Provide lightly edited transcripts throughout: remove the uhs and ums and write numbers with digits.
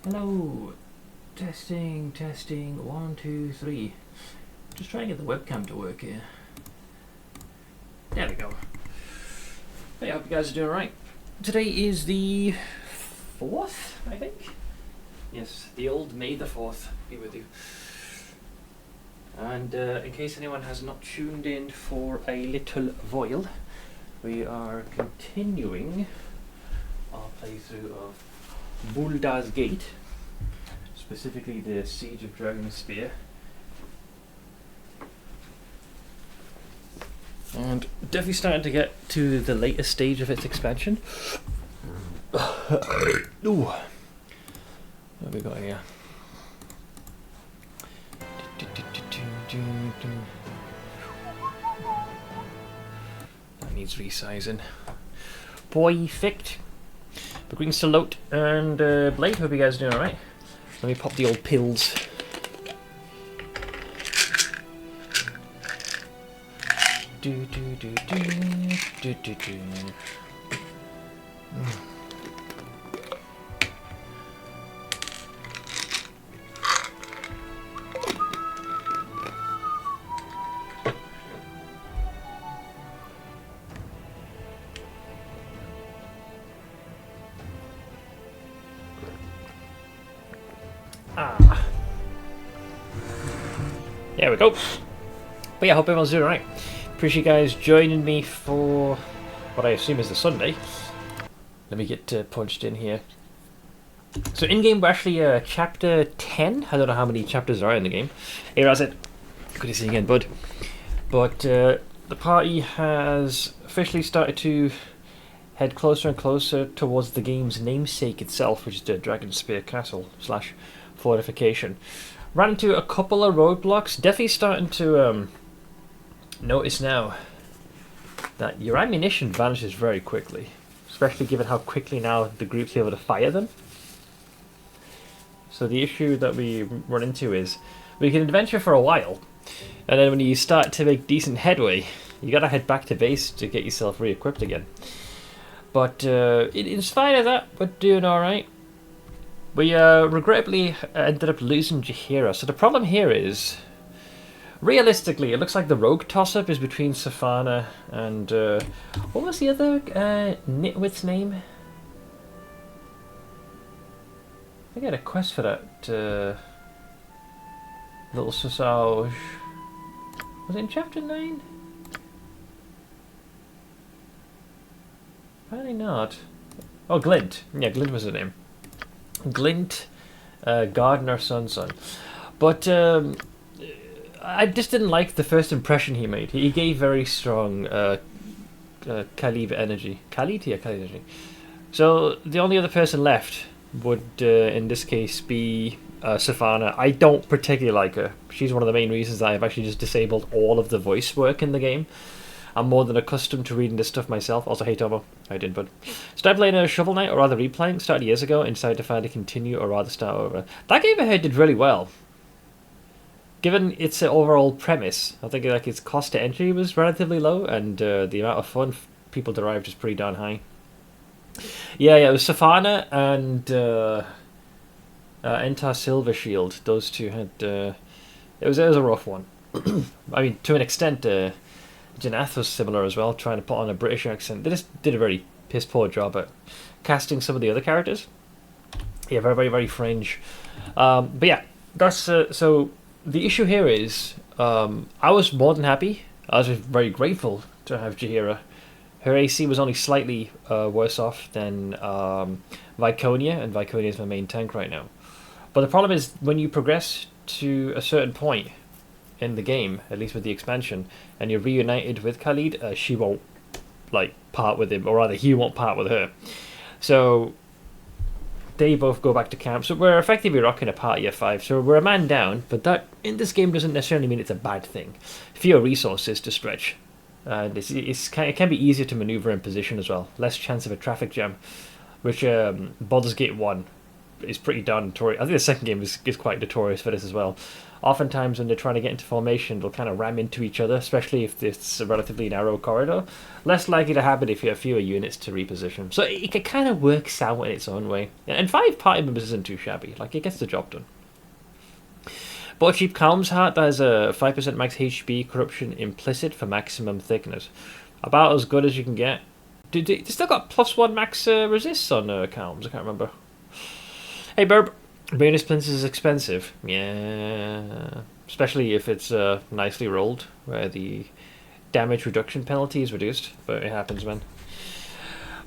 Hello, testing, 1, 2, 3. Just trying to get the webcam to work here. There we go. Hey, I hope you guys are doing alright. Today is the 4th, I think? Yes, the old May the 4th be with you. And in case anyone has not tuned in for a little while, we are continuing our playthrough of Baldur's Gate, specifically the Siege of Dragon's Spear. And definitely starting to get to the latest stage of its expansion. Ooh. What have we got here? That needs resizing. Perfect. But greetings to Lot and Blade, hope you guys are doing alright. Let me pop the old pills. There we go. But yeah, I hope everyone's doing alright. Appreciate you guys joining me for what I assume is the Sunday. Let me get punched in here. So in-game we're actually chapter 10. I don't know how many chapters there are in the game. Here, as it. Good to see you again, bud. But the party has officially started to head closer and closer towards the game's namesake itself, which is the Dragon's Spear Castle / fortification. Ran into a couple of roadblocks. Definitely starting to notice now that your ammunition vanishes very quickly, especially given how quickly now the group's able to fire them. So the issue that we run into is we can adventure for a while, and then when you start to make decent headway, you gotta head back to base to get yourself re-equipped again. But in spite of that, we're doing alright. We regrettably ended up losing Jaheira. So the problem here is, realistically, it looks like the rogue toss-up is between Safana and what was the other nitwit's name? I got a quest for that little Sausage. Was it in chapter 9? Apparently not. Oh, Glint. Yeah, Glint was the name. Glint, Gardener, son. But I just didn't like the first impression he made. He gave very strong Khalid energy. Khalid? Yeah, Khalid energy. So the only other person left would, in this case, be Safana. I don't particularly like her. She's one of the main reasons that I've actually just disabled all of the voice work in the game. I'm more than accustomed to reading this stuff myself. Also, hey Tomo, how you doing, bud? Started playing a Shovel Knight, or rather replaying, started years ago, and decided to finally continue, or rather start over. That game I heard did really well. Given its overall premise, I think like its cost to entry was relatively low, and the amount of fun people derived is pretty darn high. Yeah, it was Safana and Entar Silvershield. Those two had it was a rough one. I mean, to an extent, Janath was similar as well, trying to put on a British accent. They just did a very piss poor job at casting some of the other characters. Yeah, very, very, very fringe. But yeah, that's so. The issue here is, I was more than happy. I was very grateful to have Jaheira. Her AC was only slightly worse off than Viconia, and Viconia is my main tank right now. But the problem is, when you progress to a certain point in the game, at least with the expansion, and you're reunited with Khalid, she won't part with him, or rather he won't part with her. So they both go back to camp. So we're effectively rocking a party of 5. So we're a man down, but that in this game doesn't necessarily mean it's a bad thing. Fewer resources to stretch, and it can be easier to maneuver in position as well. Less chance of a traffic jam, which Baldur's Gate 1 is pretty darn notorious. I think the second game is quite notorious for this as well. Oftentimes when they're trying to get into formation, they'll kind of ram into each other, especially if it's a relatively narrow corridor. Less likely to happen if you have fewer units to reposition. So it kind of works out in its own way. And 5 party members isn't too shabby. Like, it gets the job done. Bought cheap Calm's Heart that has a 5% max HP corruption implicit for maximum thickness. About as good as you can get. They still got +1 max resists on Calms, I can't remember. Hey Burb, Bonus Splints is expensive. Yeah. Especially if it's nicely rolled, where the damage reduction penalty is reduced. But it happens, man.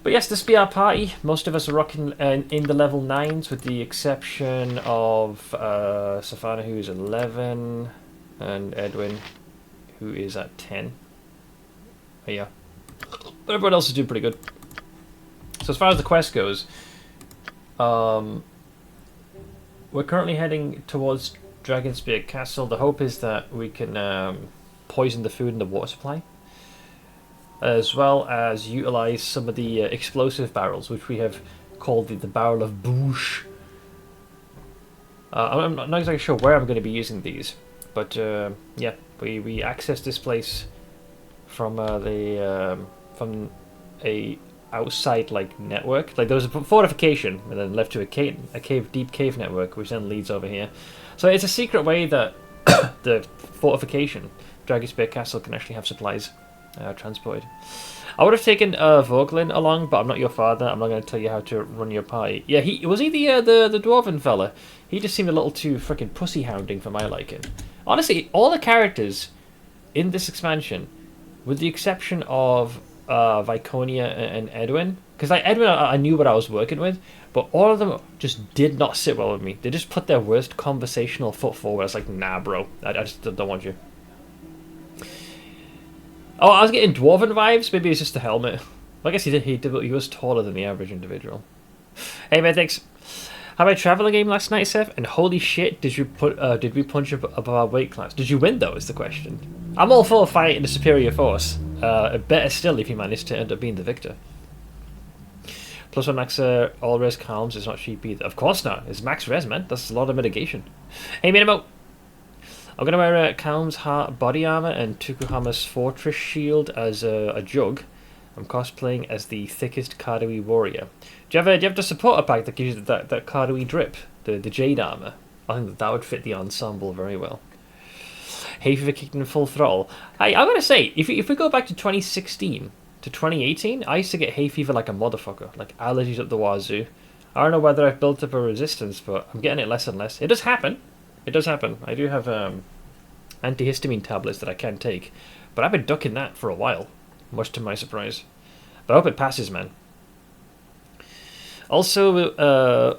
But yes, this be our party. Most of us are rocking in the level 9s, with the exception of Safana, who's 11, and Edwin, who is at 10. But yeah. But everyone else is doing pretty good. So as far as the quest goes, we're currently heading towards Dragonspear Castle. The hope is that we can poison the food and the water supply, as well as utilize some of the explosive barrels, which we have called the Barrel of Bouche. I'm not exactly sure where I'm going to be using these, but yeah, we access this place from from a outside like network. Like there was a fortification and then left to a deep cave network, which then leads over here. So it's a secret way that the fortification, Dragonspear Castle, can actually have supplies transported. I would have taken Vogelin along, but I'm not your father. I'm not going to tell you how to run your party. Yeah, he the dwarven fella. He just seemed a little too freaking pussy hounding for my liking. Honestly, all the characters in this expansion, with the exception of Viconia and Edwin, because like Edwin, I knew what I was working with, but all of them just did not sit well with me. They just put their worst conversational foot forward. I was like, nah, bro, I just don't want you. Oh, I was getting dwarven vibes. Maybe it's just the helmet. Well, I guess he was taller than the average individual. Hey man, thanks. Had my traveling game last night, Seth, and holy shit, did we punch above our weight class? Did you win though? Is the question. I'm all for fighting the superior force. Better still if you manage to end up being the victor. +1 max all res calms is not cheap either. Of course not. It's max res, man. That's a lot of mitigation. Hey, Minimo. I'm gonna wear Calm's Heart body armor and Tukuhama's fortress shield as a jug. I'm cosplaying as the thickest Kardui warrior. Do you have the supporter pack that gives you that Kardui drip, the jade armor? I think that would fit the ensemble very well. Hay fever kicked in full throttle. I'm gonna say, if we go back to 2016 to 2018, I used to get hay fever like a motherfucker, like allergies up the wazoo. I don't know whether I've built up a resistance, but I'm getting it less and less. It does happen. It does happen. I do have antihistamine tablets that I can take, but I've been ducking that for a while, much to my surprise. But I hope it passes, man. Also,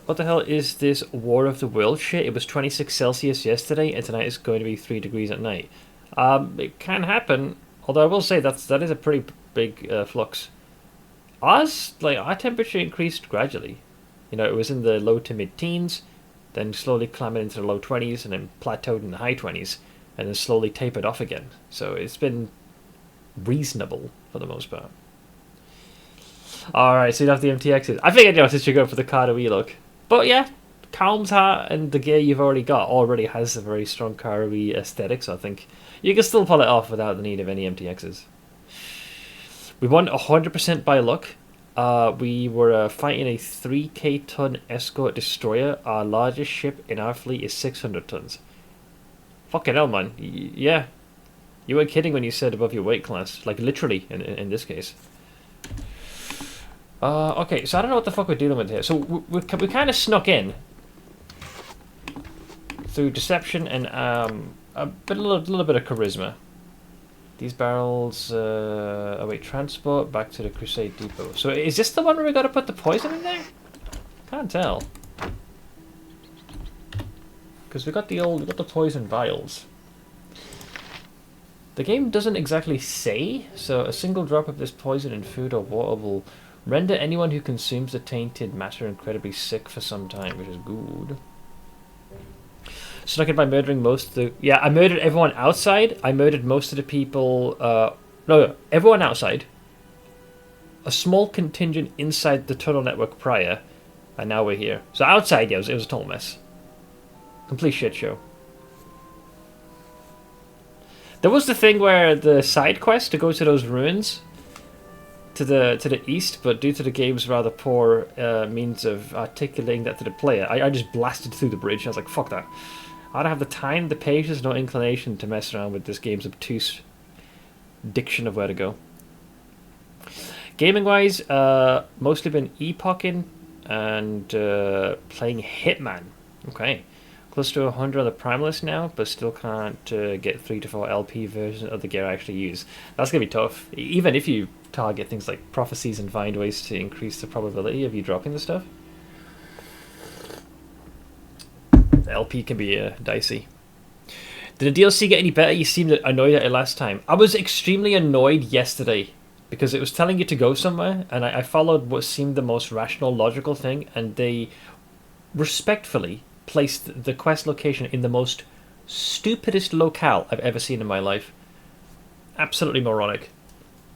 what the hell is this War of the World shit? It was 26 Celsius yesterday, and tonight it's going to be 3 degrees at night. It can happen, although I will say that is a pretty big flux. Our temperature increased gradually. You know, it was in the low to mid-teens, then slowly climbing into the low 20s, and then plateaued in the high 20s, and then slowly tapered off again. So it's been reasonable for the most part. Alright, so you have the MTXs. I figured, since you're going for the Kardui look. But yeah, Calm's Heart and the gear you've already got already has a very strong Kardui aesthetic, so I think you can still pull it off without the need of any MTXs. We won 100% by luck. We were fighting a 3k ton escort destroyer. Our largest ship in our fleet is 600 tons. Fucking hell, man. Yeah. You weren't kidding when you said above your weight class. Like, literally, in this case. Okay, so I don't know what the fuck we're dealing with here. So we kind of snuck in through deception and a little bit of charisma. These barrels, transport back to the Crusade Depot. So is this the one where we got to put the poison in there? Can't tell. Because we got the poison vials. The game doesn't exactly say, so a single drop of this poison in food or water will render anyone who consumes the tainted matter incredibly sick for some time, which is good. Snuck in by murdering most of the... Yeah, I murdered everyone outside. I murdered most of the people... No, everyone outside. A small contingent inside the tunnel network prior. And now we're here. So outside, yeah, it was a total mess. Complete shit show. There was the thing where the side quest to go to those ruins to the east, but due to the game's rather poor means of articulating that to the player, I just blasted through the bridge. I was like, fuck that. I don't have the time, the patience, no inclination to mess around with this game's obtuse diction of where to go. Gaming-wise, mostly been epoching and playing Hitman. Okay. Close to 100 on the Prime list now, but still can't get 3 to 4 LP versions of the gear I actually use. That's going to be tough, even if you target things like prophecies and find ways to increase the probability of you dropping the stuff. The LP can be dicey. Did the DLC get any better? You seemed annoyed at it last time. I was extremely annoyed yesterday because it was telling you to go somewhere, and I followed what seemed the most rational, logical thing, and they respectfully placed the quest location in the most stupidest locale I've ever seen in my life. Absolutely moronic.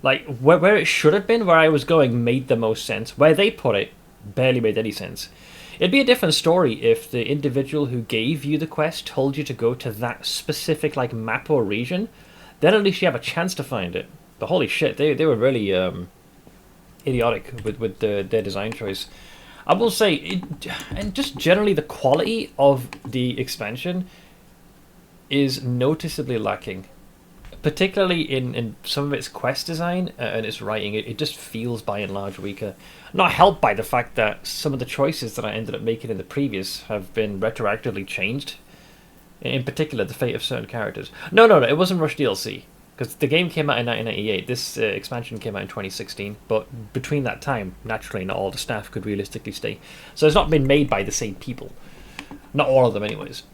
Like, where it should have been, where I was going, made the most sense. Where they put it, barely made any sense. It'd be a different story if the individual who gave you the quest told you to go to that specific, like, map or region. Then at least you have a chance to find it. But holy shit, they were really idiotic with their design choice. I will say, and just generally the quality of the expansion is noticeably lacking. Particularly in some of its quest design and its writing, it just feels by and large weaker. Not helped by the fact that some of the choices that I ended up making in the previous have been retroactively changed. In particular, the fate of certain characters. No, it wasn't Rush DLC. Because the game came out in 1998, this expansion came out in 2016, but between that time, naturally, not all the staff could realistically stay. So it's not been made by the same people. Not all of them, anyways.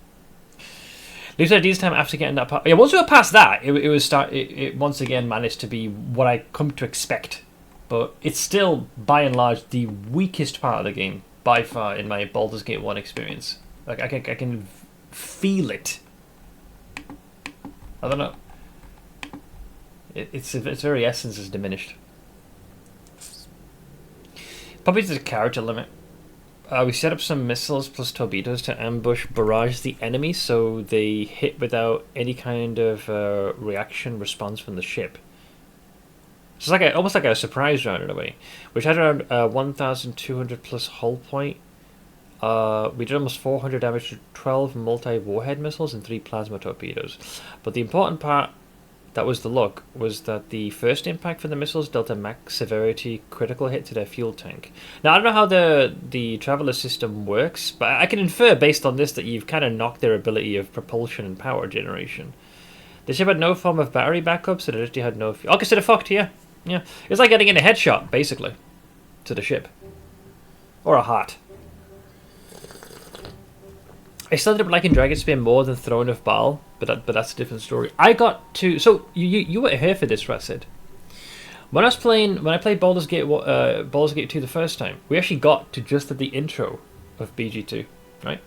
Leaves ideas time after getting that part. Yeah, once we were past that, it once again managed to be what I come to expect. But it's still, by and large, the weakest part of the game, by far, in my Baldur's Gate 1 experience. Like, I can feel it. I don't know. Its very essence is diminished. Probably to the character limit. We set up some missiles plus torpedoes to ambush barrage the enemy so they hit without any kind of reaction response from the ship. So it's like almost like a surprise round in a way, which had around 1,200 plus hull point. We did almost 400 damage to 12 multi-warhead missiles and 3 plasma torpedoes. But the important part that was the look was that the first impact from the missiles dealt a max severity critical hit to their fuel tank. Now I don't know how the traveler system works, but I can infer based on this that you've kind of knocked their ability of propulsion and power generation. The ship had no form of battery backup, so they literally had no fuel. Okay, so they're fucked, yeah. It's like getting in a headshot, basically, to the ship. Or a heart. I still ended up liking Dragonspear more than Throne of Baal, but that's a different story. I got to... So, you were here for this, Rasid. When I played Baldur's Gate 2 the first time, we actually got to just at the intro of BG2, right?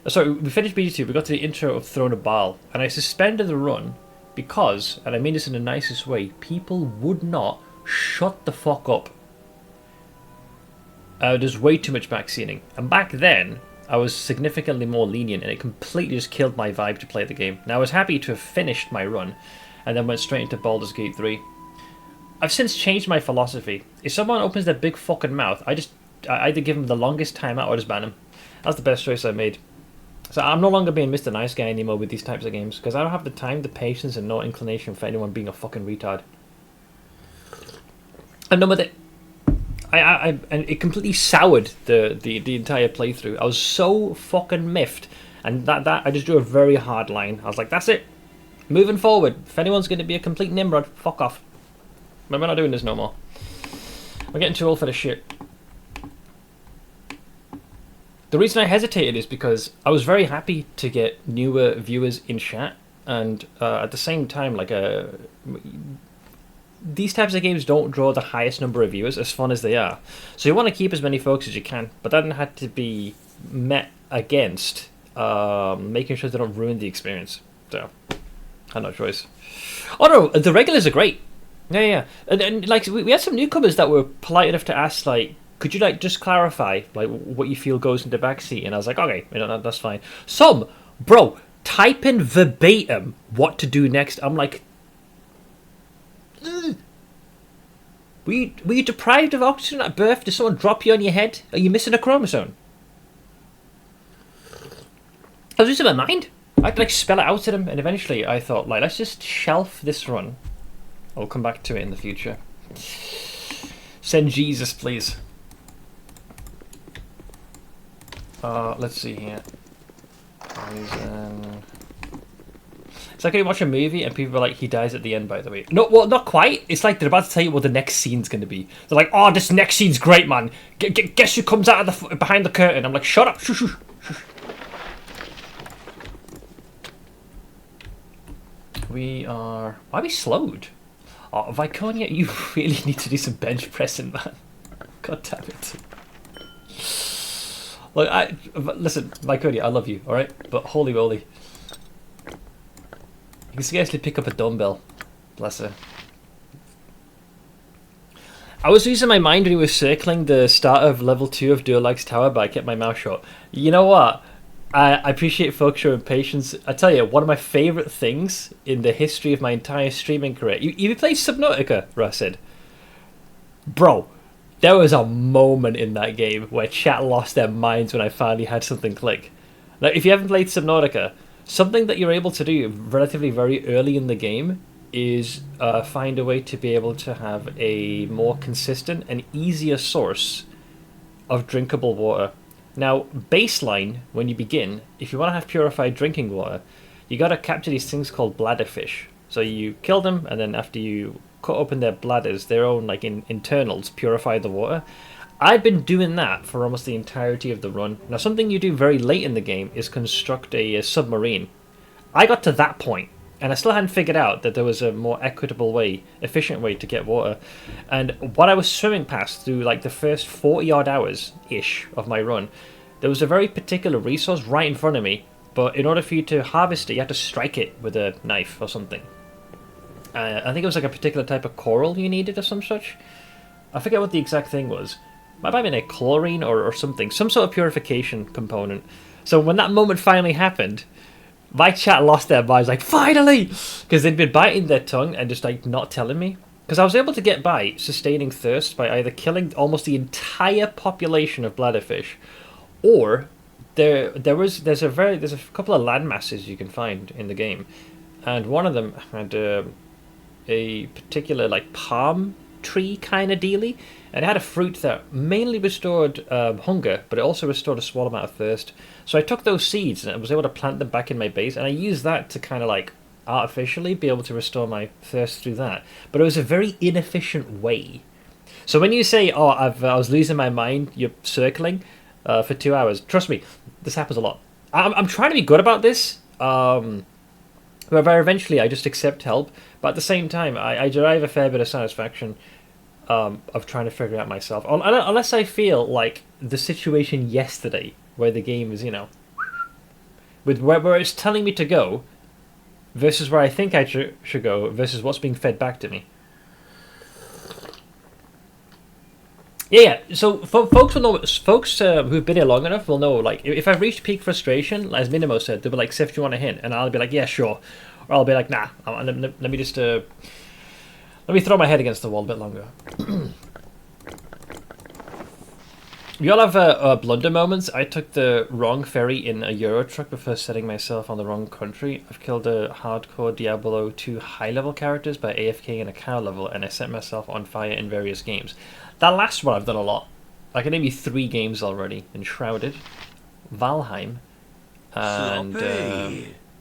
Sorry, we finished BG2, we got to the intro of Throne of Baal, and I suspended the run because, and I mean this in the nicest way, people would not shut the fuck up. There's way too much backseating. And back then, I was significantly more lenient, and it completely just killed my vibe to play the game. Now, I was happy to have finished my run, and then went straight into Baldur's Gate 3. I've since changed my philosophy. If someone opens their big fucking mouth, I either give them the longest time out or just ban them. That's the best choice I made. So I'm no longer being Mr. Nice Guy anymore with these types of games, because I don't have the time, the patience, and no inclination for anyone being a fucking retard. And no matter... and it completely soured the entire playthrough. I was so fucking miffed, and that I just drew a very hard line. I was like, that's it. Moving forward, if anyone's going to be a complete Nimrod, fuck off. We're not doing this no more. We're getting too old for this shit. The reason I hesitated is because I was very happy to get newer viewers in chat, and at the same time, like these types of games don't draw the highest number of viewers, as fun as they are. So you want to keep as many folks as you can, but that had to be met against making sure they don't ruin the experience. So, I had no choice. Oh no, the regulars are great. Yeah. And like we had some newcomers that were polite enough to ask, like, could you like just clarify like what you feel goes in the back seat? And I was like, okay, that's fine. Some bro type in verbatim what to do next. I'm like, ugh. Were you deprived of oxygen at birth? Did someone drop you on your head? Are you missing a chromosome? I was losing my mind. I had to like spell it out to them, and eventually I thought, like, let's just shelf this run. I'll come back to it in the future. Send Jesus, please. Let's see here. It's like when you watch a movie and people are like, he dies at the end, by the way. No, well, not quite. It's like they're about to tell you what the next scene's going to be. They're like, oh, this next scene's great, man. Guess who comes out of behind the curtain? I'm like, shut up. Shush, shush, shush. We are... Why are we slowed? Oh, Viconia, you really need to do some bench pressing, man. God damn it. Look, listen, Viconia, I love you, alright? But holy moly. You can scarcely pick up a dumbbell. Bless her. I was losing my mind when he was circling the start of level 2 of Durlag's Tower, but I kept my mouth shut. You know what? I appreciate folks showing patience. I tell you, one of my favourite things in the history of my entire streaming career... You played Subnautica, Russid? Bro, there was a moment in that game where chat lost their minds when I finally had something click. Now, if you haven't played Subnautica... Something that you're able to do relatively very early in the game is find a way to be able to have a more consistent and easier source of drinkable water. Now, baseline, when you begin, if you want to have purified drinking water, you got to capture these things called bladderfish. So you kill them, and then after you cut open their bladders, their own like internals purify the water. I've been doing that for almost the entirety of the run. Now, something you do very late in the game is construct a submarine. I got to that point, and I still hadn't figured out that there was a more equitable way, efficient way to get water. And what I was swimming past through like the first 40-odd hours-ish of my run, there was a very particular resource right in front of me, but in order for you to harvest it, you had to strike it with a knife or something. I think it was like a particular type of coral you needed or some such. I forget what the exact thing was. Might have been a chlorine or something. Some sort of purification component. So when that moment finally happened, my chat lost their minds. Like, finally! Because they'd been biting their tongue and just like not telling me. Because I was able to get by sustaining thirst by either killing almost the entire population of bladderfish, or there's a couple of land masses you can find in the game, and one of them had a particular like palm tree kind of dealy, and it had a fruit that mainly restored hunger, but it also restored a small amount of thirst. So I took those seeds and I was able to plant them back in my base, and I used that to kind of like artificially be able to restore my thirst through that. But it was a very inefficient way. So when you say, "Oh, I was losing my mind," you're circling for 2 hours. Trust me, this happens a lot. I'm trying to be good about this. Whereby eventually I just accept help, but at the same time I derive a fair bit of satisfaction of trying to figure it out myself. Unless I feel like the situation yesterday, where the game is, with where it's telling me to go, versus where I think I should go, versus what's being fed back to me. Yeah. So folks will know. Folks who've been here long enough will know. Like, if I've reached peak frustration, as Minimo said, they'll be like, "Sif, do you want a hint?" And I'll be like, "Yeah, sure." Or I'll be like, "Nah. Let me just let me throw my head against the wall a bit longer." We all have blunder moments. I took the wrong ferry in a Euro truck before setting myself on the wrong country. I've killed a hardcore Diablo 2 high-level characters by AFK in a cow level, and I set myself on fire in various games. That last one I've done a lot. I can name you 3 games already. Enshrouded, Valheim, and...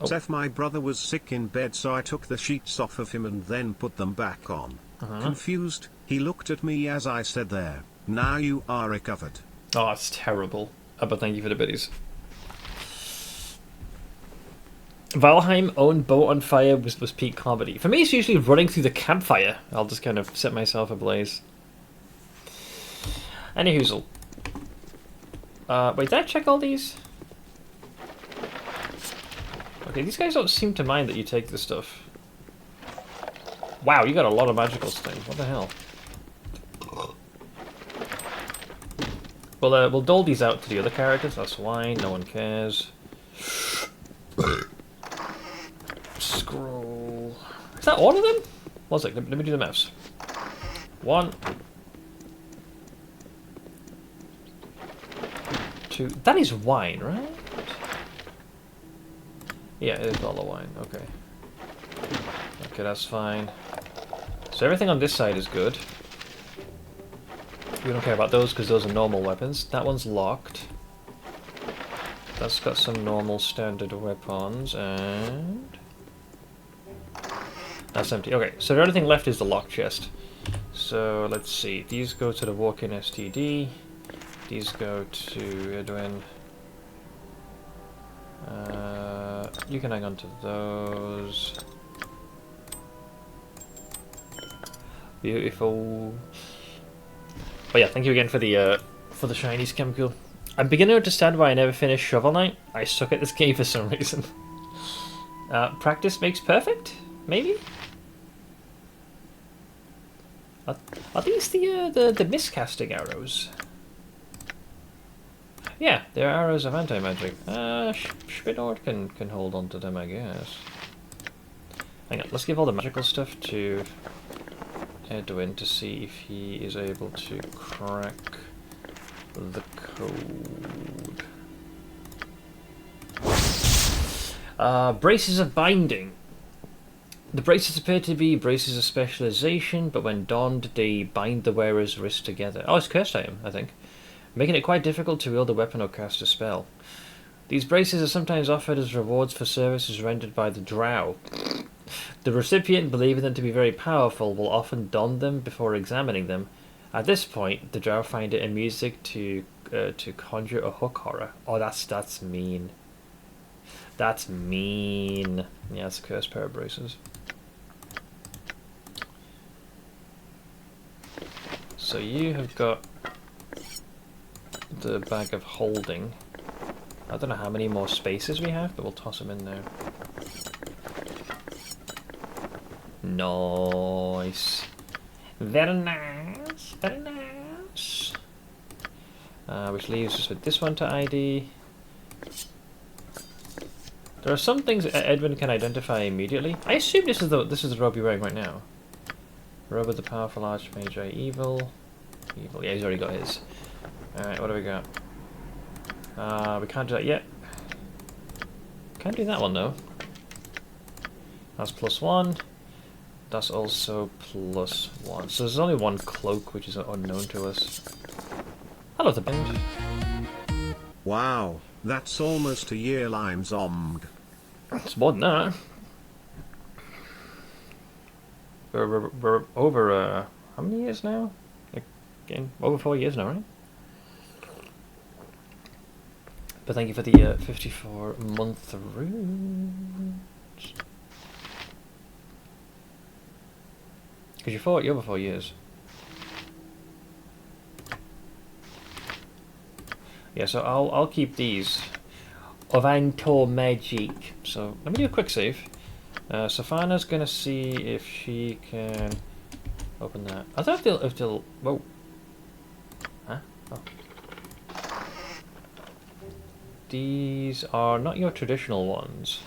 Seth, my brother was sick in bed, so I took the sheets off of him and then put them back on. Confused, he looked at me as I said there, "Now you are recovered." Oh, that's terrible. But thank you for the biddies. Valheim, own boat on fire was peak comedy. For me, it's usually running through the campfire. I'll just kind of set myself ablaze. Any hoozle. Wait, did I check all these? Okay, these guys don't seem to mind that you take this stuff. Wow, you got a lot of magical stuff. What the hell? We'll dole these out to the other characters. That's why no one cares. Scroll. Is that all of them? One sec. Let me do the maths. 1, 2. That is wine, right? Yeah, it is all the wine. Okay. Okay, that's fine. So everything on this side is good. We don't care about those because those are normal weapons. That one's locked. That's got some normal standard weapons, and that's empty. Okay, so the only thing left is the lock chest. So let's see. These go to the walk-in STD. These go to Edwin. You can hang on to those. Beautiful. But yeah, thank you again for the shinies, Chemical. I'm beginning to understand why I never finished Shovel Knight. I suck at this game for some reason. Practice makes perfect? Maybe? Are these the miscasting arrows? Yeah, they're arrows of anti-magic. Spinord can hold on to them, I guess. Hang on, let's give all the magical stuff to Edwin to see if he is able to crack the code. Braces of binding. The braces appear to be braces of specialization, but when donned, they bind the wearer's wrist together. Oh, it's cursed item, I think, making it quite difficult to wield a weapon or cast a spell. These braces are sometimes offered as rewards for services rendered by the drow. The recipient, believing them to be very powerful, will often don them before examining them. At this point, the drow find it amusing to conjure a hook horror. Oh, that's mean. That's mean. Yeah, it's a cursed pair of braces. So you have got the bag of holding. I don't know how many more spaces we have, but we'll toss them in there. Nice. Very nice. Very nice. Which leaves us with this one to ID. There are some things Edwin can identify immediately. I assume this is the robe you're wearing right now. Robe of the powerful Archmage Evil. Evil. Yeah, he's already got his. Alright, what do we got? We can't do that yet. Can't do that one though. That's +1. That's also +1. So there's only one cloak which is unknown to us. I love the band. Wow, that's almost a year I'm zombed. It's more than that. We're over how many years now? Again, over 4 years now, right? But thank you for the 54-month runes. Because you're over 4 years. Yeah, so I'll keep these of Antor Magic. So let me do a quick save. Safana's gonna see if she can open that. I thought if they'll whoa. Huh? Oh. These are not your traditional ones.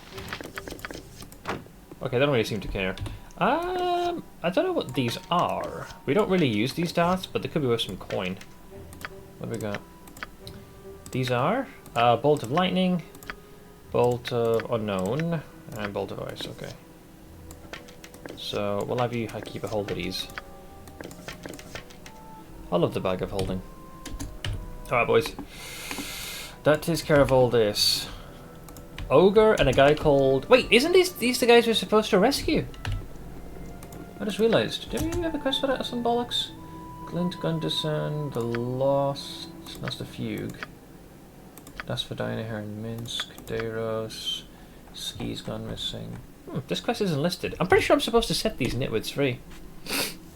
Okay, they don't really seem to care. I don't know what these are. We don't really use these darts, but they could be worth some coin. What do we got? These are Bolt of Lightning, Bolt of Unknown, and Bolt of Ice. Okay. So we'll have you keep a hold of these. I love the bag of holding. Alright, boys. That takes care of all this. Ogre and a guy called... Wait, isn't these the guys we're supposed to rescue? I just realised. Did we have a quest for that or some bollocks? Glint, Gunderson, The Lost... That's the Fugue. That's for Diana here in Minsk. Deiros. Ski's gone missing. This quest isn't listed. I'm pretty sure I'm supposed to set these nitwits free.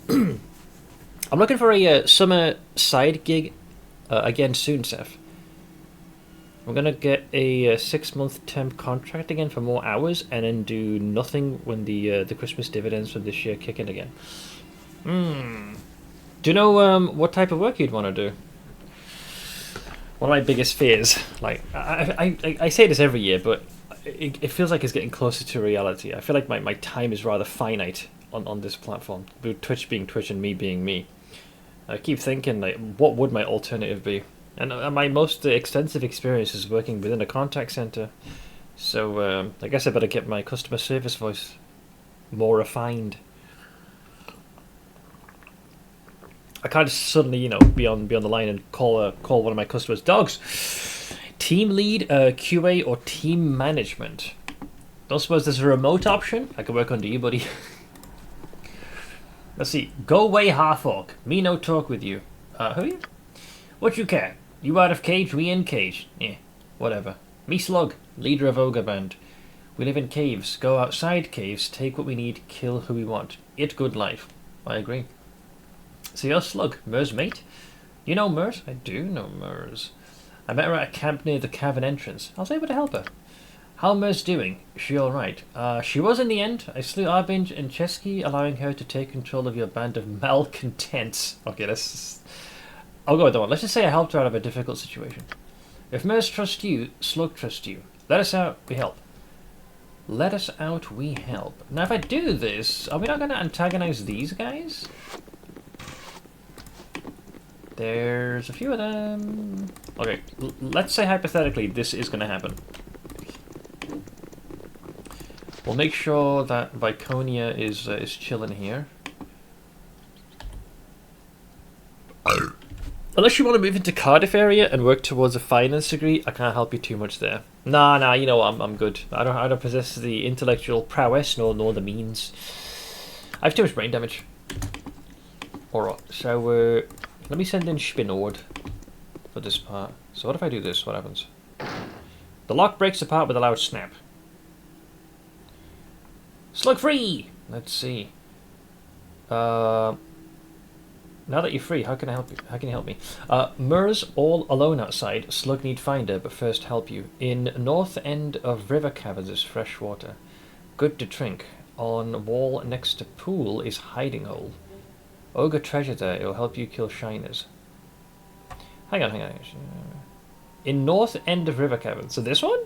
I'm looking for a summer side gig again soon, Seth. I'm gonna get a 6-month temp contract again for more hours, and then do nothing when the Christmas dividends from this year kick in again. Do you know what type of work you'd want to do? one of my biggest fears, like I say this every year, but it feels like it's getting closer to reality. I feel like my time is rather finite on this platform, with Twitch being Twitch and me being me. I keep thinking, like, what would my alternative be? And my most extensive experience is working within a contact center, so I guess I better get my customer service voice more refined. I can't just suddenly, be on the line and call one of my customers dogs. Team lead, QA, or team management. Don't suppose there's a remote option? I can work under you, buddy. Let's see. Go away, half-orc. Me no talk with you. Who are you? What you care? You out of cage, we in cage. Yeah, whatever. Me Slug, leader of Ogre Band. We live in caves. Go outside caves, take what we need, kill who we want. It good life. I agree. So you're Slug, Mer's mate? You know Mers? I do know Mers. I met her at a camp near the cavern entrance. I was able to help her. How Mer's doing? Is she alright? She was in the end. I slew Arbinge and Chesky, allowing her to take control of your band of malcontents. Okay, I'll go with that one. Let's just say I helped her out of a difficult situation. If Mers trusts you, Slug trusts you. Let us out, we help. Let us out, we help. Now if I do this, are we not going to antagonize these guys? There's a few of them. Okay, let's say hypothetically this is going to happen. We'll make sure that Viconia is chilling here. Unless you want to move into Cardiff area and work towards a finance degree, I can't help you too much there. Nah, you know what, I'm good. I don't possess the intellectual prowess nor the means. I have too much brain damage. Alright, so let me send in Spinord for this part. So what if I do this? What happens? The lock breaks apart with a loud snap. Slug free! Let's see. Now that you're free, how can I help you? How can you help me? Mers all alone outside. Slug need finder, but first help you. In north end of river caverns is fresh water. Good to drink. On wall next to pool is hiding hole. Ogre treasure there. It'll help you kill shiners. Hang on. In north end of river caverns. So this one?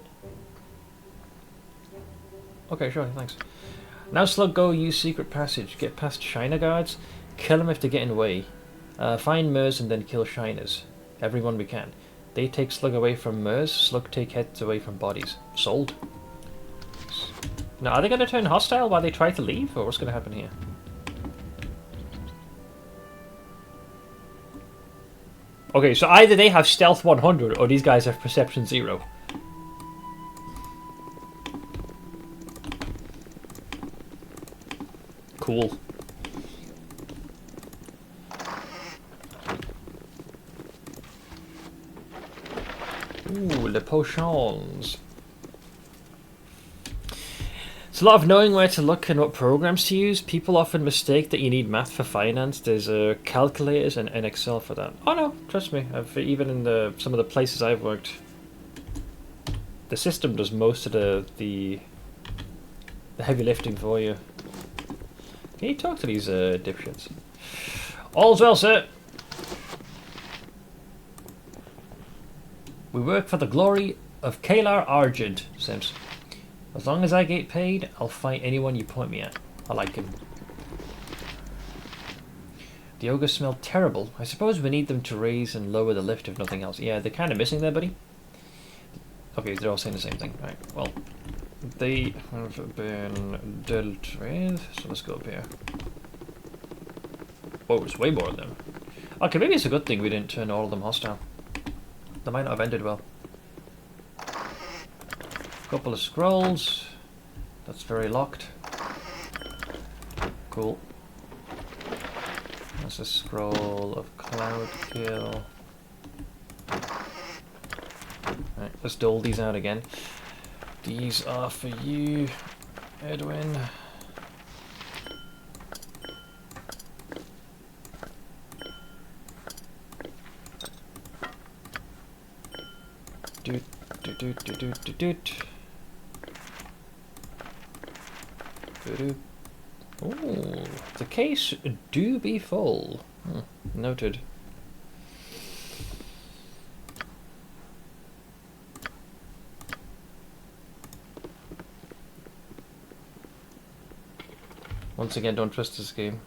Okay, sure. Thanks. Now Slug go use secret passage. Get past shiner guards. Kill them if they get in the way. Find Mers and then kill shiners. Everyone we can. They take Slug away from Mers. Slug take heads away from bodies. Sold. Now, are they going to turn hostile while they try to leave? Or what's going to happen here? Okay, so either they have stealth 100 or these guys have perception 0. Cool. Ooh, the potions. It's a lot of knowing where to look and what programs to use. People often mistake that you need math for finance. There's calculators and Excel for that. Oh no, trust me. Even in some of the places I've worked, the system does most of the heavy lifting for you. Can you talk to these dipshits? All's well, sir. We work for the glory of Kalar Argent, Sims. As long as I get paid, I'll fight anyone you point me at. I like him. The ogres smell terrible. I suppose we need them to raise and lower the lift if nothing else. Yeah, they're kind of missing there, buddy. Okay, they're all saying the same thing. Right, well, they have been dealt with. So let's go up here. Oh, there's way more of them. Okay, maybe it's a good thing we didn't turn all of them hostile. That might not have ended well. Couple of scrolls. That's very locked. Cool. That's a scroll of cloud kill. Right, let's dole these out again. These are for you, Edwin. Doot, doot, doot, doot, doot, doot, doot. Ooh, the case do be full. Noted. Once again, don't trust this game.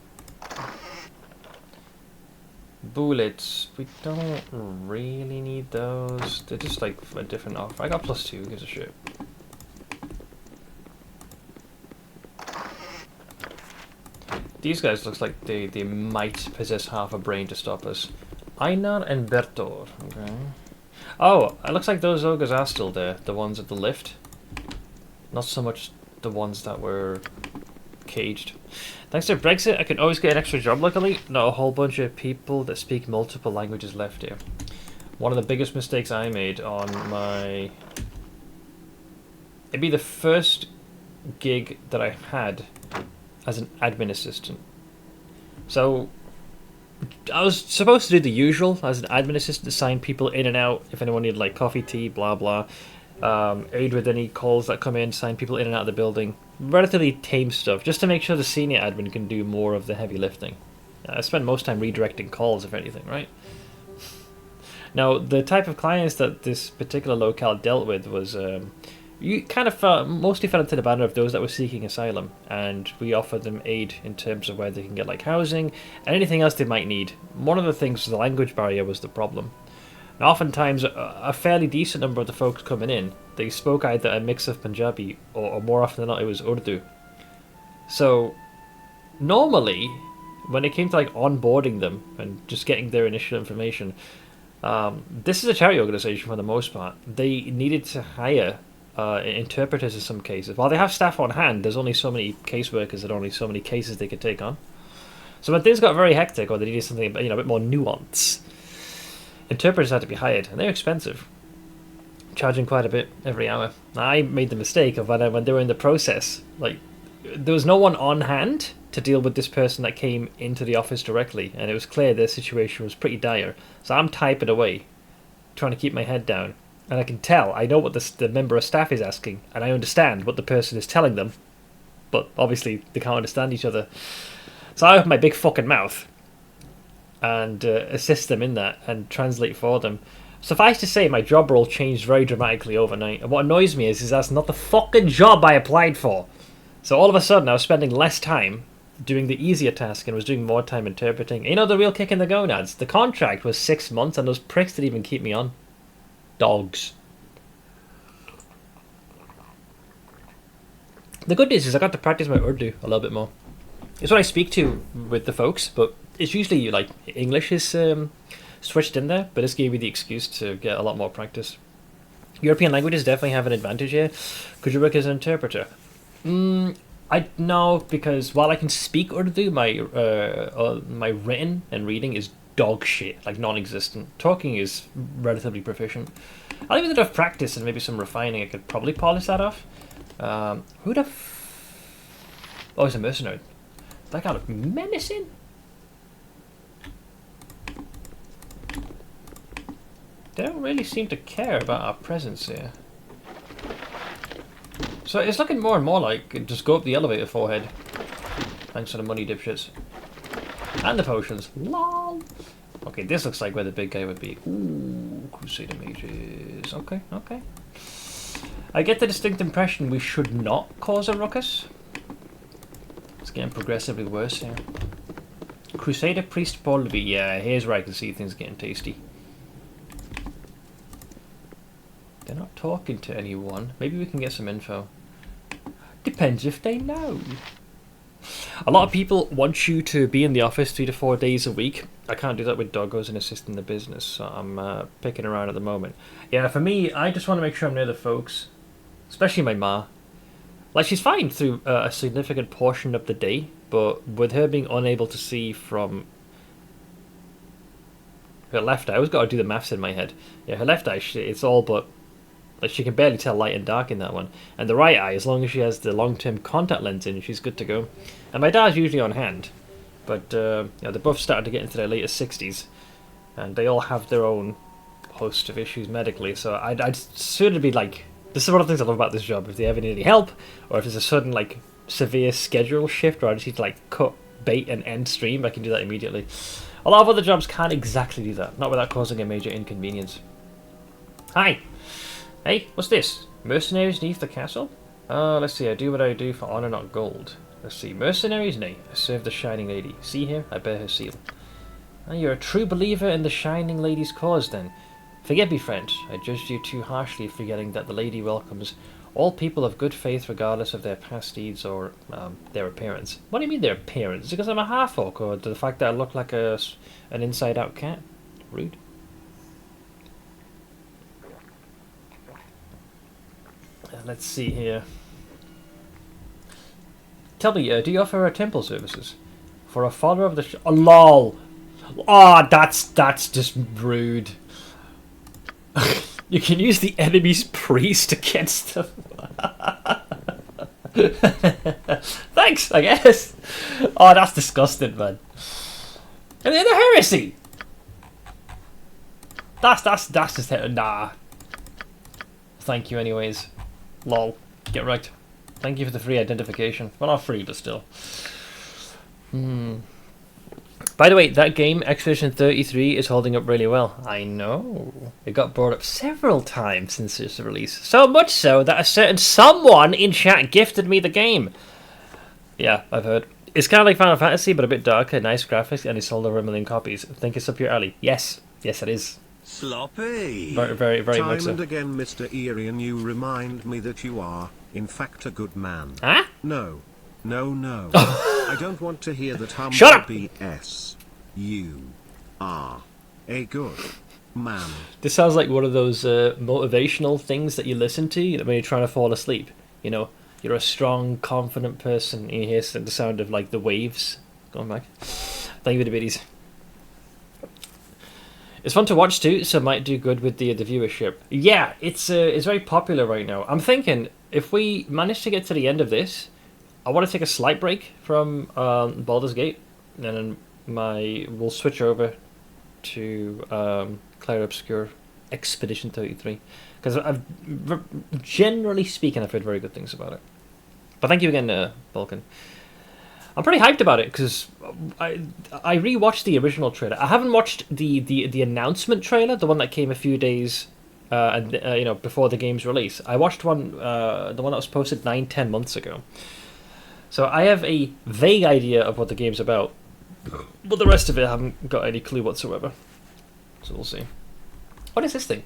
Bullets. We don't really need those. They're just like a different offer. I got +2, who gives a shit. These guys looks like they might possess half a brain to stop us. Einar and Bertor. Okay. Oh, it looks like those ogres are still there. The ones at the lift. Not so much the ones that were caged. Thanks to Brexit, I can always get an extra job luckily. Not a whole bunch of people that speak multiple languages left here. One of the biggest mistakes I made on my... It'd be the first gig that I had as an admin assistant. So, I was supposed to do the usual as an admin assistant, to sign people in and out if anyone needed like coffee, tea, blah blah. Aid with any calls that come in, sign people in and out of the building. Relatively tame stuff, just to make sure the senior admin can do more of the heavy lifting. I spend most time redirecting calls, if anything, right? Now, the type of clients that this particular locale dealt with was, you kind of mostly fell into the banner of those that were seeking asylum, and we offered them aid in terms of where they can get like housing and anything else they might need. One of the things, the language barrier was the problem. And oftentimes, a fairly decent number of the folks coming in, they spoke either a mix of Punjabi or more often than not it was Urdu. So, normally, when it came to like onboarding them and just getting their initial information, this is a charity organisation for the most part. They needed to hire interpreters in some cases. While they have staff on hand, there's only so many caseworkers and only so many cases they could take on. So when things got very hectic or they needed something a bit more nuance, interpreters had to be hired, and they're expensive, charging quite a bit every hour. I made the mistake of when they were in the process, like there was no one on hand to deal with this person that came into the office directly, and it was clear their situation was pretty dire. So I'm typing away, trying to keep my head down, and I can tell, I know what the member of staff is asking, and I understand what the person is telling them, but obviously they can't understand each other. So I open my big fucking mouth and assist them in that and translate for them. Suffice to say, my job role changed very dramatically overnight, and what annoys me is that's not the fucking job I applied for. So all of a sudden I was spending less time doing the easier task and was doing more time interpreting. You know, the real kick in the gonads, the contract was 6 months and those pricks didn't even keep me on. Dogs. The good news is I got to practice my Urdu a little bit more. It's what I speak to with the folks, but it's usually like English is switched in there, but this gave me the excuse to get a lot more practice. European languages definitely have an advantage here. Could you work as an interpreter? I no, because while I can speak Urdu, my written and reading is dog shit, like non-existent. Talking is relatively proficient. I'll even enough practice and maybe some refining. I could probably polish that off. Who the oh, he's a mercenary. That guy looked menacing. They don't really seem to care about our presence here. So it's looking more and more like just go up the elevator forehead. Thanks for the money, dipshits. And the potions. Lol. Okay, this looks like where the big guy would be. Ooh, Crusader Mages. Okay, okay. I get the distinct impression we should not cause a ruckus. It's getting progressively worse here. Crusader Priest Bolby. Yeah, here's where I can see things getting tasty. They're not talking to anyone. Maybe we can get some info. Depends if they know. A lot of people want you to be in the office 3 to 4 days a week. I can't do that with doggos and assisting the business, so I'm picking around at the moment. Yeah, for me, I just want to make sure I'm near the folks, especially my ma. Like, she's fine through a significant portion of the day, but with her being unable to see from her left eye, I always got to do the maths in my head. Yeah, her left eye, it's all but... Like, she can barely tell light and dark in that one. And the right eye, as long as she has the long-term contact lens in, she's good to go. And my dad's usually on hand. But, yeah, they're both starting to get into their later 60s. And they all have their own host of issues medically. So I'd sort of be like... This is one of the things I love about this job. If they ever need any help, or if there's a sudden, like, severe schedule shift, or I just need to, like, cut bait and end stream, I can do that immediately. A lot of other jobs can't exactly do that. Not without causing a major inconvenience. Hi! Hey, what's this? Mercenaries beneath the castle? Let's see, I do what I do for honor, not gold. Let's see. Mercenaries? Nay. I serve the Shining Lady. See here? I bear her seal. Ah, you're a true believer in the Shining Lady's cause, then. Forgive me, friend. I judged you too harshly, forgetting that the Lady welcomes all people of good faith regardless of their past deeds or their appearance. What do you mean their appearance? Is it because I'm a half-orc, or the fact that I look like an inside-out cat? Rude. Let's see here. Tell me, do you offer temple services? For a follower of the... Oh, lol! Ah, that's just rude. You can use the enemy's priest against them. Thanks, I guess. Oh, that's disgusting, man. And then the heresy. That's just nah. Thank you, anyways. Lol. Get right. Thank you for the free identification. Well, not free, but still. By the way, that game, Expedition 33, is holding up really well. I know. It got brought up several times since its release. So much so that a certain someone in chat gifted me the game. Yeah, I've heard. It's kind of like Final Fantasy, but a bit darker, nice graphics, and it sold over 1 million copies. I think it's up your alley. Yes. Yes, it is. Sloppy. Very much so. Time and again, Mr. Irian, you remind me that you are, in fact, a good man. Huh? No. I don't want to hear that humble Shut up! BS. You are a good man. This sounds like one of those motivational things that you listen to when you're trying to fall asleep. You know, you're a strong, confident person, and you hear the sound of like the waves going back. Thank you for the biddies. It's fun to watch too, so it might do good with the viewership. Yeah, it's very popular right now. I'm thinking if we manage to get to the end of this, I want to take a slight break from Baldur's Gate, and then we'll switch over to Clair Obscur Expedition 33, because generally speaking, I've heard very good things about it. But thank you again, Vulcan. I'm pretty hyped about it because I rewatched the original trailer. I haven't watched the announcement trailer, the one that came a few days before the game's release. I watched the one that was posted 9-10 months ago. So I have a vague idea of what the game's about, but the rest of it I haven't got any clue whatsoever. So we'll see. What is this thing?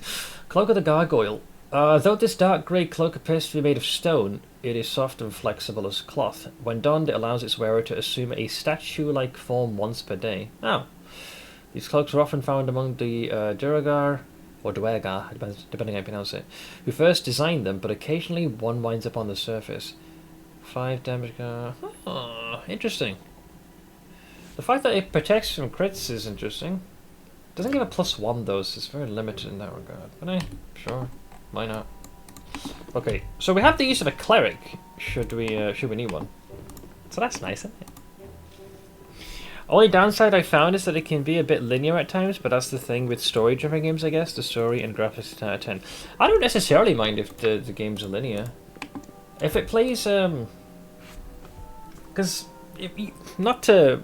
Cloak of the Gargoyle. Though this dark grey cloak appears to be made of stone, it is soft and flexible as cloth. When donned, it allows its wearer to assume a statue-like form once per day. Oh. These cloaks are often found among the Duragar, or Duergar, depending how you pronounce it, who first designed them, but occasionally one winds up on the surface. 5 damage. Oh, interesting. The fact that it protects from crits is interesting. Doesn't give a +1 though, so it's very limited in that regard. But sure, why not? Okay, so we have the use of a cleric. Should we need one? So that's nice, isn't it? Only downside I found is that it can be a bit linear at times, but that's the thing with story-driven games, I guess. The story and graphics 10 out of 10. I don't necessarily mind if the games are linear. If it plays, because not to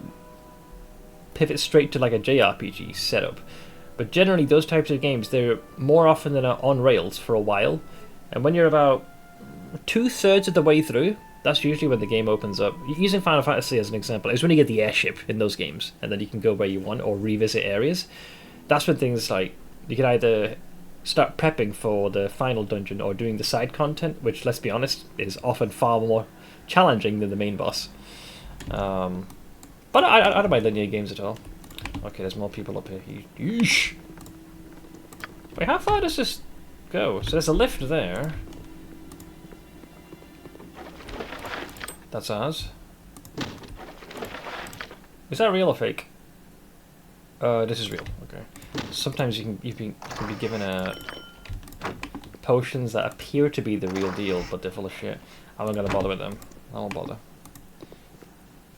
pivot straight to like a JRPG setup, but generally those types of games, they're more often than not on rails for a while, and when you're about 2/3 of the way through, that's usually when the game opens up. Using Final Fantasy as an example, it's when you get the airship in those games, and then you can go where you want or revisit areas. That's when things like, you can either start prepping for the final dungeon or doing the side content, which, let's be honest, is often far more challenging than the main boss. But I don't mind linear games at all. Okay, there's more people up here. Yeesh. Wait, how far does this go? So there's a lift there. That's ours. Is that real or fake? This is real. Okay. Sometimes you can be given potions that appear to be the real deal, but they're full of shit. I'm not gonna bother with them. I won't bother.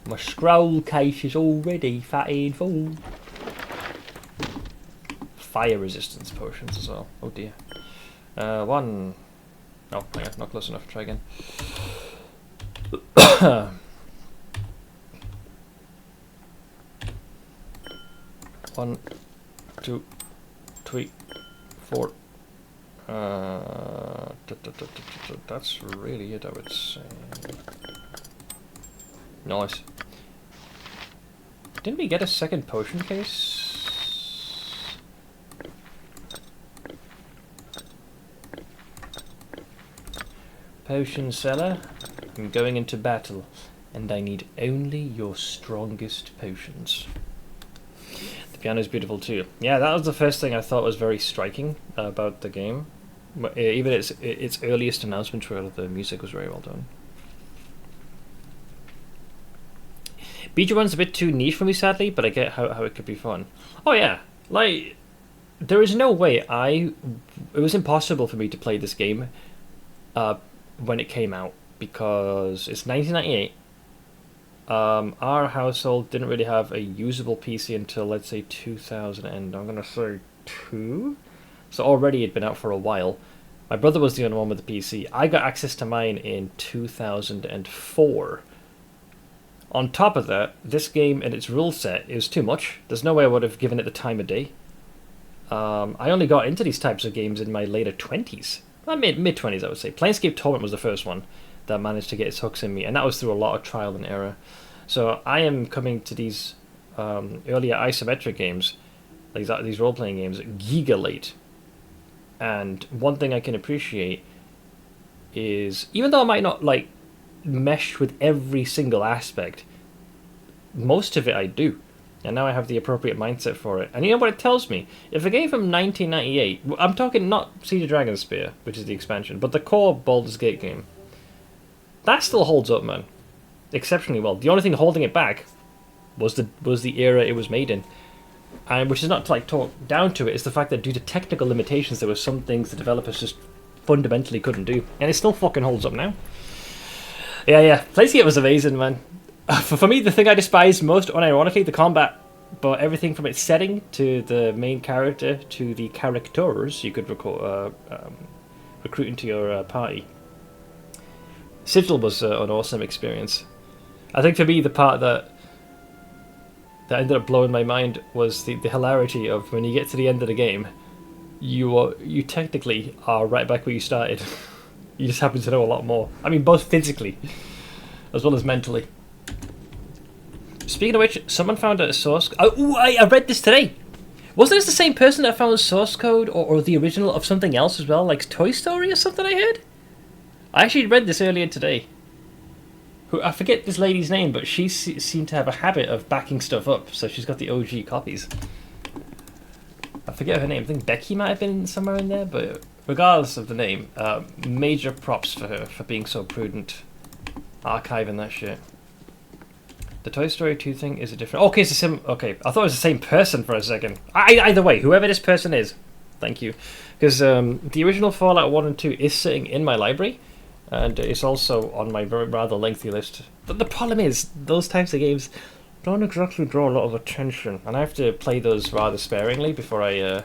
My scroll case is already fatty and full. Fire resistance potions as well. Oh dear. One. Oh, hang on, not close enough. Try again. 1, 2, 3, 4. That's really it, I would say. Nice. Didn't we get a second potion case? Potion seller, I'm going into battle, and I need only your strongest potions. The piano's beautiful too. Yeah, that was the first thing I thought was very striking about the game. Even its earliest announcement trailer, the music was very well done. BG1's a bit too niche for me, sadly, but I get how it could be fun. Oh yeah, like, there is no way it was impossible for me to play this game when it came out, because it's 1998. Our household didn't really have a usable PC until, let's say, 2000 and I'm gonna say 2? So already it'd been out for a while. My brother was the only one with the PC. I got access to mine in 2004. On top of that, this game and its rule set is too much. There's no way I would have given it the time of day. I only got into these types of games in my later 20s. Well, mid-20s, I would say. Planescape Torment was the first one that managed to get its hooks in me, and that was through a lot of trial and error. So I am coming to these earlier isometric games, these role-playing games, giga late. And one thing I can appreciate is, even though I might not like mesh with every single aspect, most of it I do, and now I have the appropriate mindset for it. And you know what it tells me? If a game from 1998, I'm talking not Siege of Dragonspear, which is the expansion, but the core Baldur's Gate game, that still holds up, man, exceptionally well. The only thing holding it back was the era it was made in, and which is not to like talk down to it. It's the fact that due to technical limitations, there were some things the developers just fundamentally couldn't do, and it still fucking holds up now. Yeah, Planescape was amazing, man. For me, the thing I despised most, unironically, the combat, but everything from its setting to the main character to the characters you could recruit into your party. Sigil was an awesome experience. I think for me, the part that ended up blowing my mind was the hilarity of when you get to the end of the game, you technically are right back where you started. You just happen to know a lot more. I mean, both physically as well as mentally. Speaking of which, someone found a source... I read this today! Wasn't this the same person that found source code or the original of something else as well? Like Toy Story or something I heard? I actually read this earlier today. I forget this lady's name, but she seemed to have a habit of backing stuff up, so she's got the OG copies. I forget her name. I think Becky might have been somewhere in there, but regardless of the name, major props for her for being so prudent, archiving that shit. The Toy Story 2 thing is a different... Okay, it's a okay, I thought it was the same person for a second. Either way, whoever this person is, thank you. Because the original Fallout 1 and 2 is sitting in my library, and it's also on my very rather lengthy list. But the problem is, those types of games don't exactly draw a lot of attention, and I have to play those rather sparingly before I...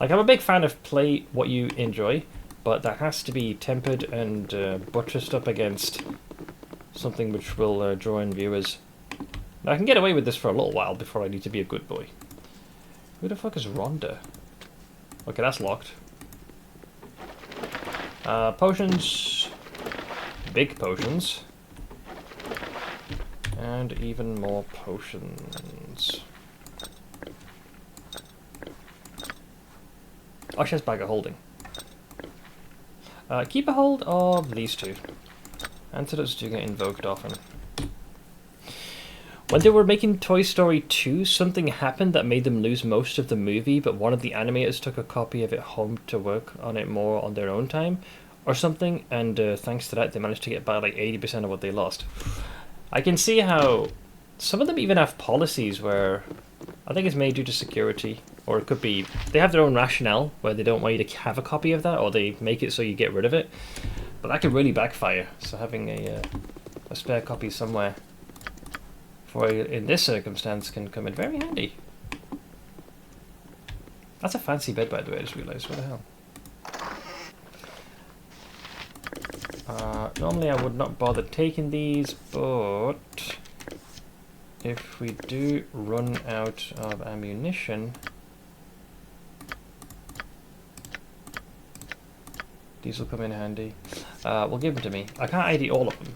Like, I'm a big fan of play what you enjoy, but that has to be tempered and buttressed up against something which will draw in viewers. Now, I can get away with this for a little while before I need to be a good boy. Who the fuck is Rhonda? Okay, that's locked. Potions. Big potions. And even more potions. Oh, she has bag of holding. Keep a hold of these two. Antidotes do get invoked often. When they were making Toy Story 2, something happened that made them lose most of the movie, but one of the animators took a copy of it home to work on it more on their own time, or something, and thanks to that they managed to get back like 80% of what they lost. I can see how some of them even have policies where, I think it's made due to security, or it could be, they have their own rationale where they don't want you to have a copy of that, or they make it so you get rid of it, but that could really backfire, so having a spare copy somewhere for in this circumstance can come in very handy. That's a fancy bed, by the way, I just realised. What the hell? Normally I would not bother taking these, but if we do run out of ammunition, these will come in handy. We'll give them to me. I can't ID all of them,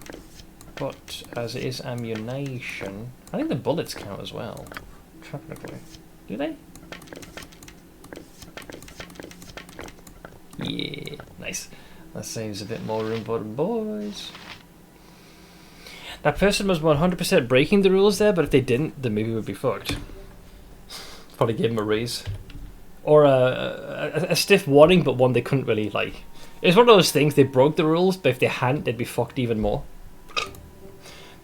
but as it is ammunition, I think the bullets count as well. Technically, do they? Yeah, nice. That saves a bit more room for the boys. That person was 100% breaking the rules there, but if they didn't, the movie would be fucked. Probably give them a raise. Or a stiff warning, but one they couldn't really like. It's one of those things, they broke the rules, but if they hadn't, they'd be fucked even more.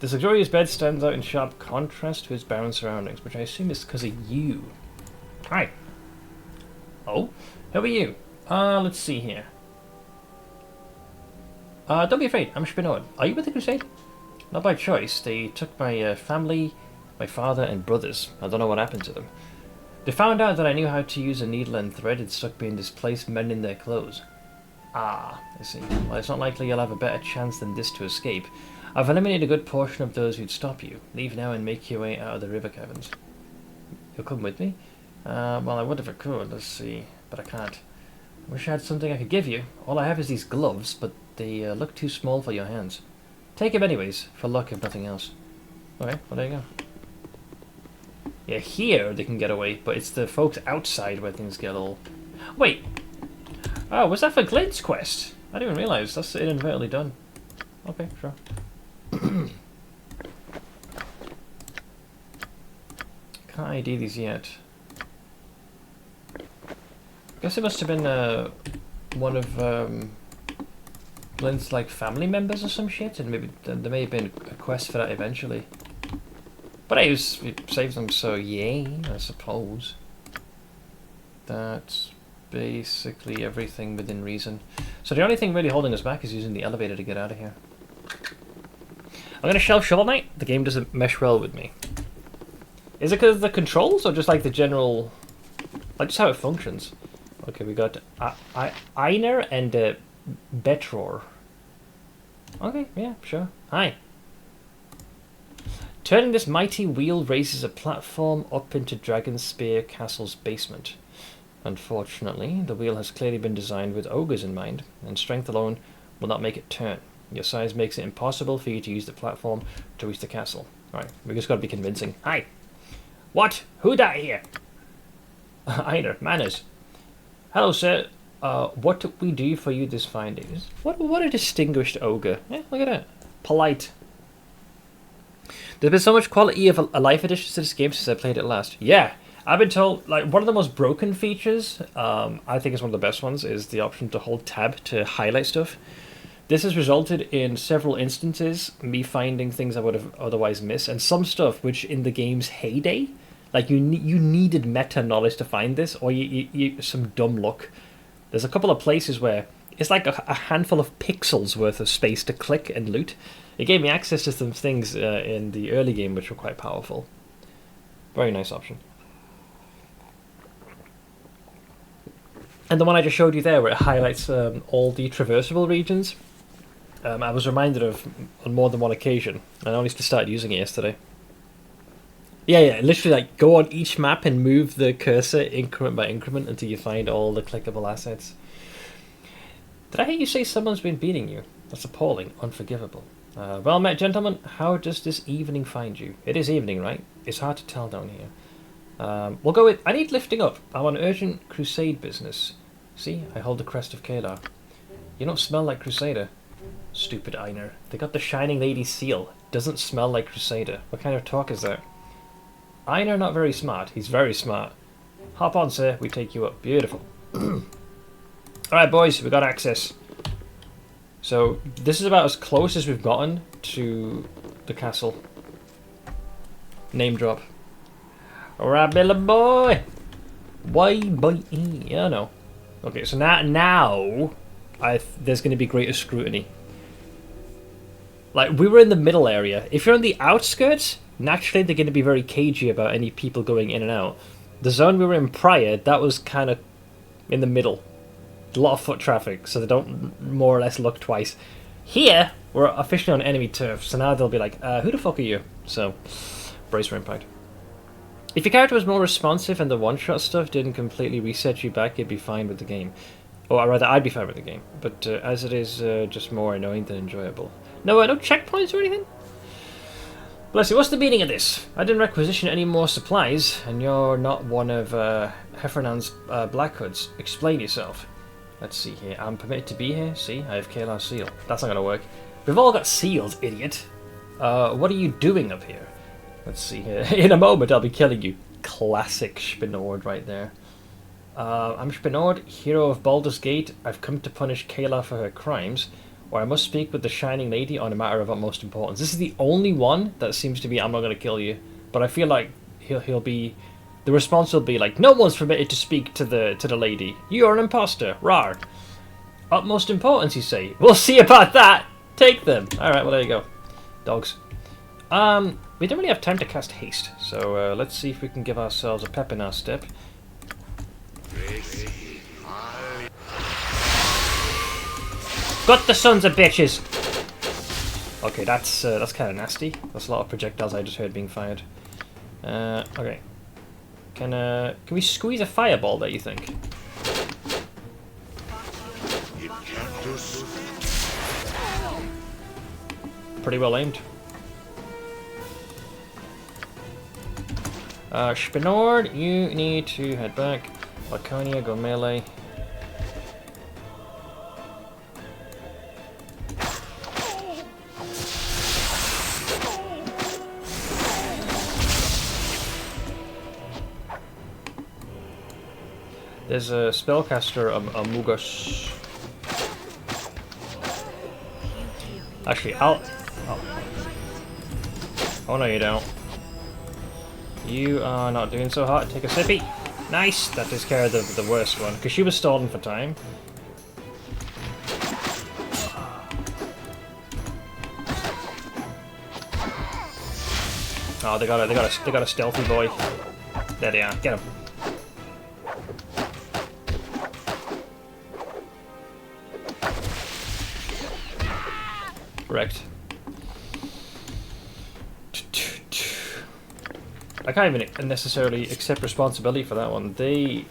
This luxurious bed stands out in sharp contrast to its barren surroundings, which I assume is because of you. Hi. Oh, who are you? Let's see here. Don't be afraid, I'm Spinoid. Are you with the Crusade? Not by choice. They took my family, my father, and brothers. I don't know what happened to them. They found out that I knew how to use a needle and thread. It stuck me in this place mending their clothes. Ah, I see. Well, it's not likely you'll have a better chance than this to escape. I've eliminated a good portion of those who'd stop you. Leave now and make your way out of the river caverns. You'll come with me? Well, I would if I could. Let's see. But I can't. I wish I had something I could give you. All I have is these gloves, but they look too small for your hands. Take them anyways, for luck if nothing else. Okay, well there you go. Yeah, here they can get away, but it's the folks outside where things get all... Wait! Oh, was that for Glenn's quest? I didn't even realise. That's inadvertently done. Okay, sure. Can't ID these yet. Guess it must have been one of Glenn's like family members or some shit, and maybe there may have been a quest for that eventually. But hey, it saved them, so yay, I suppose. That's basically everything within reason. So the only thing really holding us back is using the elevator to get out of here. I'm gonna shelf Shovel Knight. The game doesn't mesh well with me. Is it because of the controls, or just like the general, like just how it functions? Okay, we got Einar and Betror. Okay, yeah, sure. Hi. Turning this mighty wheel raises a platform up into Dragon Spear Castle's basement. Unfortunately, the wheel has clearly been designed with ogres in mind, and strength alone will not make it turn. Your size makes it impossible for you to use the platform to reach the castle. Alright, we just gotta be convincing. Hi! What? Who that here? Einar, manners. Hello, sir. What do we do for you this fine day? What a distinguished ogre. Yeah, look at that. Polite. There's been so much quality of a life addition to this game since I played it last. Yeah, I've been told, like, one of the most broken features, I think is one of the best ones, is the option to hold tab to highlight stuff. This has resulted in several instances, me finding things I would have otherwise missed, and some stuff which in the game's heyday, like you needed meta knowledge to find this, or you some dumb luck. There's a couple of places where it's like a handful of pixels worth of space to click and loot. It gave me access to some things in the early game which were quite powerful. Very nice option. And the one I just showed you there, where it highlights all the traversable regions, I was reminded of on more than one occasion. I only started using it yesterday. Yeah, literally like go on each map and move the cursor increment by increment until you find all the clickable assets. Did I hear you say someone's been beating you? That's appalling, unforgivable. Well met, gentlemen. How does this evening find you? It is evening, right? It's hard to tell down here. We'll go with... I need lifting up. I'm on urgent crusade business. See, I hold the crest of Kalar. You don't smell like Crusader. Stupid Einar. They got the Shining Lady seal. Doesn't smell like Crusader. What kind of talk is that? Einar not very smart. He's very smart. Hop on, sir. We take you up. Beautiful. Alright, boys. We got access. So, this is about as close as we've gotten to the castle. Name drop. Alright, Billy boy! Why, boy? Yeah, no. Okay, so now there's going to be greater scrutiny. Like, we were in the middle area. If you're on the outskirts, naturally they're going to be very cagey about any people going in and out. The zone we were in prior, that was kind of in the middle. A lot of foot traffic, so they don't more or less look twice. Here, we're officially on enemy turf, so now they'll be like, who the fuck are you? So, brace for impact. If your character was more responsive and the one-shot stuff didn't completely reset you back, you'd be fine with the game. Or rather, I'd be fine with the game. But as it is just more annoying than enjoyable. No checkpoints or anything? Bless you, what's the meaning of this? I didn't requisition any more supplies, and you're not one of Heffernan's Black Hoods. Explain yourself. Let's see here. I'm permitted to be here. See, I have Kalar's seal. That's not gonna work. We've all got seals, idiot. What are you doing up here? Let's see here. In a moment, I'll be killing you. Classic Spinord right there. I'm Spinord, hero of Baldur's Gate. I've come to punish Kayla for her crimes, or I must speak with the Shining Lady on a matter of utmost importance. This is the only one that seems to be, I'm not going to kill you, but I feel like he'll be, the response will be like, no one's permitted to speak to the lady. You're an imposter. Rar. Utmost importance, you say? We'll see about that. Take them. All right, well there you go, dogs. We don't really have time to cast haste, so let's see if we can give ourselves a pep in our step. Got the sons of bitches! Okay, that's kind of nasty. That's a lot of projectiles I just heard being fired. Okay. Can we squeeze a fireball there, you think? Pretty well aimed. Spinord, you need to head back. Laconia, go melee. There's a spellcaster, Amugas. Actually, I'll... Oh no, you don't. You are not doing so hot. Take a sippy. Nice! That takes care of the worst one, because she was stalling for time. Oh, they got a stealthy boy. There they are. Get him. Correct. I can't even necessarily accept responsibility for that one. They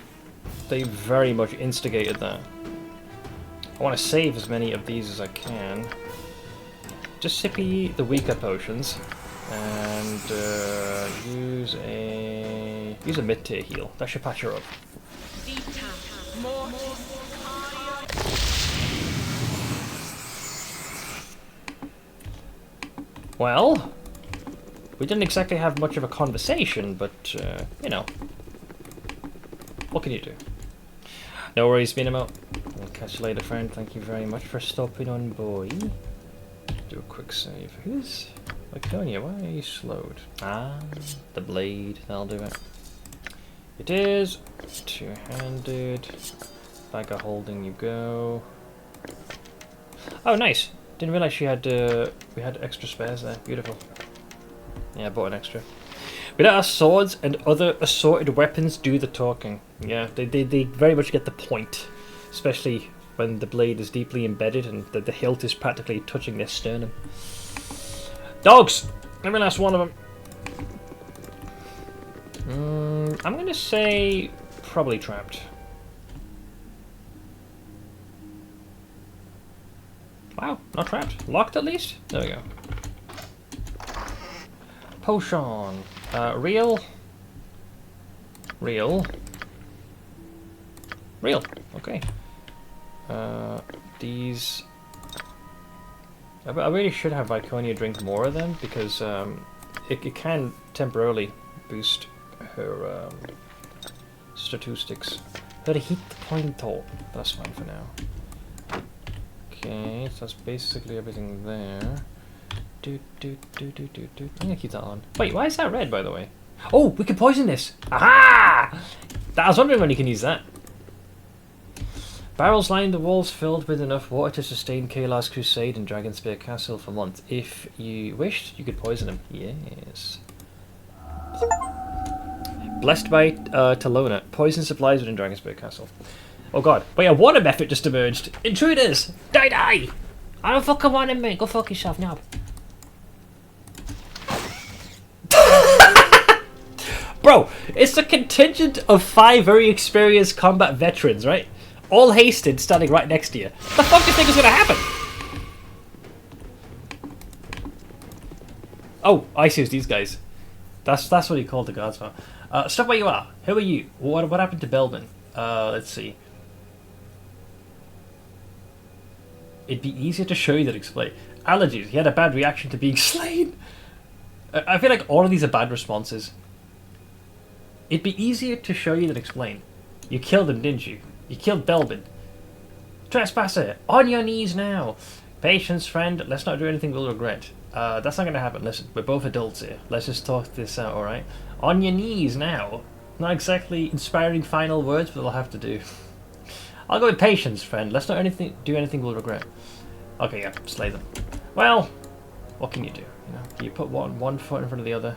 very much instigated that. I want to save as many of these as I can. Just sippy the weaker potions, and use a mid-tier heal. That should patch her up. Well, we didn't exactly have much of a conversation, but, you know, what can you do? No worries, Minimo. I'll catch you later, friend. Thank you very much for stopping on, boy. Do a quick save. Who's Laconia? Why are you slowed? Ah, the blade. That'll do it. It is two-handed. Bag of holding you go. Oh, nice. Didn't realize she had we had extra spares there. Beautiful. Yeah, I bought an extra. We let our swords and other assorted weapons do the talking. Yeah, they very much get the point, especially when the blade is deeply embedded and the hilt is practically touching their sternum. Dogs! Every last one of them. I'm gonna say probably trapped. Wow, not trapped. Locked at least? There we go. Potion. Real. Real. Real. Okay. These... I really should have Viconia drink more of them, because it can temporarily boost her statistics. Gotta hit the point though. That's fine for now. Okay, so that's basically everything there. I'm gonna keep that on. Wait, why is that red, by the way? Oh, we can poison this! Aha! I was wondering when you can use that. Barrels line the walls filled with enough water to sustain Kalar's crusade in Dragonspear Castle for months. If you wished, you could poison him. Yes. Blessed by Talona. Poison supplies within Dragonspear Castle. Oh god. Wait, a water method just emerged. Intruders! Die die! I don't fucking want him, mate. Go fuck yourself now. Bro, it's a contingent of 5 very experienced combat veterans, right? All hasted, standing right next to you. What the fuck do you think is gonna happen? Oh, I see these guys. That's what he called the guards for. Stop where you are. Who are you? What happened to Belbin? Let's see. It'd be easier to show you than explain. Allergies. He had a bad reaction to being slain. I feel like all of these are bad responses. It'd be easier to show you than explain. You killed him, didn't you? You killed Belbin. Trespasser, on your knees now. Patience, friend. Let's not do anything we'll regret. That's not going to happen. Listen, we're both adults here. Let's just talk this out, alright? On your knees now. Not exactly inspiring final words, but we'll have to do. I'll go with patience, friend. Let's not do anything we'll regret. Okay, yeah, slay them. Well, what can you do? You know, you put one foot in front of the other.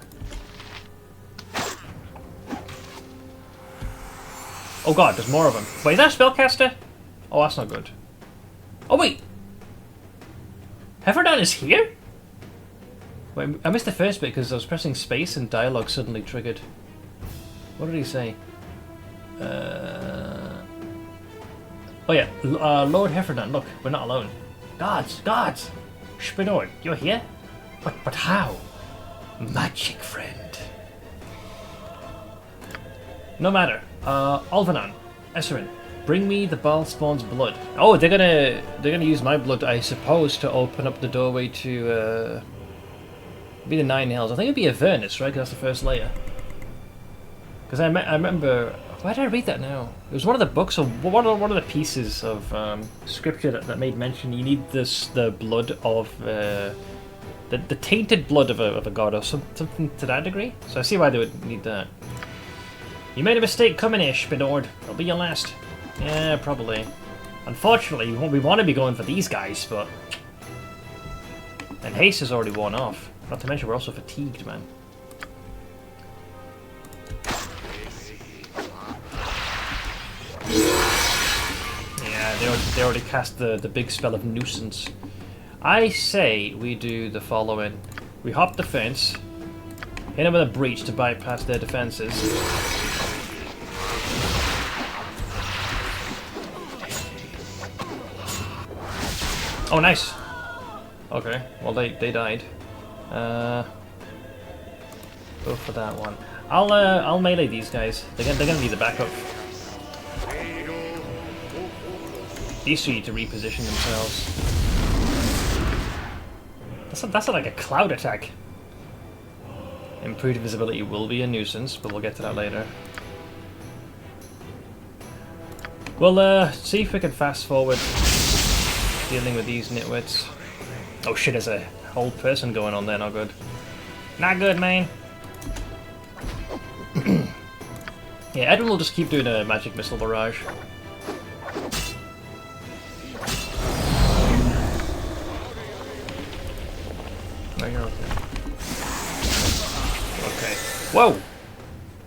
Oh god, there's more of them. Wait, is that a spellcaster? Oh, that's not good. Oh wait! Heferdan is here? Wait, I missed the first bit because I was pressing space and dialogue suddenly triggered. What did he say? Oh yeah, Lord Heferdan, look, we're not alone. Guards! Spinord, you're here? But how? Magic friend. No matter. Alvanan, Esserin, bring me the Balspawn's blood. Oh, they're gonna use my blood, I suppose, to open up the doorway to be the Nine Hells. I think it'd be Avernus, right? 'Cause that's the first layer. Because I remember. Why did I read that now? It was one of the books, or one of the pieces of scripture that made mention. You need the blood of the tainted blood of a god, or something to that degree. So I see why they would need that. You made a mistake coming here, Spinord. It'll be your last. Yeah, probably. Unfortunately, we want to be going for these guys, but and haste is already worn off. Not to mention we're also fatigued, man. They already cast the big spell of nuisance. I say we do the following. We hop the fence, hit them with a breach to bypass their defenses. Oh, nice. Okay, well they died. Go for that one. I'll melee these guys. They're gonna need the backup. These two need to reposition themselves. That's like a cloud attack. Improved visibility will be a nuisance, but we'll get to that later. We'll see if we can fast forward dealing with these nitwits. Oh shit, there's a whole person going on there, not good. Not good, man. Yeah, Edwin will just keep doing a magic missile barrage. No, you're okay. Okay. Whoa!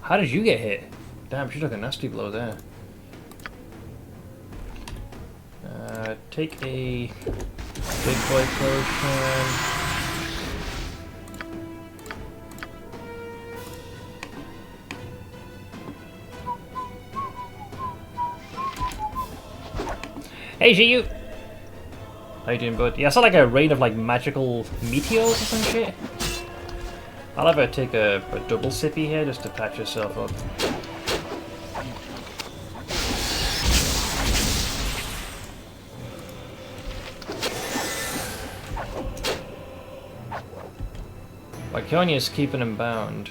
How did you get hit? Damn, she took a nasty blow there. Take a big boy potion. Hey, GU! How you doing, bud? Yeah, I saw like a rain of like magical meteors or some shit. I'll have her take a double sippy here just to patch yourself up. Viconia's keeping him bound.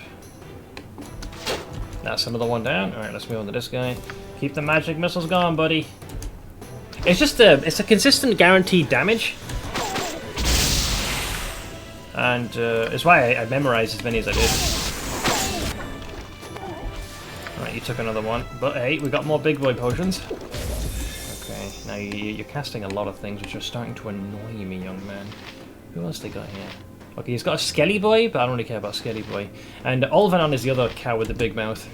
That's another one down. Alright, let's move on to this guy. Keep the magic missiles going, buddy. It's just it's a consistent guaranteed damage. And it's why I memorized as many as I did. Alright, you took another one. But hey, we got more big boy potions. Okay, now you're casting a lot of things which are starting to annoy me, young man. Who else they got here? Okay, he's got a Skelly Boy, but I don't really care about Skelly Boy. And Olvanon is the other cow with the big mouth.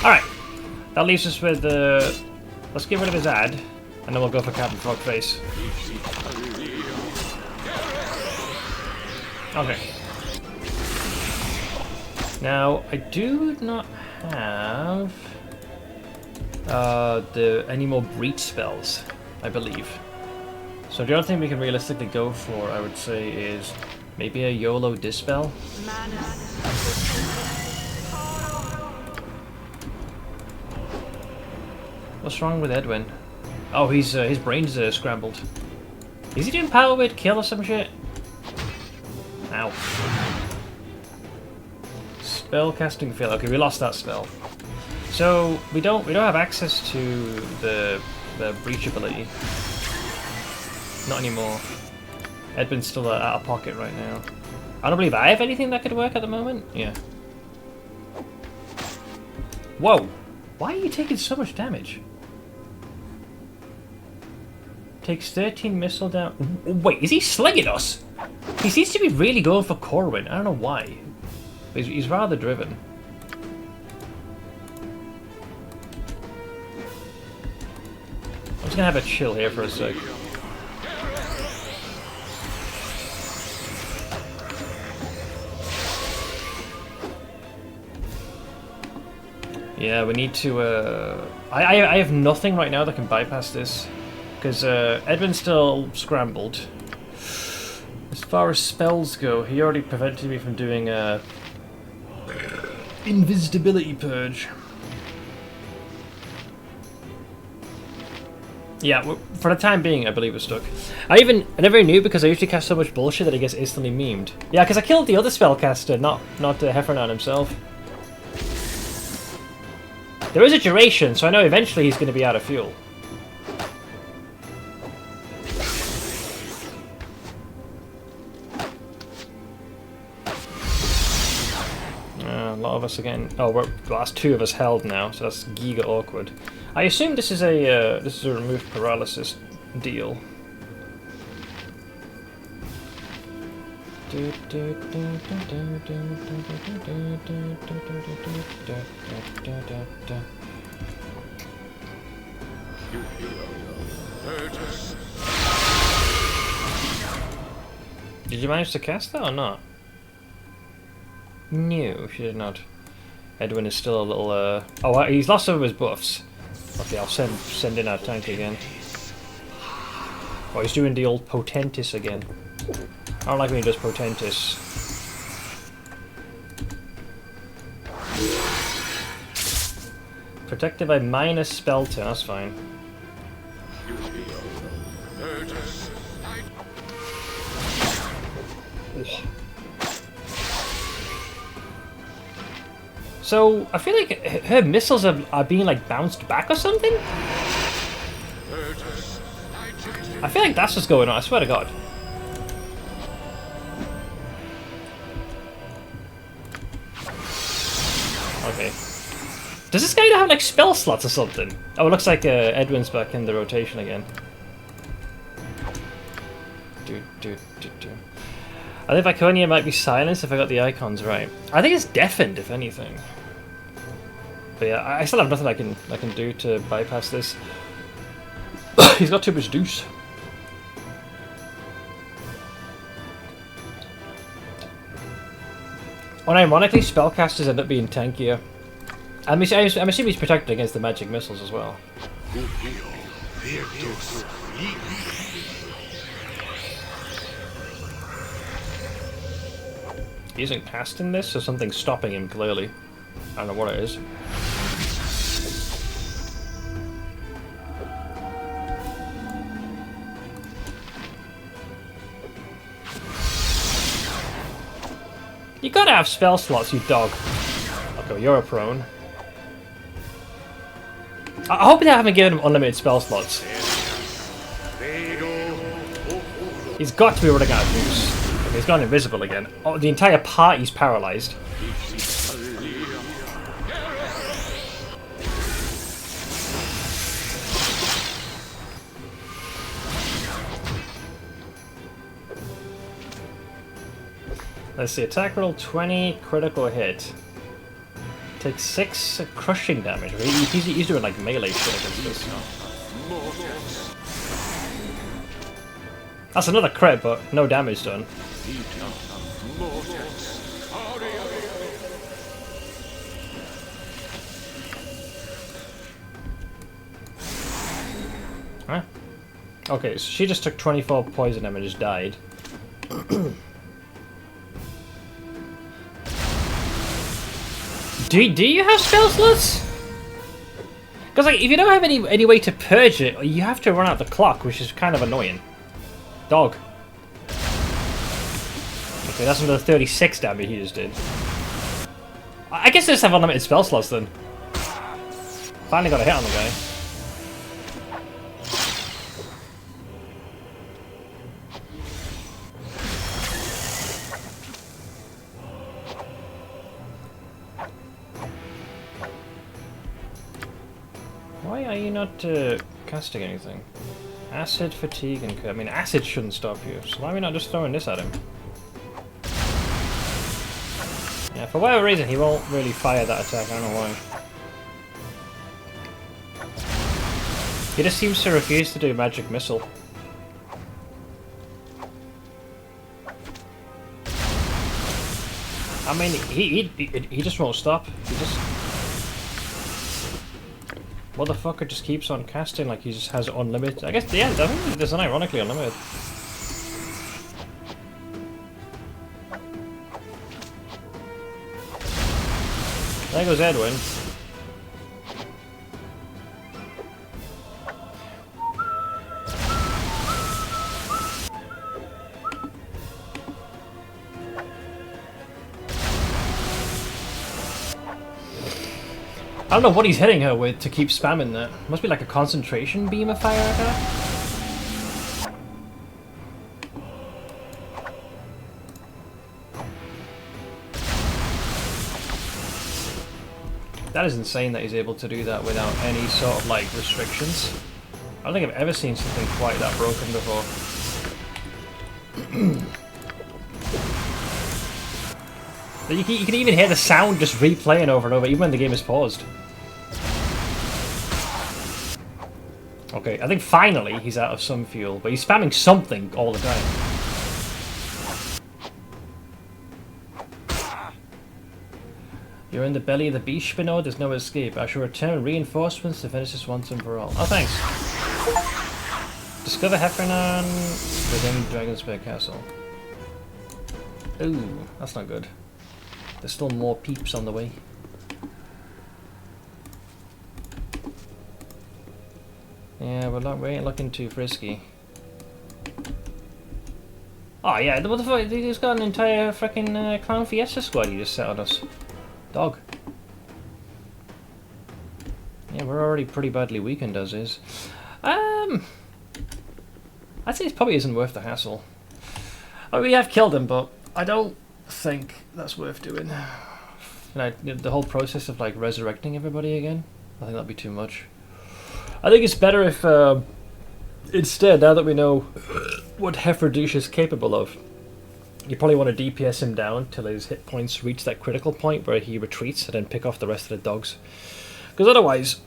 Alright, that leaves us with, let's get rid of his ad, and then we'll go for Captain Frogface. Okay. Now, I do not have any more breach spells, I believe. So the other thing we can realistically go for, I would say, is maybe a YOLO Dispel. What's wrong with Edwin? Oh, his brain's scrambled. Is he doing Power Word Kill or some shit? Ow. Spell casting fail. Okay, we lost that spell. So we don't have access to the breach ability. Not anymore. Edwin's still out of pocket right now. I don't believe I have anything that could work at the moment. Yeah. Whoa! Why are you taking so much damage? Takes 13 missile down. Wait, is he slinging us? He seems to be really going for Corwin. I don't know why. But he's rather driven. I'm just gonna have a chill here for a sec. Yeah, we need to. I have nothing right now that can bypass this, because Edwin's still scrambled. As far as spells go, he already prevented me from doing a invisibility purge. Yeah, for the time being, I believe it's stuck. I never knew because I usually cast so much bullshit that he gets instantly memed. Yeah, because I killed the other spellcaster, not Heffernan himself. There is a duration, so I know eventually he's going to be out of fuel. A lot of us again. Oh, the last two of us held now, so that's giga awkward. I assume this is a remove paralysis deal. Did you manage to cast that or not? No, she did not. Edwin is still a little. Oh, he's lost some of his buffs. Okay, I'll send in our tank again. Oh, he's doing the old Potentis again. I don't like when he does Potentis. Protected by minus spell turn, that's fine. So, I feel like her missiles are being like bounced back or something? I feel like that's what's going on, I swear to God. Okay. Does this guy have like spell slots or something? Oh, it looks like Edwin's back in the rotation again. I think Viconia might be silenced if I got the icons right. I think it's deafened, if anything. But yeah, I still have nothing I can do to bypass this. He's got too much deuce. Unironically, spellcasters end up being tankier. I'm assuming he's protected against the magic missiles as well. He isn't casting this, so something's stopping him clearly. I don't know what it is. You gotta have spell slots, you dog. Okay, you're a prone. I hope they haven't given him unlimited spell slots. He's got to be running out of juice. Okay, he's gone invisible again. Oh, the entire party's paralyzed. Let's see, attack roll 20, critical hit. Takes 6 crushing damage. He's doing like melee shit against this. That's another crit, but no damage done. Huh? Okay, so she just took 24 poison and just died. Do you have spell slots? Because like, if you don't have any way to purge it, you have to run out the clock, which is kind of annoying. Dog. Okay, that's another 36 damage he just did. I guess they just have unlimited spell slots then. Finally got a hit on the guy. Why are you not casting anything? Acid, fatigue, and... I mean, acid shouldn't stop you, so why are we not just throwing this at him? Yeah, for whatever reason, he won't really fire that attack, I don't know why. He just seems to refuse to do magic missile. I mean, he just won't stop. He just... Motherfucker just keeps on casting like he just has unlimited. I guess, yeah, I think there's an ironically unlimited. There goes Edwin. I don't know what he's hitting her with to keep spamming that. Must be like a concentration beam of fire attack. That is insane that he's able to do that without any sort of like restrictions. I don't think I've ever seen something quite that broken before. You can even hear the sound just replaying over and over, even when the game is paused. Okay, I think finally he's out of some fuel, but he's spamming something all the time. You're in the belly of the beast, Spino. There's no escape. I shall return reinforcements to finish this once and for all. Oh, thanks. Discover Heffernan within Dragonspear Castle. Ooh, that's not good. There's still more peeps on the way. Yeah, we ain't looking too frisky. Oh yeah, what the fuck? He's got an entire freaking Clown Fiesta squad he just set on us. Dog. Yeah, we're already pretty badly weakened as is. I'd say it probably isn't worth the hassle. I mean, we have killed him, but I don't think that's worth doing. Like, the whole process of like resurrecting everybody again, I think that'd be too much. I think it's better if instead, now that we know what Heifer-Douche is capable of, you probably want to DPS him down till his hit points reach that critical point where he retreats and then pick off the rest of the dogs. Because otherwise,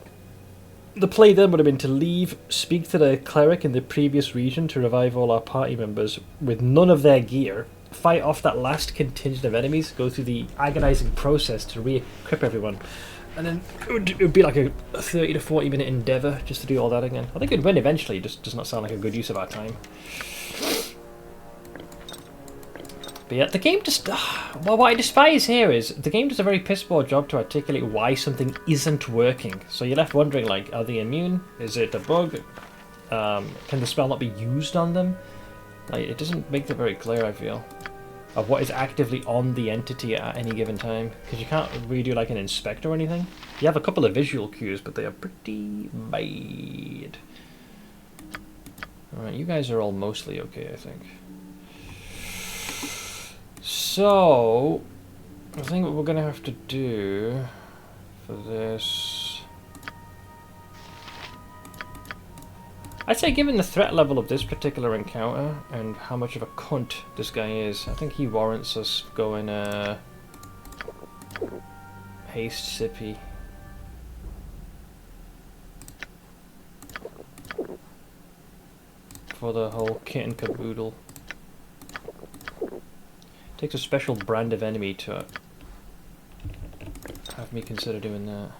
the play then would have been to leave, speak to the cleric in the previous region to revive all our party members with none of their gear, fight off that last contingent of enemies, go through the agonizing process to re-equip everyone, and then it would be like a 30 to 40 minute endeavour just to do all that again. I think it'd win eventually, just does not sound like a good use of our time. But yeah, the game just... well, what I despise here is the game does a very piss-poor job to articulate why something isn't working. So you're left wondering, like, are they immune? Is it a bug? Can the spell not be used on them? Like, it doesn't make that very clear, I feel, of what is actively on the entity at any given time. Because you can't really do, like, an inspect or anything. You have a couple of visual cues, but they are pretty bad. Alright, you guys are all mostly okay, I think. So, I think what we're going to have to do for this... I'd say given the threat level of this particular encounter and how much of a cunt this guy is, I think he warrants us going haste sippy. For the whole kit and caboodle. Takes a special brand of enemy to have me consider doing that.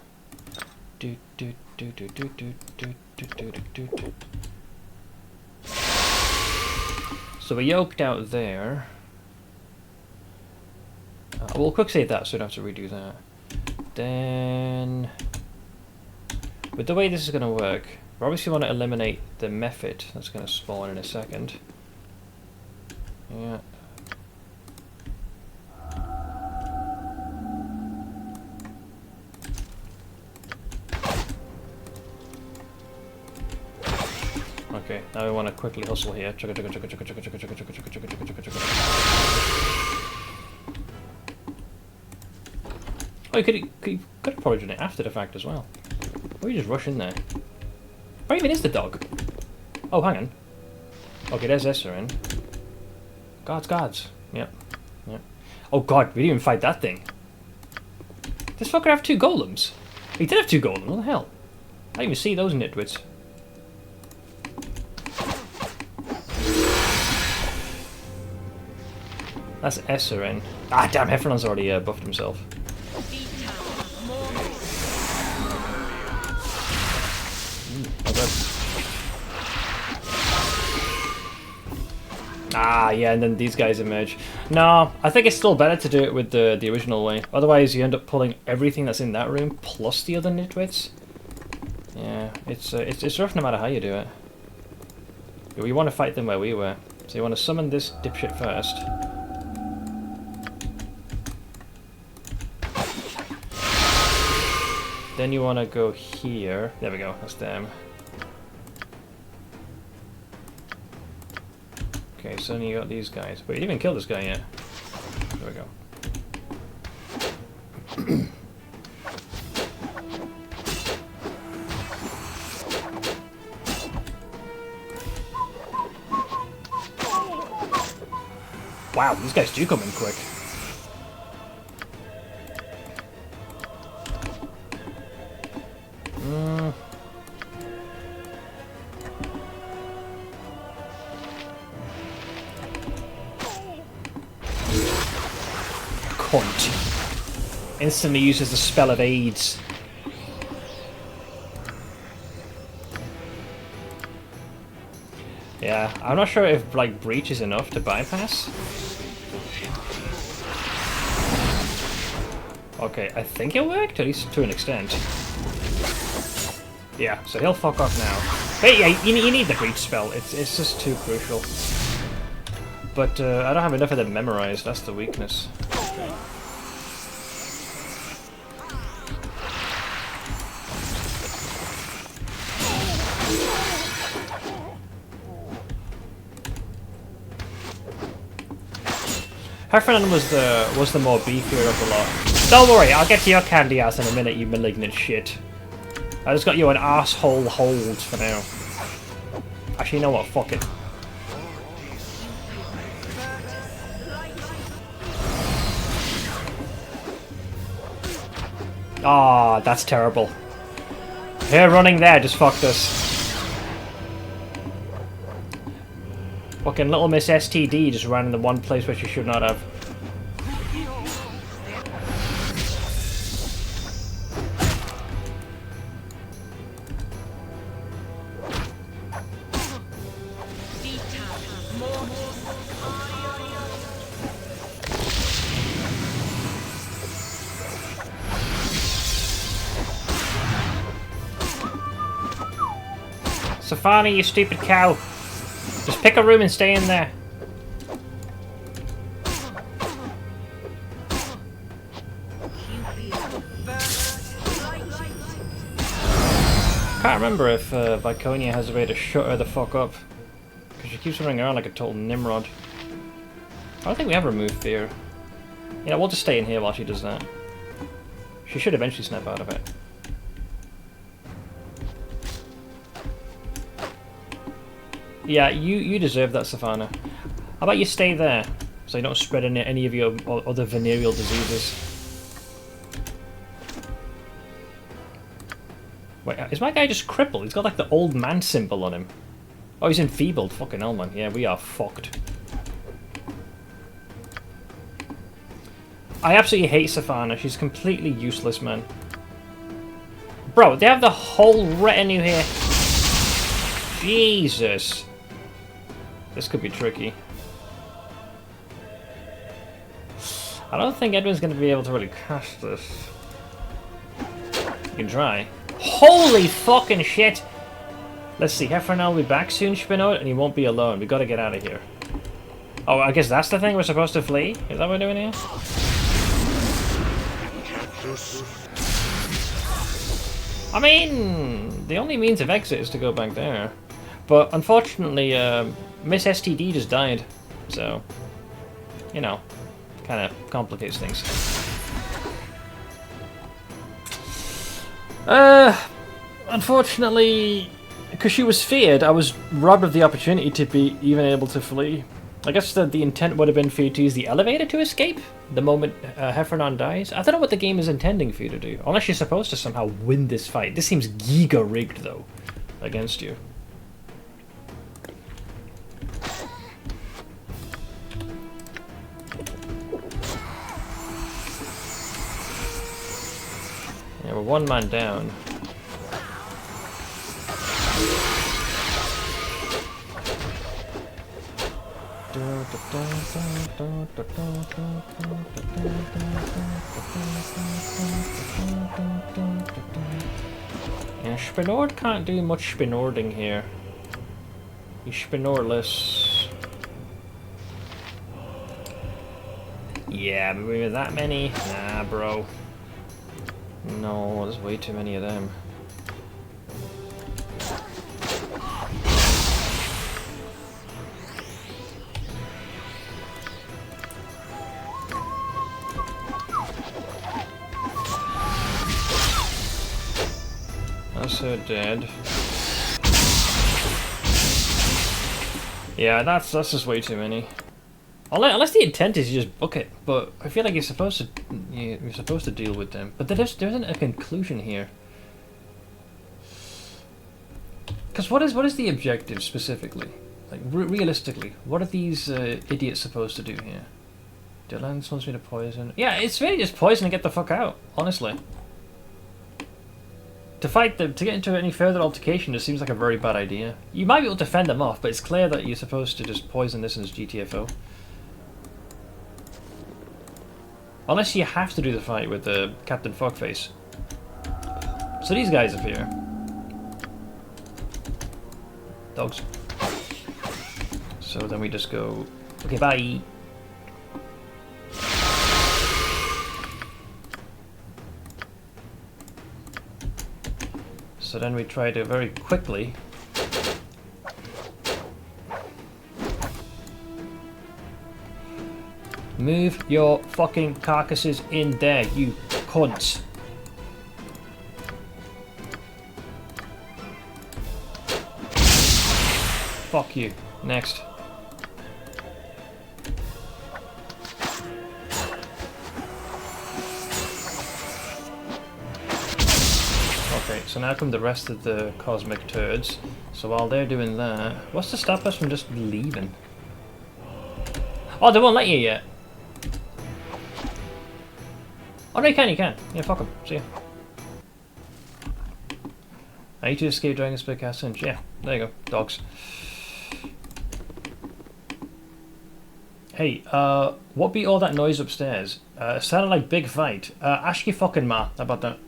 Do do do do do do do do do do do. So we're yoked out there. We'll quick save that so we don't have to redo that. Then, with the way this is going to work, we obviously want to eliminate the method that's going to spawn in a second. Yeah. Okay, now we want to quickly hustle here. Oh, you could have probably done it after the fact as well. Or you just rush in there. Where even is the dog? Oh, hang on. Okay, there's Esther in. Guards. Yep. Oh god, we didn't even fight that thing. This fucker have 2 golems. He did have 2 golems, what the hell? I didn't even see those nitwits. That's Esther in. Ah, damn, Heffron's already buffed himself. Ah, yeah, and then these guys emerge. No, I think it's still better to do it with the original way. Otherwise, you end up pulling everything that's in that room plus the other nitwits. Yeah, it's rough no matter how you do it. We want to fight them where we were. So you want to summon this dipshit first. Then you want to go here. There we go, that's them. Okay, so then you got these guys. But you didn't even kill this guy yet. There we go. Wow, these guys do come in quick. Cunt. Instantly uses the spell of AIDS. Yeah, I'm not sure if like breach is enough to bypass. Okay, I think it worked, at least to an extent. Yeah, so he'll fuck off now. But yeah, you need the breach spell. It's just too crucial. But I don't have enough of them memorized. That's the weakness. Okay. Heffernan was the more beefier of the lot. Don't worry, I'll get to your candy ass in a minute, you malignant shit. I just got you an asshole hold for now. Actually, you know what? Fuck it. Ah, that's terrible. Here, running there just fucked us. Fucking little Miss STD just ran in the one place where she should not have. Safani, you stupid cow. Just pick a room and stay in there. Can't remember if Viconia has a way to shut her the fuck up. Because she keeps running around like a total Nimrod. I don't think we have removed fear. Yeah, we'll just stay in here while she does that. She should eventually snap out of it. Yeah, you deserve that, Safana. How about you stay there, so you don't spread any of your other venereal diseases. Wait, is my guy just crippled? He's got like the old man symbol on him. Oh, he's enfeebled. Fucking hell, man. Yeah, we are fucked. I absolutely hate Safana. She's completely useless, man. Bro, they have the whole retinue here. Jesus. This could be tricky. I don't think Edwin's going to be able to really cast this. You can try. Holy fucking shit! Let's see, Heffernan will be back soon, Spinot, and he won't be alone. We got to get out of here. Oh, I guess that's the thing, we're supposed to flee? Is that what we're doing here? I mean, the only means of exit is to go back there. But unfortunately, Miss STD just died. So, you know, kind of complicates things. Unfortunately, because she was feared, I was robbed of the opportunity to be even able to flee. I guess that the intent would have been for you to use the elevator to escape the moment Heffernan dies. I don't know what the game is intending for you to do. Unless you're supposed to somehow win this fight. This seems giga-rigged, though, against you. Yeah, we're one man down. Yeah, Spinord can't do much Spinording here. He's Spinorless. Yeah, but with that many? Nah, bro. No, there's way too many of them. That's her dead. Yeah, that's just way too many. Unless the intent is you just book it, but I feel like you're supposed to deal with them. But there isn't a conclusion here. Because what is the objective specifically? Like realistically, what are these idiots supposed to do here? Dylan wants me to poison. Yeah, it's really just poison and get the fuck out. Honestly. To get into any further altercation just seems like a very bad idea. You might be able to fend them off, but it's clear that you're supposed to just poison this as GTFO. Unless you have to do the fight with Captain Fuckface. So these guys appear. Dogs. So then we just go, okay, bye. So then we try to very quickly move your fucking carcasses in there, you cunts. Fuck you. Next. Okay, so now come the rest of the cosmic turds. So while they're doing that, what's to stop us from just leaving? Oh, they won't let you yet. Oh no, you can. Yeah, fuck them. See ya. I need to escape during a split cast cinch. Yeah, there you go. Dogs. Hey, what be all that noise upstairs? It sounded like big fight. Ask your fucking ma about that.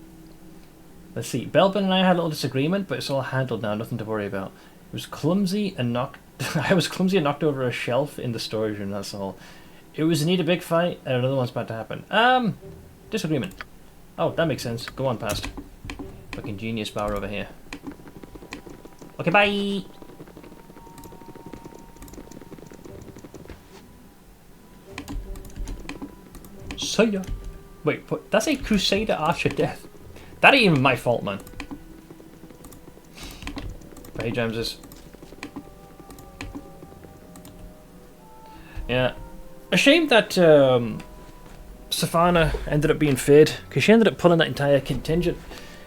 Let's see. Belbin and I had a little disagreement, but it's all handled now. Nothing to worry about. It was clumsy and knocked. I was clumsy and knocked over a shelf in the storage room. That's all. It was indeed a big fight, and another one's about to happen. Disagreement. Oh, that makes sense. Go on past. Fucking genius bar over here. Okay, bye. See ya. Wait, that's a Crusader Archer death. That ain't even my fault, man. But hey, Jamses. Yeah. A shame that Safana ended up being feared, because she ended up pulling that entire contingent.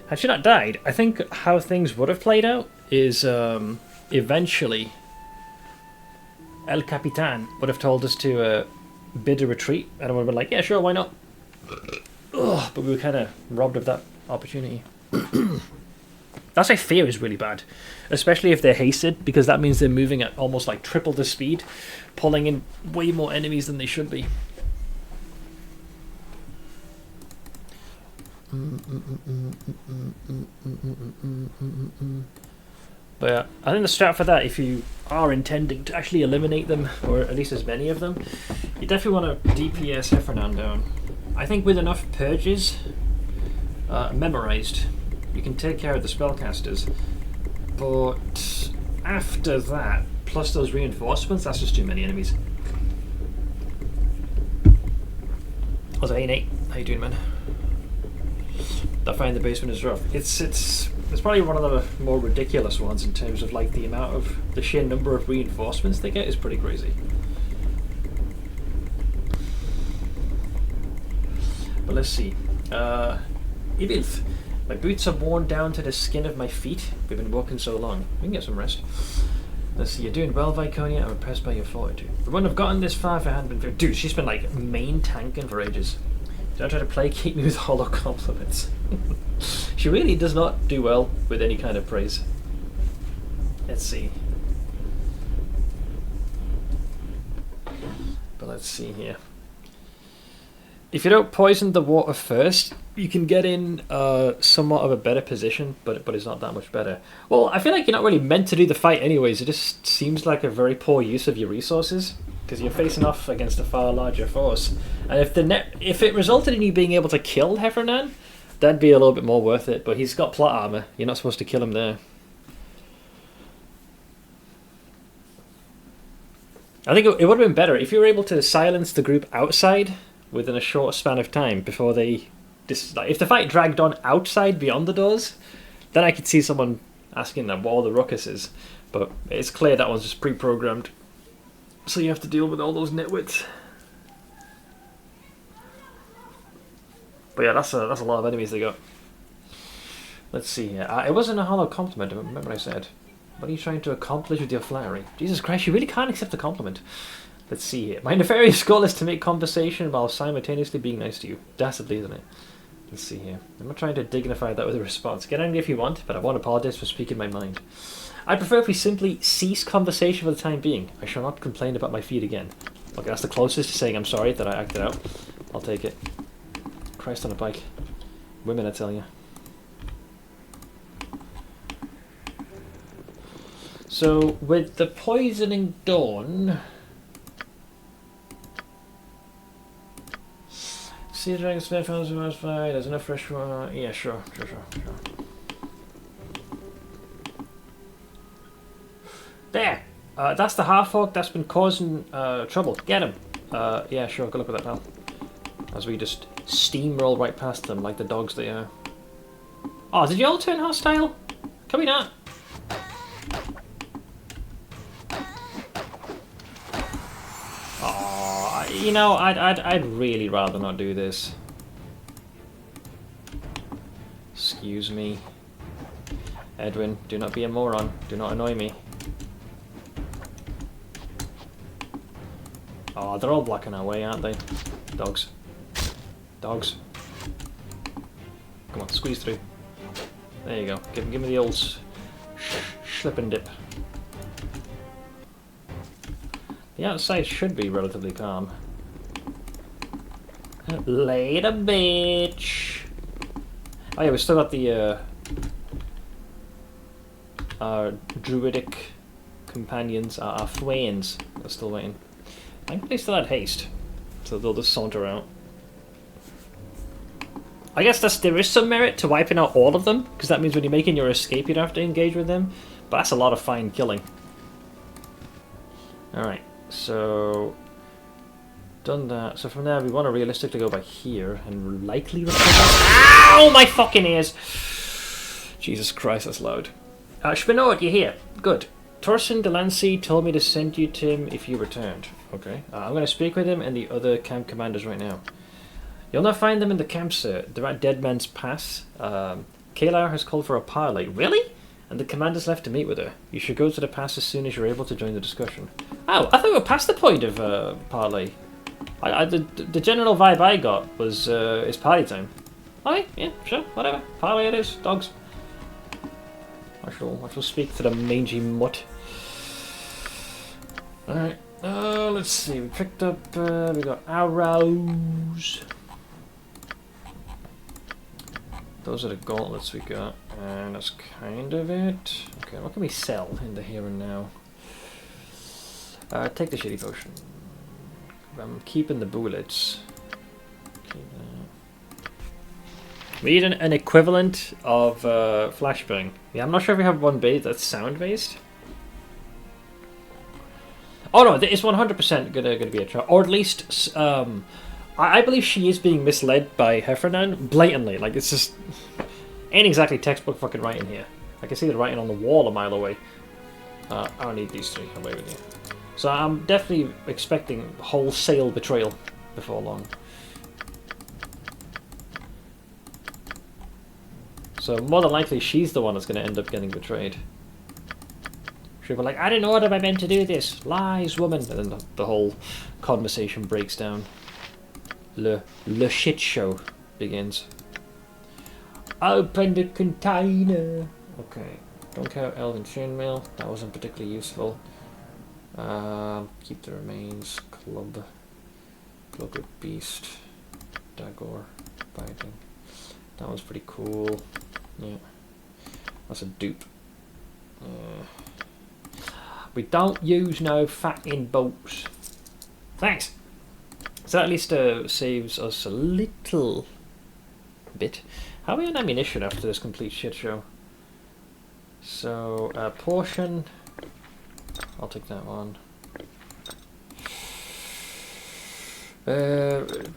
Had she not died, I think how things would have played out is eventually El Capitan would have told us to bid a retreat, and I would have been like, yeah, sure, why not? Ugh, but we were kind of robbed of that opportunity. That's why fear is really bad, especially if they're hasted, because that means they're moving at almost like triple the speed, pulling in way more enemies than they should be. But yeah, I think the strat for that, if you are intending to actually eliminate them, or at least as many of them, you definitely want to DPS Heffernan down. I think with enough purges memorized, you can take care of the spellcasters. But after that, plus those reinforcements, that's just too many enemies. Also, hey Nate, how you doing, man? That fight in the basement is rough. It's probably one of the more ridiculous ones in terms of like the amount of the sheer number of reinforcements they get is pretty crazy. But let's see. Ibilth. My boots are worn down to the skin of my feet. We've been walking so long. We can get some rest. Let's see, you're doing well, Viconia. I'm impressed by your fortitude. We wouldn't have gotten this far if I hadn't been... Dude, she's been like main tanking for ages. Don't try to placate me with hollow compliments. She really does not do well with any kind of praise. Let's see. But let's see here. If you don't poison the water first, you can get in somewhat of a better position, but it's not that much better. Well, I feel like you're not really meant to do the fight anyways. It just seems like a very poor use of your resources, because you're facing off against a far larger force. And if it resulted in you being able to kill Heffernan, that'd be a little bit more worth it. But he's got plot armor. You're not supposed to kill him there. I think it would have been better if you were able to silence the group outside within a short span of time before they... if the fight dragged on outside beyond the doors, then I could see someone asking them what all the ruckus is. But it's clear that one's just pre-programmed. So you have to deal with all those nitwits. But yeah, that's a lot of enemies they got. Let's see here. It wasn't a hollow compliment, remember what I said. What are you trying to accomplish with your flattery? Jesus Christ, you really can't accept a compliment. Let's see here. My nefarious goal is to make conversation while simultaneously being nice to you. Dastardly, isn't it? Let's see here. I'm not trying to dignify that with a response. Get angry if you want, but I won't apologize for speaking my mind. I'd prefer if we simply cease conversation for the time being. I shall not complain about my feet again. Okay, that's the closest to saying I'm sorry that I acted out. I'll take it. Christ on a bike. Women, I tell you. So, with the poisoning done... Sea Dragon Smith found some most fire. There's enough fresh water. Yeah, sure. There! That's the half-orc that's been causing trouble. Get him! Yeah, sure, good luck with that, pal. As we just steamroll right past them like the dogs they are. Oh, did you all turn hostile? Can we not? You know, I'd really rather not do this. Excuse me. Edwin, do not be a moron. Do not annoy me. Oh, they're all blocking our way, aren't they? Dogs. Dogs. Come on, squeeze through. There you go. Give me the old slip and dip. The outside should be relatively calm. Later, bitch. Oh yeah, we still got the our druidic companions, our Thwains. They're still waiting. I think they still had haste, so they'll just saunter out. I guess there is some merit to wiping out all of them, because that means when you're making your escape, you don't have to engage with them. But that's a lot of fine killing. All right. So, done that. So from there, we want to realistically go back here and likely recover. Ow! My fucking ears! Jesus Christ, that's loud. Spinord, you're here. Good. Torsten Delancey told me to send you to him if you returned. Okay. I'm going to speak with him and the other camp commanders right now. You'll not find them in the camp, sir. They're at Dead Man's Pass. Kalar has called for a parley. Really? And the commander's left to meet with her. You should go to the pass as soon as you're able to join the discussion. Oh, I thought we were past the point of parley. The general vibe I got was it's party time. Okay, yeah, sure, whatever. Parley it is. Dogs. I shall speak to the mangy mutt. Alright, let's see. We picked up, we got arrows. Those are the gauntlets we got, and that's kind of it. Okay, what can we sell in the here and now? Take the shitty potion. I'm keeping the bullets. Keep that. We need an equivalent of flashbang. Yeah, I'm not sure if we have one base that's sound based. Oh no, it's 100% gonna be a trap, or at least I believe she is being misled by Heffernan blatantly. Like, it's just ain't exactly textbook fucking writing here. I can see the writing on the wall a mile away. I don't need these three. Away with you. So I'm definitely expecting wholesale betrayal before long. So more than likely, she's the one that's going to end up getting betrayed. She'll be like, I didn't order my men to do this. Lies, woman. And then the whole conversation breaks down. Le shit show begins. Open the container. Okay. Don't count Elven chainmail. That wasn't particularly useful. Keep the remains. Club with beast. Dagor. Biting. That one's pretty cool. Yeah. That's a dupe. We don't use no fattening bolts. Thanks! So that at least saves us a little bit. How are we on ammunition after this complete shit show? So, portion. I'll take that one.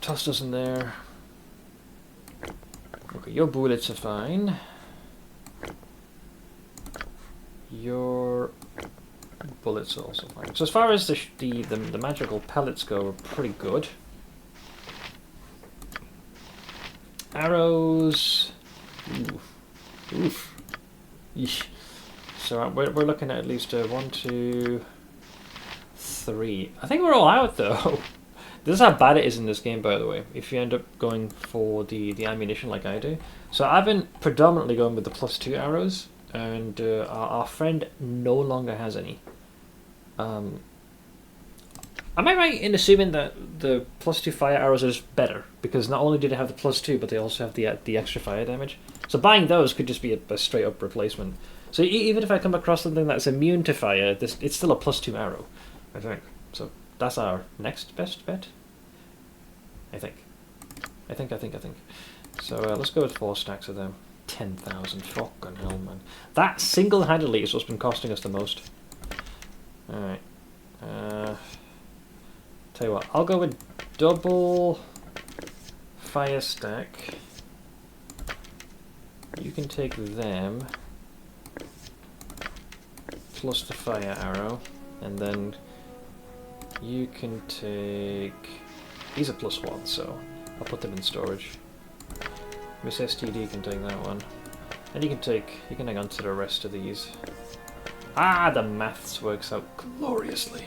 Toss us in there. Okay, your bullets are fine. Your bullets are also fine. So as far as the magical pellets go, we're pretty good. Arrows. Oof. Yeesh. So we're looking at least 1, 2, 3. I think we're all out though. This is how bad it is in this game, by the way, if you end up going for the ammunition like I do. So I've been predominantly going with the +2 arrows, and our friend no longer has any. Am I right in assuming that the +2 fire arrows are just better? Because not only do they have the +2, but they also have the extra fire damage. So buying those could just be a straight up replacement. So even if I come across something that's immune to fire, it's still a +2 arrow, I think. So that's our next best bet. I think. So let's go with 4 stacks of them. 10,000. Fucking hell, man. That single-handedly is what's been costing us the most. Alright. Tell you what, I'll go with double fire stack. You can take them plus the fire arrow, and then you can take... These are +1, so I'll put them in storage. Miss STD can take that one. And you can hang on to the rest of these. Ah, the maths works out gloriously.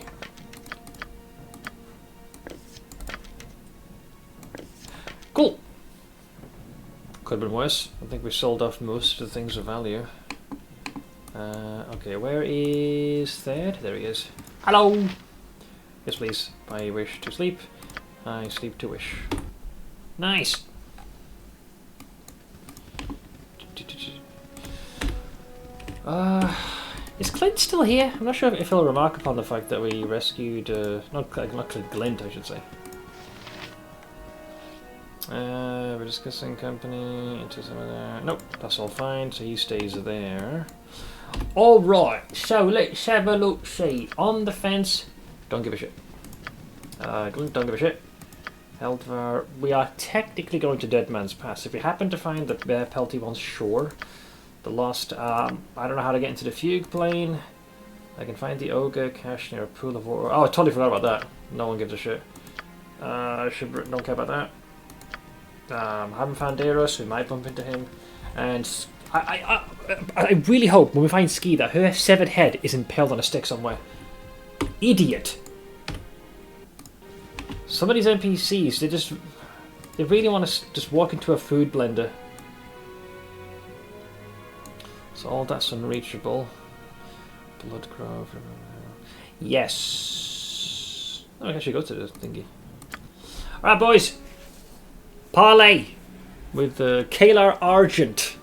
Cool! Could have been worse. I think we sold off most of the things of value. Okay, where is Third? There he is. Hello! Yes, please. I wish to sleep. I sleep to wish. Nice! Is Clint still here? I'm not sure if he'll remark upon the fact that we rescued... not Glint, I should say. We're discussing company, into some of there. Nope, that's all fine, so he stays there. Alright, so let's have a look, see. On the fence, don't give a shit. Don't give a shit. Eldvar, we are technically going to Dead Man's Pass. If we happen to find the Pelty one's shore, the lost, I don't know how to get into the Fugue Plane. I can find the Ogre cache near a pool of water. Oh, I totally forgot about that. No one gives a shit. Don't care about that. Haven't found Eros, we might bump into him. And I really hope when we find Ski that her severed head is impaled on a stick somewhere. Idiot! Some of these NPCs, they really want to just walk into a food blender. So all that's unreachable. Bloodgrove. Yes! Oh, I can actually go to the thingy. Alright, boys! Parlay! with Kalar Argent.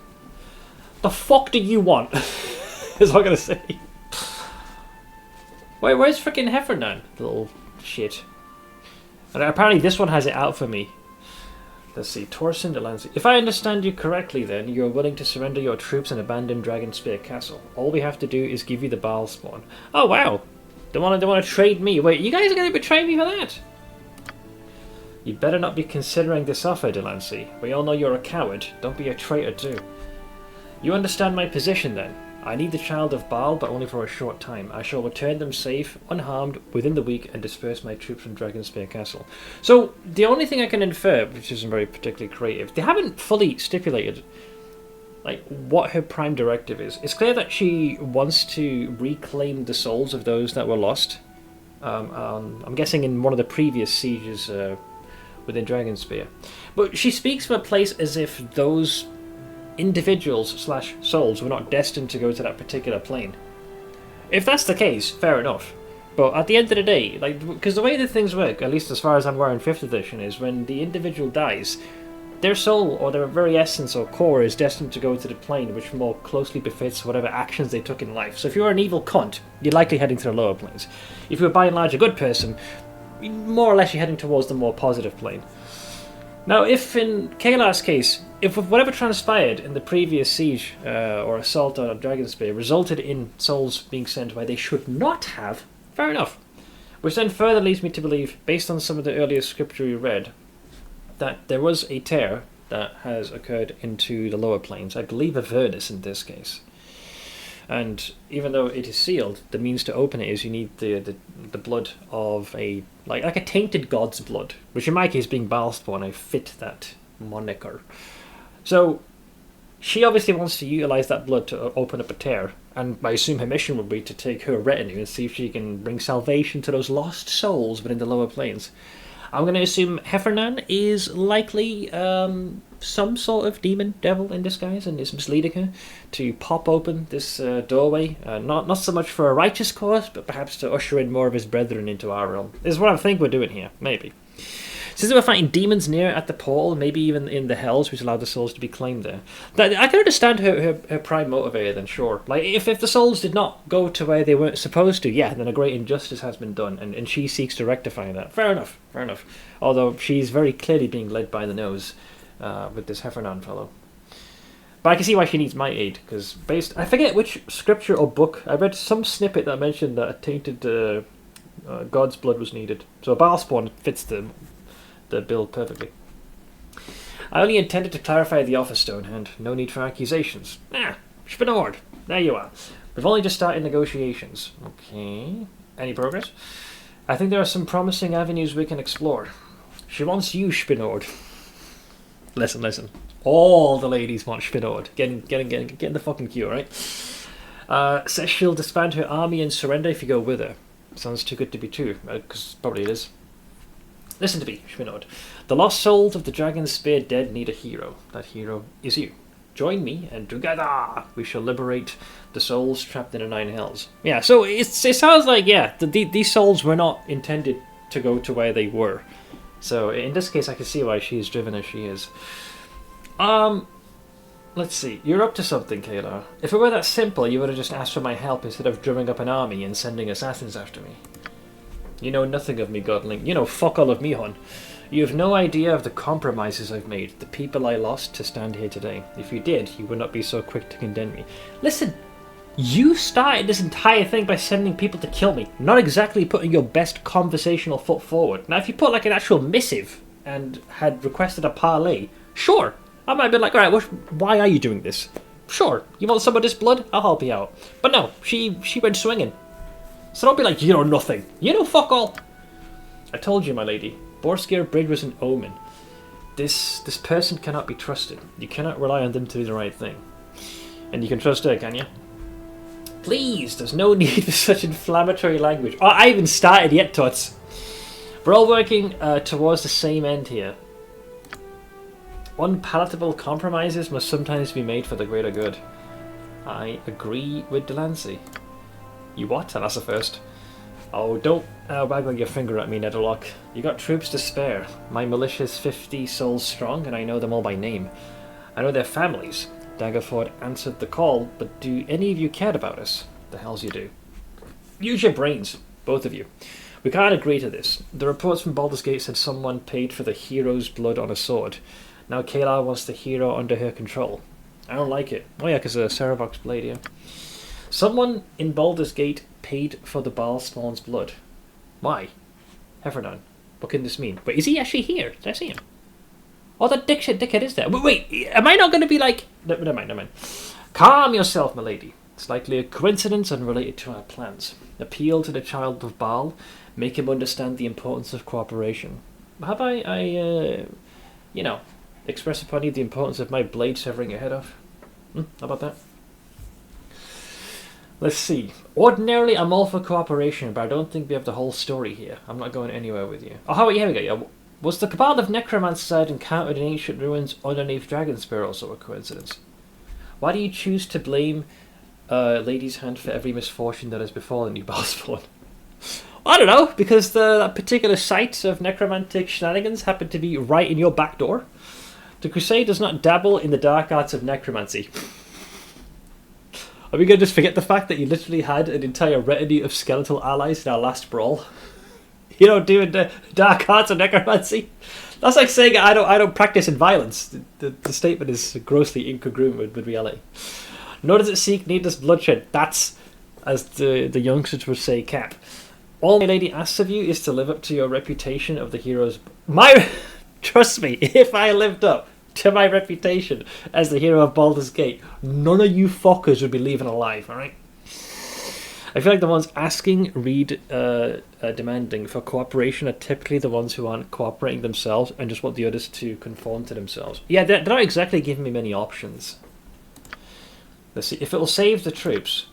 The fuck do you want? Is what I'm gonna say. Where's freaking Heffernan? Little shit. And apparently this one has it out for me. Let's see, Torsen Delancey. If I understand you correctly, then you're willing to surrender your troops and abandon Dragonspear Castle. All we have to do is give you the Baal spawn. Oh wow! They want to trade me. Wait, you guys are going to betray me for that? You'd better not be considering this offer, Delancey. We all know you're a coward. Don't be a traitor too. You understand my position then? I need the Child of Baal, but only for a short time. I shall return them safe, unharmed, within the week, and disperse my troops from Dragonspear Castle. So, the only thing I can infer, which isn't very particularly creative, they haven't fully stipulated like what her prime directive is. It's clear that she wants to reclaim the souls of those that were lost. I'm guessing in one of the previous sieges within Dragonspear. But she speaks from a place as if those individuals / souls were not destined to go to that particular plane. If that's the case, fair enough. But at the end of the day, like, because the way that things work, at least as far as I'm aware in 5th edition, is when the individual dies, their soul or their very essence or core is destined to go to the plane which more closely befits whatever actions they took in life. So if you're an evil cunt, you're likely heading to the lower planes. If you're by and large a good person, more or less you're heading towards the more positive plane. Now, if in Kalar's case, if whatever transpired in the previous siege or assault on Dragonspear resulted in souls being sent where they should not have, fair enough. Which then further leads me to believe, based on some of the earlier scripture we read, that there was a tear that has occurred into the lower planes. I believe Avernus in this case. And even though it is sealed, the means to open it is you need the blood of a like a tainted god's blood, which in my case being Baalspawn, I fit that moniker. So she obviously wants to utilize that blood to open up a tear, and I assume her mission would be to take her retinue and see if she can bring salvation to those lost souls within the lower planes. I'm going to assume Heffernan is likely some sort of demon devil in disguise and is misleading her to pop open this doorway. Not so much for a righteous cause, but perhaps to usher in more of his brethren into our realm. Is what I think we're doing here, maybe. Since we're fighting demons near at the portal, maybe even in the hells, which allowed the souls to be claimed there. I can understand her prime motivator then, sure. Like, if the souls did not go to where they weren't supposed to, yeah, then a great injustice has been done, and she seeks to rectify that. Fair enough. Although she's very clearly being led by the nose with this Heffernan fellow. But I can see why she needs my aid, because I forget which scripture or book, I read some snippet that mentioned that a tainted god's blood was needed. So Baalspawn fits the build perfectly. I only intended to clarify the offer, Stonehand. No need for accusations. Spinord. There you are. We've only just started negotiations. Okay. Any progress? I think there are some promising avenues we can explore. She wants you, Spinord. Listen. All the ladies want Spinord. Get in the fucking queue, right? Says she'll disband her army and surrender if you go with her. Sounds too good to be true, because probably it is. Listen to me, Spinord. The lost souls of the Dragonspear dead need a hero. That hero is you. Join me, and together we shall liberate the souls trapped in the 9 hells. Yeah, so it sounds like, yeah, these souls were not intended to go to where they were. So in this case, I can see why she is driven as she is. Let's see. You're up to something, Kalar. If it were that simple, you would have just asked for my help instead of drumming up an army and sending assassins after me. You know nothing of me, Godling. You know fuck all of me, hon. You have no idea of the compromises I've made, the people I lost to stand here today. If you did, you would not be so quick to condemn me. Listen, you started this entire thing by sending people to kill me, not exactly putting your best conversational foot forward. Now, if you put like an actual missive and had requested a parley, sure, I might have been like, alright, why are you doing this? Sure, you want some of this blood? I'll help you out. But no, she went swinging. So don't be like, you know nothing. You know fuck all. I told you, my lady. Borskir Bridge was an omen. This person cannot be trusted. You cannot rely on them to do the right thing. And you can trust her, can you? Please, there's no need for such inflammatory language. Oh, I haven't started yet, Tuts. We're all working towards the same end here. Unpalatable compromises must sometimes be made for the greater good. I agree with Delancey. You what? That's the first. Oh, don't waggle your finger at me, Netherlock. You got troops to spare. My militia's 50 souls strong, and I know them all by name. I know their families. Daggerford answered the call, but do any of you care about us? The hells you do. Use your brains, both of you. We can't agree to this. The reports from Baldur's Gate said someone paid for the hero's blood on a sword. Now Kayla wants the hero under her control. I don't like it. Oh yeah, because of Saravox blade, yeah. Someone in Baldur's Gate paid for the Balspawn's blood. Why? Heffernan. What can this mean? Wait, is he actually here? Did I see him? Oh, that dickhead is there. Wait, am I not going to be like... No, never mind. Calm yourself, milady. It's likely a coincidence unrelated to our plans. Appeal to the child of Baal. Make him understand the importance of cooperation. Have I express upon you the importance of my blade severing your head off? How about that? Let's see. Ordinarily, I'm all for cooperation, but I don't think we have the whole story here. I'm not going anywhere with you. Oh, here we go. Yeah. Was the cabal of necromancers I'd encountered in ancient ruins underneath Dragonspear also a coincidence? Why do you choose to blame Lady's Hand for every misfortune that has befallen you, Balspawn? I don't know, because that particular site of necromantic shenanigans happened to be right in your back door. The Crusade does not dabble in the dark arts of necromancy. Are we going to just forget the fact that you literally had an entire retinue of skeletal allies in our last brawl? You don't do the dark arts of necromancy? That's like saying I don't practice in violence. The statement is grossly incongruent with reality. Nor does it seek needless bloodshed. That's, as the youngsters would say, cap. All my lady asks of you is to live up to your reputation of the heroes. Trust me, if I lived up to my reputation as the hero of Baldur's Gate, none of you fuckers would be leaving alive, alright? I feel like the ones asking, demanding for cooperation are typically the ones who aren't cooperating themselves and just want the others to conform to themselves. Yeah, they're not exactly giving me many options. Let's see, if it will save the troops.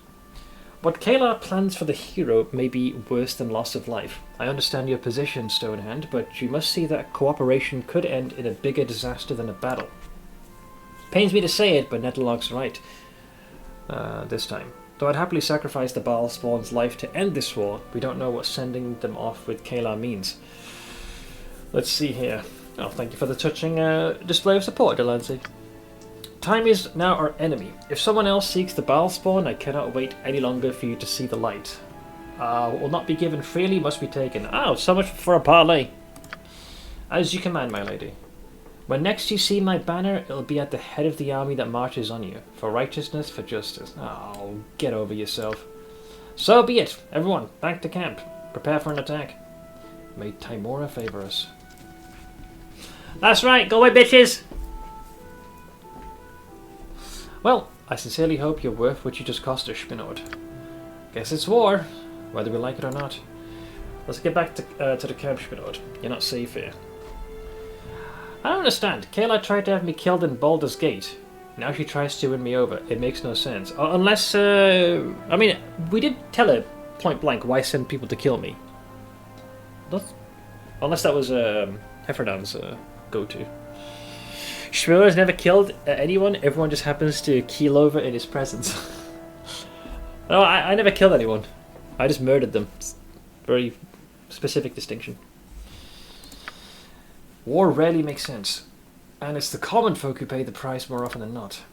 What Kayla plans for the hero may be worse than loss of life. I understand your position, Stonehand, but you must see that cooperation could end in a bigger disaster than a battle. Pains me to say it, but Netherlock's right. This time. Though I'd happily sacrifice the Balspawn's life to end this war, we don't know what sending them off with Kayla means. Let's see here. Oh, thank you for the touching display of support, Delancey. Time is now our enemy. If someone else seeks the Balspawn, I cannot wait any longer for you to see the light. What will not be given freely must be taken. Oh, so much for a parley. As you command, my lady. When next you see my banner, it'll be at the head of the army that marches on you. For righteousness, for justice. Oh, get over yourself. So be it. Everyone, back to camp. Prepare for an attack. May Timora favour us. That's right, go away, bitches! Well, I sincerely hope you're worth what you just cost us, Spinord. Guess it's war, whether we like it or not. Let's get back to the camp, Spinord. You're not safe here. I don't understand. Kayla tried to have me killed in Baldur's Gate. Now she tries to win me over. It makes no sense. Unless, I mean, we did tell her point blank why send people to kill me. Unless that was Heffernan's go-to. Shmuel has never killed anyone. Everyone just happens to keel over in his presence. No, I never killed anyone. I just murdered them. It's a very specific distinction. War rarely makes sense. And it's the common folk who pay the price more often than not.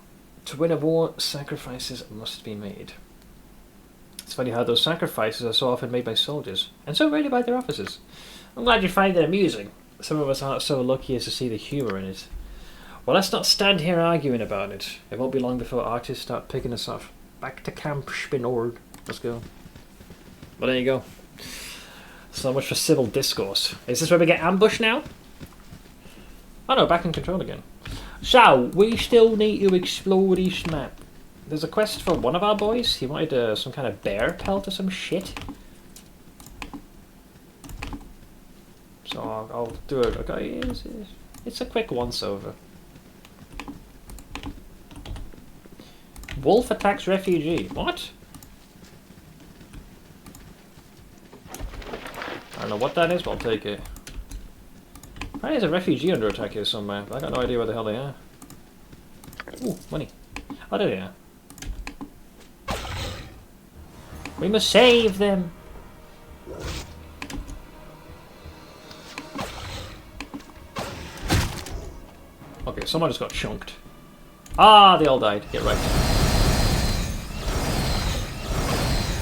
To win a war, sacrifices must be made. It's funny how those sacrifices are so often made by soldiers, and so rarely by their officers. I'm glad you find it amusing. Some of us aren't so lucky as to see the humour in it. Well, let's not stand here arguing about it. It won't be long before archers start picking us off. Back to Camp Spinord. Let's go. Well, there you go. So much for civil discourse. Is this where we get ambushed now? Oh no, back in control again. So, we still need to explore this map. There's a quest for one of our boys. He wanted some kind of bear pelt or some shit. So I'll do it. Okay, it's a quick once-over. Wolf attacks refugee. What? I don't know what that is, but I'll take it. Why is a refugee under attack here somewhere? I got no idea where the hell they are. Ooh, money. Oh, there they are. We must save them. someone just got chunked. Ah, they all died. Get right.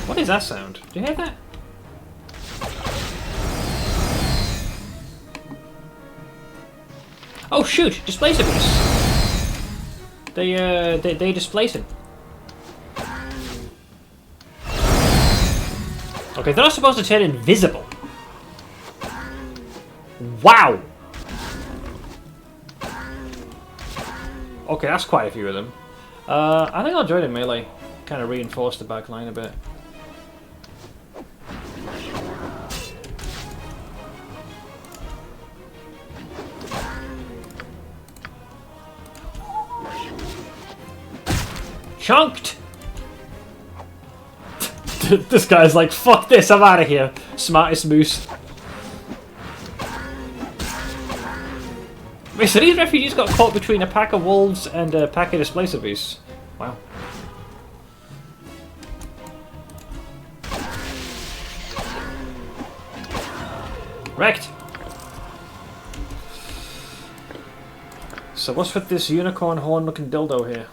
What is that sound? Do you hear that? Oh shoot! Displacer beasts. They displace him. Okay, they're not supposed to turn invisible. Wow! Okay, that's quite a few of them. I think I'll join in melee. Kind of reinforce the back line a bit. Chunked! This guy's like, fuck this, I'm out of here. Smartest moose. Wait, so these refugees got caught between a pack of wolves and a pack of displacer beasts. Wow. Wrecked! So what's with this unicorn horn looking dildo here?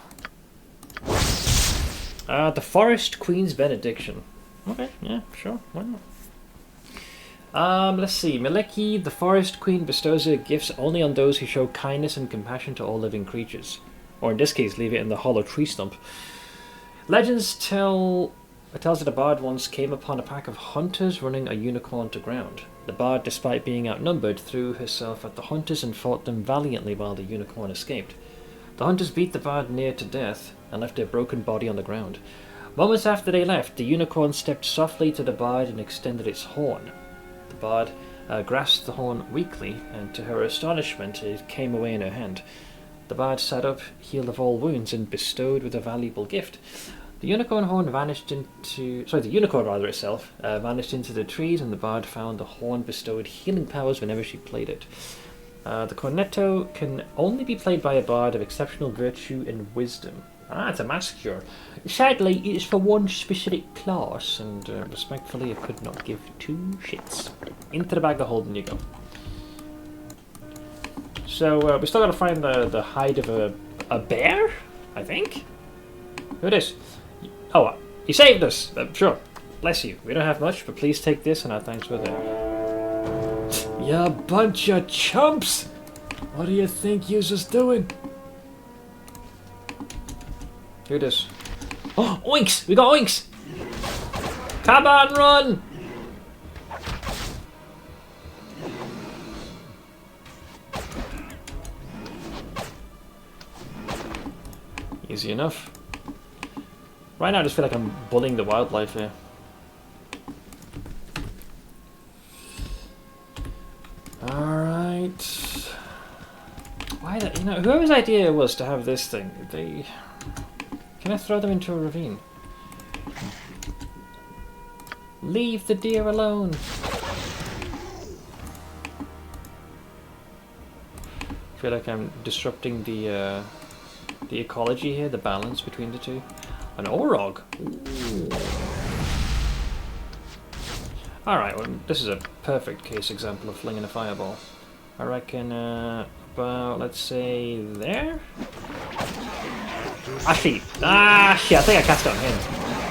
The Forest Queen's Benediction. Okay, yeah, sure, why not? Let's see. Maleki, the Forest Queen, bestows her gifts only on those who show kindness and compassion to all living creatures. Or in this case, leave it in the hollow tree stump. Legends tells that a bard once came upon a pack of hunters running a unicorn to ground. The bard, despite being outnumbered, threw herself at the hunters and fought them valiantly while the unicorn escaped. The hunters beat the bard near to death and left her broken body on the ground. Moments after they left, the unicorn stepped softly to the bard and extended its horn. The bard grasped the horn weakly, and to her astonishment, it came away in her hand. The bard sat up, healed of all wounds, and bestowed with a valuable gift. The unicorn horn vanished into... Sorry, the unicorn rather itself vanished into the trees, and the bard found the horn bestowed healing powers whenever she played it. The cornetto can only be played by a bard of exceptional virtue and wisdom. Ah, it's a massacre. Sadly, it is for one specific class, and respectfully, I could not give two shits. Into the bag of holding you go. So, we still gotta find the hide of a bear, I think? Who it is? Oh, you saved us! Sure. Bless you. We don't have much, but please take this and our thanks with it. You bunch of chumps! What do you think you's just doing? Who it is? Oh, oinks! We got oinks! Come on, run! Easy enough. Right now I just feel like I'm bullying the wildlife here. Alright. Why the, you know, whoever's idea it was to have this thing, they... Can I throw them into a ravine? Leave the deer alone! I feel like I'm disrupting the ecology here, the balance between the two. An Orog! Alright, well, this is a perfect case example of flinging a fireball. I reckon, about, let's say, there? Actually, shit, I think I cast it on him.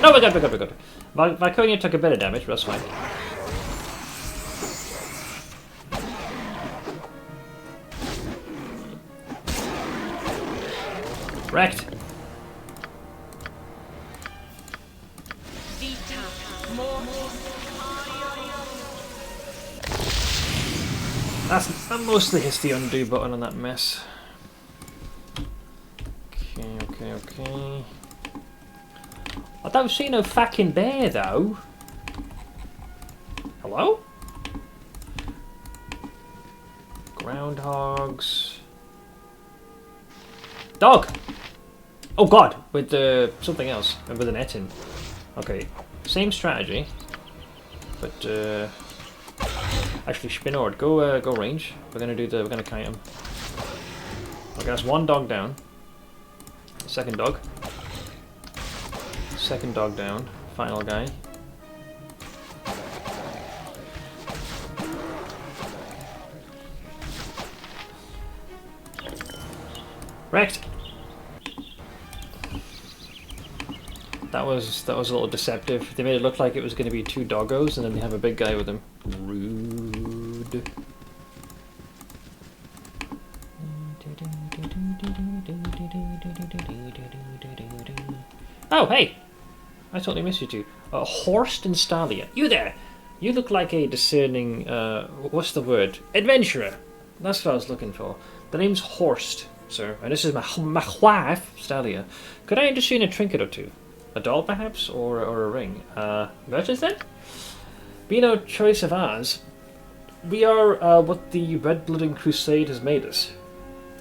No, we're good, we're good, we're good. Viconia took a bit of damage, but that's fine. Wrecked. That mostly hits the undo button on that mess. Okay. I don't see no fucking bear though. Hello? Groundhogs. Dog! Oh god, with something else, with an etin. Okay, same strategy, but actually Spinord, go range. We're gonna kite him. Okay, that's one dog down. Second dog. Second dog down. Final guy. Wrecked. That was a little deceptive. They made it look like it was going to be 2 doggos, and then they have a big guy with them. Rude. Oh, hey! I totally missed you two. Horst and Stalia. You there! You look like a discerning, what's the word? Adventurer! That's what I was looking for. The name's Horst, sir, and this is my wife, Stalia. Could I interest you in a trinket or two? A doll, perhaps? Or a ring? Merchants, then? Be no choice of ours. We are, what the red-blooded crusade has made us.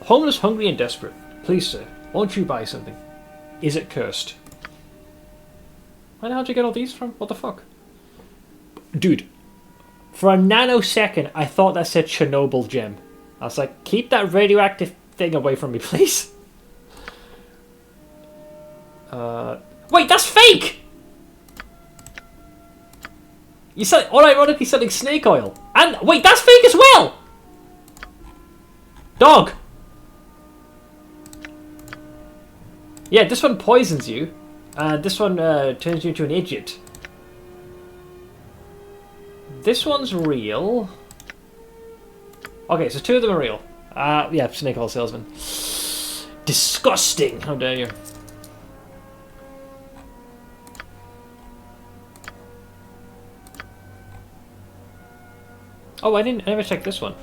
Homeless, hungry, and desperate. Please, sir, won't you buy something? Is it cursed? Where the hell did you get all these from? What the fuck? Dude, for a nanosecond, I thought that said Chernobyl gem. I was like, keep that radioactive thing away from me, please. Wait, that's fake! You said, unironically selling snake oil. And, wait, that's fake as well! Dog! Yeah, this one poisons you. This one turns you into an idiot. This one's real. Okay, so 2 of them are real. Yeah, snake oil salesman. Disgusting! How dare you? Oh, I never checked this one.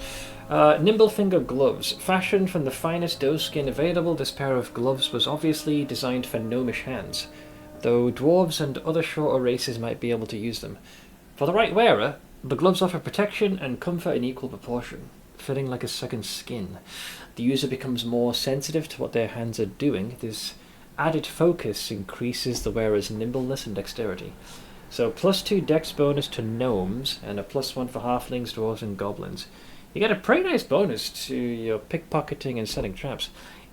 Nimble finger gloves. Fashioned from the finest doe skin available, this pair of gloves was obviously designed for gnomish hands, though dwarves and other shorter races might be able to use them. For the right wearer, the gloves offer protection and comfort in equal proportion, feeling like a second skin. The user becomes more sensitive to what their hands are doing. This added focus increases the wearer's nimbleness and dexterity. So +2 dex bonus to gnomes, and a +1 for halflings, dwarves, and goblins. You get a pretty nice bonus to your pickpocketing and setting traps.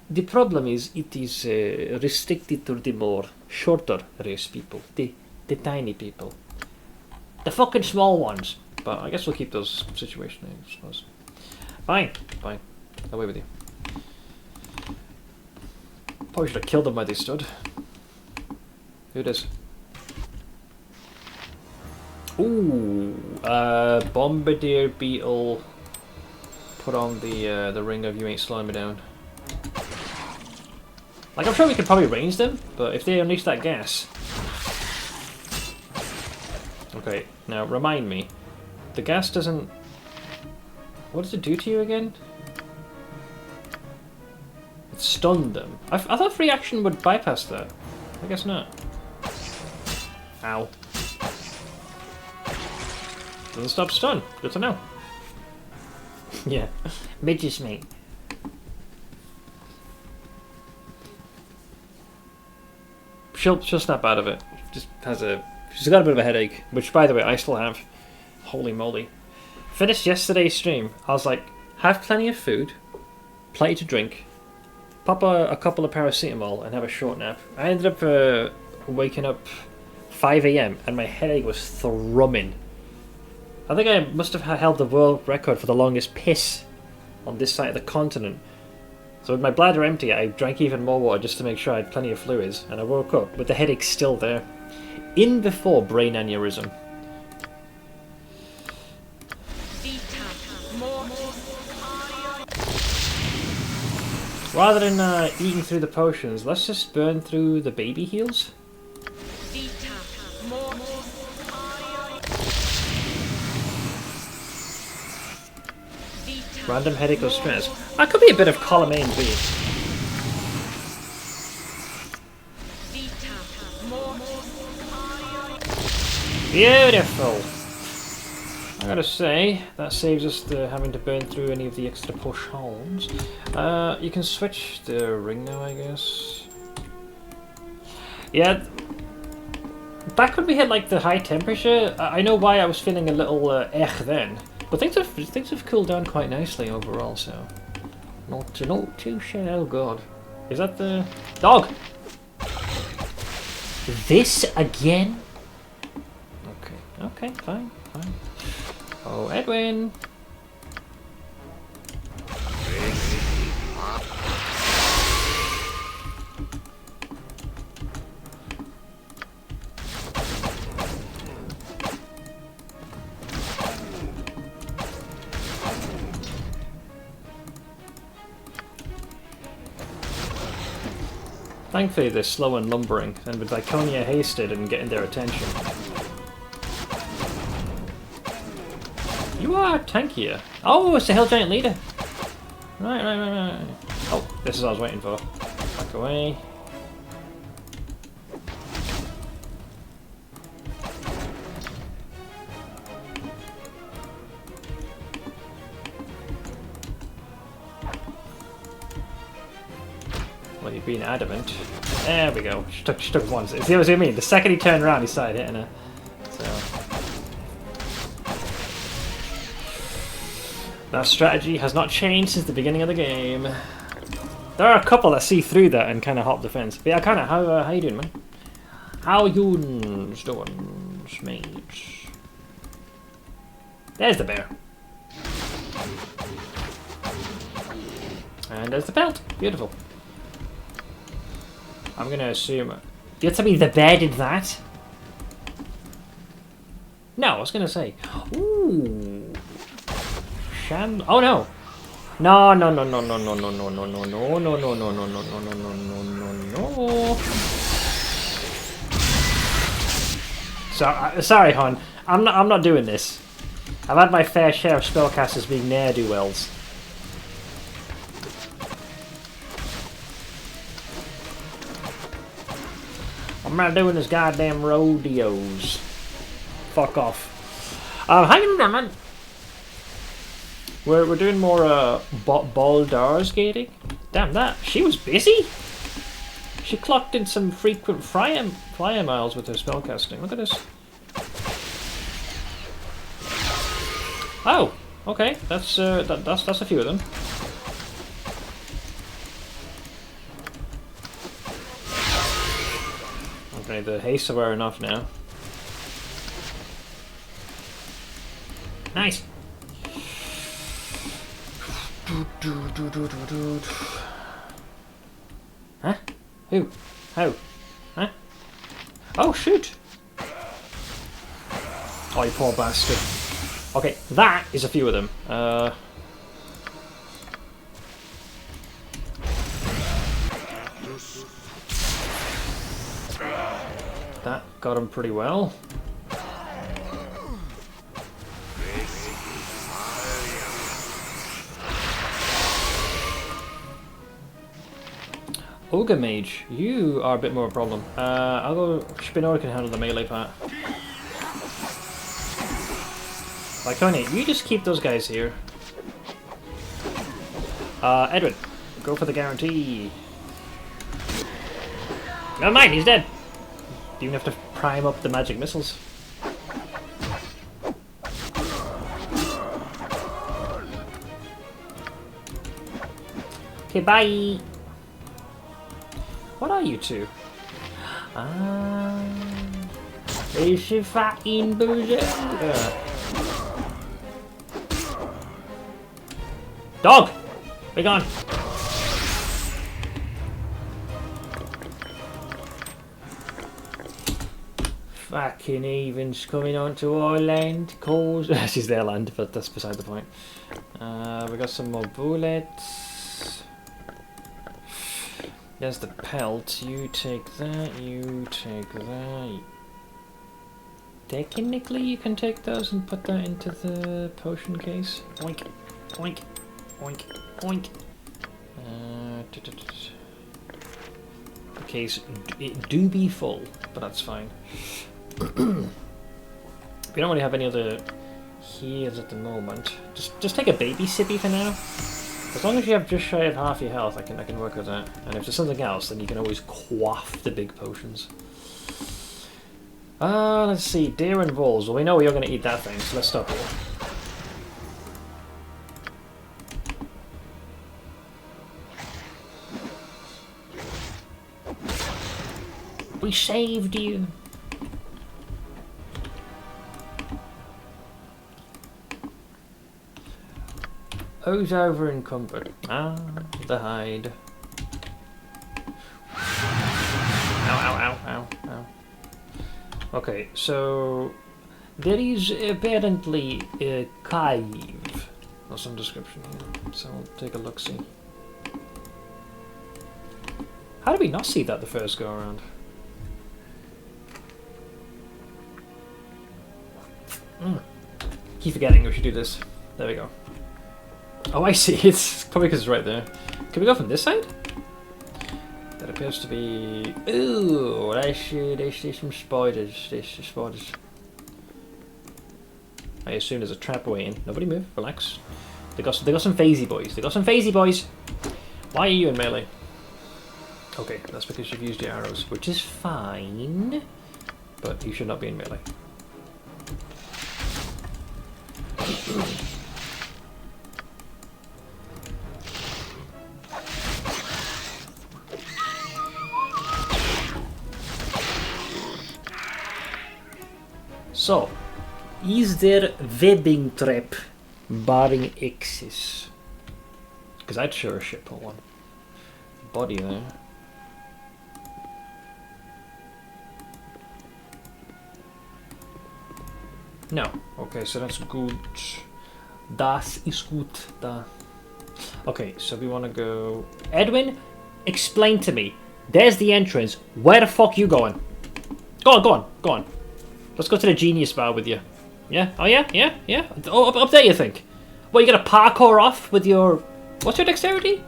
The problem is it is restricted to the more shorter race people, the tiny people. The fucking small ones. But I guess we'll keep those situations, I suppose. Fine, fine. Away with you. Probably should have killed them where they stood. Who it is? Ooh, Bombardier Beetle. Put on the ring of you ain't slowing me down. Like, I'm sure we could probably range them, but if they unleash that gas. Okay, now remind me. The gas doesn't. What does it do to you again? It stunned them. I thought free action would bypass that. I guess not. Ow. Doesn't stop stun. Good to know. Yeah. Midges, mate. She'll snap out of it. She's got a bit of a headache, which by the way I still have. Holy moly. Finished yesterday's stream. I was like, have plenty of food, plenty to drink, pop a couple of paracetamol and have a short nap. I ended up waking up 5 AM and my headache was thrumming. I think I must have held the world record for the longest piss on this side of the continent. So with my bladder empty, I drank even more water just to make sure I had plenty of fluids, and I woke up with the headache still there. In before brain aneurysm. Rather than eating through the potions, let's just burn through the baby heals. Random headache or stress. That could be a bit of column A and B. Beautiful! I gotta say, that saves us having to burn through any of the extra potions. You can switch the ring now, I guess. Yeah. Back when we had like the high temperature, I know why I was feeling a little then. But things have cooled down quite nicely overall, so not too sure. Oh god, is that the dog? This again? Okay, fine. Oh, Edwin. Thankfully they're slow and lumbering, and with Viconia hasted and getting their attention. You are tankier. Oh, it's the Hell Giant leader. Right. Oh, this is what I was waiting for. Back away. Well, you've been adamant. There we go. She took once. See what I mean? The second he turned around, he started hitting her. So that strategy has not changed since the beginning of the game. There are a couple that see through that and kind of hop the fence. But yeah, kind of. How you doing, man? How you doing, mates? There's the bear. And there's the pelt. Beautiful. I'm gonna assume. You're telling me the bear did that? No, I was gonna say. Ooh. Oh no. No. Sorry, hon. I'm not doing this. I've had my fair share of spellcasters being ne'er-do-wells. I'm not doing this goddamn rodeos. Fuck off. Hang on, man. We're doing more Baldur's gating. Damn that. She was busy. She clocked in some frequent flyer miles with her spellcasting. Look at this. Oh, okay. That's a few of them. Okay, the hastes are wearing off now. Nice. Huh? Who? How? Huh? Oh shoot! Oh, you poor bastard. Okay, that is a few of them. That got him pretty well. Ogre Mage, you are a bit more of a problem. I'll go. Spinora can handle the melee part. Lyconia, you just keep those guys here. Edwin, go for the guarantee. Never mind, he's dead. You even have to prime up the magic missiles. Okay, bye. What are you two? Is she fucking boozer? Dog! Be gone! Fucking evens coming onto our land, cause she's their land, but that's beside the point. We got some more bullets. There's the pelt. You take that. You take that. Technically, you can take those and put that into the potion case. Oink, oink, oink, oink. The case it do be full, but that's fine. We don't really have any other heals at the moment. Just take a baby sippy for now. As long as you have just shy of half your health, I can work with that. And if there's something else, then you can always quaff the big potions. Let's see, deer and wolves. Well, we know you're going to eat that thing, so let's stop here. We saved you. Who's over encumbered? Ah, the hide. Ow, ow, ow, ow, ow. Okay, so there is apparently a cave or some description here, so we'll take a look-see. How did we not see that the first go around? Keep forgetting we should do this. There we go. Oh, I see. It's probably because it's right there. Can we go from this side? That appears to be... Ooh, I see some spiders. There's some spiders. I assume there's a trap way in. Nobody move. Relax. They got some phasey boys. They got some phasey boys. Why are you in melee? Okay, that's because you've used your arrows, which is fine. But you should not be in melee. So, is there webbing trap barring X's? Because I'd sure as shit put one. Body there. No. Okay, so that's good. Das ist gut. Da. Okay, so we want to go... Edwin, explain to me. There's the entrance. Where the fuck you going? Go on, go on, go on. Let's go to the genius bar with you. Yeah? Oh yeah? Yeah? Yeah? Oh, up there you think? What, you gonna parkour off with your... What's your dexterity?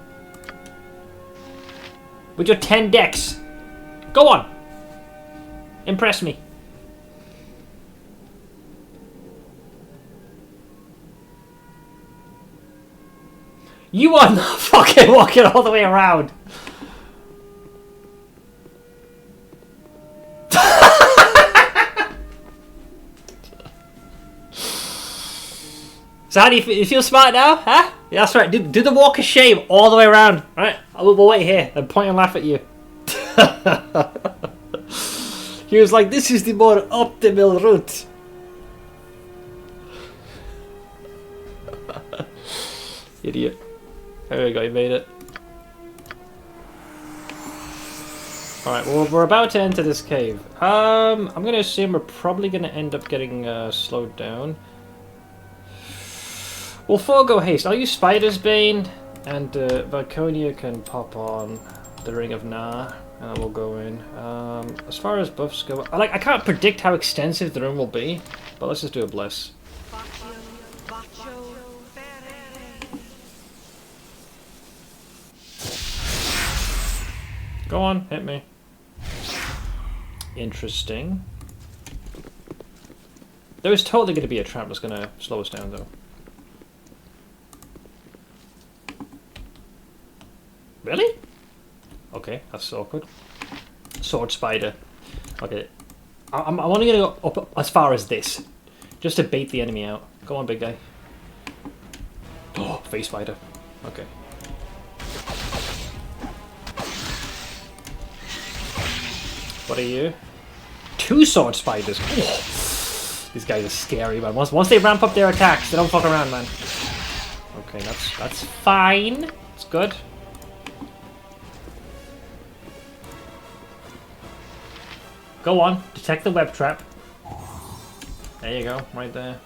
With your 10 dex. Go on. Impress me. You are not fucking walking all the way around. So how do you feel? You feel smart now? Huh? Yeah, that's right. Do the walk of shame all the way around. Alright? We'll wait here and point and laugh at you. He was like, this is the more optimal route. Idiot. There we go, you made it. Alright, well, we're about to enter this cave. I'm gonna assume we're probably gonna end up getting slowed down. We'll forego haste. I'll use Spider's Bane, and Valconia can pop on the Ring of Nah, and then we'll go in. As far as buffs go, I can't predict how extensive the room will be, but let's just do a Bless. Go on, hit me. Interesting. There is totally going to be a trap that's going to slow us down, though. Really? Okay, that's awkward. Sword spider. Okay. I'm only going to go up as far as this. Just to bait the enemy out. Go on, big guy. Oh, face spider. Okay. What are you? 2 sword spiders. Oh. These guys are scary, man. Once they ramp up their attacks, they don't fuck around, man. Okay, that's fine. It's good. Go on, detect the web trap. There you go, right there.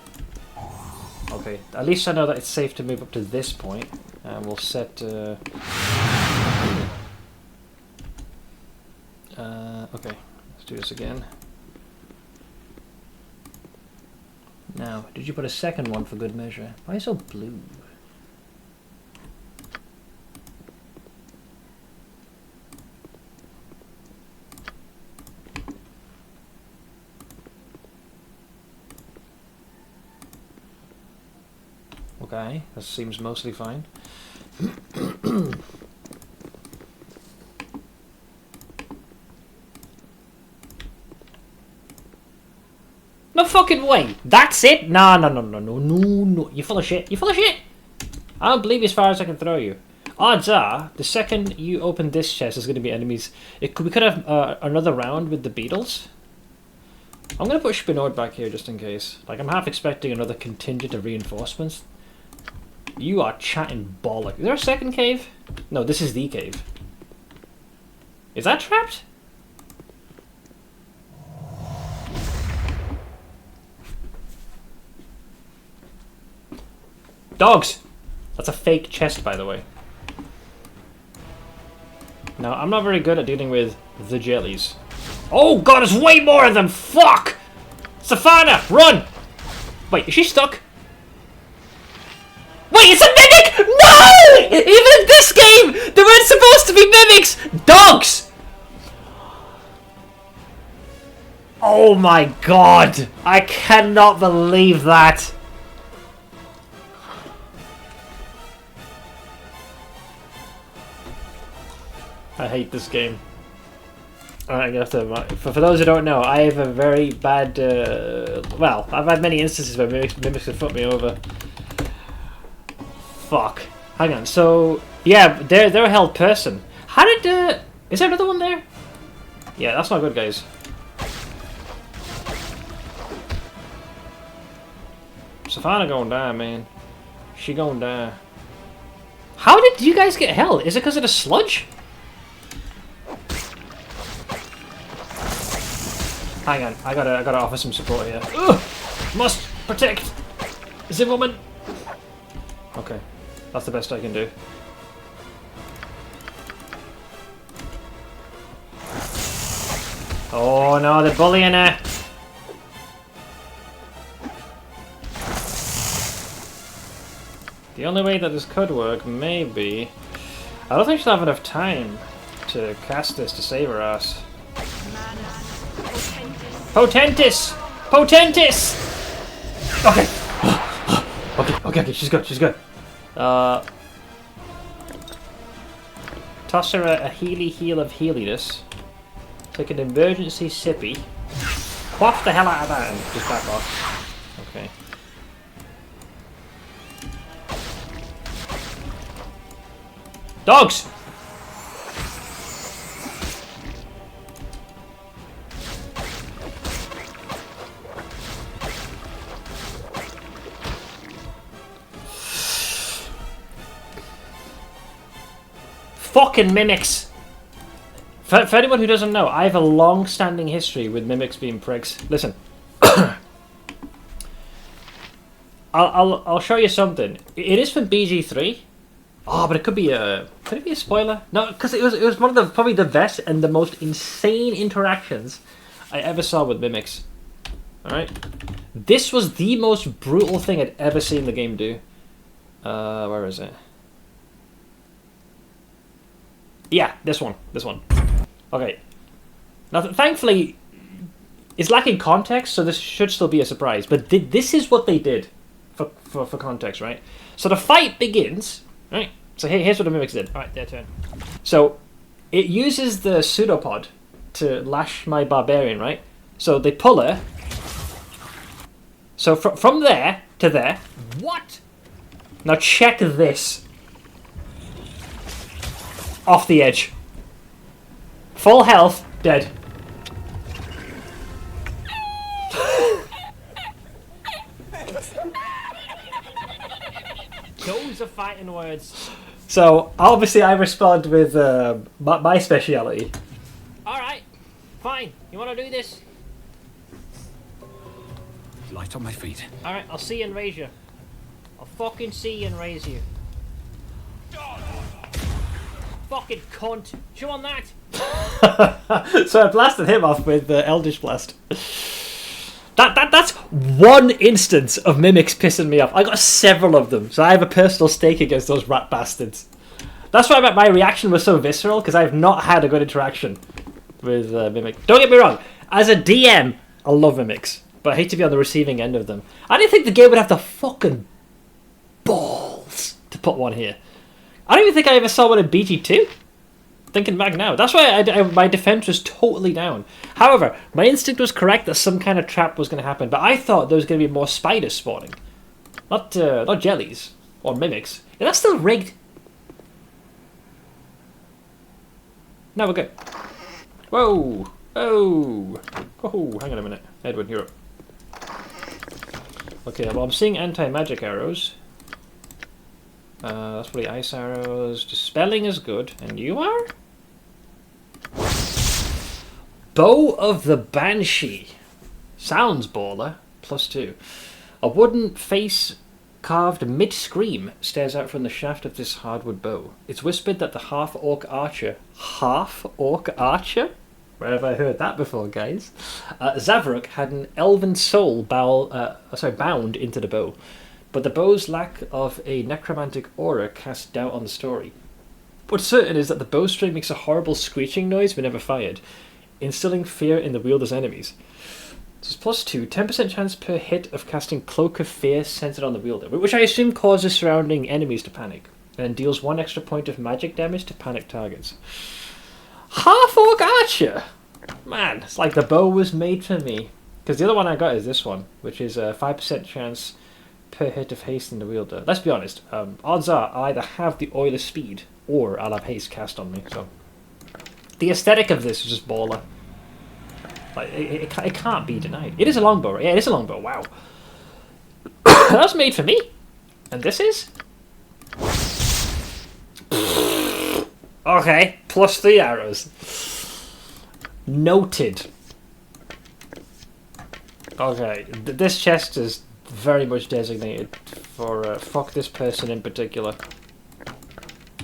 Okay, at least I know that it's safe to move up to this point. And we'll set... okay, let's do this again. Now, did you put a second one for good measure? Why so blue? Okay, that seems mostly fine. No fucking way! That's it? No. You're full of shit. You're full of shit! I don't believe you as far as I can throw you. Odds are, the second you open this chest, there's going to be enemies. We could have another round with the beetles. I'm going to put Spinord back here just in case. Like, I'm half expecting another contingent of reinforcements. You are chatting bollock. Is there a second cave? No, this is the cave. Is that trapped? Dogs! That's a fake chest, by the way. No, I'm not very good at dealing with the jellies. Oh god, there's way more of them! Fuck! Savannah, run! Wait, is she stuck? Wait, it's a mimic! No! Even in this game, there weren't supposed to be mimics! Dogs! Oh my god! I cannot believe that! I hate this game. I'm gonna have to. For those who don't know, I have a very bad. Well, I've had many instances where mimics have fucked me over. Fuck. Hang on. So yeah, they're a held person. How did? Is there another one there? Yeah, that's not good, guys. Savannah going down, man. She going down. How did you guys get held? Is it because of the sludge? Hang on, I gotta offer some support here. Ugh! Must protect the woman. Okay, that's the best I can do. Oh no, they're bullying her. The only way that this could work, maybe. I don't think she'll have enough time to cast this to save her ass. Potentis! Potentis! Okay. Okay, she's good, she's good. Toss her a Healy heal of healiness. Take an emergency sippy. Quaff the hell out of that and just back off. Okay. Dogs! Fucking mimics! For anyone who doesn't know, I have a long-standing history with mimics being pricks. Listen. I'll show you something. It is from BG3. Oh, but it could be a... Could it be a spoiler? No, because it was one of the probably the best and the most insane interactions I ever saw with mimics. Alright? This was the most brutal thing I'd ever seen the game do. Where is it? Yeah, this one. This one. Okay. Now, thankfully, it's lacking context, so this should still be a surprise. But this is what they did for context, right? So the fight begins, right? So here's what the mimics did. All right, their turn. So it uses the pseudopod to lash my barbarian, right? So they pull her. So from there to there. What? Now check this. Off the edge. Full health, dead. Those are fighting words. So, obviously I respond with my speciality. Alright, fine. You want to do this? Light on my feet. Alright, I'll see you and raise you. I'll fucking see you and raise you. Fucking cunt. Chew on that. So I blasted him off with the Eldritch Blast. That's one instance of mimics pissing me off. I got several of them, so I have a personal stake against those rat bastards. That's why my reaction was so visceral, because I've not had a good interaction with mimic. Don't get me wrong, as a DM, I love mimics, but I hate to be on the receiving end of them. I didn't think the game would have the fucking balls to put one here. I don't even think I ever saw one in BG2. Thinking back now. That's why my defense was totally down. However, my instinct was correct that some kind of trap was going to happen, but I thought there was going to be more spiders spawning. Not jellies. Or mimics. Yeah, that's still rigged. No, we're good. Whoa! Whoa! Oh, hang on a minute. Edwin, you're up. Okay, well, I'm seeing anti-magic arrows. That's probably ice arrows. Dispelling is good. And you are? Bow of the Banshee. Sounds baller. +2. A wooden face carved mid-scream stares out from the shaft of this hardwood bow. It's whispered that the half-orc archer... Half-orc archer? Where have I heard that before, guys? Zavruk had an elven soul bound into the bow, but the bow's lack of a necromantic aura cast doubt on the story. What's certain is that the bowstring makes a horrible screeching noise whenever fired, instilling fear in the wielder's enemies. This is +2, 10% chance per hit of casting Cloak of Fear centered on the wielder, which I assume causes surrounding enemies to panic, and deals 1 extra point of magic damage to panic targets. Half-orc archer! Man, it's like the bow was made for me. Because the other one I got is this one, which is a 5% chance per hit of haste in the wielder. Let's be honest, odds are I'll either have the oil of speed, or I'll have haste cast on me, so... The aesthetic of this is just baller. Like, it can't be denied. It is a longbow, right? Yeah, it is a longbow, wow. That's made for me. And this is? Okay, +3 arrows. Noted. Okay, this chest is very much designated for fuck this person in particular.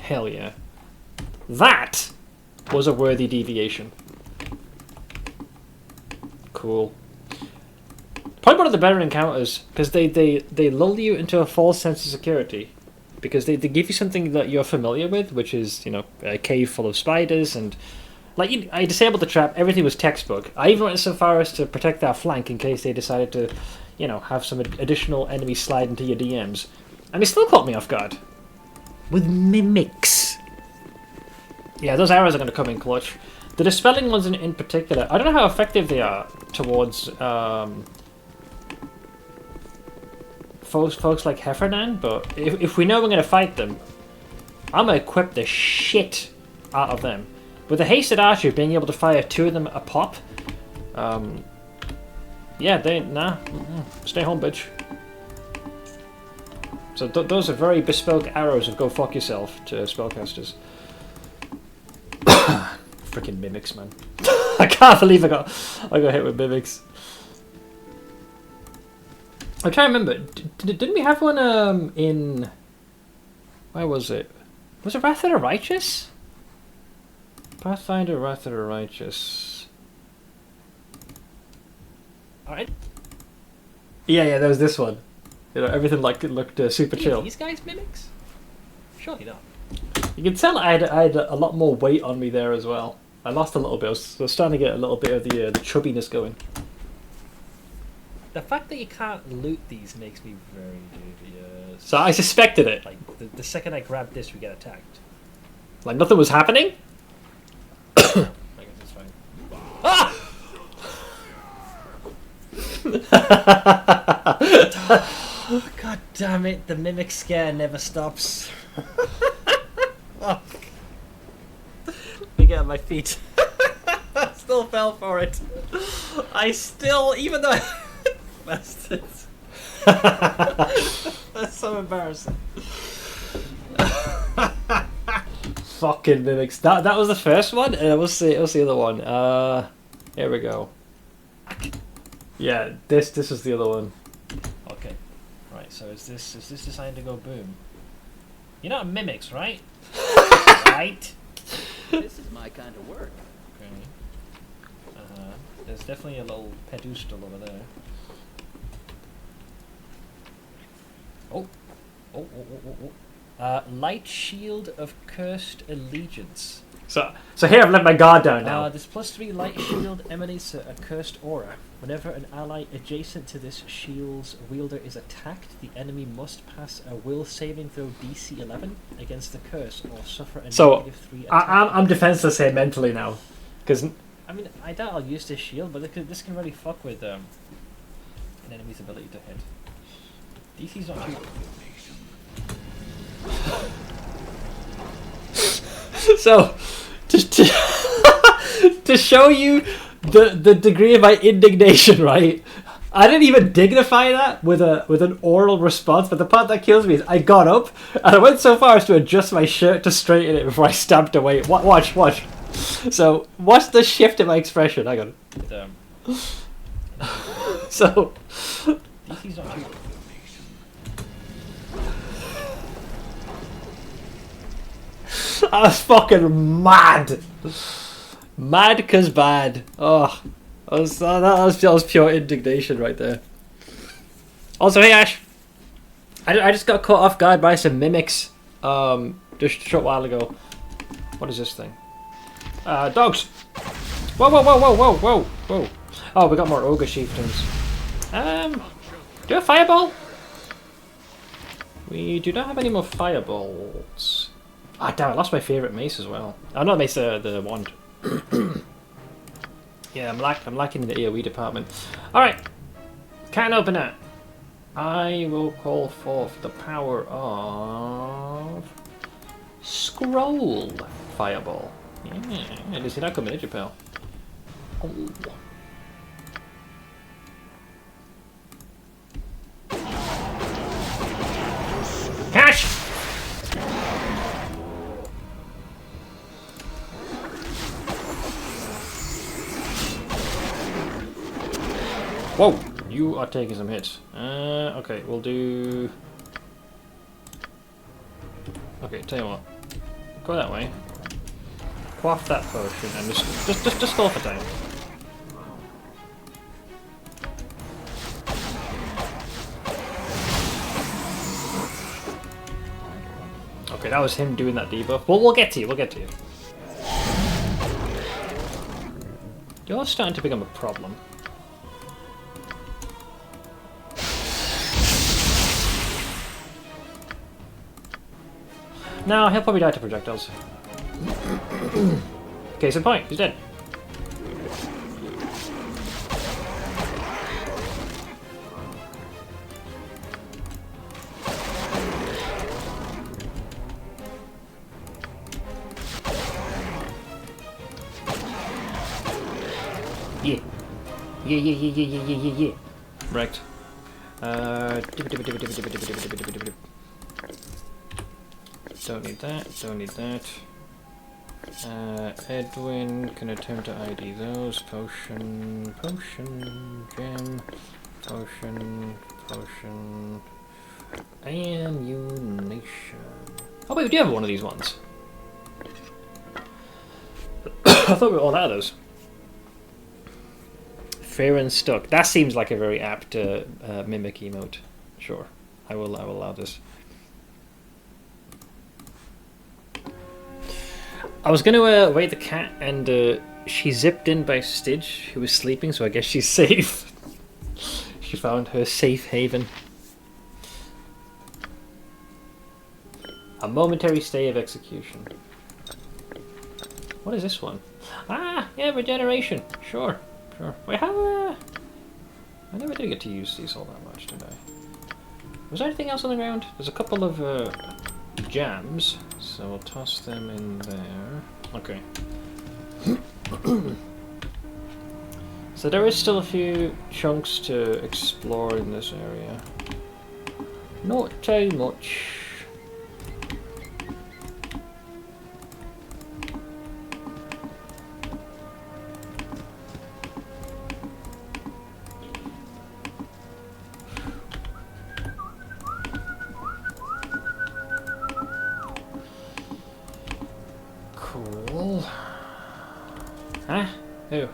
Hell yeah. That was a worthy deviation. Cool. Probably one of the better encounters, because they lull you into a false sense of security. Because they give you something that you're familiar with, which is, you know, a cave full of spiders, and... Like, I disabled the trap, everything was textbook. I even went so far as to protect our flank in case they decided to, you know, have some additional enemies slide into your DMs. And they still caught me off guard. With mimics. Yeah, those arrows are going to come in clutch. The dispelling ones in particular, I don't know how effective they are towards folks like Heffernan, but if we know we're going to fight them, I'm going to equip the shit out of them. With the hasted archer being able to fire 2 of them a pop, yeah, stay home, bitch. So those are very bespoke arrows of go fuck yourself to spellcasters. Freaking mimics, man. I can't believe I got hit with mimics. I'm trying to remember. Didn't we have one in... Where was it? Was it Wrath of the Righteous? Pathfinder, Wrath of the Righteous. Alright. Yeah, there was this one. You know, everything like it looked super chill. These guys mimics? Surely not. You can tell I had a lot more weight on me there as well. I lost a little bit. I was starting to get a little bit of the chubbiness going. The fact that you can't loot these makes me very dubious. So I suspected it. Like, the second I grab this, we get attacked. Like nothing was happening? I guess it's fine. Ah! God damn it, the mimic scare never stops. Fuck. Let me get on my feet. I still fell for it. I still, even though bastards. That's so embarrassing. Fucking mimics. That was the first one, and what's the other one? Here we go. Yeah, this is the other one. Okay. Right, so is this designed to go boom? You're not mimics, right? Right? This is my kind of work. Okay. There's definitely a little pedestal over there. Light Shield of Cursed Allegiance. So here I've let my guard down now. This +3 light shield emanates a cursed aura. Whenever an ally adjacent to this shield's wielder is attacked, the enemy must pass a will saving throw DC 11 against the curse or suffer a -3 attack. I'm defenseless here mentally now, because I mean, I doubt I'll use this shield, but this can really fuck with an enemy's ability to hit. DC's not too. So, to show you the degree of my indignation, right? I didn't even dignify that with an oral response, but the part that kills me is I got up and I went so far as to adjust my shirt to straighten it before I stamped away. Watch. So, what's the shift in my expression? Hang on. So, DC's not too. I was fucking mad. Mad cause bad. Oh, that was pure indignation right there. Also, hey Ash, I just got caught off guard by some mimics just a short while ago. What is this thing? Dogs! Whoa, whoa, whoa, whoa, whoa, whoa, whoa. Oh, we got more ogre chieftains. Do you have fireball? We do not have any more fireballs. Ah, damn, I lost my favourite mace as well. Oh, not mace, the wand. Yeah, I'm lacking in the AoE department. Alright, can't open that. I will call forth the power of Scroll Fireball. Yeah, does he not come in, did you, pal? Oh. Cash! Whoa! You are taking some hits. Okay, we'll do... Okay, tell you what. Go that way. Quaff that potion and just stall for time. Okay, that was him doing that debuff. Well, we'll get to you, we'll get to you. You're starting to become a problem. No, he'll probably die to projectiles. Case in point, he's dead. Yeah. Yeah. Right. Don't need that, don't need that. Edwin can attempt to ID those. Potion, gem, potion, ammunition. Oh wait, we do have one of these ones. I thought we were all out of those. Fair and stuck. That seems like a very apt mimic emote. Sure, I will allow this. I was going to wait the cat, and she zipped in by Stitch, who was sleeping, so I guess she's safe. She found her safe haven. A momentary stay of execution. What is this one? Ah, yeah, regeneration. Sure. Wait, how? I never did get to use these all that much, did I? Was there anything else on the ground? There's a couple of jams, so we'll toss them in there. Okay. So there is still a few chunks to explore in this area. Not too much. Who?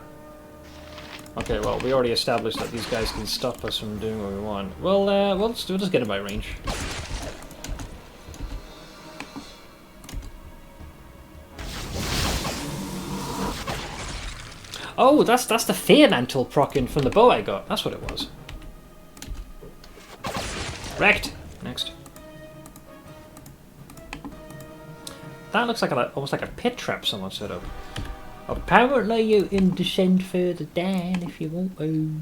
Okay, well, we already established that these guys can stop us from doing what we want. Well, we'll just get them by range. Oh, that's the Fear Mantle proccing from the bow I got. That's what it was. Wrecked. Next. That looks like almost like a pit trap someone set up. Apparently you can descend further down if you want to.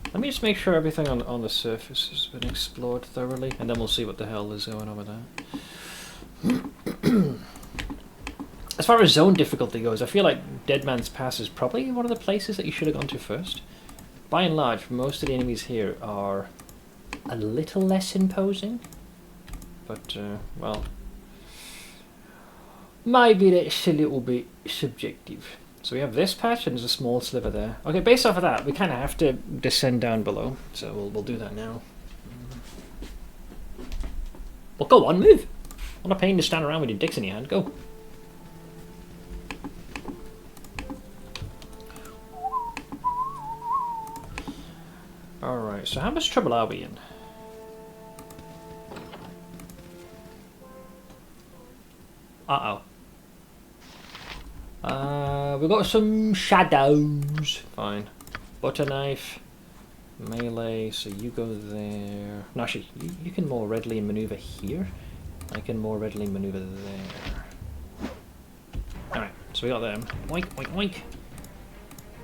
Let me just make sure everything on the surface has been explored thoroughly, and then we'll see what the hell is going on with that. As far as zone difficulty goes, I feel like Dead Man's Pass is probably one of the places that you should have gone to first. By and large, most of the enemies here are a little less imposing, but, well... maybe that's a little bit subjective. So we have this patch and there's a small sliver there. Okay, based off of that, we kind of have to descend down below. So we'll do that now. Well, go on, move. Not a pain to stand around with your dicks in your hand. Go. Alright, so how much trouble are we in? Uh-oh. We've got some shadows. Fine. Butter knife. Melee, so you go there. No, actually, you can more readily maneuver here. I can more readily maneuver there. Alright, so we got them. Oink, oink, oink.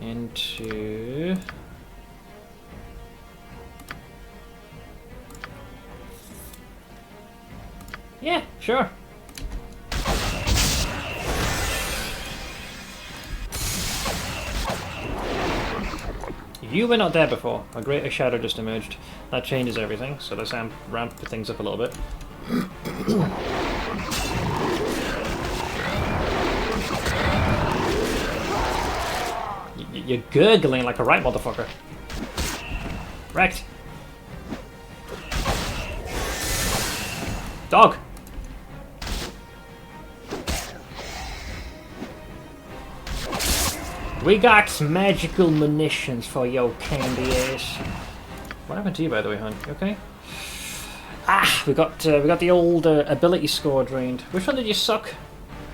Into... Yeah, sure. You were not there before. A greater shadow just emerged. That changes everything, so let's ramp things up a little bit. You're gurgling like a right motherfucker. Wrecked. Dog. We got magical munitions for your candy ass. What happened to you, by the way, hon? You okay? Ah, we got the old ability score drained. Which one did you suck?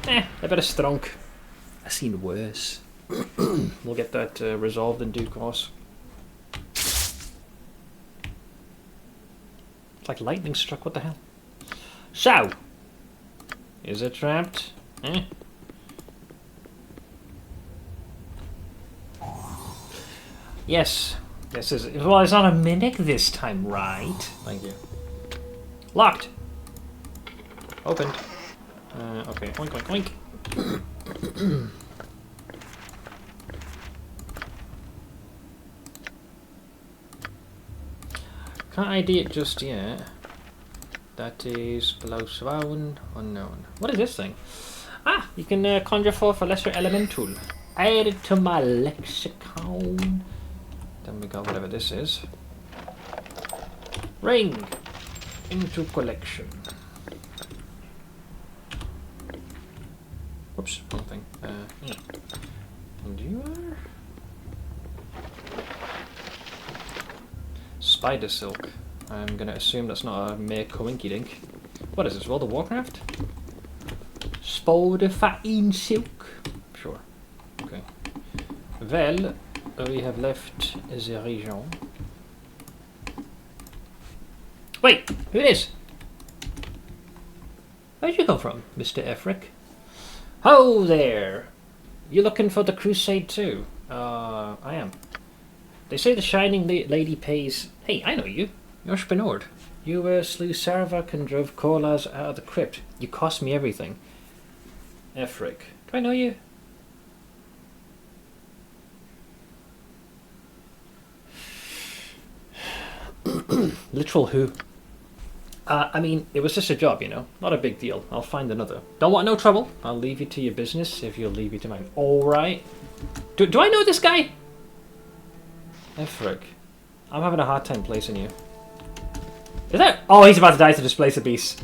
A bit of strunk. I've seen worse. We'll get that resolved in due course. It's like lightning struck. What the hell? So, is it trapped? Yes. This is... Well, it's not a mimic this time, right? Thank you. Locked. Opened. Okay. Oink, oink, oink. Can't ID it just yet. That is below Swaun unknown. What is this thing? Ah, you can conjure forth a lesser elemental. Add it to my lexicon. Then we got whatever this is. Ring into collection. Whoops, wrong thing. Yeah. And you are spider silk. I'm gonna assume that's not a mere coinky dink. What is this? World of Warcraft? Spider fatting silk. Sure. Okay. Well, we have left the region. Wait, who is? Where'd you come from, Mr. Efric? Ho there! You looking for the crusade too? I am. They say the Shining Lady pays... Hey, I know you. You're Spinord. You slew Sarvak and drove Kolas out of the crypt. You cost me everything. Efric. Do I know you? Literal who? I mean, it was just a job, you know. Not a big deal. I'll find another. Don't want no trouble. I'll leave you to your business if you'll leave me to mine. Alright. Do I know this guy? Efric. I'm having a hard time placing you. Is that... Oh, he's about to die to displace a beast.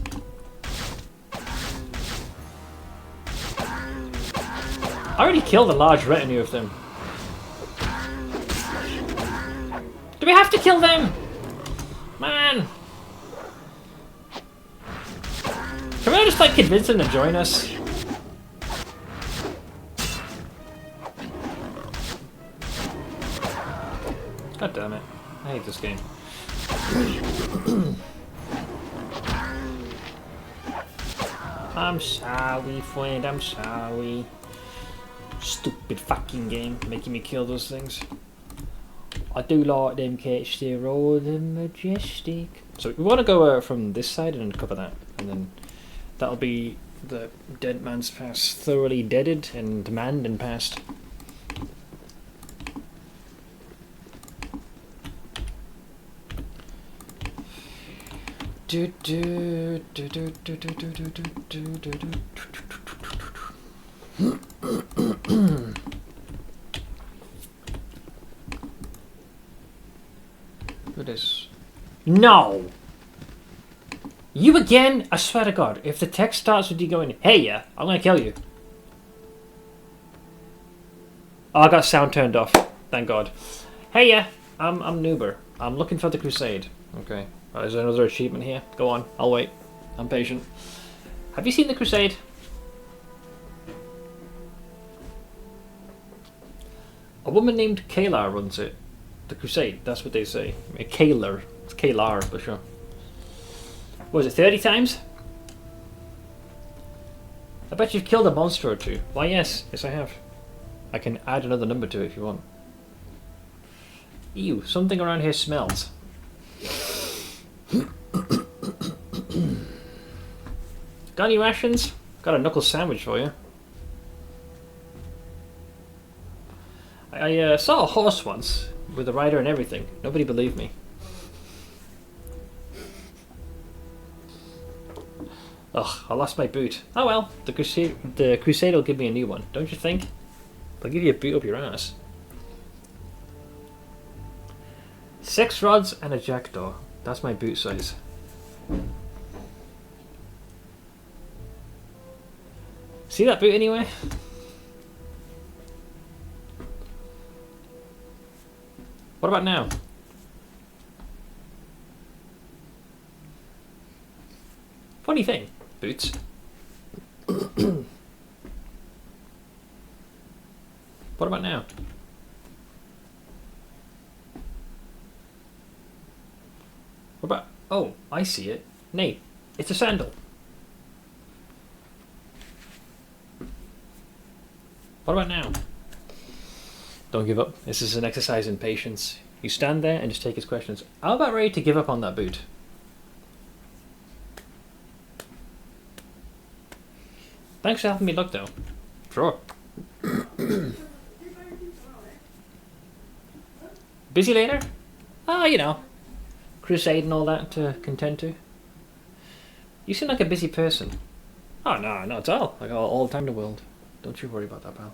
I already killed a large retinue of them. Do we have to kill them? Man! Can we just like convince them to join us? God damn it. I hate this game. I'm sorry, friend, I'm sorry. Stupid fucking game, making me kill those things. I do like them cats, they're all the majestic. So we want to go from this side and cover that, and then that'll be the dead man's past, thoroughly deaded and manned and past. Do do do do do do do do do do do. Look at this. No! You again? I swear to God, if the text starts with you going, hey yeah, I'm gonna kill you. Oh, I got sound turned off. Thank God. Hey yeah, I'm Noober. I'm looking for the Crusade. Okay. Is there another achievement here? Go on, I'll wait. I'm patient. Have you seen the Crusade? A woman named Kalar runs it. The Crusade, that's what they say. Kalar. It's Kalar, for sure. What was it, 30 times? I bet you've killed a monster or two. Why, yes. Yes, I have. I can add another number to it if you want. Ew, something around here smells. Got any rations? Got a knuckle sandwich for you. I saw a horse once, with a rider and everything. Nobody believed me. Ugh, I lost my boot. Oh well, the Crusade will give me a new one, don't you think? They'll give you a boot up your ass. 6 rods and a jackdaw. That's my boot size. See that boot anyway? What about now? Funny thing, boots. What about now? What about... Oh, I see it. Nay, it's a sandal. What about now? Don't give up. This is an exercise in patience. You stand there and just take his questions. I'm about ready to give up on that boot. Thanks for helping me look, though. Sure. Busy later? Ah, you know. Crusade and all that to contend to. You seem like a busy person. Oh, no, not at all. I got all the time in the world. Don't you worry about that, pal.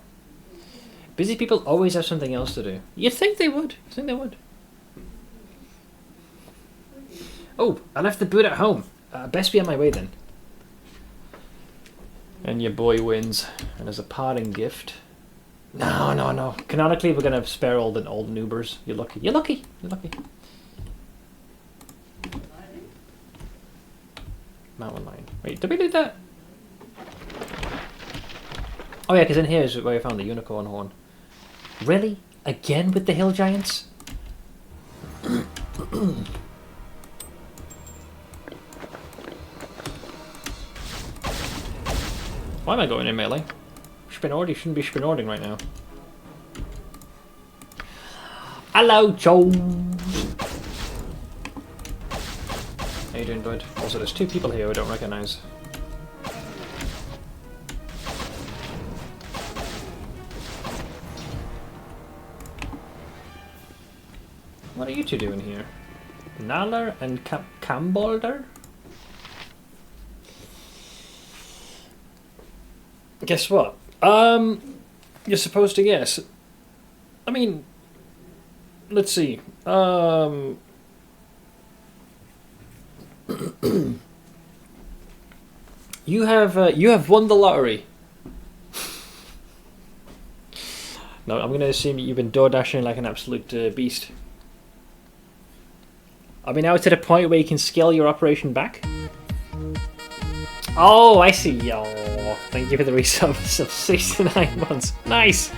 Busy people always have something else to do. You'd think they would. You'd think they would. Oh, I left the boot at home. Best be on my way then. And your boy wins. And as a parting gift... No, no, no. Canonically, we're going to spare all the old noobers. You're lucky. You're lucky. You're lucky. Mountain lion. Wait, did we do that? Oh yeah, because in here is where I found the unicorn horn. Really? Again with the hill giants? Why am I going in melee? Shouldn't be spinording right now. Hello, Jones! How you doing, bud? Also, there's 2 people here I don't recognise. What are you 2 doing here? Naller and Cambalder? Guess what? You're supposed to guess. I mean, let's see. You have won the lottery. No, I'm going to assume you've been door dashing like an absolute beast. Are we now to the point where you can scale your operation back? Oh, I see. Oh, thank you for the resubs of 69 months. Nice.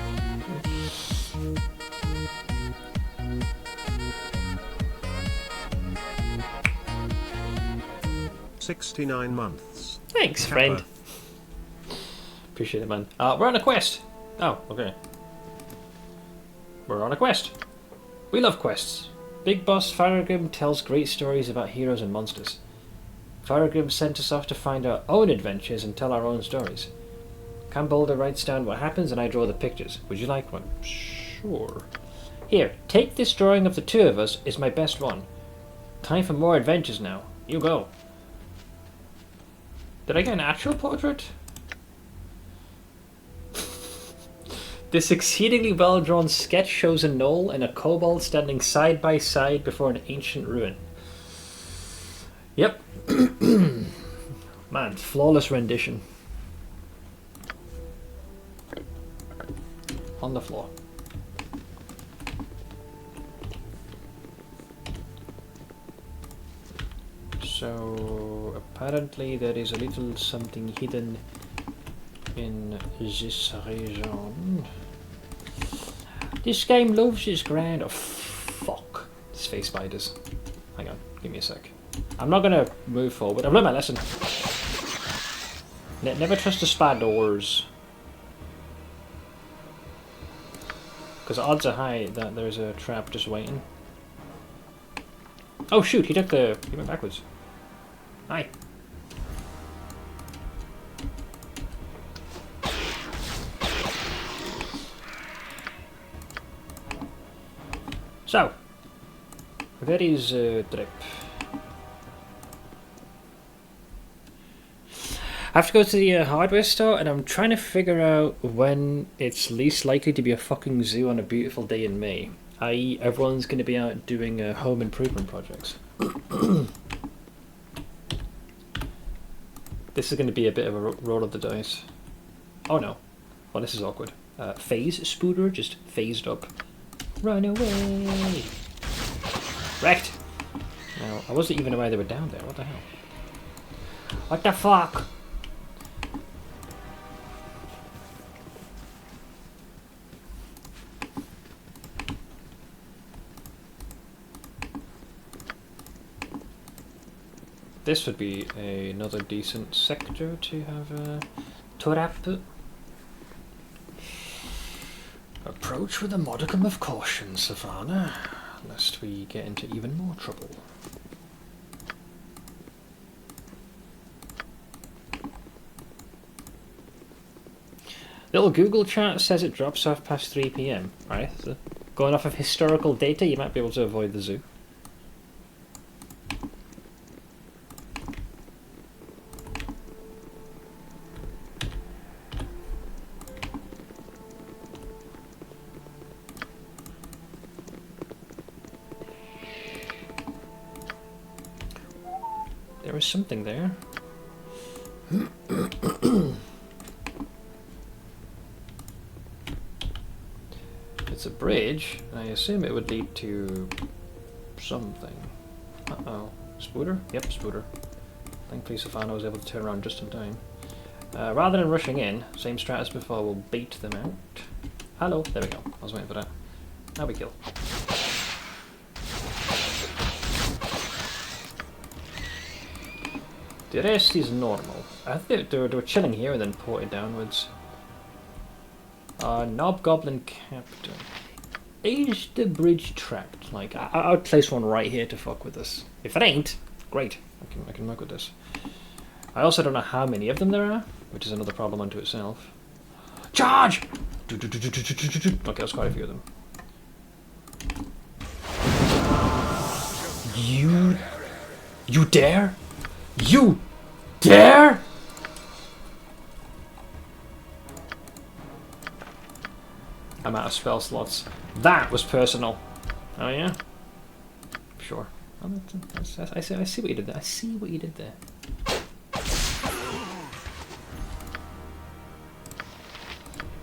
$69 months. Thanks, friend. Appreciate it, man. We're on a quest. Oh, okay. We're on a quest. We love quests. Big Boss Faragrim tells great stories about heroes and monsters. Faragrim sent us off to find our own adventures and tell our own stories. Cambalder writes down what happens and I draw the pictures. Would you like one? Sure. Here, take this drawing of the 2 of us. It's my best one. Time for more adventures now. You go. Did I get an actual portrait? This exceedingly well-drawn sketch shows a gnoll and a kobold standing side by side before an ancient ruin. Yep, Man, flawless rendition. On the floor. So apparently there is a little something hidden in this region. This game loves its ground. Oh fuck. Space spiders. Hang on, give me a sec. I'm not gonna move forward. I've learned my lesson. Never trust the spiders. Because odds are high that there's a trap just waiting. Oh shoot, he went backwards. Hi. So, where is Drip? I have to go to the hardware store, and I'm trying to figure out when it's least likely to be a fucking zoo on a beautiful day in May. I.e., everyone's going to be out doing home improvement projects. This is going to be a bit of a roll of the dice. Oh no. Well, this is awkward. Phase Spooter just phased up. Run away! Wrecked! Now, I wasn't even aware they were down there. What the hell? What the fuck? This would be another decent sector to have trap. Approach with a modicum of caution, Savannah, lest we get into even more trouble. Little Google chart says it drops off past 3 PM, right? So going off of historical data, you might be able to avoid the zoo. There was something there. It's a bridge, and I assume it would lead to something. Uh-oh. Spooter? Yep, Spooter. Thankfully Safano was able to turn around just in time. Rather than rushing in, same strat as before, we'll bait them out. Hello. There we go. I was waiting for that. Now we kill. The rest is normal. I think they were chilling here and then ported downwards. Knobgoblin Captain. Is the bridge trapped? Like, I would place one right here to fuck with this. If it ain't, great. I can work with this. I also don't know how many of them there are, which is another problem unto itself. Charge! Okay, there's quite a few of them. You dare? You dare? I'm out of spell slots. That was personal. Oh yeah? Sure. I see what you did there. I see what you did there.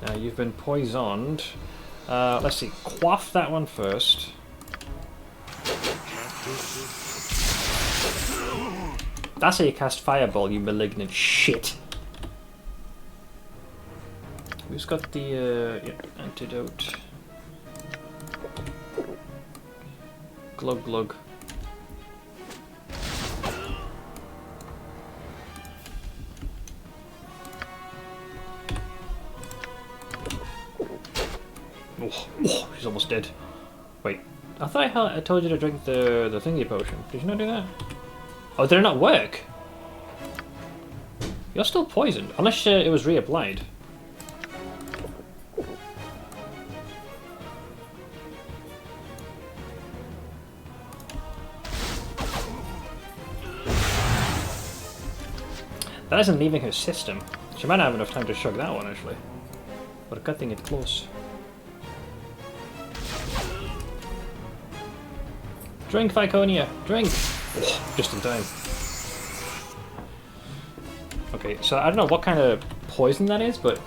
Now you've been poisoned. Let's see. Quaff that one first. That's how you cast Fireball, you malignant shit. Who's got the antidote? Glug glug. Oh, she's almost dead. Wait, I thought I told you to drink the thingy potion. Did you not do that? Oh, did it not work? You're still poisoned, unless it was reapplied. That isn't leaving her system. She might not have enough time to chug that one, actually. But cutting it close. Drink, Viconia! Drink! Oh, just in time. Okay, so I don't know what kind of poison that is, but...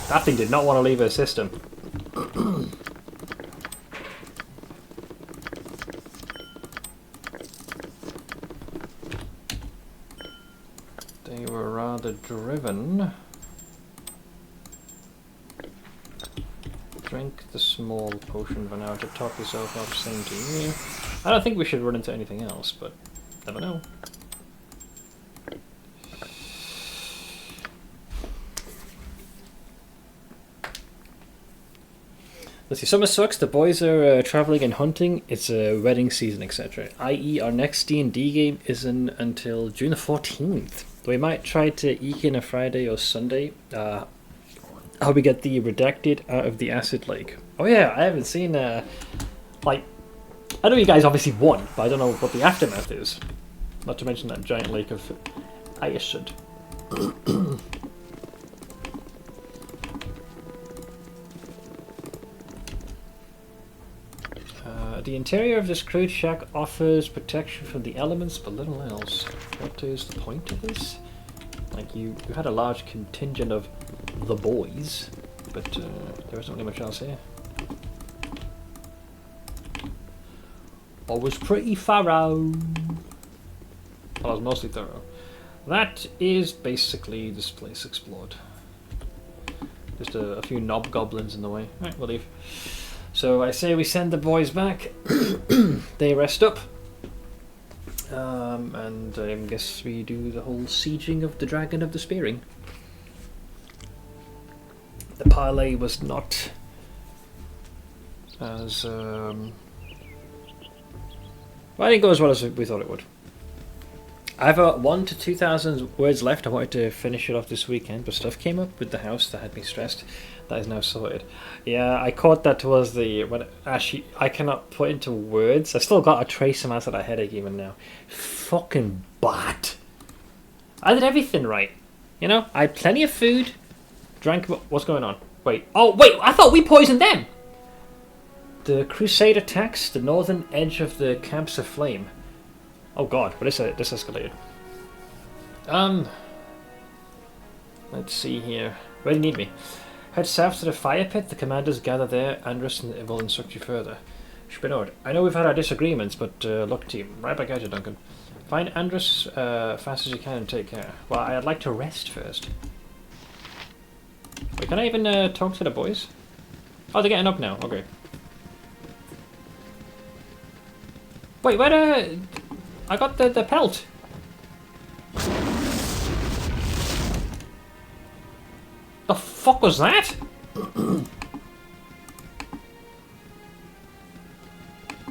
That thing did not want to leave her system. They were rather driven. Drink the small potion for now to top yourself up, same to you. I don't think we should run into anything else, but never know. Let's see, summer sucks, the boys are travelling and hunting, it's a wedding season, etc. I.e. our next D&D game isn't until June the 14th. We might try to eke in a Friday or Sunday. How we get the redacted out of the acid lake. Oh yeah, I haven't seen, like, I know you guys obviously won, but I don't know what the aftermath is. Not to mention that giant lake of acid. The interior of this crude shack offers protection from the elements, but little else. What is the point of this? Like, you had a large contingent of the boys, but there isn't really much else here. I was pretty thorough. Well, I was mostly thorough. That is basically this place explored. Just a few knob goblins in the way. Right, we'll leave. So I say we send the boys back. They rest up. And I guess we do the whole sieging of the Dragon of the Spearing. The parley was not as... well, I didn't go as well as we thought it would. I have 1,000 to 2,000 words left. I wanted to finish it off this weekend, but stuff came up with the house that had me stressed. That is now sorted. Yeah, I caught that towards the... when actually, I cannot put into words. I still got a trace amount of that headache even now. Fucking bad. I did everything right. You know, I had plenty of food. Drank... What's going on? Wait. Oh, wait, I thought we poisoned them! The crusade attacks the northern edge of the camps aflame. Oh god, but this escalated. Let's see here. Where do you need me? Head south to the fire pit. The commanders gather there. Andrus will instruct you further. Spinord, I know we've had our disagreements, but look team, right back at you, Duncan. Find Andrus fast as you can and take care. Well, I'd like to rest first. Wait, can I even talk to the boys? Oh, they're getting up now. Okay. Wait, where I got the pelt. The fuck was that?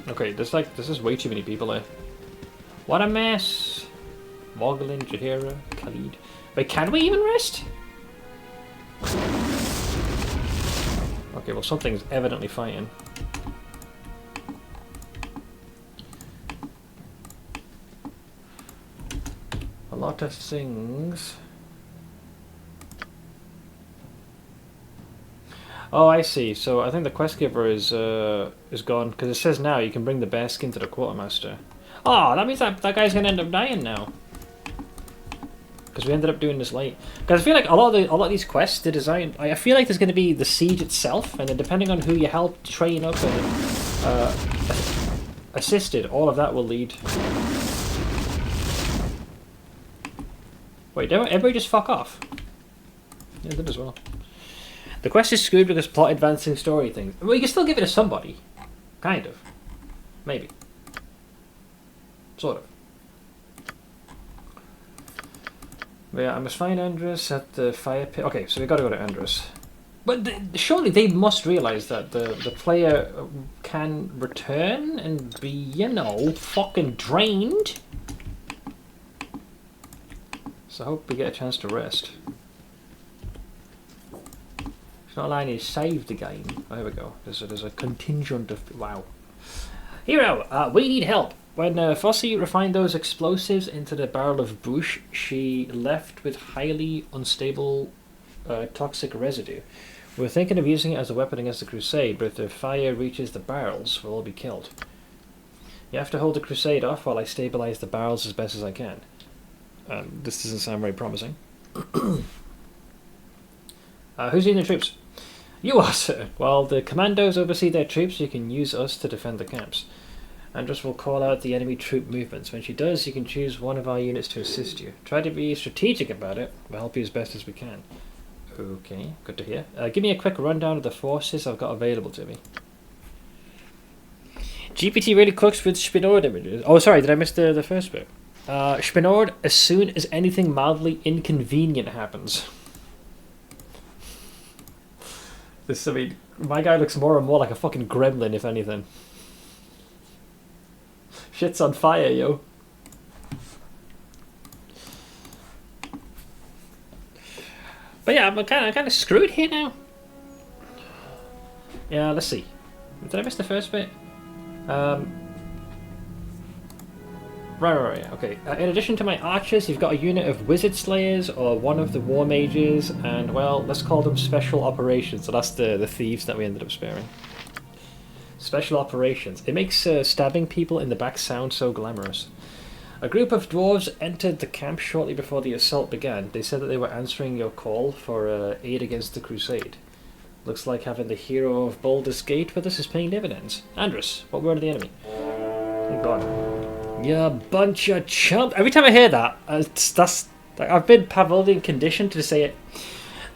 Okay, this is way too many people there. What a mess. Moglin, Jahira, Khalid. Wait, can we even rest? Okay, well something's evidently fighting. A lot of things. Oh, I see. So I think the quest giver is gone because it says now you can bring the bear skin to the quartermaster. Oh, that means that guy's gonna end up dying now. Because we ended up doing this late. Because I feel like a lot of these quests, the design, I feel like there's going to be the siege itself, and then depending on who you help train up and assisted, all of that will lead. Wait, did everybody just fuck off? Yeah, they did as well. The quest is screwed because plot advancing story things. Well, you can still give it to somebody. Kind of. Maybe. Sort of. But yeah, I must find Andrus at the fire pit. Okay, so we gotta go to Andrus. But surely they must realise that the player can return and be, you know, fucking drained. So I hope we get a chance to rest. It's not allowing you to save the game. Oh, here we go. There's a contingent of... Wow. Hero, we need help. When Fossey refined those explosives into the barrel of Bush, she left with highly unstable toxic residue. We're thinking of using it as a weapon against the Crusade, but if the fire reaches the barrels, we'll all be killed. You have to hold the crusade off while I stabilize the barrels as best as I can. This doesn't sound very promising. Who's leading the troops? You are, sir. While the commandos oversee their troops, you can use us to defend the camps. Andress will call out the enemy troop movements. When she does, you can choose one of our units to assist you. Try to be strategic about it. We'll help you as best as we can. Okay, good to hear. Give me a quick rundown of the forces I've got available to me. GPT really cooks with Spinord images. Oh, sorry, did I miss the first bit? Spinord, as soon as anything mildly inconvenient happens. This, I mean, my guy looks more and more like a fucking gremlin, if anything. Shit's on fire, yo. But yeah, I'm kind of screwed here now. Yeah, let's see. Did I miss the first bit? Right. Okay. In addition to my archers, you've got a unit of wizard slayers or one of the war mages, and well, let's call them special operations. So that's the thieves that we ended up sparing. Special operations. It makes stabbing people in the back sound so glamorous. A group of dwarves entered the camp shortly before the assault began. They said that they were answering your call for aid against the crusade. Looks like having the hero of Baldur's Gate with us is paying dividends. Andress, what word of the enemy? Thank God. You bunch of chump. Every time I hear that, that's like, I've been Pavlovian conditioned to say it.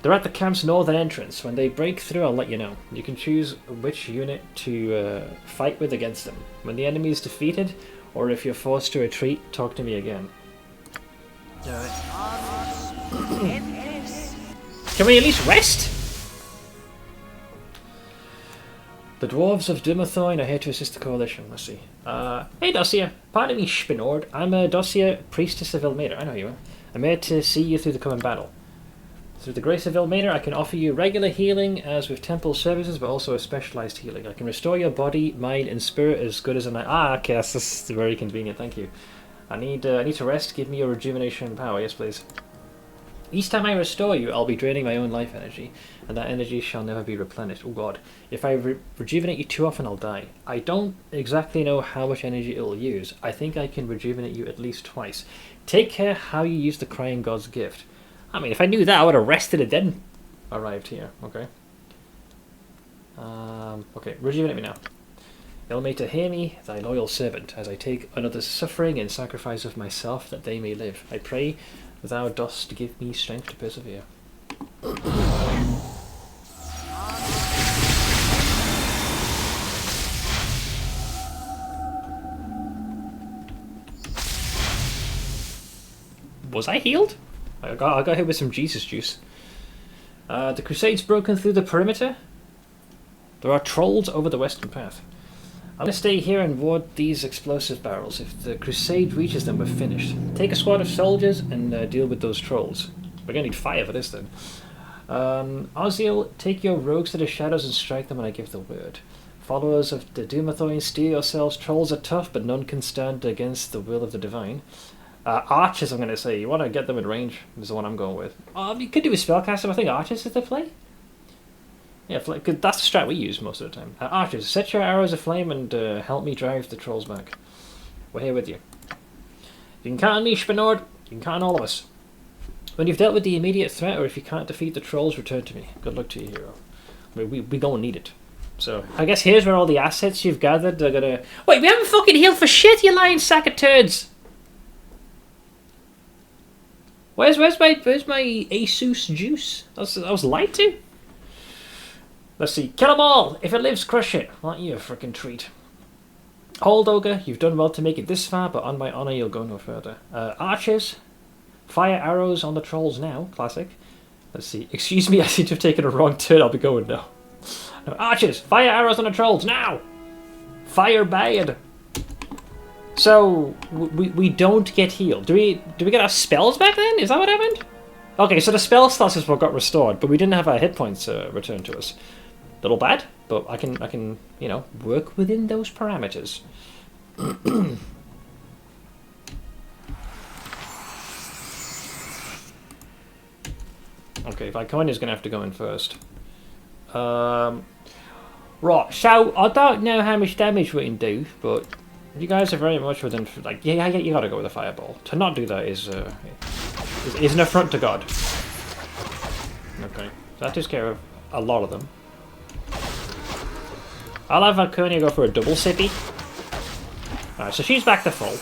They're at the camp's northern entrance. When they break through, I'll let you know. You can choose which unit to fight with against them. When the enemy is defeated, or if you're forced to retreat, talk to me again. Can we at least rest? The dwarves of Dumathoin are here to assist the coalition. Let's see. Hey, Dossier. Pardon me, Spinord. I'm a Dossier, priestess of Ilmater. I know you are. I'm here to see you through the coming battle. Through the grace of Ilmater, I can offer you regular healing, as with temple services, but also a specialized healing. I can restore your body, mind, and spirit as good as a night. Okay, that's very convenient. Thank you. I need to rest. Give me your rejuvenation power. Yes, please. Each time I restore you, I'll be draining my own life energy, and that energy shall never be replenished. Oh god. If I rejuvenate you too often, I'll die. I don't exactly know how much energy it'll use. I think I can rejuvenate you at least twice. Take care how you use the Crying God's gift. I mean, if I knew that, I would have rested and then arrived here. Okay. Okay, rejuvenate me now. Ilmater, hear me, thy loyal servant, as I take another's suffering in sacrifice of myself, that they may live. I pray thou dost give me strength to persevere. Was I healed? I got hit with some Jesus juice. The Crusade's broken through the perimeter. There are trolls over the western path. I'm going to stay here and ward these explosive barrels. If the Crusade reaches them, we're finished. Take a squad of soldiers and deal with those trolls. We're going to need fire for this then. Oziel, take your rogues to the shadows and strike them when I give the word. Followers of the Dumathoin, steel yourselves. Trolls are tough, but none can stand against the will of the divine. Archers, I'm going to say. You want to get them in range. This is the one I'm going with. You could do a spellcaster. I think archers is the play. Yeah, cause that's the strat we use most of the time. Archers, set your arrows aflame and help me drive the trolls back. We're here with you. You can count on me, Spinord. You can count on all of us. When you've dealt with the immediate threat, or if you can't defeat the trolls, return to me. Good luck to you, hero. We gonna need it. So, I guess here's where all the assets you've gathered are gonna... Wait, we haven't fucking healed for shit, you lying sack of turds! Where's my Asus juice? I was lied to? Let's see. Kill them all! If it lives, crush it. Aren't you a frickin' treat? Hold, Ogre. You've done well to make it this far, but on my honour, you'll go no further. Archers. Fire arrows on the trolls now. Classic. Let's see. Excuse me, I seem to have taken a wrong turn. I'll be going now. No, archers. Fire arrows on the trolls now! Fire bad. So, we don't get healed. Do we get our spells back then? Is that what happened? Okay, so the spell slots is what got restored, but we didn't have our hit points returned to us. Little bad, but I can you know, work within those parameters. Okay, Viconia is going to have to go in first. Right, so I don't know how much damage we can do, but You guys are very much within, like, yeah, you gotta go with a fireball. To not do that is an affront to God. Okay, so that takes care of a lot of them. I'll have Valkyria go for a double sippy. Alright, so she's back to full.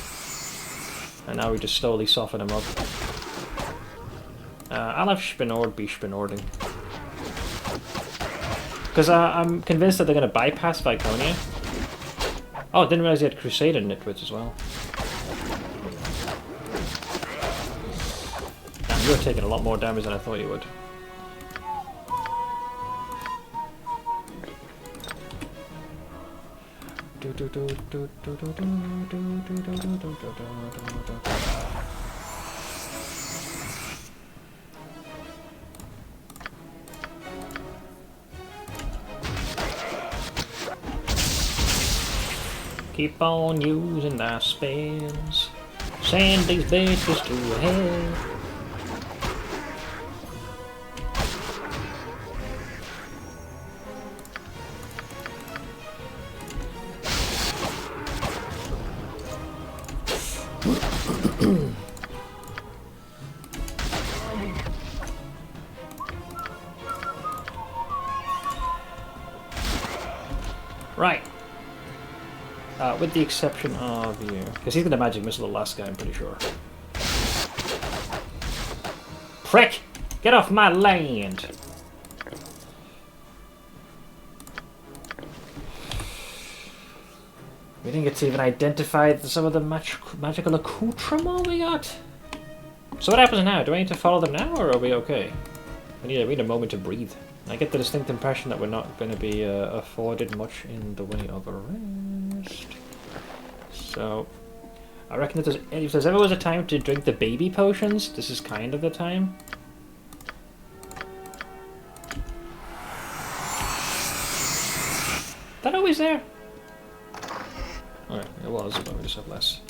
And now we just slowly soften him up. I'll have Spinord be Spinording. Because I'm convinced that they're going to bypass Viconia. Oh, didn't realize he had Crusader Nitwits as well. Damn, you're taking a lot more damage than I thought you would. Keep on using thy spells. Send these bitches to hell. Right. With the exception of you. Because he's going to magic missile the last guy, I'm pretty sure. Prick! Get off my land! We didn't get to even identify some of the magical accoutrement we got. So what happens now? Do I need to follow them now, or are we okay? We need a moment to breathe. I get the distinct impression that we're not going to be afforded much in the way of a rest. So, I reckon if there's ever was a time to drink the baby potions, this is kind of the time. That always there? Alright, it was, but we just have less.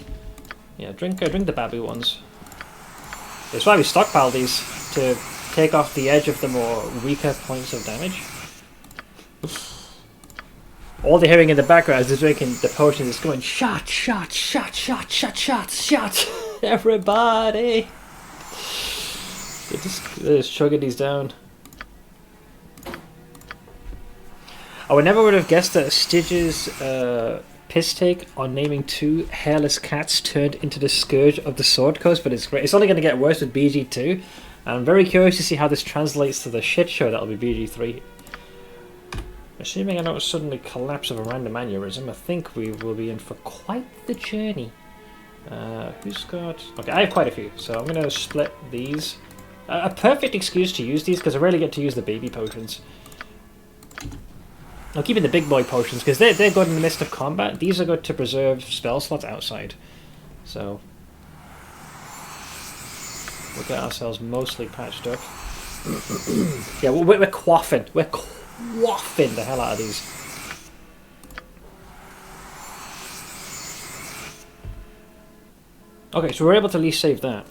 Yeah, drink the baby ones. It's why we stockpile these, to take off the edge of the more weaker points of damage. All they're hearing in the background is they're drinking the potion is going shot, shot, shot, shot, shot, shot, shot. Everybody! They're just chugging these down. I would never have guessed that Stygia's piss take on naming 2 hairless cats turned into the scourge of the Sword Coast, but it's great. It's only going to get worse with BG2. And I'm very curious to see how this translates to the shit show that'll be BG3. Assuming I don't suddenly collapse of a random aneurysm, I think we will be in for quite the journey. Who's got... Okay, I have quite a few, so I'm going to split these. A perfect excuse to use these, because I rarely get to use the baby potions. I'm keeping the big boy potions, because they're good in the midst of combat. These are good to preserve spell slots outside. So... we'll get ourselves mostly patched up. Yeah, we're quaffing. We're quaffing the hell out of these. Okay, so we're able to at least save that.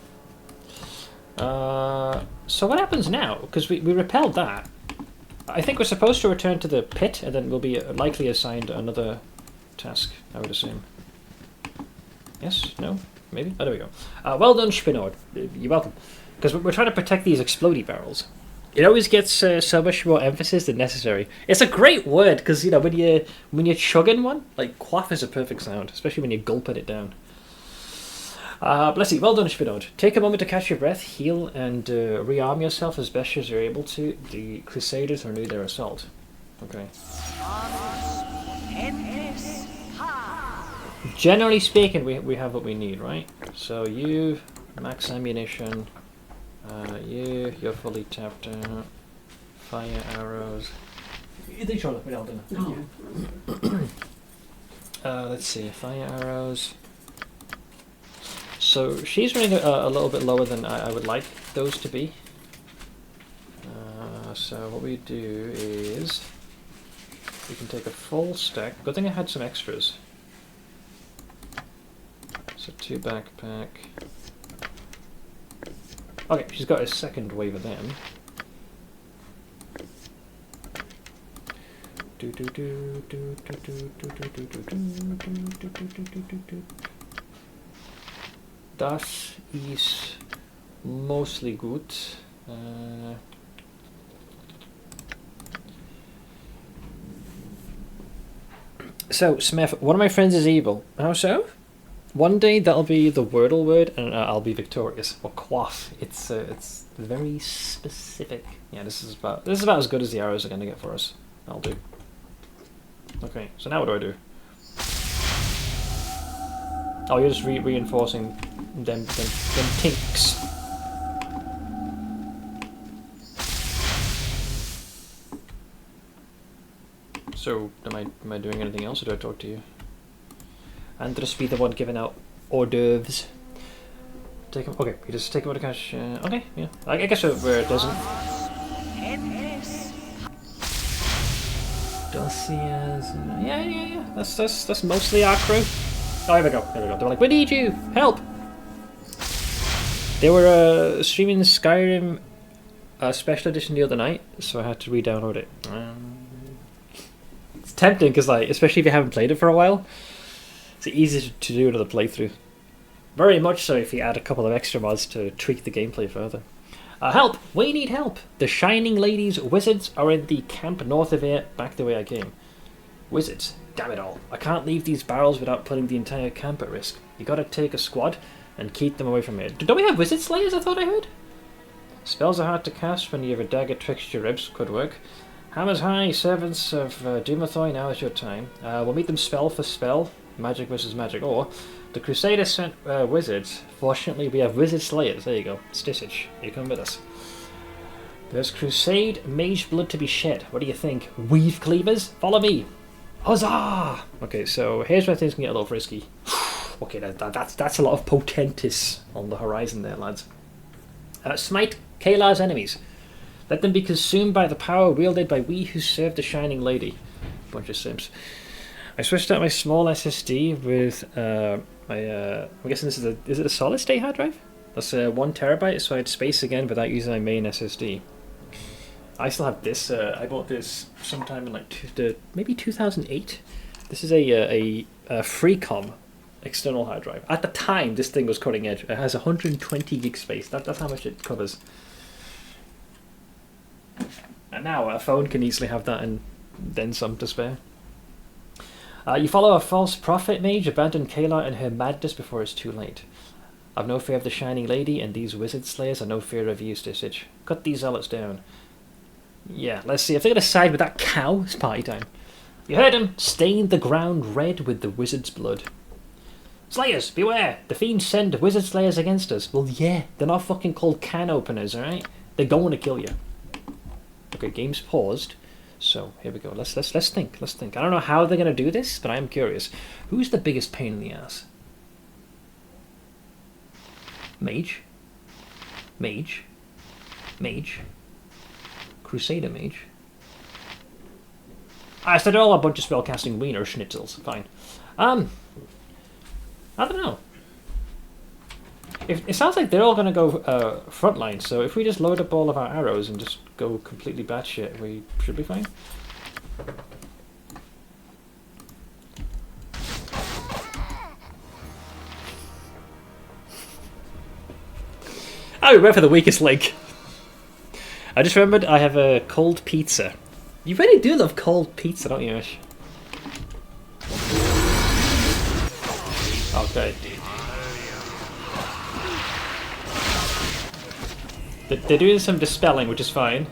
So what happens now? Because we repelled that. I think we're supposed to return to the pit, and then we'll be likely assigned another task, I would assume. Yes? No? Maybe? Oh, there we go. Well done, Spinord. You're welcome. Because we're trying to protect these explodey barrels. It always gets so much more emphasis than necessary. It's a great word, because, you know, when you're chugging one, like, quaff is a perfect sound, especially when you're gulping it down. Bless you. Well done, Spinord. Take a moment to catch your breath, heal, and rearm yourself as best as you're able to. The Crusaders renew their assault. Okay. Generally speaking, we have what we need, right? So you, max ammunition. You're fully tapped out. Fire arrows. Let's see, fire arrows. So she's running a little bit lower than I would like those to be. So what we do is we can take a full stack. Good thing I had some extras. So 2 backpack. Okay, she's got a second wave of them. Das ist mostly good. So, Smith, one of my friends is evil. How so? One day that'll be the Wordle word, and I'll be victorious. Or quaff. It's very specific. Yeah, this is about as good as the arrows are gonna get for us. I'll do. Okay, so now what do I do? Oh, you're just reinforcing them tinks. So, am I doing anything else, or do I talk to you? And just be the one giving out hors d'oeuvres. Take him. Okay, you just take him out of cash. Okay, yeah. I guess where it doesn't. Dossiers. Yeah. That's mostly our crew. Oh, here we go. They were like, we need you. Help. They were streaming Skyrim special edition the other night, so I had to re-download it. It's tempting because, like, especially if you haven't played it for a while, it's easy to do another playthrough. Very much so if you add a couple of extra mods to tweak the gameplay further. Help! We need help! The Shining Ladies wizards are in the camp north of here, back the way I came. Wizards? Damn it all. I can't leave these barrels without putting the entire camp at risk. You gotta take a squad and keep them away from here. Don't we have wizard slayers, I thought I heard? Spells are hard to cast when you have a dagger twixt your ribs. Could work. Hammers high, servants of Doomethoi, now is your time. We'll meet them spell for spell. Magic versus magic. Or the Crusaders sent wizards. Fortunately, we have wizard slayers. There you go. Stissage, you come with us. There's crusade mage blood to be shed. What do you think? Weave cleavers? Follow me. Huzzah! Okay, so here's where things can get a little frisky. Okay, that's a lot of potentis on the horizon there, lads. Smite Kalar's enemies. Let them be consumed by the power wielded by we who serve the Shining Lady. Bunch of simps. I switched out my small SSD with my. I'm guessing this is it a solid state hard drive? That's 1 terabyte, so I had space again without using my main SSD. I still have this. I bought this sometime in like maybe 2008. This is a Freecom external hard drive. At the time, this thing was cutting edge. It has 120 gig space. That's how much it covers. And now a phone can easily have that and then some to spare. You follow a false prophet mage, abandon Kalar and her madness before it's too late. I've no fear of the Shining Lady, and these wizard slayers have no fear of you, Stissage. Cut these zealots down. Yeah, let's see. If they're going to side with that cow, it's party time. You heard him. Stain the ground red with the wizard's blood. Slayers, beware! The fiends send wizard slayers against us. Well, yeah, they're not fucking called can openers, alright? They're going to kill you. Okay, game's paused. So, here we go. Let's think. Let's think. I don't know how they're going to do this, but I am curious. Who's the biggest pain in the ass? Mage? Mage? Mage? Crusader mage? I said they're all a bunch of spellcasting wiener schnitzels. Fine. I don't know. It sounds like they're all going to go frontline, so if we just load up all of our arrows and just go completely batshit, we should be fine. Oh, we went for the weakest link. I just remembered I have a cold pizza. You really do love cold pizza, don't you, Ash? Okay. They're doing some dispelling, which is fine.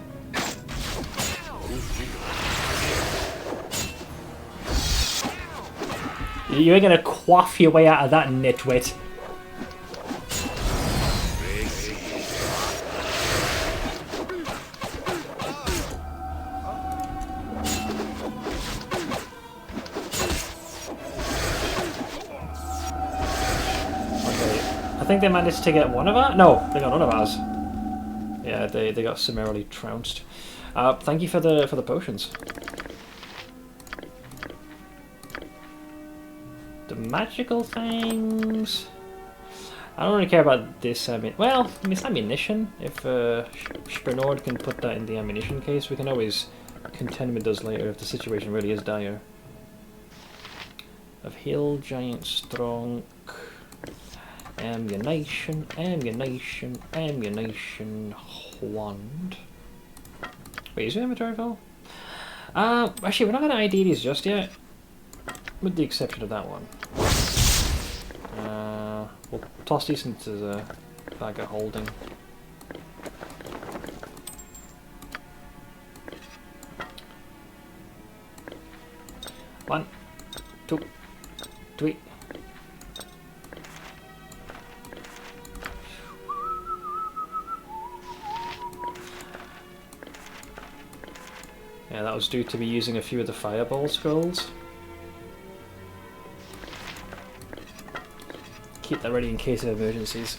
You ain't gonna quaff your way out of that, nitwit. I think they managed to get one of ours. No, they got none of ours. Yeah, they got summarily trounced. Thank you for the potions. The magical things. I don't really care about this. Well, it's ammunition. If Spernord can put that in the ammunition case, we can always contend with those later if the situation really is dire. Of Hill, Giant, Strong, Ammunition, Ammunition, Ammunition, Wand. Wait, is your inventory full? Actually, we're not going to ID these just yet, with the exception of that one. We'll toss these into the bag of holding. One, two, three. Yeah, that was due to me using a few of the fireball scrolls. Keep that ready in case of emergencies.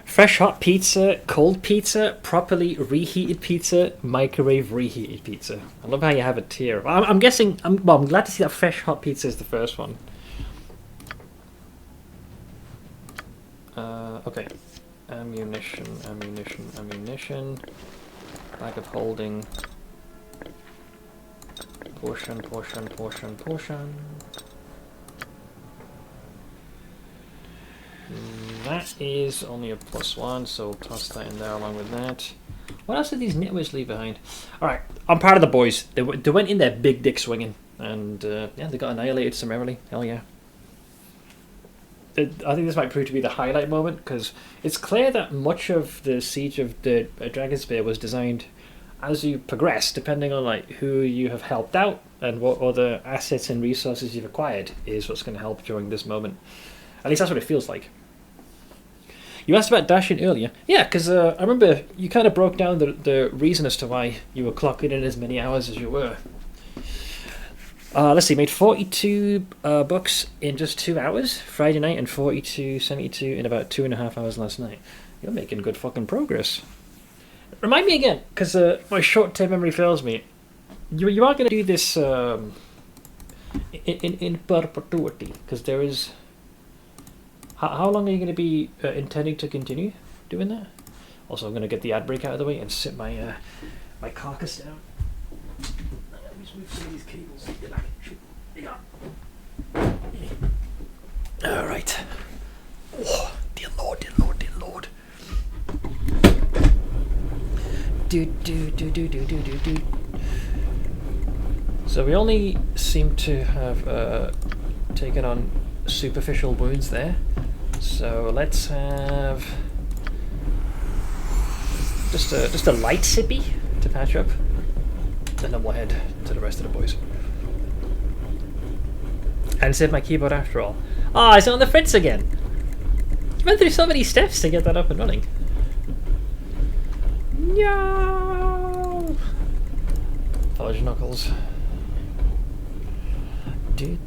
Fresh hot pizza, cold pizza, properly reheated pizza, microwave reheated pizza. I love how you have a tier. I'm guessing. I'm glad to see that fresh hot pizza is the first one. Okay. Ammunition, ammunition, ammunition. Bag of holding. Portion, portion, portion, portion. That is only a +1, so we'll toss that in there along with that. What else did these nitwits leave behind? Alright, I'm proud of the boys. They went in there big dick swinging, and yeah, they got annihilated summarily. Hell yeah. I think this might prove to be the highlight moment, because it's clear that much of the Siege of the Dragon Spear was designed as you progress, depending on like who you have helped out and what other assets and resources you've acquired is what's going to help during this moment. At least that's what it feels like. You asked about dashing earlier. Yeah, because I remember you kind of broke down the reason as to why you were clocking in as many hours as you were. Let's see, made 42 bucks in just 2 hours Friday night and 42.72 in about 2.5 hours last night. You're making good fucking progress. Remind me again, because my short-term memory fails me. You are going to do this in perpetuity, because there is... How long are you going to be intending to continue doing that? Also, I'm going to get the ad break out of the way and sit my my carcass down. Let me just move some of these cables. Get back. Shoot. All right. Oh, dear Lord, dear Lord, dear Lord. Do. So we only seem to have taken on superficial wounds there. So let's have just a light sippy to patch up, and then we'll head to the rest of the boys. And save my keyboard after all. Ah, it's on the fritz again. You went through so many steps to get that up and running. No. Fudge knuckles. Do.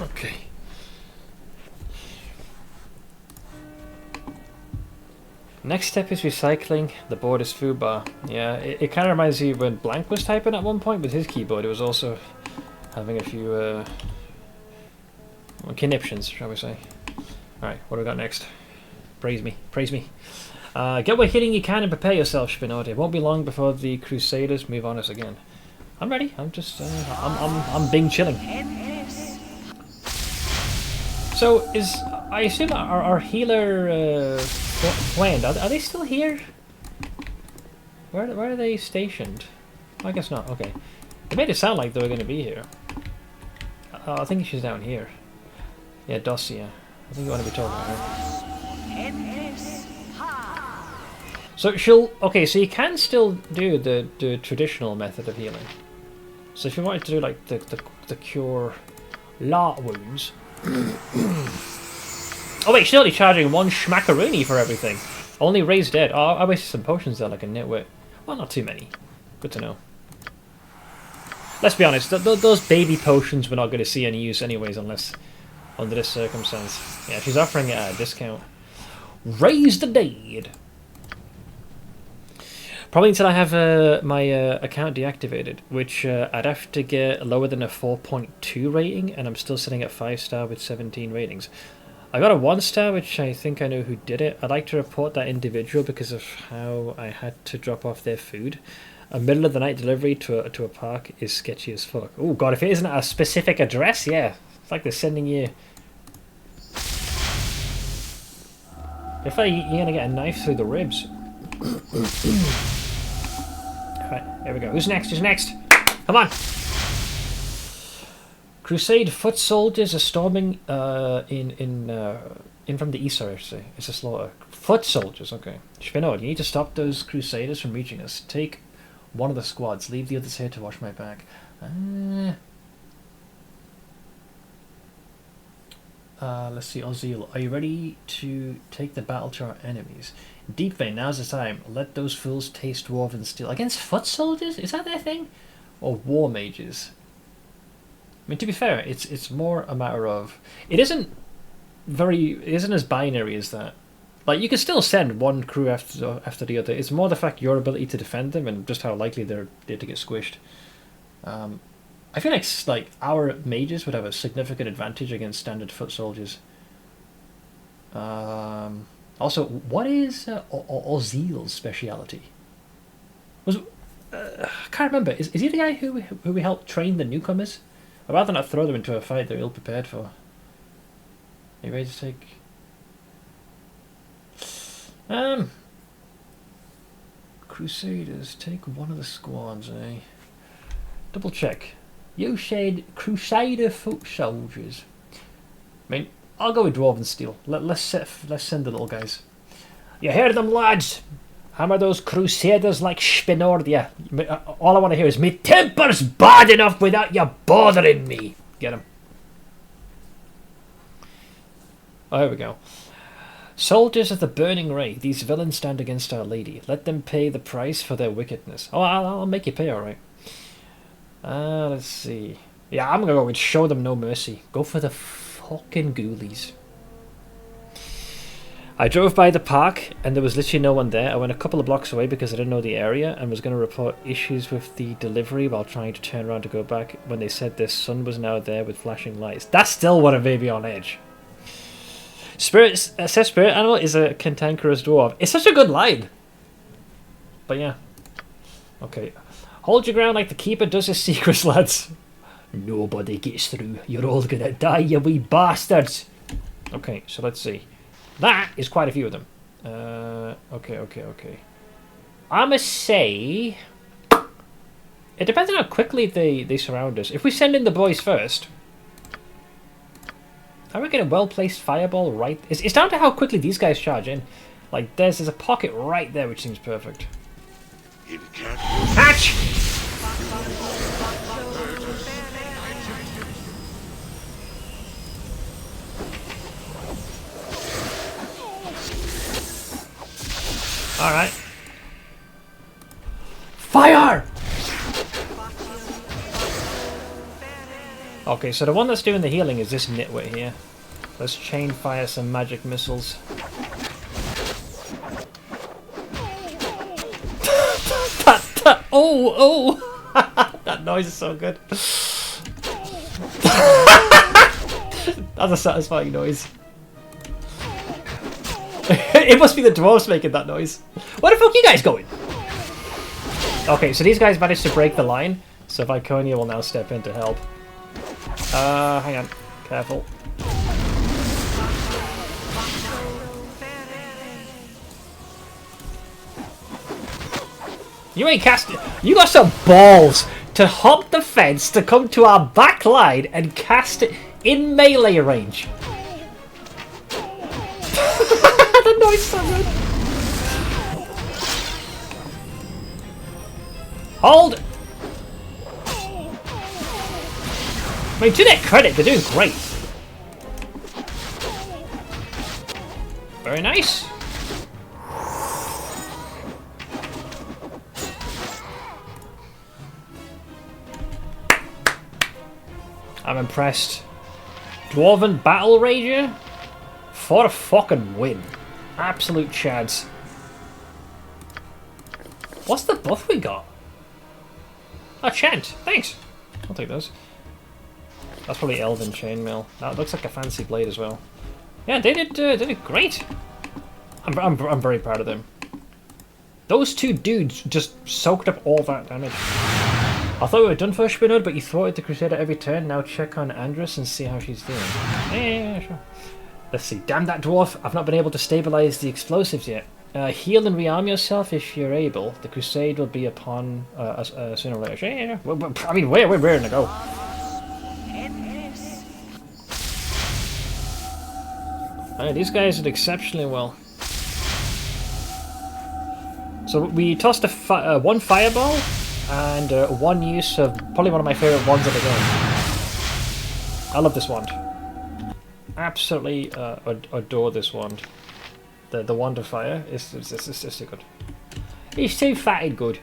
Okay. Next step is recycling the board is food bar. Yeah, it kind of reminds you when Blank was typing at one point with his keyboard. It was also having a few conniptions, shall we say. Alright, what do we got next? Praise me, praise me. Get what hitting you can and prepare yourself, Spinodi. It won't be long before the Crusaders move on us again. I'm ready. I'm just, I'm being chilling. So, I assume our healer friend, are they still here? Where are they stationed? I guess not. Okay. It made it sound like they were going to be here. I think she's down here. Yeah, Dosia. I think you want to be talking to her. So she'll... Okay, so you can still do the traditional method of healing. So if you wanted to do like the cure lot wounds... Oh wait, she's only charging 1 schmackaroonie for everything. Only raised dead. Oh, I wasted some potions there like a nitwit. Well, not too many. Good to know. Let's be honest, those baby potions we're not going to see any use anyways unless... under this circumstance. Yeah, she's offering it at a discount. Raise the dead! Probably until I have my account deactivated, which I'd have to get lower than a 4.2 rating, and I'm still sitting at 5-star with 17 ratings. I got a 1-star, which I think I know who did it. I'd like to report that individual because of how I had to drop off their food. A middle of the night delivery to a park is sketchy as fuck. Oh god, if it isn't a specific address, yeah. It's like they're sending you... If you're gonna get a knife through the ribs. Alright, here we go. Who's next? Who's next? Come on! Crusade foot soldiers are storming in from the east, sorry, I should say. It's a slaughter. Foot soldiers, okay. Spinod, you need to stop those crusaders from reaching us. Take one of the squads. Leave the others here to watch my back. Let's see, Ozil. Are you ready to take the battle to our enemies? Deep vein, now's the time. Let those fools taste dwarven steel. Against foot soldiers? Is that their thing? Or war mages? I mean, to be fair, it's more a matter of... It isn't as binary as that. Like, you can still send one crew after the other. It's more the fact your ability to defend them and just how likely they're to get squished. I feel like our mages would have a significant advantage against standard foot soldiers. Also, what is Ozil's speciality? I can't remember. Is he the guy who we helped train the newcomers? I'd rather not throw them into a fight they're ill prepared for. Are you ready to take? Crusaders, take one of the squads, eh? Double check. You said Crusader foot soldiers. I mean, I'll go with Dwarven Steel. Let's send the little guys. You hear them, lads? Hammer those Crusaders like Spinordia. All I want to hear is, me temper's bad enough without you bothering me. Get him. Oh, here we go. Soldiers of the Burning Ray, these villains stand against Our Lady. Let them pay the price for their wickedness. Oh, I'll make you pay, alright. Let's see. Yeah, I'm gonna go with show them no mercy. Go for the fucking ghoulies. I drove by the park and there was literally no one there. I went a couple of blocks away because I didn't know the area and was going to report issues with the delivery while trying to turn around to go back when they said their son was now there with flashing lights. That's still what a baby on edge. Spirit says spirit animal is a cantankerous dwarf. It's such a good line. But yeah. Okay. Hold your ground like the keeper does his secrets, lads. Nobody gets through. You're all gonna die, you wee bastards. Okay, so let's see. That is quite a few of them. Okay. I'ma say... It depends on how quickly they surround us. If we send in the boys first... I reckon a well-placed fireball right... It's down to how quickly these guys charge in. Like, there's a pocket right there which seems perfect. Hatch! Alright. Fire! Okay, so the one that's doing the healing is this nitwit here. Let's chain fire some magic missiles. Oh! That noise is so good. That's a satisfying noise. It must be the dwarves making that noise. Where the fuck are you guys going? Okay, so these guys managed to break the line, so Viconia will now step in to help. Hang on. Careful. You ain't casting. You got some balls to hop the fence to come to our back line and cast it in melee range. That noise is so good. Hold! I mean, to their credit, they're doing great. Very nice. I'm impressed. Dwarven Battle Rager? For a fucking win. Absolute chads. What's the buff we got? Oh, Chant. Thanks. I'll take those. That's probably Elven Chainmail. That looks like a fancy blade as well. Yeah, they did great. I'm very proud of them. Those two dudes just soaked up all that damage. I thought we were done for Spinod, but you thwarted the Crusader every turn. Now check on Andress and see how she's doing. Yeah, sure. Let's see. Damn that dwarf! I've not been able to stabilize the explosives yet. Heal and rearm yourself if you're able. The crusade will be upon sooner or later. Yeah. Well, I mean, where to go? These guys did exceptionally well. So we tossed one fireball and one use of probably one of my favorite wands of the game. I love this wand. Absolutely adore this wand. The wand of fire is so good. It's too fatted good.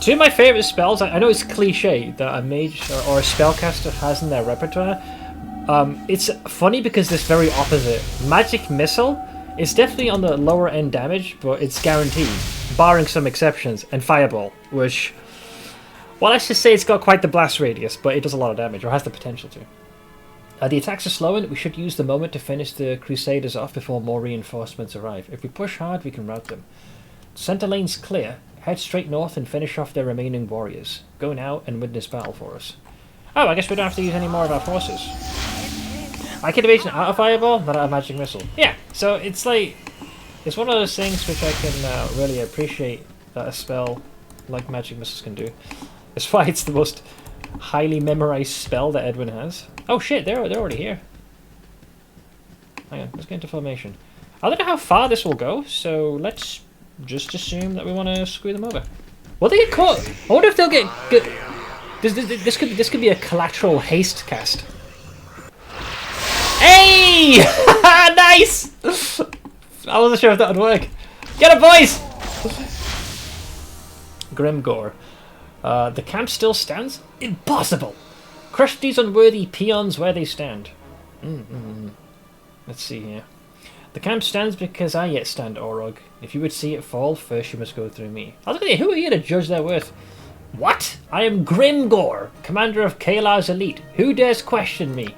Two of my favourite spells, I know it's cliche that a mage or a spellcaster has in their repertoire. It's funny because it's very opposite. Magic Missile is definitely on the lower end damage, but it's guaranteed, barring some exceptions. And Fireball, which, well, let's just say it's got quite the blast radius, but it does a lot of damage, or has the potential to. The attacks are slowing. We should use the moment to finish the Crusaders off before more reinforcements arrive. If we push hard, we can rout them. Center lane's clear. Head straight north and finish off their remaining warriors. Go now and win this battle for us. Oh, I guess we don't have to use any more of our forces. I can evasion out of Fireball, not out of Magic Missile. Yeah, so it's like, it's one of those things which I can really appreciate that a spell like Magic Missiles can do. That's why it's the most highly memorized spell that Edwin has. Oh shit, they're already here. Hang on, let's get into formation. I don't know how far this will go, so let's just assume that we want to screw them over. Will they get caught? I wonder if they'll get... This could be a collateral haste cast. Hey! Nice! I wasn't sure if that would work. Get it, boys! Grimgore. The camp still stands? Impossible! Crush these unworthy peons where they stand. Let's see here. The camp stands because I yet stand, Orog. If you would see it fall, first you must go through me. I was going to say, who are you to judge their worth? What? I am Grimgore, commander of Kalar's elite. Who dares question me?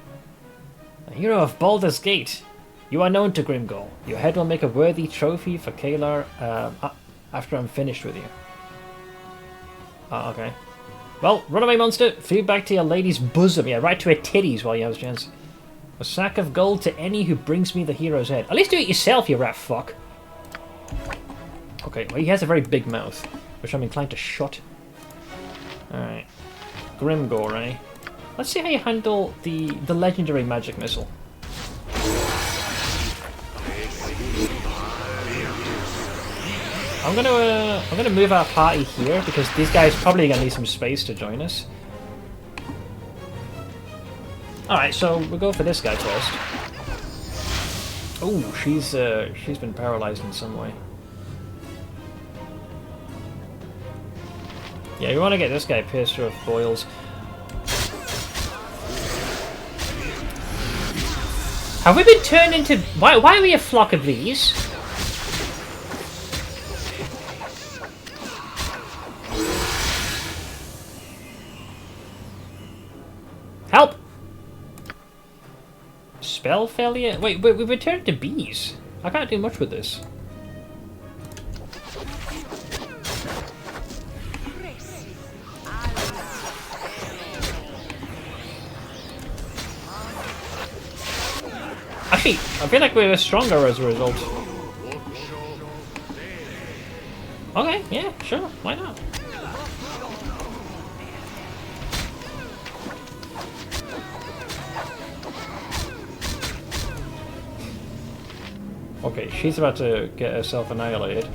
A hero of Baldur's Gate. You are known to Grimgore. Your head will make a worthy trophy for Kalar after I'm finished with you. Okay. Well, run away, monster. Feed back to your lady's bosom. Yeah, right to her titties while you have a chance. A sack of gold to any who brings me the hero's head. At least do it yourself, you rat fuck. Okay, well, he has a very big mouth, which I'm inclined to shut. Alright. Grimgore, eh? Let's see how you handle the legendary Magic Missile. I'm gonna move our party here because these guys probably gonna need some space to join us. Alright, so we'll go for this guy first. Oh, she's been paralyzed in some way. Yeah, we want to get this guy piercer of boils. Have we been turned into... Why are we a flock of these? Help! Spell failure? Wait, we've returned to bees. I can't do much with this. Actually, I feel like we're stronger as a result. Okay, yeah, sure, why not? Okay, she's about to get herself annihilated.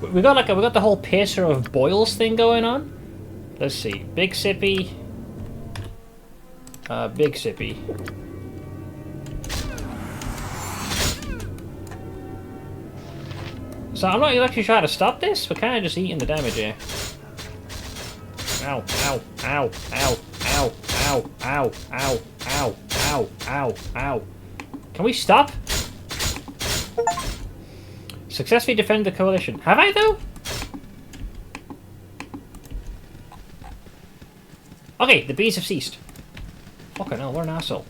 We got the whole piercer of boils thing going on. Let's see, Big Sippy, Big Sippy. So I'm not actually trying to stop this. We're kind of just eating the damage here. Ow! Ow! Ow! Ow! Ow! Ow! Ow! Ow! Ow! Ow, ow, ow. Can we stop? Successfully defended the coalition. Have I, though? Okay, the bees have ceased. Fucking hell, what an asshole.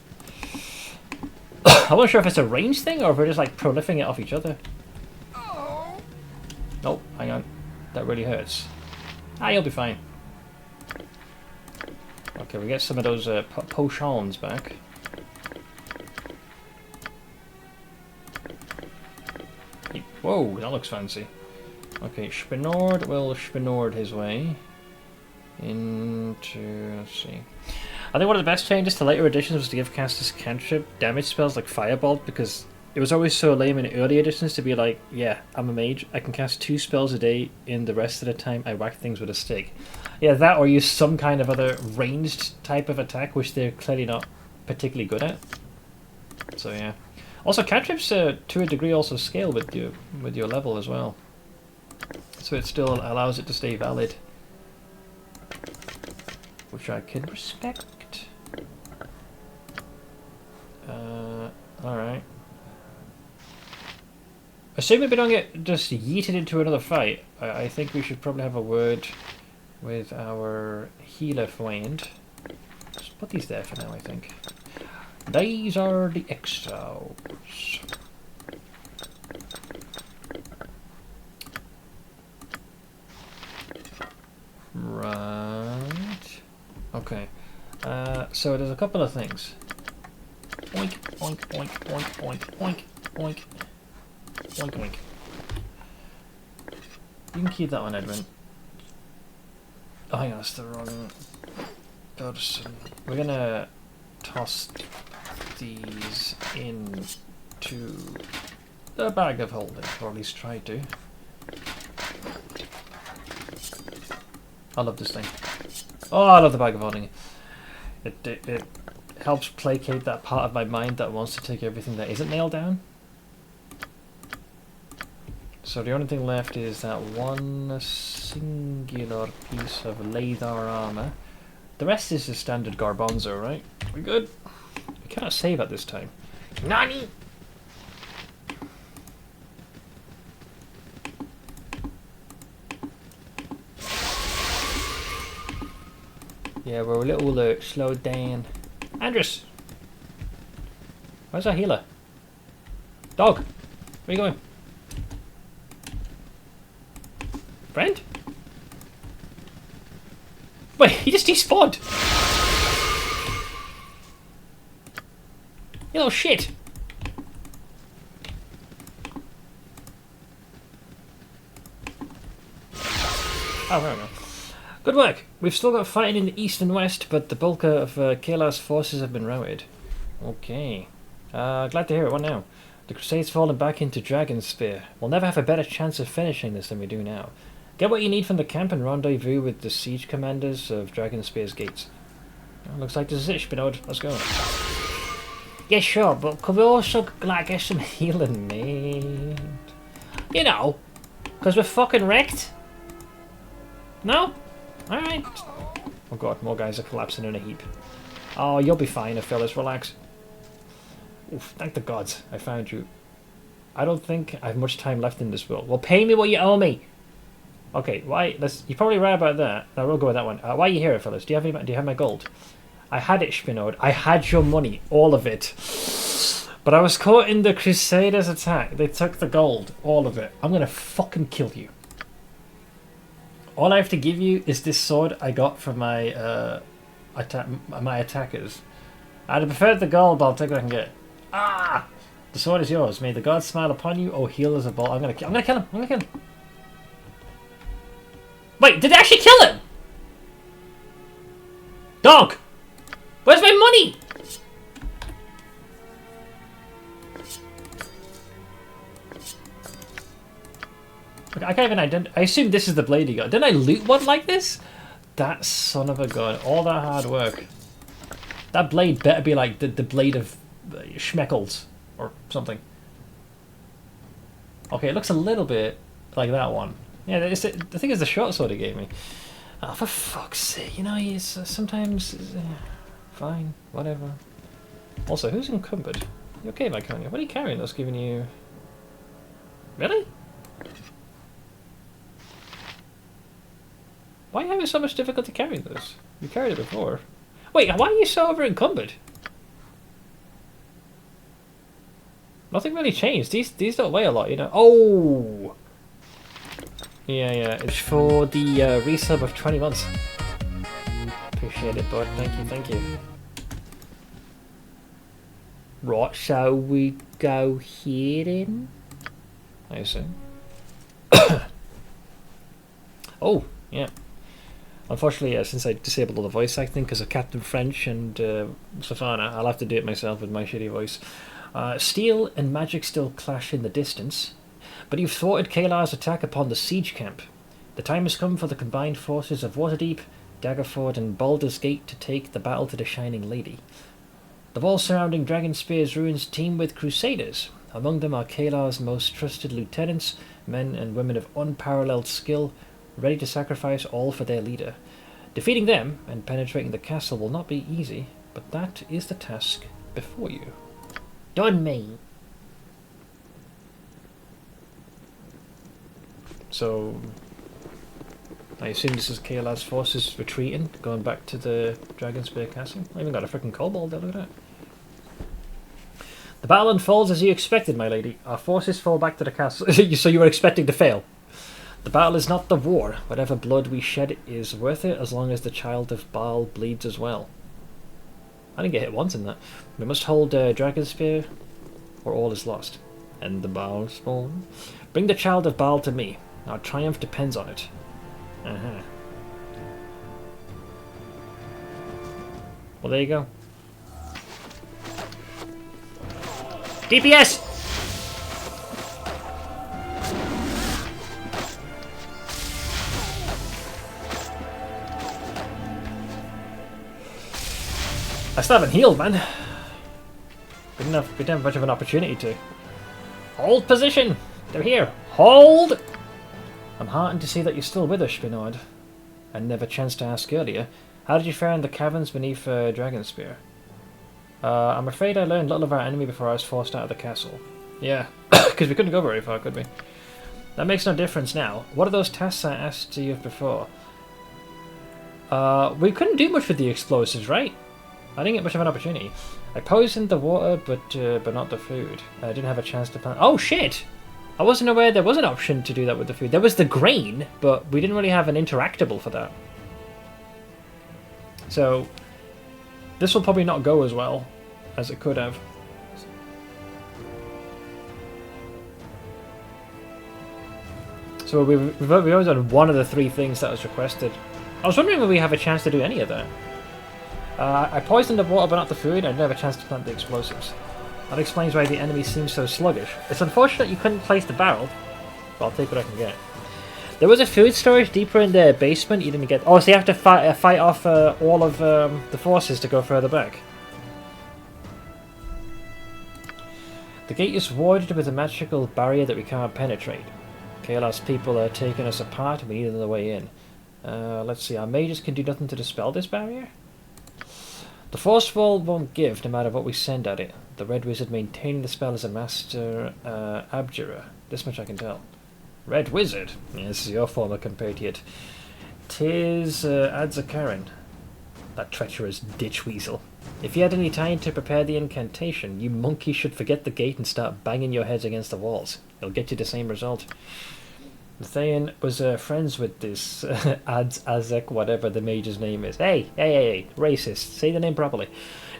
I'm not sure if it's a range thing or if we're just like prolifing it off each other. Nope, hang on. That really hurts. Ah, you'll be fine. Okay, we get some of those potions back. Whoa, that looks fancy. Okay, Spinord will Spinord his way into, let's see. I think one of the best changes to later editions was to give casters cantrip damage spells like Firebolt, because it was always so lame in early editions to be like, yeah, I'm a mage, I can cast 2 spells a day, in the rest of the time I whack things with a stick. Yeah, that or use some kind of other ranged type of attack, which they're clearly not particularly good at. So yeah. Also, cantrips to a degree also scale with your level as well. So it still allows it to stay valid. Which I can respect. Alright. Assuming we don't get just yeeted into another fight, I think we should probably have a word with our healer friend. Just put these there for now, I think. These are the exos. Right. Okay. So there's a couple of things. Oink, oink, oink, oink, oink, oink, oink. Oink, oink. You can keep that one, Edwin. Oh, hang on, that's the wrong... Dodson. We're gonna toss these into the bag of holding, or at least try to. I love this thing. Oh, I love the bag of holding. It helps placate that part of my mind that wants to take everything that isn't nailed down. So the only thing left is that one singular piece of leather armor. The rest is the standard garbanzo, right? We good? We cannot save at this time. Nani? Yeah, we're a little slowed down. Andrus! Where's our healer? Dog! Where are you going? Friend? Wait, he just despawned! You little shit! Oh, there we go. Good work. We've still got fighting in the east and west, but the bulk of Kayla's forces have been routed. Okay. Glad to hear it. What now? The Crusade's fallen back into Dragon Spear. We'll never have a better chance of finishing this than we do now. Get what you need from the camp and rendezvous with the siege commanders of Dragon Spear's gates. Looks like this is it, Spinod. Let's go. Yeah, sure, but could we also like get some healing, mate? You know, because we're fucking wrecked. No? Alright. Oh god, more guys are collapsing in a heap. Oh, you'll be fine, Aphilis, relax. Oof, thank the gods, I found you. I don't think I have much time left in this world. Well, pay me what you owe me! Okay, why, you're probably right about that. No, we'll go with that one. Why are you here, Aphilis? Do you have my gold? I had it, Spinod. I had your money, all of it. But I was caught in the Crusaders' attack. They took the gold, all of it. I'm gonna fucking kill you. All I have to give you is this sword I got from my my attackers. I'd have preferred the gold, but I'll take what I can get. Ah! The sword is yours. May the gods smile upon you. Oh, heal as a ball. I'm gonna kill him. I'm gonna kill him. Wait, did they actually kill him? Dog! Where's my money? Okay, I can't even identify. I assume this is the blade he got. Didn't I loot one like this? That son of a gun. All that hard work. That blade better be like the blade of Schmeckles or something. Okay, it looks a little bit like that one. Yeah, the thing is the short sword he gave me. Oh, for fuck's sake. You know, he's sometimes... fine, whatever. Also, who's encumbered? You okay, Myconia? What are you carrying that's giving you... Really? Why are you having so much difficulty carrying this? You carried it before. Wait, why are you so over encumbered? Nothing really changed. These don't weigh a lot, you know. Oh! Yeah, it's for the resub of 20 months. Appreciate it, bud. Thank you. Right, shall we go here then? I see. Oh, yeah. Unfortunately, since I disabled all the voice acting because of Captain French and Safana, I'll have to do it myself with my shitty voice. Steel and magic still clash in the distance, but you've thwarted Kalar's attack upon the siege camp. The time has come for the combined forces of Waterdeep, Daggerford and Baldur's Gate to take the battle to the Shining Lady. The walls surrounding Dragonspear's ruins teem with crusaders. Among them are Kalar's most trusted lieutenants, men and women of unparalleled skill, ready to sacrifice all for their leader. Defeating them and penetrating the castle will not be easy, but that is the task before you. Done me! So, I assume this is Kalar's forces retreating, going back to the Dragonspear Castle. I even got a freaking kobold there, look at that. The battle unfolds as you expected, my lady. Our forces fall back to the castle. So you were expecting to fail. The battle is not the war. Whatever blood we shed is worth it as long as the child of Baal bleeds as well. I didn't get hit once in that. We must hold Dragonspear or all is lost. And the Baal spawn. Bring the child of Baal to me. Our triumph depends on it. Well, there you go. DPS! I still haven't healed, man. We didn't have much of an opportunity to. Hold position! They're here! Hold! I'm heartened to see that you're still with us, Spinard. I never chanced to ask earlier. How did you fare in the caverns beneath Dragonspear? I'm afraid I learned little of our enemy before I was forced out of the castle. Yeah, because we couldn't go very far, could we? That makes no difference now. What are those tasks I asked you before? We couldn't do much with the explosives, right? I didn't get much of an opportunity. I poisoned the water, but not the food. I didn't have a chance to plant. Oh shit! I wasn't aware there was an option to do that with the food. There was the grain, but we didn't really have an interactable for that. So this will probably not go as well as it could have. So we've always done one of the three things that was requested. I was wondering if we have a chance to do any of that. I poisoned the water but not the food. I didn't have a chance to plant the explosives. That explains why the enemy seems so sluggish. It's unfortunate you couldn't place the barrel, but I'll take what I can get. There was a food storage deeper in the basement you didn't get. Oh, so you have to fight off all of the forces to go further back. The gate is warded with a magical barrier that we can't penetrate. Kalar's people are taking us apart and we need another way in. Let's see, our mages can do nothing to dispel this barrier? The force wall won't give no matter what we send at it. The Red Wizard maintaining the spell is a master abjurer. This much I can tell. Red Wizard? Yeah, this is your former compatriot. 'Tis Adzakaran, that treacherous ditch weasel. If you had any time to prepare the incantation, you monkeys should forget the gate and start banging your heads against the walls. It'll get you the same result. Thayan was friends with this Azek, whatever the mage's name is. Hey, racist. Say the name properly.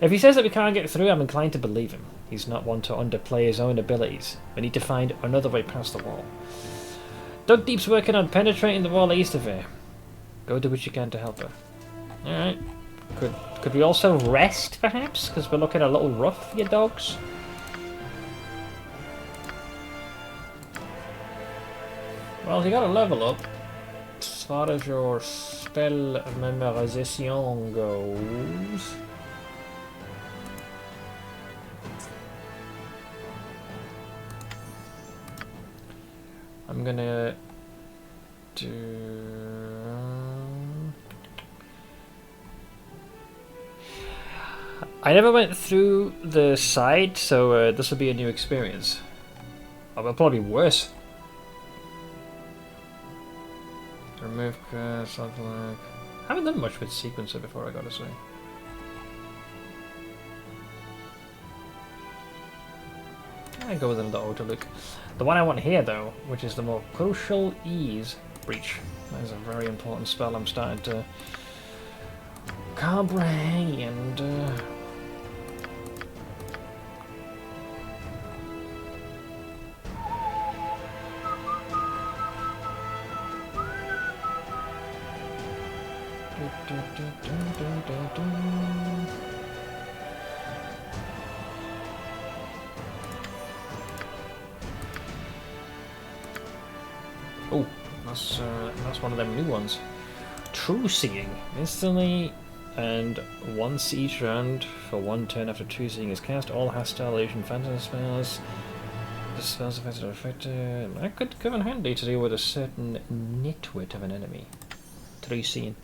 If he says that we can't get through, I'm inclined to believe him. He's not one to underplay his own abilities. We need to find another way past the wall. Doug Deep's working on penetrating the wall east of here. Go do what you can to help her. Alright. Could we also rest, perhaps? Because we're looking a little rough, you dogs. Well, you got to level up. As far as your spell memorization goes. I'm gonna do... I never went through the side, so this will be a new experience. Oh, it'll probably be worse. Remove something like. I haven't done much with sequencer before, I gotta say. I go with another auto look. The one I want here, though, which is the more crucial ease breach. That is a very important spell I'm starting to comprehend. Oh, that's one of them new ones. True Seeing. Instantly and once each round for one turn after True Seeing is cast, all hostile illusion phantom spells. The spells effects are affected. That could come in handy to deal with a certain nitwit of an enemy. True Seeing.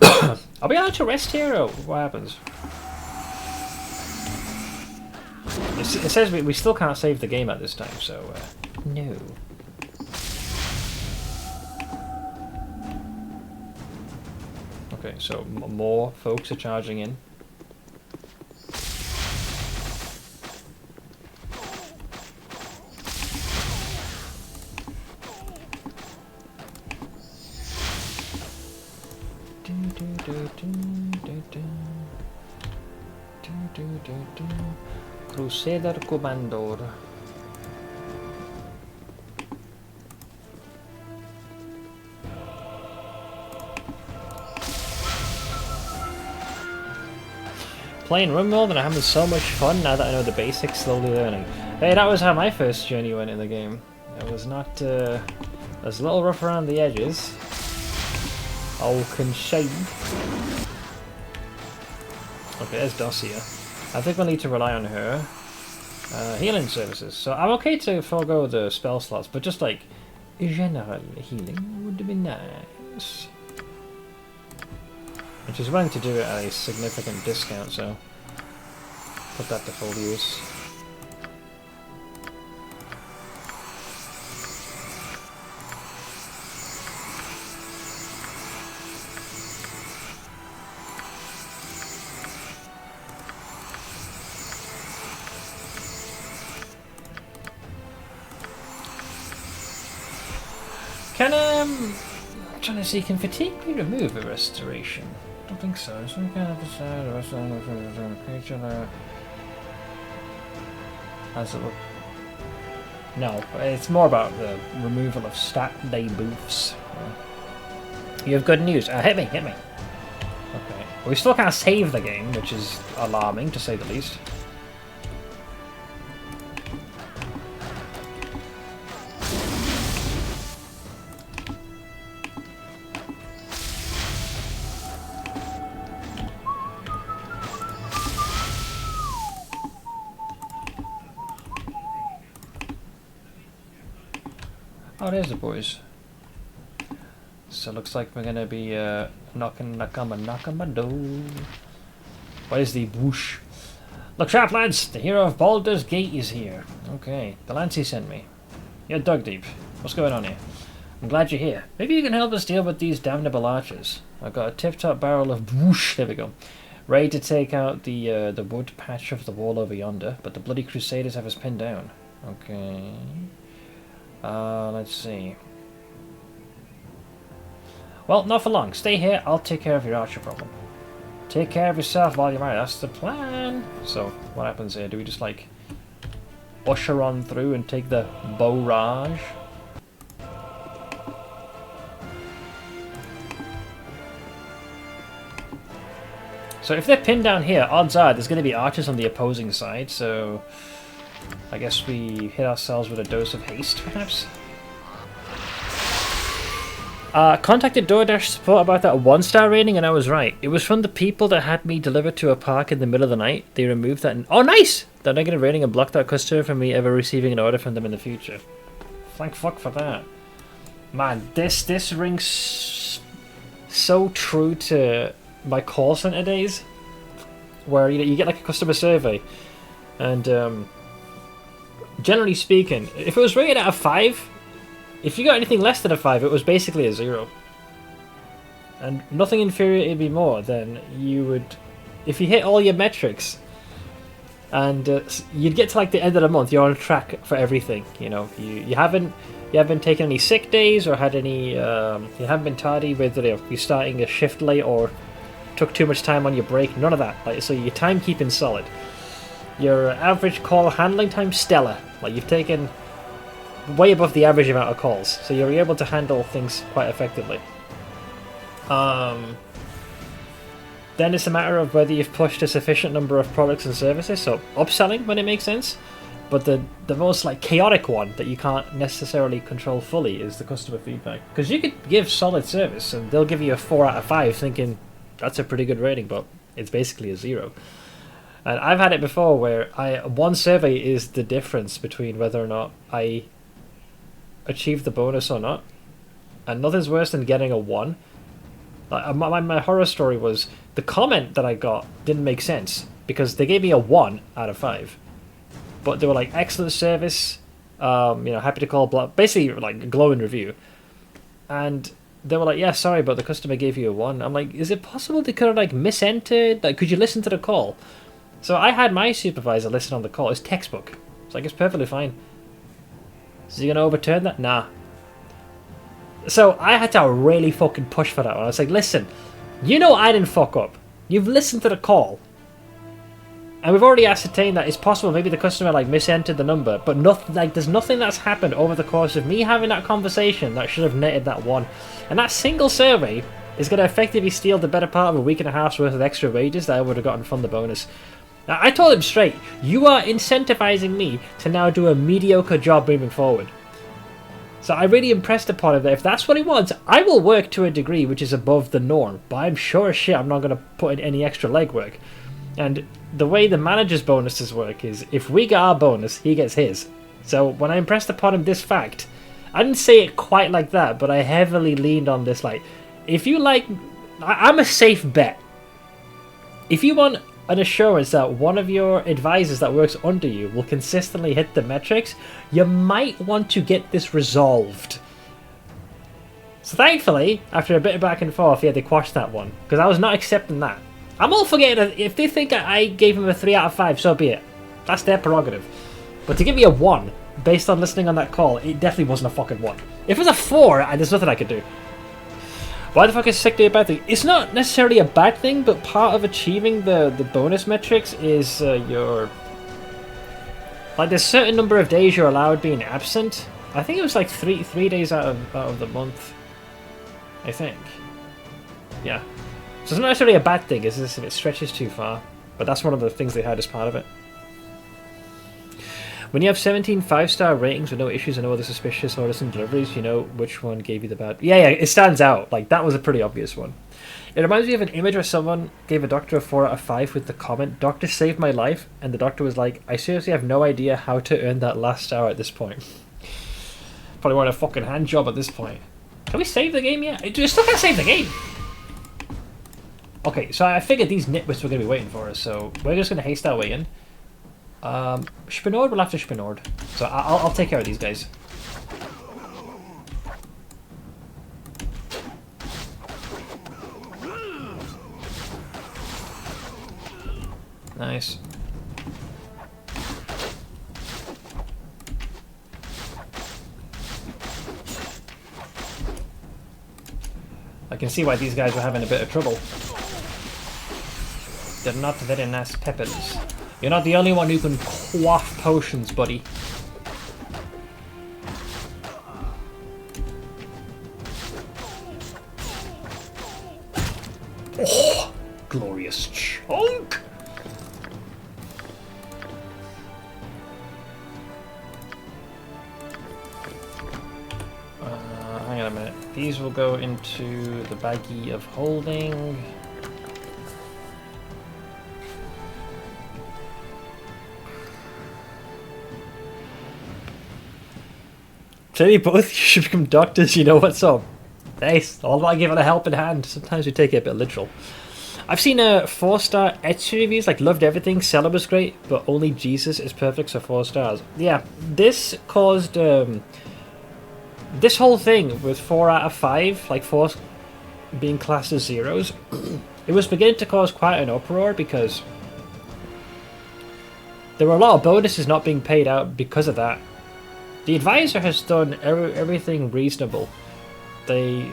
Are we allowed to rest here, or what happens? It says we still can't save the game at this time, so no. Okay, so more folks are charging in. Crusader Commander. Playing RimWorld and I'm having so much fun now that I know the basics, slowly learning. Hey, that was how my first journey went in the game. It was not, it was a little rough around the edges. All concede. Okay, there's Dossier. I think we'll need to rely on her. Healing services. So I'm okay to forego the spell slots, but just like general healing would be nice. And she's willing to do it at a significant discount, so put that to full use. Can I'm trying to see, can fatigue be removed with restoration? I don't think so. Some kind of decide a creature that has a look. No, it's more about the removal of stat debuffs. You have good news. Hit me, hit me. Okay. We still can't save the game, which is alarming to say the least. Oh, there's the boys. So looks like we're gonna be knocking on my door. Where's the whoosh? Look sharp, lads! The hero of Baldur's Gate is here. Okay, the lance he sent me. You're dug deep. What's going on here? I'm glad you're here. Maybe you can help us deal with these damnable archers. I've got a tip-top barrel of whoosh. There we go. Ready to take out the wood patch of the wall over yonder, but the bloody crusaders have us pinned down. Okay. Let's see. Well, not for long. Stay here. I'll take care of your archer problem. Take care of yourself while you're out. That's the plan. So, what happens here? Do we just, like, usher on through and take the barrage? So, if they're pinned down here, odds are there's going to be archers on the opposing side, so I guess we hit ourselves with a dose of haste, perhaps? Contacted DoorDash support about that 1-star rating, and I was right. It was from the people that had me delivered to a park in the middle of the night. They removed that. Oh, nice! That negative rating and blocked that customer from me ever receiving an order from them in the future. Thank fuck for that. Man, this rings so true to my call center days. where you get like a customer survey, and generally speaking, if it was rated out of 5, if you got anything less than a 5, it was basically a 0. And nothing inferior it'd be more than you would, if you hit all your metrics, and you'd get to like the end of the month, you're on track for everything. You know, you haven't taken any sick days or had any, you haven't been tardy with you starting a shift late or took too much time on your break. None of that. Like, so your timekeeping's solid. Your average call handling time stellar. Like, you've taken way above the average amount of calls, so you're able to handle things quite effectively. Then it's a matter of whether you've pushed a sufficient number of products and services, so upselling when it makes sense. But the most like chaotic one that you can't necessarily control fully is the customer feedback, because you could give solid service and they'll give you a 4 out of 5 thinking that's a pretty good rating, but it's basically a 0. And I've had it before where one survey is the difference between whether or not I achieved the bonus or not, and nothing's worse than getting a 1. Like, my horror story was the comment that I got didn't make sense because they gave me a 1 out of 5, but they were like excellent service, happy to call, blah, basically like a glowing review, and they were like, yeah, sorry, but the customer gave you a 1. I'm like, is it possible they could have like misentered? Like, could you listen to the call? So I had my supervisor listen on the call. It's textbook. It's like, it's perfectly fine. Is he gonna overturn that? Nah. So I had to really fucking push for that one. I was like, listen, you know I didn't fuck up. You've listened to the call. And we've already ascertained that it's possible maybe the customer like misentered the number, but nothing, like, there's nothing that's happened over the course of me having that conversation that should have netted that 1. And that single survey is going to effectively steal the better part of a week and a half's worth of extra wages that I would have gotten from the bonus. Now, I told him straight, you are incentivizing me to now do a mediocre job moving forward. So I really impressed upon him that if that's what he wants, I will work to a degree which is above the norm, but I'm sure as shit I'm not going to put in any extra legwork. And the way the manager's bonuses work is, if we get our bonus, he gets his. So when I impressed upon him this fact, I didn't say it quite like that, but I heavily leaned on this, like, if you like, I'm a safe bet. If you want an assurance that one of your advisors that works under you will consistently hit the metrics, you might want to get this resolved. So thankfully, after a bit of back and forth, yeah, they quashed that one, because I was not accepting that. I'm all for getting if they think I gave him a 3 out of 5, so be it. That's their prerogative. But to give me a 1, based on listening on that call, it definitely wasn't a fucking 1. If it was a 4, there's nothing I could do. Why the fuck is sick day a bad thing? It's not necessarily a bad thing, but part of achieving the bonus metrics is your... Like, there's a certain number of days you're allowed being absent. I think it was like three days out of the month. I think. Yeah. So it's not necessarily a bad thing, it's just if it stretches too far. But that's one of the things they had as part of it. When you have 17 5-star ratings with no issues and no other suspicious orders and deliveries, you know which one gave you the bad... Yeah, it stands out. Like, that was a pretty obvious one. It reminds me of an image where someone gave a doctor a 4 out of 5 with the comment, "Doctor saved my life," and the doctor was like, "I seriously have no idea how to earn that last star at this point." Probably want a fucking hand job at this point. Can we save the game yet? I still can't save the game! Okay, so I figured these nitwits were going to be waiting for us, so we're just going to haste our way in. Spinord will have to Spinord. So I'll take care of these guys. Nice. I can see why these guys were having a bit of trouble. They're not very nice peppers. You're not the only one who can quaff potions, buddy. Oh! Glorious chunk! Hang on a minute. These will go into the baggie of holding. Clearly both you should become doctors, you know what's up. Nice. All about giving a helping hand. Sometimes we take it a bit literal. I've seen a 4-star Etsy reviews, like loved everything, seller was great, but only Jesus is perfect, so 4 stars. Yeah, this caused this whole thing with 4 out of 5, like 4 being classed as zeros. It was beginning to cause quite an uproar because there were a lot of bonuses not being paid out because of that. The advisor has done everything reasonable. They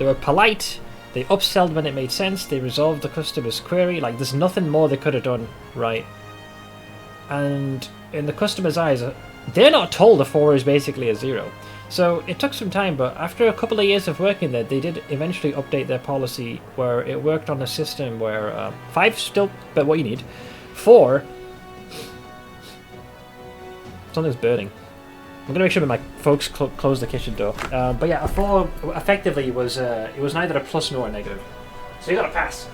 were polite. They upselled when it made sense. They resolved the customer's query. Like, there's nothing more they could have done right. And in the customer's eyes, they're not told a 4 is basically a 0. So it took some time, but after a couple of years of working there, they did eventually update their policy where it worked on a system where 5 still, but what you need. 4, something's burning. I'm gonna make sure that my folks close the kitchen door. But yeah, a 4 effectively was it was neither a plus nor a negative, so you got to pass.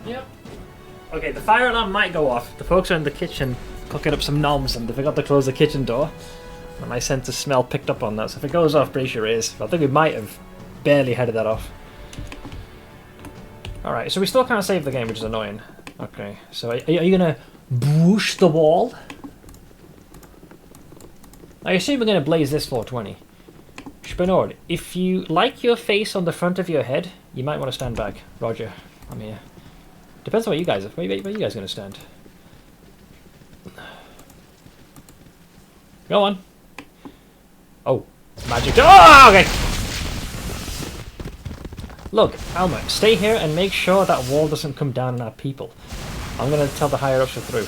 Yep. Okay, the fire alarm might go off. The folks are in the kitchen cooking up some noms and they forgot to close the kitchen door. And I sense a smell picked up on that, so if it goes off, brace your ears. But I think we might have barely headed that off. Alright, so we still can't save the game, which is annoying. Okay, so are you going to boosh the wall? I assume we're going to blaze this 420. Spinord, if you like your face on the front of your head, you might want to stand back. Roger, I'm here. Depends on what you guys are. Where you guys going to stand? Go on. Oh, magic. Oh, okay. Look, Alma, stay here and make sure that wall doesn't come down on our people. I'm going to tell the higher ups we're through.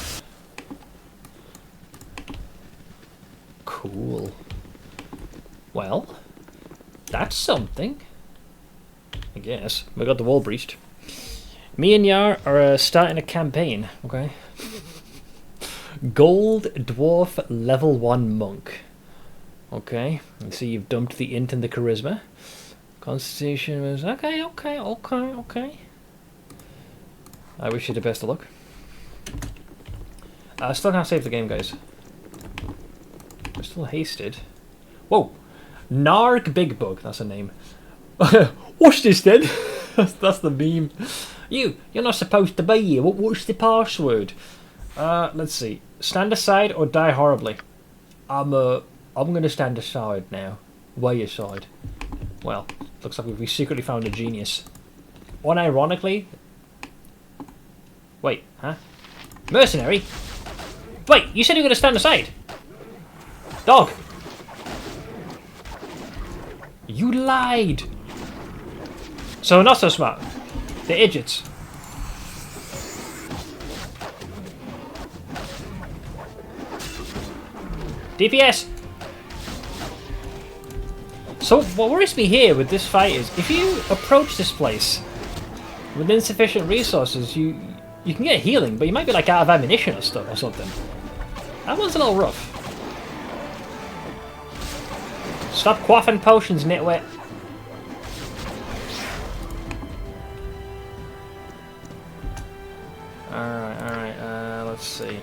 Cool. Well, that's something. I guess. We got the wall breached. Me and Yar are starting a campaign, okay? Gold Dwarf Level 1 Monk. Okay, you see you've dumped the int and the charisma. Constitution was... Okay. I wish you the best of luck. I still can't save the game, guys. We're still hasted. Whoa! Narg Big Bug, that's a name. Watch this then! that's the meme. You're not supposed to be here. What's the password? Let's see. Stand aside or die horribly. I'm gonna stand aside now. Way aside. Well, looks like we secretly found a genius. Unironically. Wait, huh? Mercenary? Wait, you said you were gonna stand aside. Dog. You lied. So not so smart. The idiots. DPS! So what worries me here with this fight is if you approach this place with insufficient resources, you can get healing, but you might be like out of ammunition or stuff or something. That one's a little rough. Stop quaffing potions, nitwit. Alright, let's see.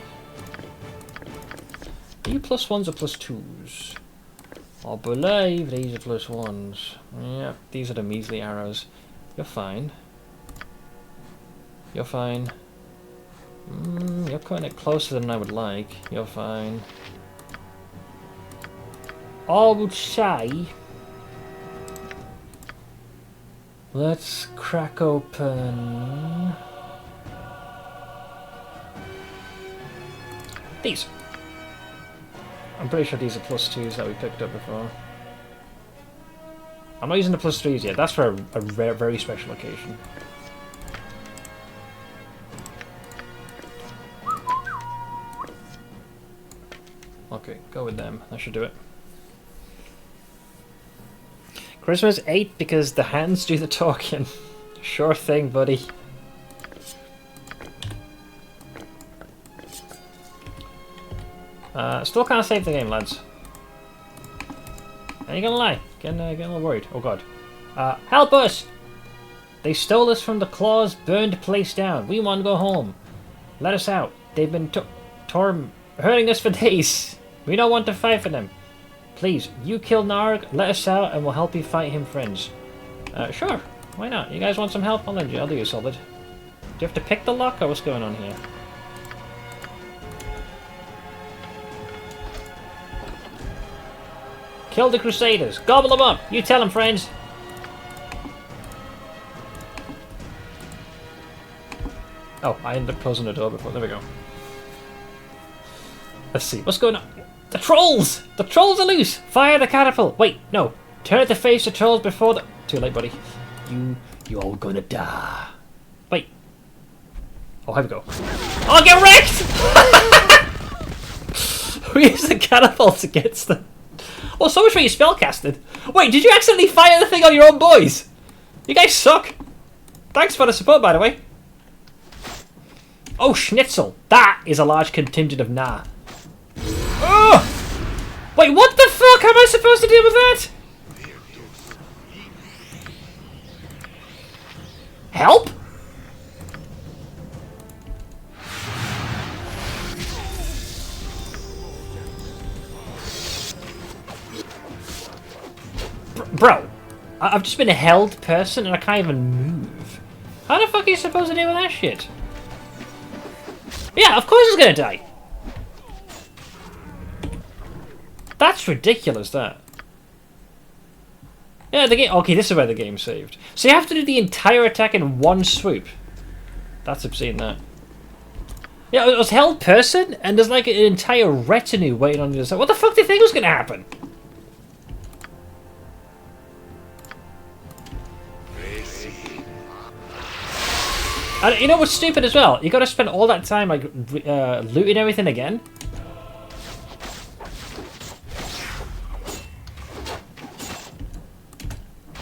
Are you plus 1s or plus 2s? I believe these are plus 1s. Yep, these are the measly arrows. You're fine. You're fine. You're cutting it closer than I would like. You're fine. I would say... Let's crack open... these. I'm pretty sure these are plus 2s that we picked up before. I'm not using the plus 3s yet. That's for a rare, very special occasion. Okay, go with them. That should do it. Christmas 8 because the hands do the talking. Sure thing, buddy. Still can't save the game, lads. I ain't gonna lie. Getting a little worried. Oh god. Help us! They stole us from the claws, burned the place down. We want to go home. Let us out. They've been hurting us for days. We don't want to fight for them. Please, you kill Narg, let us out, and we'll help you fight him, friends. Sure. Why not? You guys want some help? I'll do you solid. Do you have to pick the lock, or what's going on here? Kill the Crusaders. Gobble them up. You tell them, friends. Oh, I ended up closing the door before. There we go. Let's see. What's going on? The trolls! The trolls are loose! Fire the catapult! Wait, no. Turn it to face the trolls before the... Too late, buddy. You all gonna die. Wait. Oh, here we go. Oh, get wrecked! We used the catapults against them. Oh, so much for you spellcasted. Wait, did you accidentally fire the thing on your own boys? You guys suck. Thanks for the support, by the way. Oh, Schnitzel. That is a large contingent of Nah. Oh! Wait, what the fuck am I supposed to deal with that? Help? Bro, I've just been a held person and I can't even move. How the fuck are you supposed to deal with that shit? Yeah, of course it's gonna die. That's ridiculous, that. Yeah, the game... Okay, this is where the game's saved. So you have to do the entire attack in one swoop. That's obscene, that. Yeah, it was held person, and there's like an entire retinue waiting on the other side. What the fuck do you think was gonna happen? And you know what's stupid as well? You gotta spend all that time like looting everything again.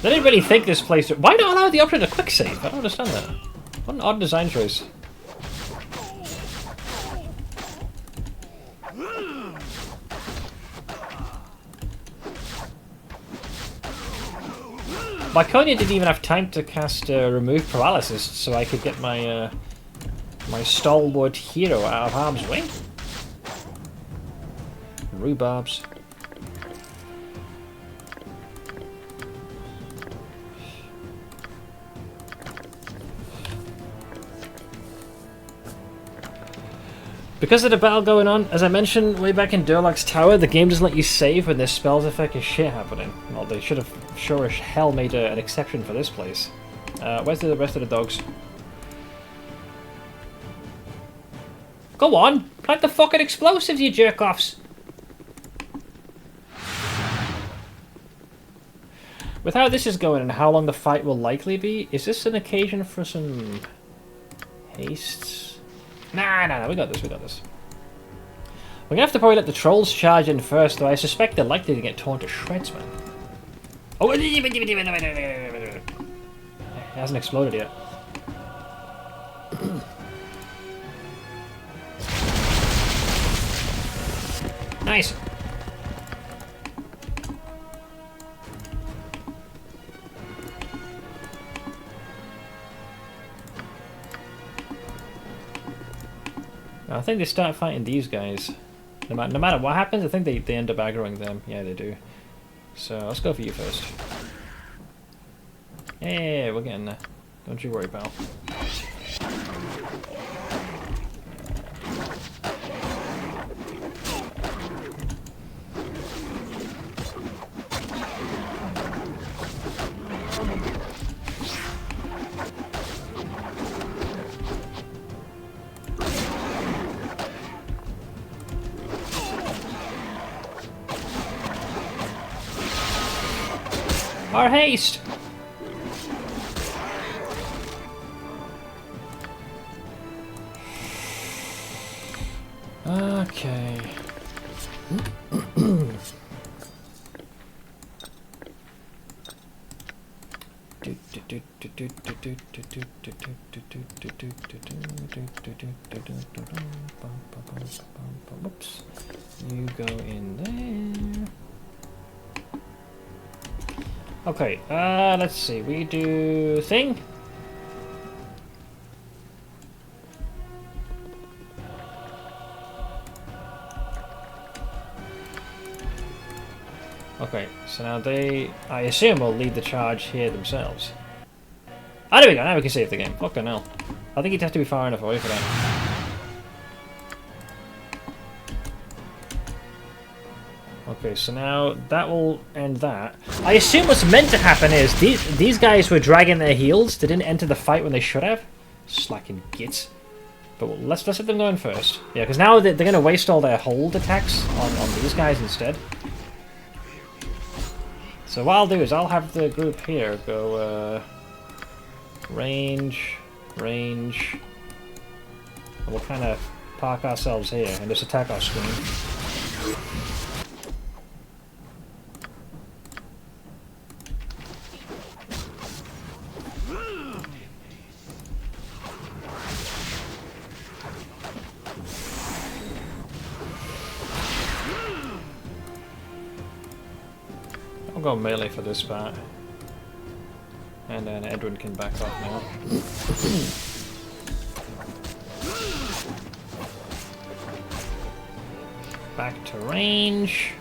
They didn't really think this place... Why not allow the option to quick save? I don't understand that. What an odd design choice. Myconia didn't even have time to cast Remove Paralysis, so I could get my my stalwart hero out of harm's way. Rhubarbs. Because of the battle going on, as I mentioned way back in Durloc's Tower, the game doesn't let you save when there's spells effect and shit happening. Well, they should have sure as hell made an exception for this place. Where's the rest of the dogs? Go on! Plant the fucking explosives, you jerk-offs! With how this is going and how long the fight will likely be, is this an occasion for some haste? Nah, we got this, we got this. We're gonna have to probably let the trolls charge in first, though I suspect they're likely to get torn to shreds, man. Oh, it hasn't exploded yet. Nice. I think they start fighting these guys. No matter what happens, I think they end up aggroing them. Yeah, they do. So, let's go for you first. Yeah, we're getting there. Don't you worry, pal. Our haste! Okay. Whoops. You go in there. Okay, let's see. We do thing. Okay, so now they, I assume, will lead the charge here themselves. Ah, there we go. Now we can save the game. Fucking hell. I think you'd have to be far enough away for that. Okay, so now that will end that. I assume what's meant to happen is these guys were dragging their heels. They didn't enter the fight when they should have. Slacking gits. But let's let them go in first. Yeah, because now they're going to waste all their hold attacks on these guys instead. So what I'll do is I'll have the group here go range, range. And we'll kind of park ourselves here and just attack our screen. I'll go melee for this part. And then Edwin can back off now. Back to range.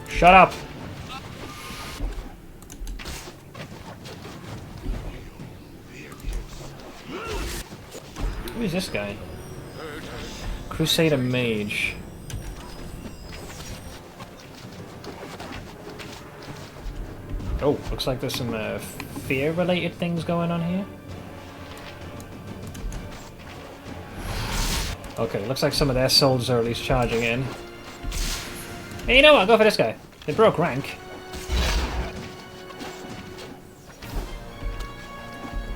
Shut up! Who is this guy? Crusader Mage. Oh, looks like there's some fear-related things going on here. Okay, looks like some of their soldiers are at least charging in. Hey, you know what? Go for this guy. They broke rank.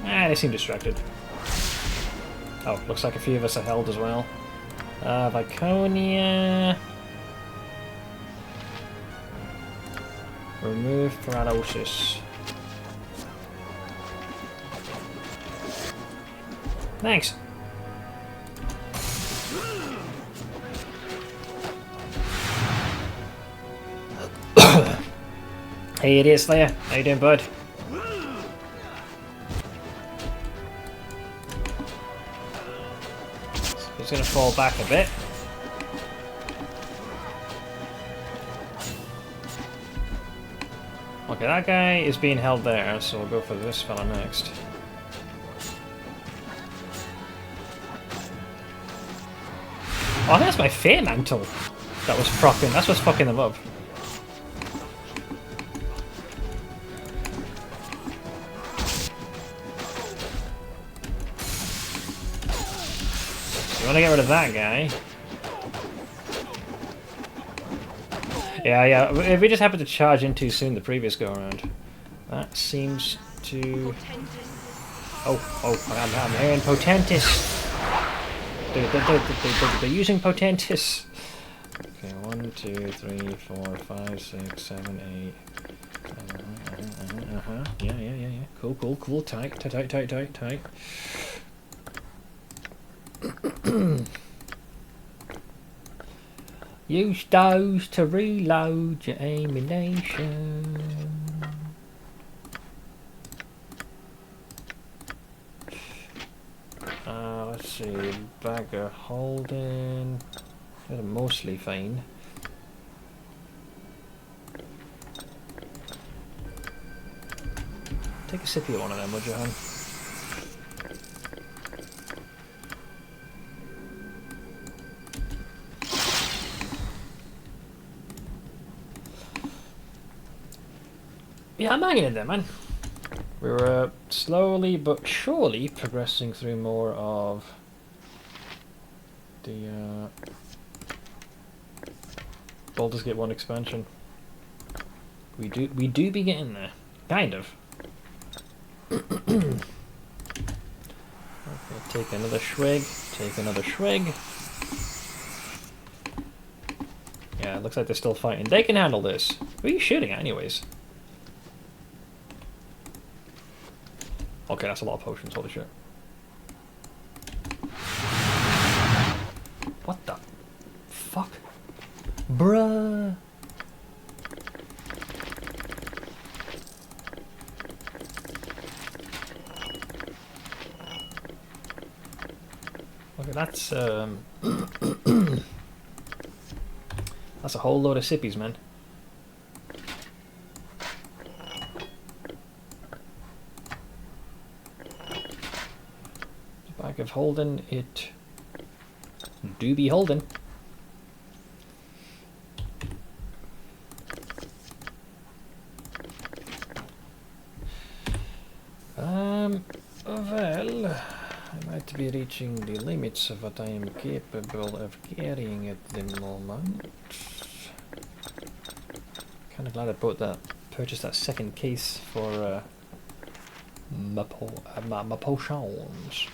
Ah, they seem distracted. Oh, looks like a few of us are held as well. Viconia. Remove paralysis. Thanks. Hey, Idiot Slayer. How you doing, bud? He's going to fall back a bit. Okay, that guy is being held there, so we'll go for this fella next. Oh, I think that's my Fear Mantle. That's what's fucking them up. You want to get rid of that guy? Yeah. If we just happened to charge in too soon the previous go around, that seems to. Oh! I'm hearing Potentis. They're using Potentis. Okay, 1, 2, 3, 4, 5, 6, 7, 8. Yeah. Cool. Tight. Use those to reload your ammunition. Let's see, Bagger holding. They're mostly fine. Take a sip of one of them, would you, hon? Yeah, I'm hanging in there, man. We're slowly but surely progressing through more of the Baldur's Gate 1 expansion. We do be getting there, kind of. Okay, take another swig. Yeah, it looks like they're still fighting. They can handle this. Who are you shooting at, anyways? Okay, that's a lot of potions, holy shit. What the fuck? Bruh. Okay, that's that's a whole load of sippies, man. The bag of holding, it do be holding. Well, I might be reaching the limits of what I am capable of carrying at the moment. Kind of glad I purchased that second case for my potions.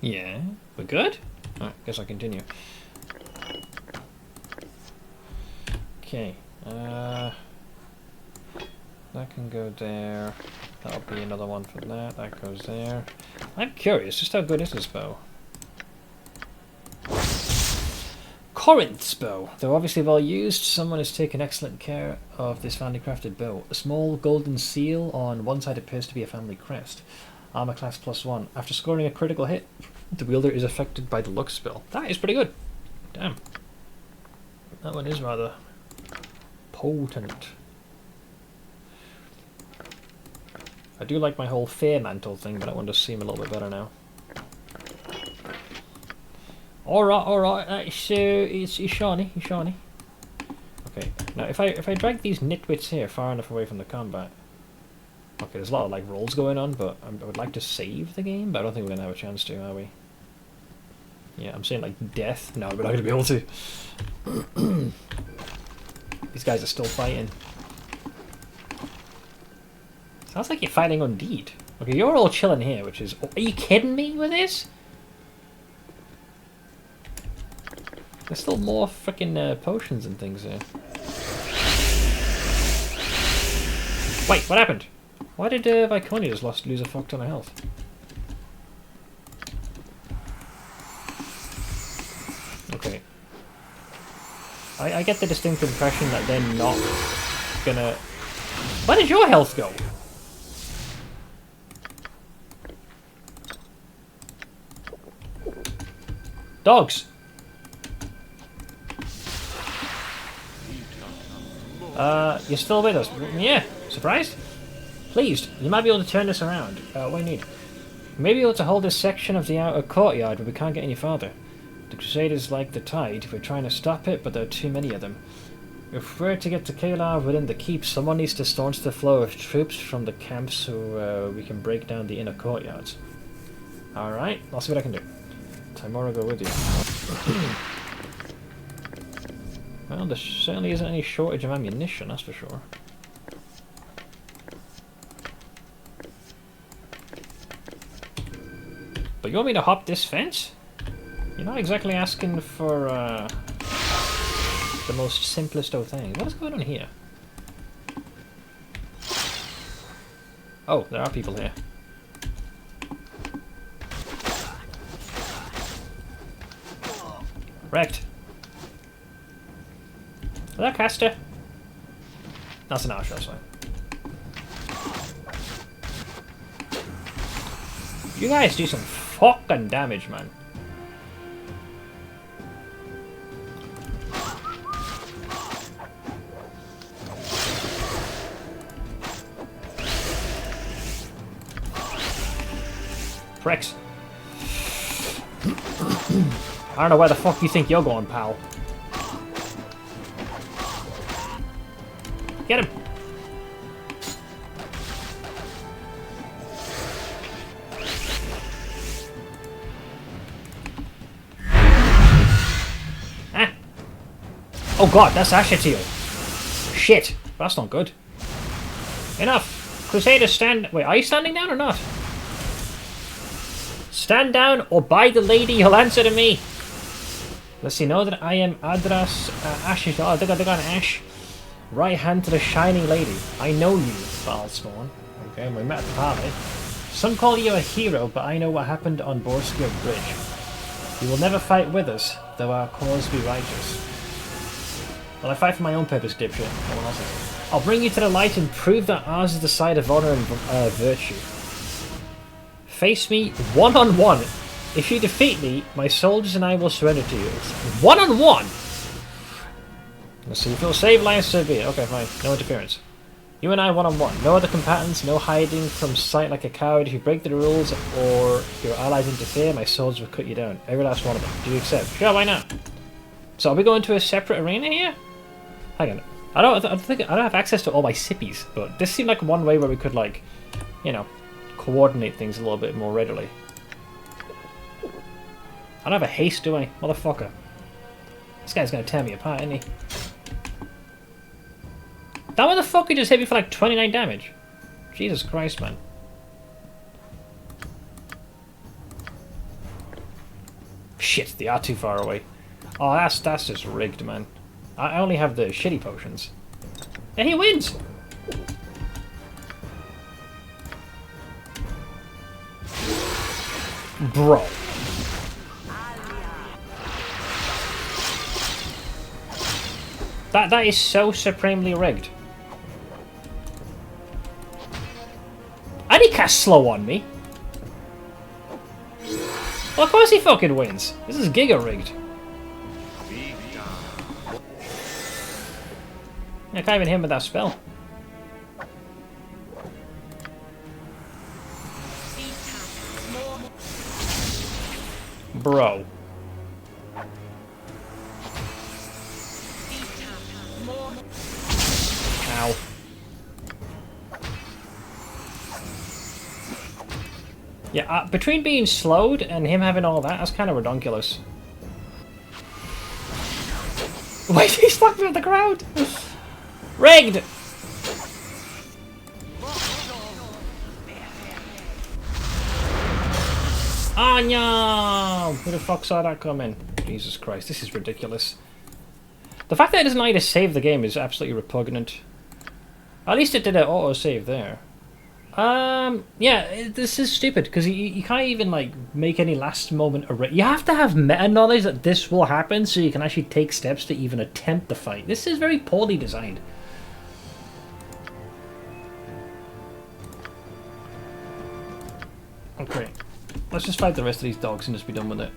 Yeah, we're good? Alright, guess I'll continue. Okay, that can go there. That'll be another one for that. That goes there. I'm curious, just how good is this bow? Corinth's bow. Though obviously well used, someone has taken excellent care of this finely crafted bow. A small golden seal on one side appears to be a family crest. Armor class +1. After scoring a critical hit, the wielder is affected by the luck spell. That is pretty good. Damn. That one is rather potent. I do like my whole fair mantle thing, but that one does seem a little bit better now. Alright, it's shiny, it's shiny. Okay, now if I drag these nitwits here far enough away from the combat. Okay, there's a lot of like rolls going on, but I would like to save the game, but I don't think we're gonna have a chance to, are we? Yeah, I'm saying like death. No, we're not gonna be able to. These guys are still fighting. Sounds like you're fighting undead. Okay, you're all chilling here, which is... Are you kidding me with this? There's still more freaking potions and things here. Wait, what happened? Why did Viconia just lose a fuck ton of health? Okay. I get the distinct impression that they're not gonna... Where did your health go? Dogs! You're still with us? Yeah, surprised? Pleased. You might be able to turn this around. What do you need? You may be able to hold this section of the outer courtyard, but we can't get any farther. The Crusaders like the tide. We're trying to stop it, but there are too many of them. If we're to get to Kalar within the keep, someone needs to staunch the flow of troops from the camp so we can break down the inner courtyards. Alright, I'll see what I can do. Timora, go with you. Well, there certainly isn't any shortage of ammunition, that's for sure. But you want me to hop this fence? You're not exactly asking for the most simplest of things. What is going on here? Oh, there are people here. Wrecked. Is that a caster? That's an archer, that's fine. You guys do some fucking damage, man. Pricks. I don't know where the fuck you think you're going, pal. Get him! Ah! Oh god, that's Ashetil. Shit, that's not good. Enough! Crusaders stand... Wait, are you standing down or not? Stand down, or by the lady, you'll answer to me! Let's see, know that I am Adras Ashetil. Oh, they got an Ash. Right hand to the shining lady. I know you, Balspawn. Okay, we met at the party. Some call you a hero, but I know what happened on Borskir Bridge. You will never fight with us, though our cause be righteous. Well, I fight for my own purpose, dipshit. No one else's. I'll bring you to the light and prove that ours is the side of honor and virtue. Face me one-on-one. If you defeat me, my soldiers and I will surrender to you. One-on-one! Let's see, if you'll save lives, so be it. Okay, fine. No interference. You and I one-on-one. No other combatants, no hiding from sight like a coward. If you break the rules or your allies interfere, my soldiers will cut you down. Every last one of them. Do you accept? Sure, why not? So are we going to a separate arena here? Hang on. I don't have access to all my sippies, but this seemed like one way where we could, like, you know, coordinate things a little bit more readily. I don't have a haste, do I? Motherfucker. This guy's gonna tear me apart, isn't he? That motherfucker just hit me for like 29 damage. Jesus Christ, man. Shit, they are too far away. Oh, that's just rigged, man. I only have the shitty potions. And he wins! Bro. That is so supremely rigged. And he cast slow on me. Well, of course he fucking wins. This is giga rigged. I can't even hit him with that spell. Bro. Ow. Yeah, between being slowed and him having all that, that's kind of redonkulous. Wait, he stuck me on the ground! Rigged! Oh no! Who the fuck saw that coming? Jesus Christ, this is ridiculous. The fact that it doesn't allow you to save the game is absolutely repugnant. At least it did an auto-save there. Yeah, this is stupid, because you can't even, like, make any last-moment You have to have meta-knowledge that this will happen so you can actually take steps to even attempt the fight. This is very poorly designed. Okay, let's just fight the rest of these dogs and just be done with it.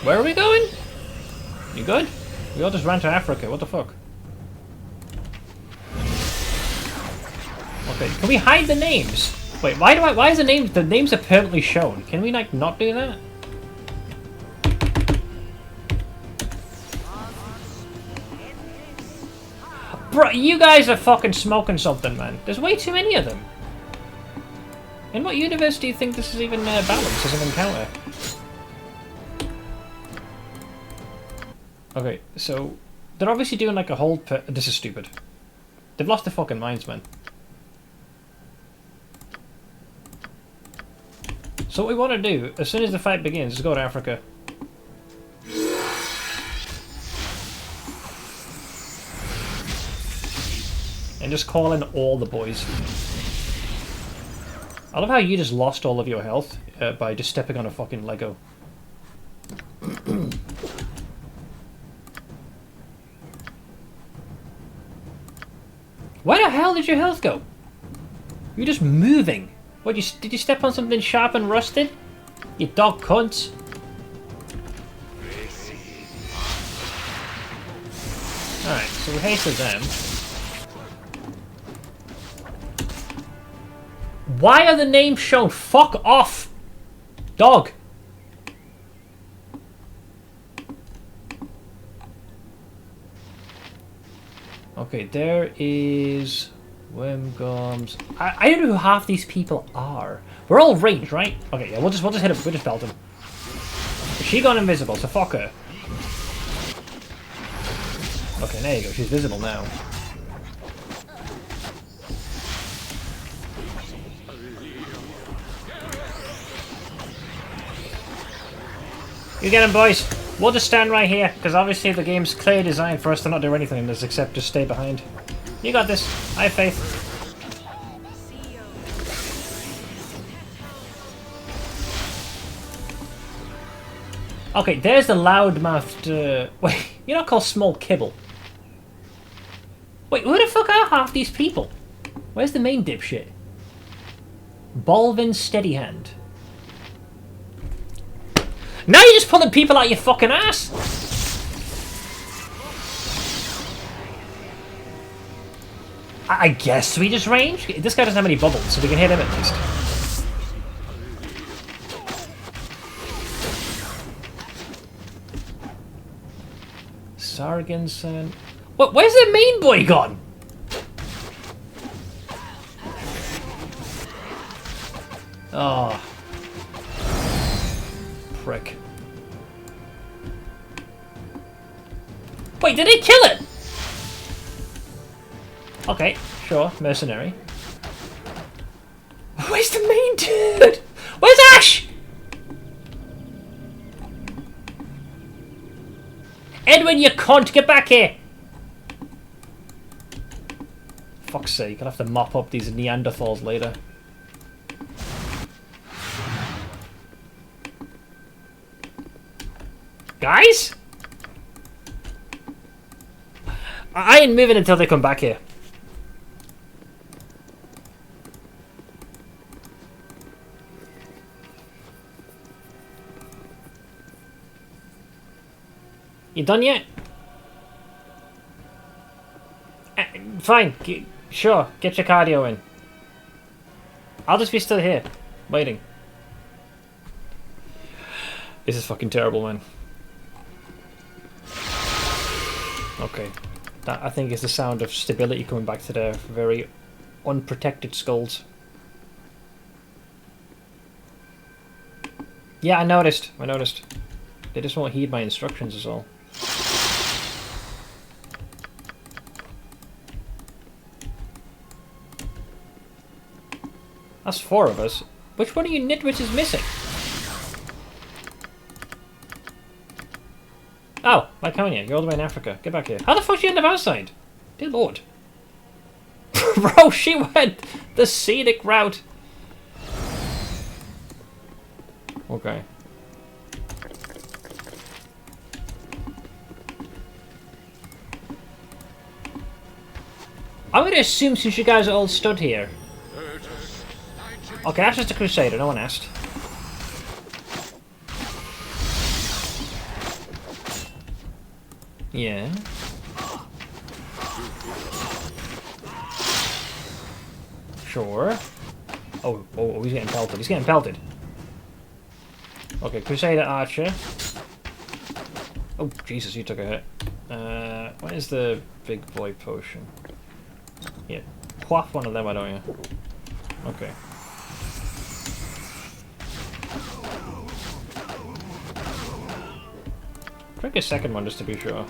Where are we going? You good? We all just ran to Africa, what the fuck? Okay, can we hide the names? Wait, why is the names are permanently shown? Can we, like, not do that? Bro, you guys are fucking smoking something, man. There's way too many of them. In what universe do you think this is even balanced as an encounter? Okay, so they're obviously doing like a hold. This is stupid. They've lost their fucking minds, man. So what we want to do, as soon as the fight begins, is go to Africa. And just call in all the boys. I love how you just lost all of your health by just stepping on a fucking Lego. Where the hell did your health go? You're just moving. What, did you step on something sharp and rusted? You dog cunts. Alright, so we hasted them. Why are the names shown? Fuck off! Dog! Okay, there is Wimgums. I don't know who half these people are. We're all ranged, right? Okay, yeah, we'll just hit him. We'll just belt him. She gone invisible, so fuck her. Okay, there you go. She's visible now. You get him, boys. We'll just stand right here, because obviously the game's clearly designed for us to not do anything in this except just stay behind. You got this. I have faith. Okay, there's the loudmouthed... wait, you're not called Small Kibble. Wait, who the fuck are half these people? Where's the main dipshit? Balvin Steadyhand. Now you're just pulling people out your fucking ass! I guess we just range? This guy doesn't have any bubbles, so we can hit him at least. Sargensen. What? Where's the main boy gone? Oh. Prick. Wait, did he kill it? Okay, sure, mercenary. Where's the main dude? Where's Ash? Edwin, you cunt, get back here! Fuck's sake, I'll have to mop up these Neanderthals later. Guys? I ain't moving until they come back here. You done yet? Fine. Sure. Get your cardio in. I'll just be still here. Waiting. This is fucking terrible, man. Okay. That, I think, is the sound of stability coming back to their very unprotected skulls. Yeah, I noticed. I noticed. They just won't heed my instructions is all. That's 4 of us. Which one of you nitwits is missing? Oh, Lyconia, you're all the way in Africa. Get back here. How the fuck did you end up outside? Dear lord. Bro, she went the scenic route. Okay. I'm going to assume since you guys are all stood here. Okay, that's just a Crusader, no one asked. Yeah. Sure. Oh, he's getting pelted. He's getting pelted. Okay, Crusader Archer. Oh, Jesus, you took a hit. What is the big boy potion? Yeah, quaff one of them, why don't you? Okay. Drink a second one just to be sure.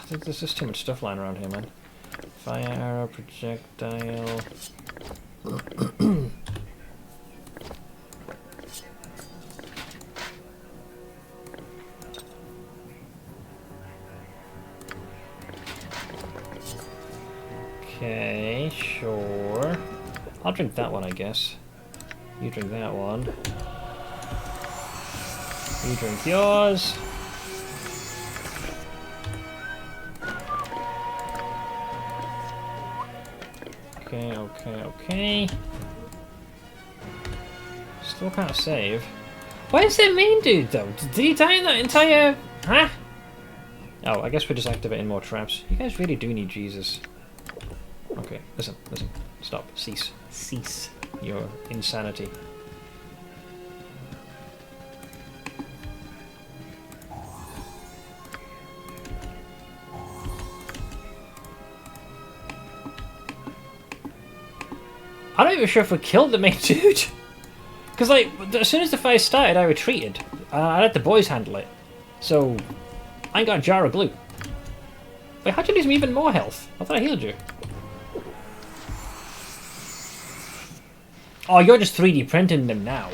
There's just too much stuff lying around here, man. Fire arrow, projectile. Okay, sure. I'll drink that one, I guess. You drink that one. You drink yours. Okay. Still can't save. Where's the main dude, though? Did he die in that entire... Huh? Oh, I guess we're just activating more traps. You guys really do need Jesus. Okay, listen. Stop. Cease your insanity. I'm not even sure if we killed the main dude. Because, like, as soon as the fight started, I retreated. I let the boys handle it. So, I ain't got a jar of glue. Wait, how'd you lose me even more health? I thought I healed you. Oh, you're just 3D printing them now.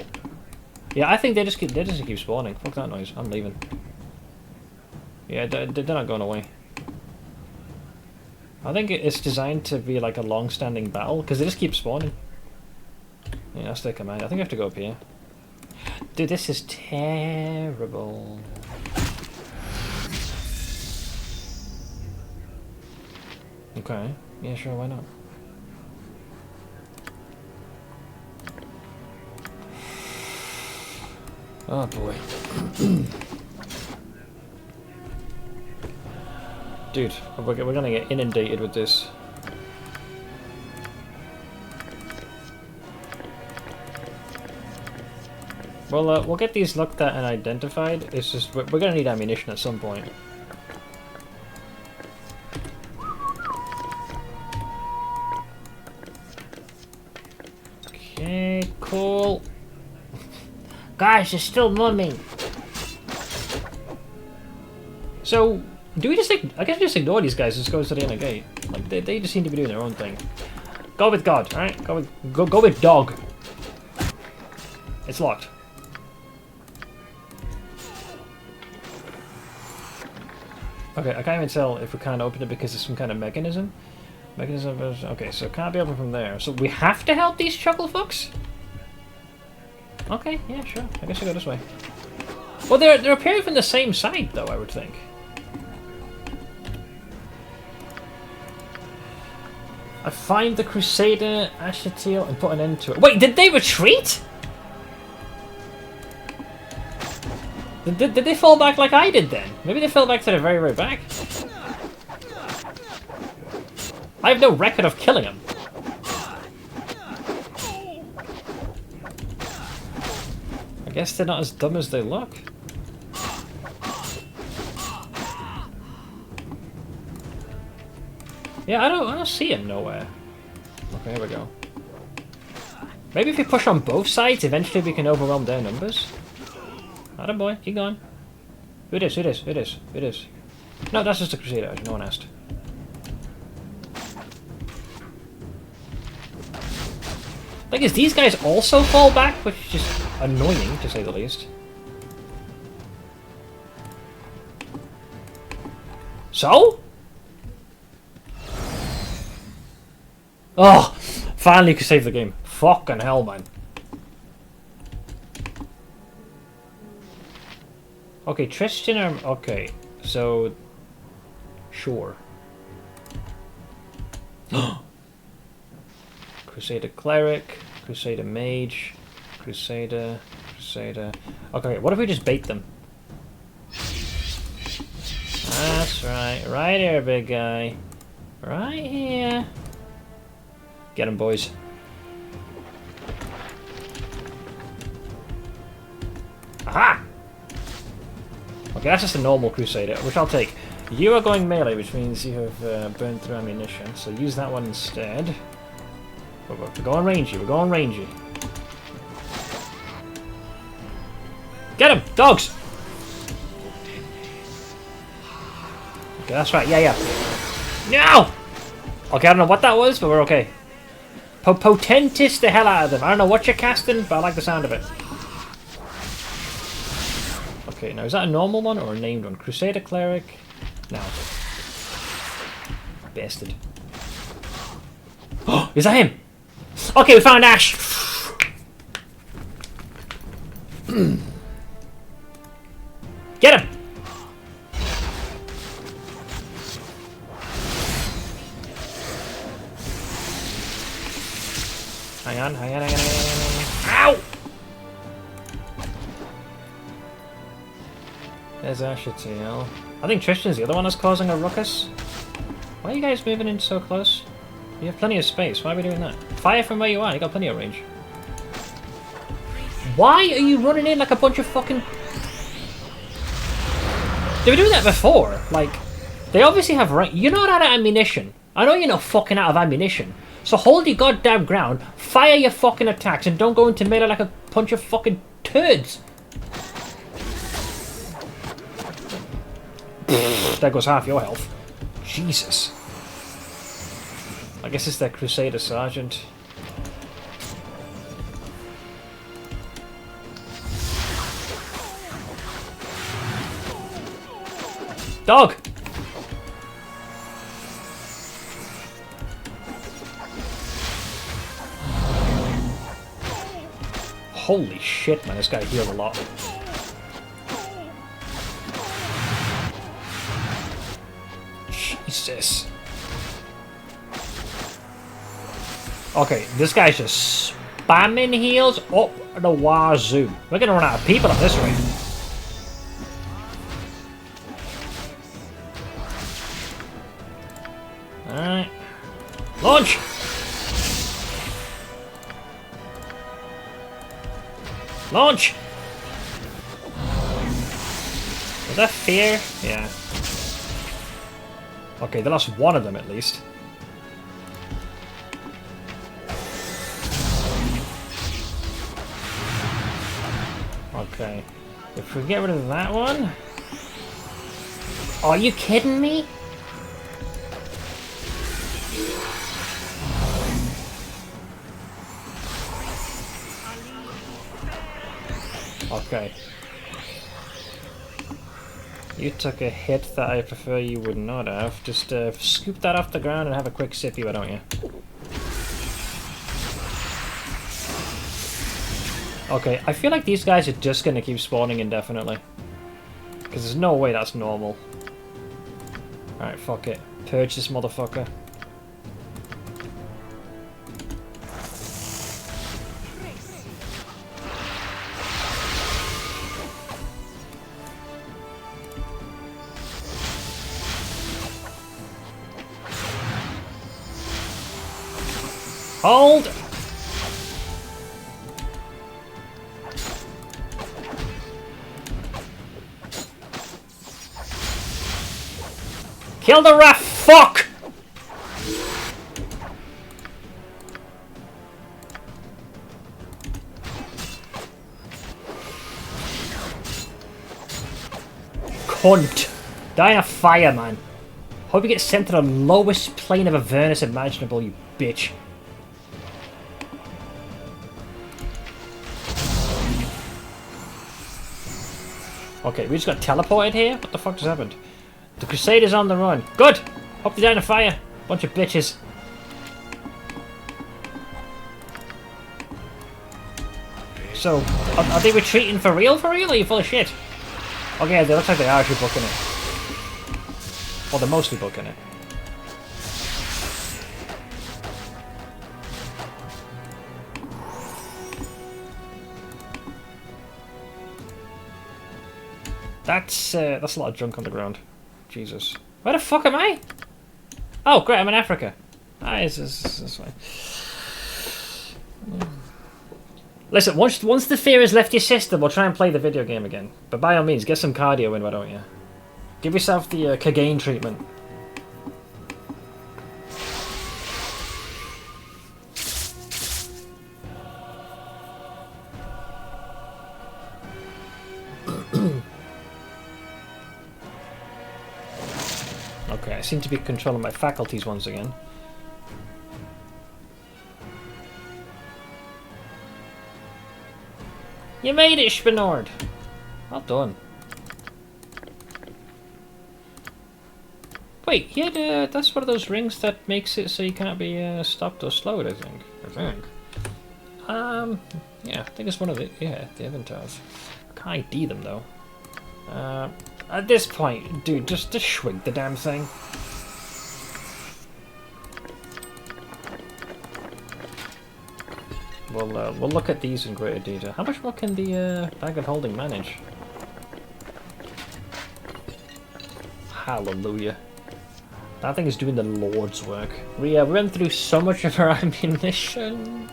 Yeah, I think they just keep spawning. Fuck that noise. I'm leaving. Yeah, they're not going away. I think it's designed to be like a long-standing battle because they just keep spawning. Yeah, that's their command. I think I have to go up here. Dude, this is terrible. Okay. Yeah, sure, why not? Oh boy. Dude, we're gonna get inundated with this. Well, we'll get these looked at and identified. It's just, we're gonna need ammunition at some point. Okay, cool. Guys, it's still mumming. So, do we just I guess we just ignore these guys and just go to the inner gate? Like, they just seem to be doing their own thing. Go with God, alright? Go with dog. It's locked. Okay, I can't even tell if we can't open it because there's some kind of mechanism. Okay, so it can't be open from there. So we have to help these chuckle fucks? Okay, yeah, sure. I guess I go this way. Well, they're appearing from the same side, though, I would think. I find the Crusader, Asherteal, and put an end to it. Wait, did they retreat? Did they fall back like I did then? Maybe they fell back to the very, very back. I have no record of killing them. I guess they're not as dumb as they look. Yeah, I don't see him nowhere. Okay, here we go. Maybe if we push on both sides, eventually we can overwhelm their numbers. Atta boy, keep going. Who this? No, that's just a Crusader, no one asked. Thing is, these guys also fall back, which is just annoying, to say the least. So? Oh! Finally you could save the game. Fucking hell, man. Okay, Tristan okay, so... Sure. Crusader Cleric, Crusader Mage, Crusader... Okay, what if we just bait them? That's right. Right here, big guy. Right here. Get him, boys. Aha! Okay, that's just a normal Crusader, which I'll take. You are going melee, which means you have burned through ammunition, so use that one instead. We're going rangy, Get him! Dogs! Okay, that's right, yeah. No! Okay, I don't know what that was, but we're okay. Potentis the hell out of them. I don't know what you're casting, but I like the sound of it. Okay, now is that a normal one or a named one? Crusader Cleric? No. Bastard. Oh, is that him? Okay, we found Ash! Get him! Hang on. Ow! There's Asherteal. I think Tristan's the other one that's causing a ruckus. Why are you guys moving in so close? You have plenty of space. Why are we doing that? Fire from where you are. You got plenty of range. Why are you running in like a bunch of fucking... They were doing that before. Like, they obviously have range. You're not out of ammunition. I know you're not fucking out of ammunition. So hold your goddamn ground, fire your fucking attacks, and don't go into melee like a bunch of fucking turds. There goes half your health. Jesus. I guess it's their Crusader Sergeant. Dog! Holy shit, man, this guy healed a lot. Jesus. Okay, this guy's just spamming heals up the wazoo. We're gonna run out of people at this rate. Alright. Launch! Launch! Was that fear? Yeah. Okay, they lost one of them at least. Okay. If we get rid of that one... Are you kidding me? Okay. You took a hit that I prefer you would not have. Just scoop that off the ground and have a quick sippy, why don't you? Okay, I feel like these guys are just going to keep spawning indefinitely. Because there's no way that's normal. Alright, fuck it. Purge this motherfucker. Hold! Kill the rat! Fuck! Cunt! Die in a fire, man. Hope you get sent to the lowest plane of Avernus imaginable, you bitch. Okay, we just got teleported here? What the fuck just happened? The Crusaders on the run. Good! Hope they die in a fire. Bunch of bitches. So, are they retreating for real, or are you full of shit? Okay, they look like they are actually booking it. Or they're mostly booking it. That's a lot of junk on the ground. Jesus. Where the fuck am I? Oh, great, I'm in Africa. Ah, it's fine. Listen, once the fear has left your system, we'll try and play the video game again. But by all means, get some cardio in, why don't you? Give yourself the Kagain treatment. Okay, I seem to be controlling my faculties once again. You made it, Spinord! Well done. Wait, he had, that's one of those rings that makes it so you can't be stopped or slowed, I think. Yeah, I think it's one of the, the avatars. I can't ID them, though. At this point, dude, just shrink the damn thing. We'll look at these in greater detail. How much more can the bag of holding manage? Hallelujah. That thing is doing the Lord's work. We went through so much of our ammunition.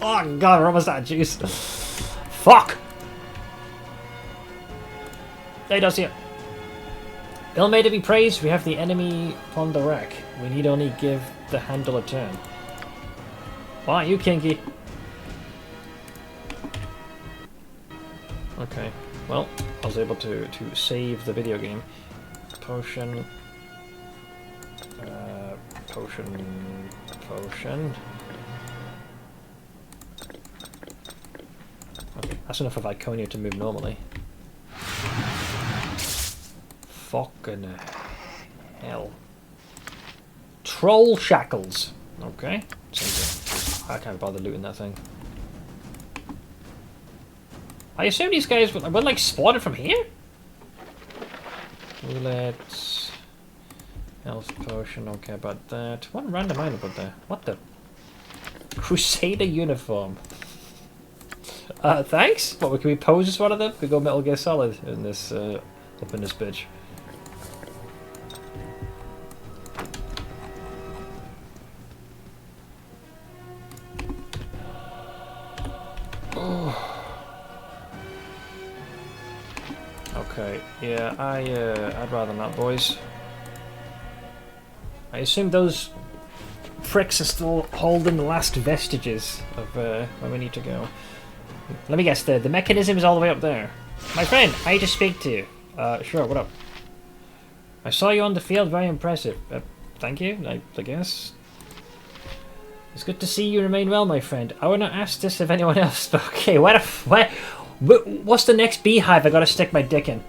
Oh god, we're almost out of juice. Fuck! Hey, does here. Ill may to be praised, we have the enemy on the rack. We need only give the handle a turn. Why aren't you kinky? Okay, well, I was able to save the video game. Potion. Potion. Okay, that's enough of Iconia to move normally. Fucking hell? Troll shackles. Okay. I can't bother looting that thing. I assume these guys were like spawning from here? Roulette. Health potion, okay about that. What random item about there? What the? Crusader uniform. Thanks? What, can we pose as one of them? We go Metal Gear Solid in this, up in this bitch. Okay, yeah, I'd rather not, boys. I assume those pricks are still holding the last vestiges of where we need to go. Let me guess, the mechanism is all the way up there. My friend, I need to speak to you. Sure, what up? I saw you on the field, very impressive. Thank you, I guess. It's good to see you remain well, my friend. I would not ask this of anyone else, but okay, what's the next beehive I gotta stick my dick in?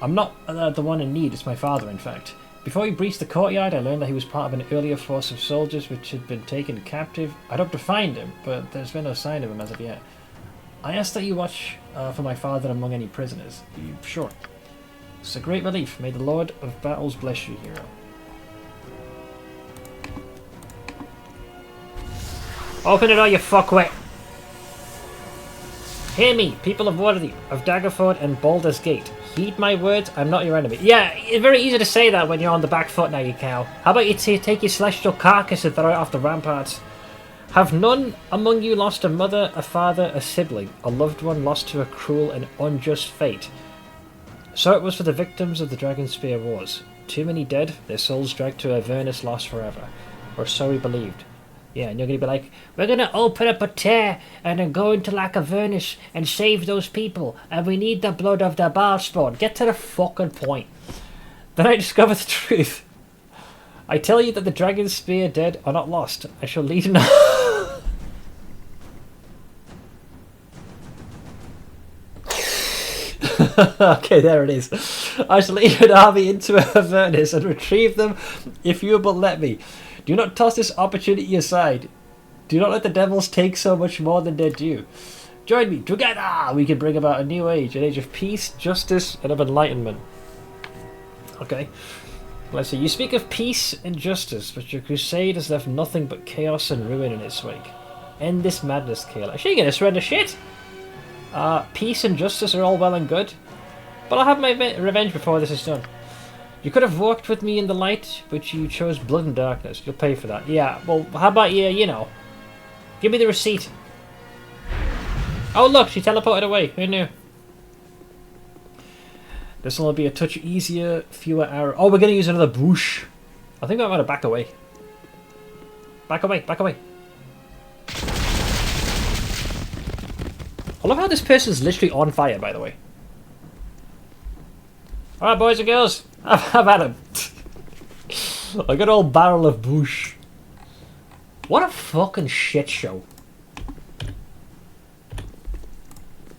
I'm not the one in need, it's my father, in fact. Before he breached the courtyard, I learned that he was part of an earlier force of soldiers which had been taken captive. I'd hoped to find him, but there's been no sign of him as of yet. I asked that you watch for my father among any prisoners. Sure. It's a great relief. May the Lord of Battles bless you, hero. Open it all, you fuckwit! Hear me, people of Waterdeep, of Daggerford and Baldur's Gate. Heed my words, I'm not your enemy. Yeah, it's very easy to say that when you're on the back foot now, you cow. How about you take your celestial carcass and throw it off the ramparts? Have none among you lost a mother, a father, a sibling, a loved one lost to a cruel and unjust fate? So it was for the victims of the Dragonspear Wars. Too many dead, their souls dragged to Avernus lost forever. Or so we believed. Yeah, and you're going to be like, we're going to open up a tear and then go into like Avernus and save those people, and we need the blood of the Balspawn. Get to the fucking point. Then I discovered the truth. I tell you that the Dragon's Spear dead are not lost. I shall lead an Okay, there it is. I shall lead an army into Avernus and retrieve them if you will but let me. Do not toss this opportunity aside. Do not let the devils take so much more than their due. Join me. Together we can bring about a new age. An age of peace, justice, and of enlightenment. Okay. Let's see. You speak of peace and justice, but your crusade has left nothing but chaos and ruin in its wake. End this madness, Kayla. She gonna surrender shit? Peace and justice are all well and good, but I'll have my revenge before this is done. You could have walked with me in the light, but you chose blood and darkness. You'll pay for that. Yeah, well, how about you know, give me the receipt. Oh look, she teleported away. Who knew? This will be a touch easier, fewer arrows. Oh, we're going to use another bush. I think I might have back away. Back away, back away. I love how this person's literally on fire, by the way. Alright, boys and girls. I've had him. I got an old barrel of bush. What a fucking shit show.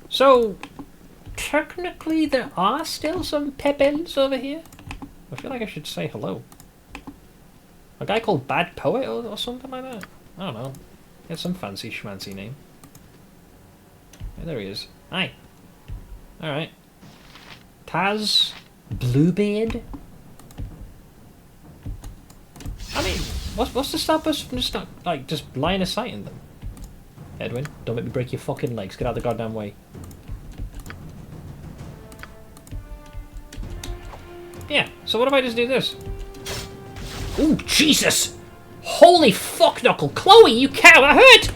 So, technically there are still some pebbles over here. I feel like I should say hello. A guy called Bad Poet or something like that? I don't know. He had some fancy schmancy name. Yeah, there he is. Hi. Alright. Taz Bluebeard? I mean, what's to stop us from just line of sight in them? Edwin, don't make me break your fucking legs. Get out of the goddamn way. Yeah, so what if I just do this? Ooh, Jesus! Holy fuck knuckle! Chloe, you cow! That hurt!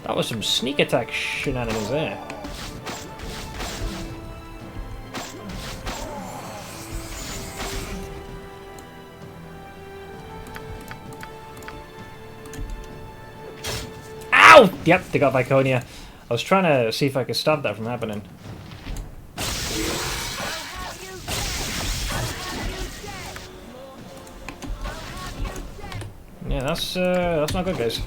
That was some sneak attack shenanigans there. Ow! Yep, they got Viconia. I was trying to see if I could stop that from happening. Yeah, that's not good, guys.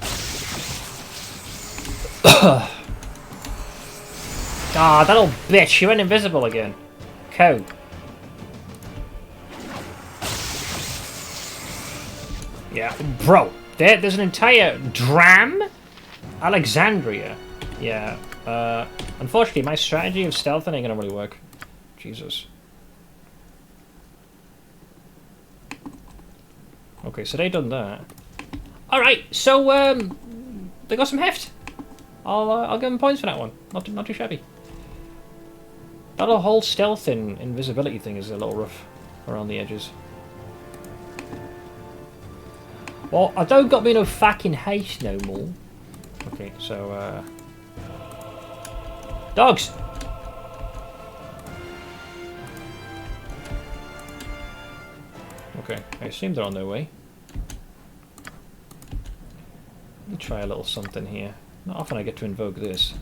Ah, that old bitch. She went invisible again. Cow. Yeah, bro. There's an entire Dram? Alexandria. Yeah. Unfortunately, my strategy of stealthing ain't gonna really work. Jesus. Okay, so they done that. Alright, so, they got some heft. I'll give them points for that one. Not too shabby. That whole stealth and invisibility thing is a little rough around the edges. Well, I don't got me no fucking haste no more. Okay, so, dogs! Okay, I assume they're on their way. Let me try a little something here. Not often I get to invoke this.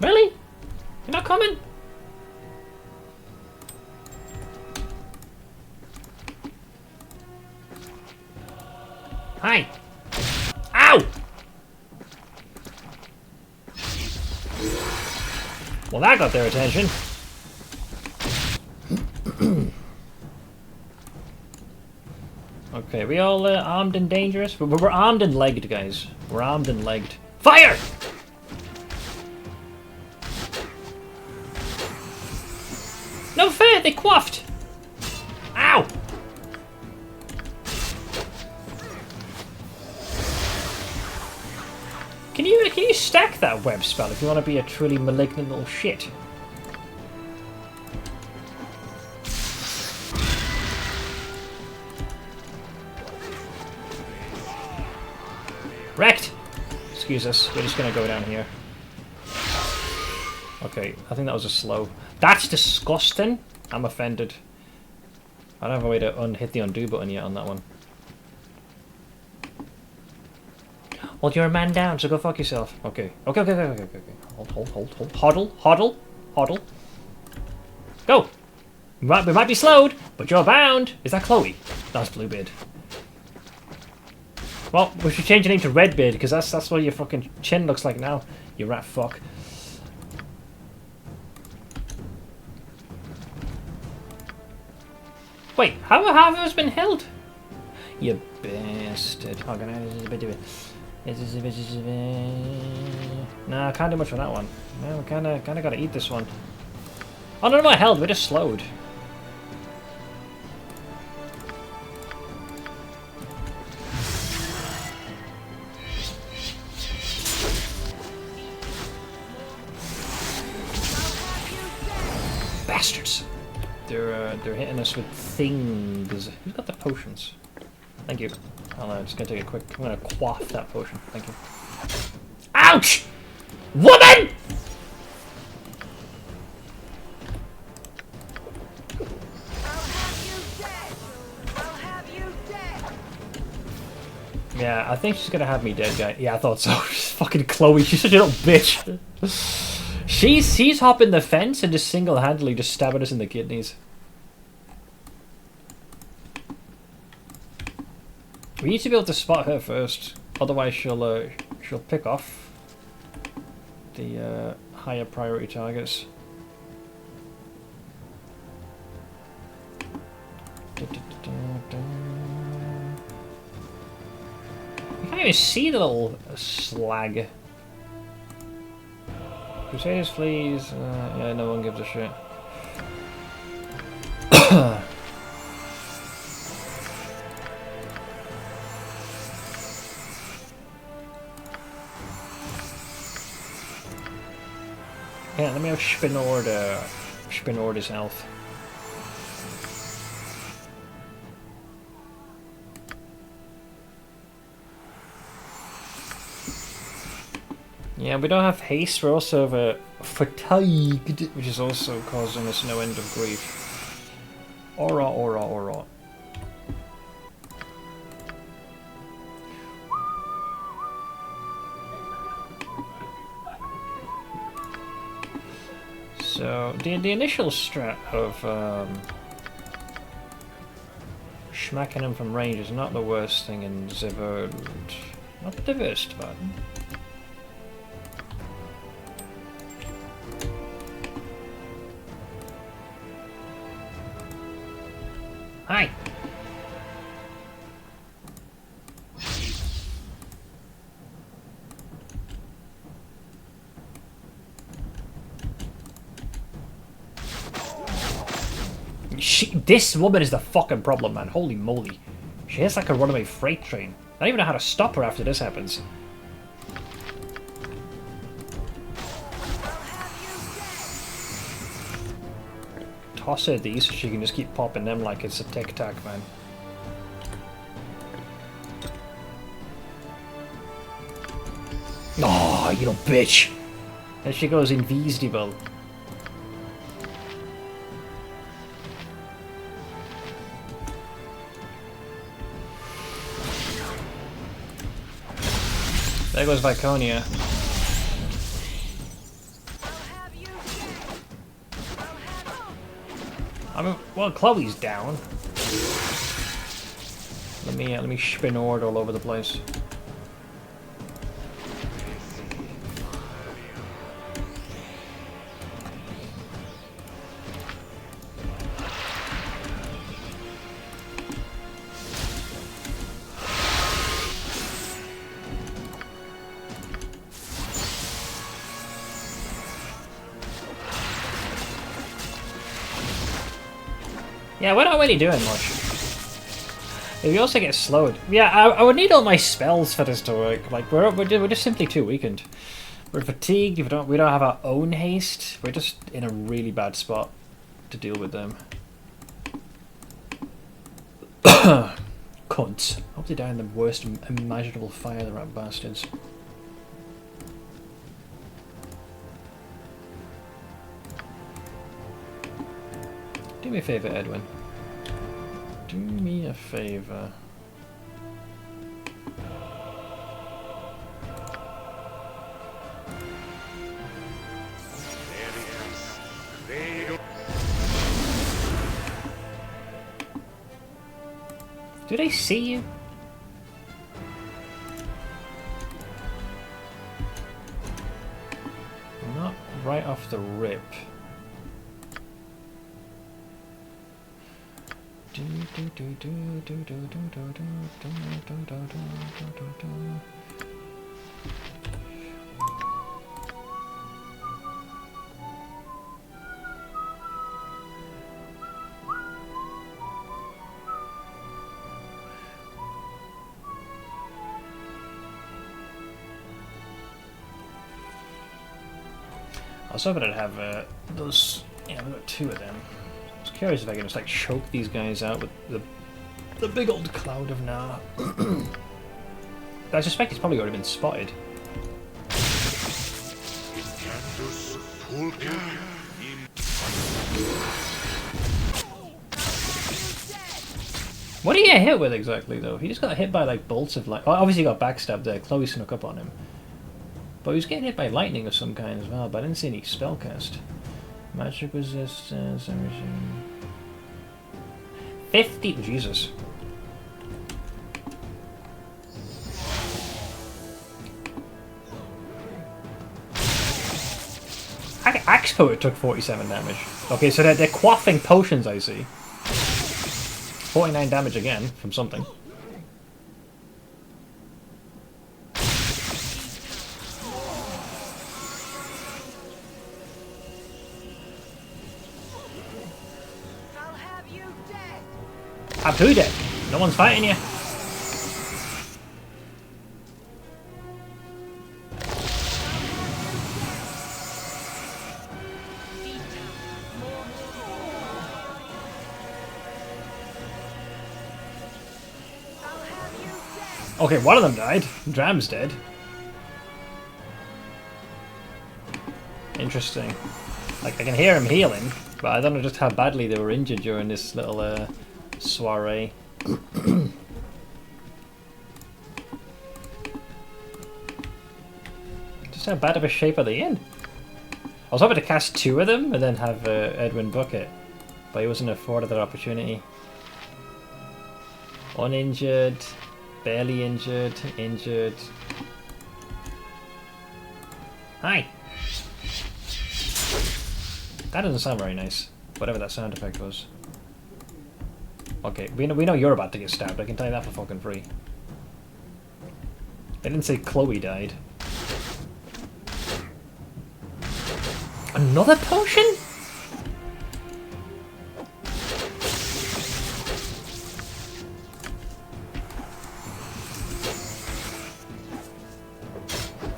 Really? You're not coming? Hi. Ow! Well, that got their attention. Okay, we all armed and dangerous? We're armed and legged, guys. We're armed and legged. Fire! No fair, they quaffed! Ow! Can you stack that web spell if you want to be a truly malignant little shit? Wrecked! Excuse us, we're just gonna go down here. Okay, I think that was a slow. That's disgusting! I'm offended. I don't have a way to hit the undo button yet on that one. Well, you're a man down, so go fuck yourself. Okay. Okay. Hold. Hoddle. Go! We might be slowed, but you're bound! Is that Chloe? That's Bluebeard. Well, we should change your name to Redbeard, because that's what your fucking chin looks like now, you rat fuck. Wait, how have those been held? You bastard. Nah, I can't do much on that one. No, kinda gotta eat this one. Oh no, held, we're just slowed. Bastards! They're hitting us with things. Who's got the potions? Thank you. I'm just gonna take a quick. I'm gonna quaff that potion. Thank you. Ouch! Woman! Yeah, I think she's gonna have me dead, guy. Yeah, I thought so. Fucking Chloe, she's such a little bitch. She's hopping the fence and just single-handedly just stabbing us in the kidneys. We need to be able to spot her first, otherwise she'll pick off the higher priority targets. You can't even see the little slag. Crusaders, fleas. Yeah, no one gives a shit. Yeah, let me have Spinord his health. Yeah, we don't have haste, we're also fatigued, which is also causing us no end of grief. Aura. So the initial strat of smacking him from range is not the worst thing in Ziverd. Not the worst one. Hi. This woman is the fucking problem, man. Holy moly. She is like a runaway freight train. I don't even know how to stop her after this happens. Toss her these so she can just keep popping them like it's a tic-tac, man. Oh, you little bitch. There she goes, invisible. There goes Viconia. I mean, well, Chloe's down. Let me spin Ord all over the place. Yeah, we're not really doing much. We also get slowed. Yeah, I would need all my spells for this to work. Like we're just simply too weakened. We're fatigued. We don't have our own haste. We're just in a really bad spot to deal with them. Cunts. Hope they die in the worst imaginable fire, the rat bastards. Do me a favour, Edwin. Do me a favour. Do they see you? Not right off the rip. I was hoping I'd have those. Yeah, we've got two of them. I was curious if I can just like choke these guys out with the big old cloud of Nah. I suspect he's probably already been spotted. What did he get hit with exactly though? He just got hit by like bolts of light. Well, obviously he got backstabbed there. Chloe snuck up on him. But he was getting hit by lightning of some kind as well, but I didn't see any spell cast. Magic resistance, everything. 50, Jesus. Axe Poet took 47 damage. Okay, so they're quaffing potions, I see. 49 damage again from something. Have who dead? No one's fighting you. Okay, one of them died. Dram's dead. Interesting. Like, I can hear him healing, but I don't know just how badly they were injured during this little soiree. Just how bad of a shape are they in? I was hoping to cast 2 of them and then have Edwin book it, but he wasn't afforded that opportunity. Uninjured, barely injured, injured. Hi! That doesn't sound very nice, whatever that sound effect was. Okay, we know you're about to get stabbed, I can tell you that for fucking free. They didn't say Chloe died. Another potion?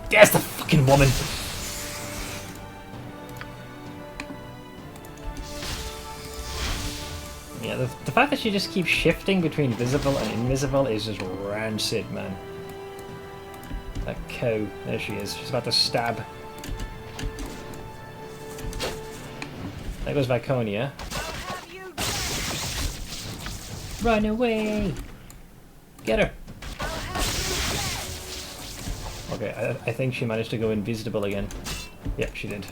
There's the fucking woman! Yeah, the fact that she just keeps shifting between visible and invisible is just rancid, man. That cow. There she is. She's about to stab. There goes Viconia. Run away! Get her! Okay, I think she managed to go invisible again. Yep, she did.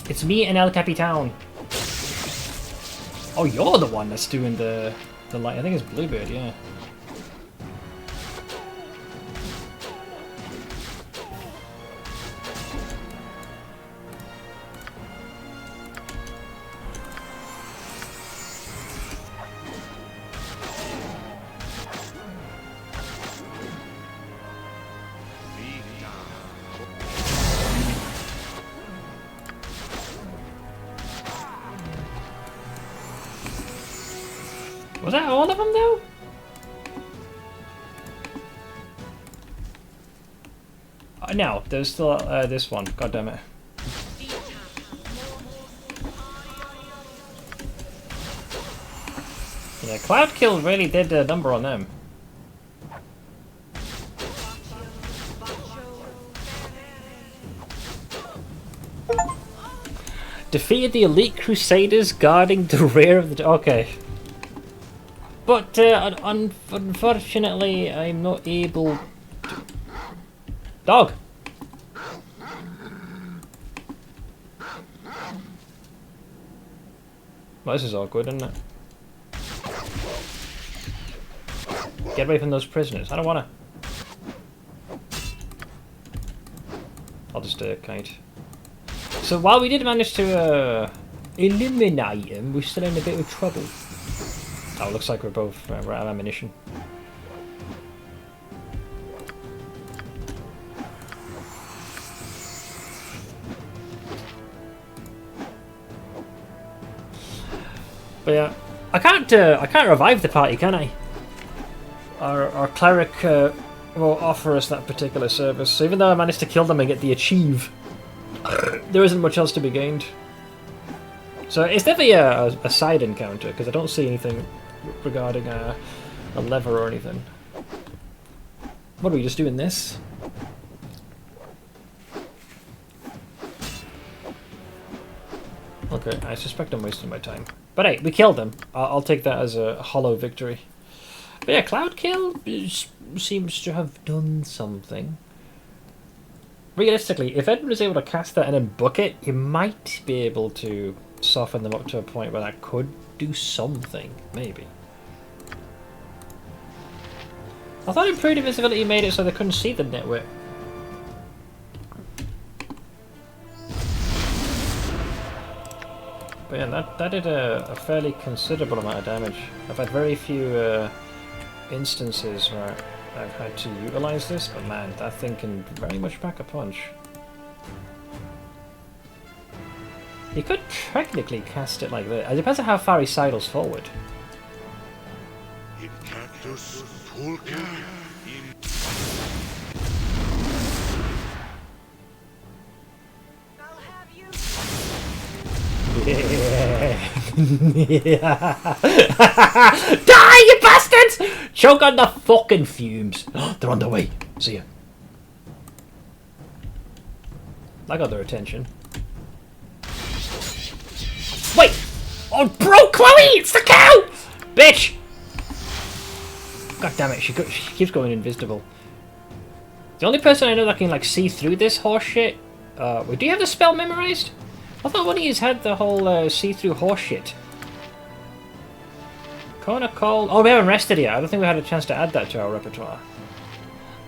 It's me and El Capitan. Oh, you're the one that's doing the light. I think it's Bluebird, yeah. Was that all of them, though? No, there's still this one. God damn it. Yeah, Cloud Kill really did a number on them. Defeated the elite crusaders guarding the rear of the... Okay. But unfortunately, I'm not able to... Dog! Well, this is awkward, isn't it? Get away from those prisoners. I don't wanna. I'll just kite. So while we did manage to eliminate him, we're still in a bit of trouble. Oh, looks like we're both out of ammunition. But yeah, I can't revive the party, can I? Our cleric will offer us that particular service. So even though I managed to kill them and get the achieve, there isn't much else to be gained. So it's definitely a side encounter because I don't see anything regarding a lever or anything. What are we just doing this? Okay, I suspect I'm wasting my time. But hey, we killed them. I'll take that as a hollow victory. But yeah, Cloud Kill seems to have done something. Realistically, if Edwin was able to cast that and then book it, he might be able to soften them up to a point where that could do something, maybe. I thought improved invisibility made it so they couldn't see the nitwit. But yeah, that did a fairly considerable amount of damage. I've had very few instances where I've had to utilize this, but man, that thing can very much pack a punch. You could technically cast it like this. It depends on how far he sidles forward. Yeah. Die, you bastards! Choke on the fucking fumes. They're on their way. See ya. I got their attention. Wait! Oh, bro, Chloe! It's the cow! Bitch! God damn it, she keeps going invisible. The only person I know that can like see through this horse shit. Wait, do you have the spell memorized? I thought one of you had the whole see-through horse shit. Kinda cold. Oh, we haven't rested yet. I don't think we had a chance to add that to our repertoire.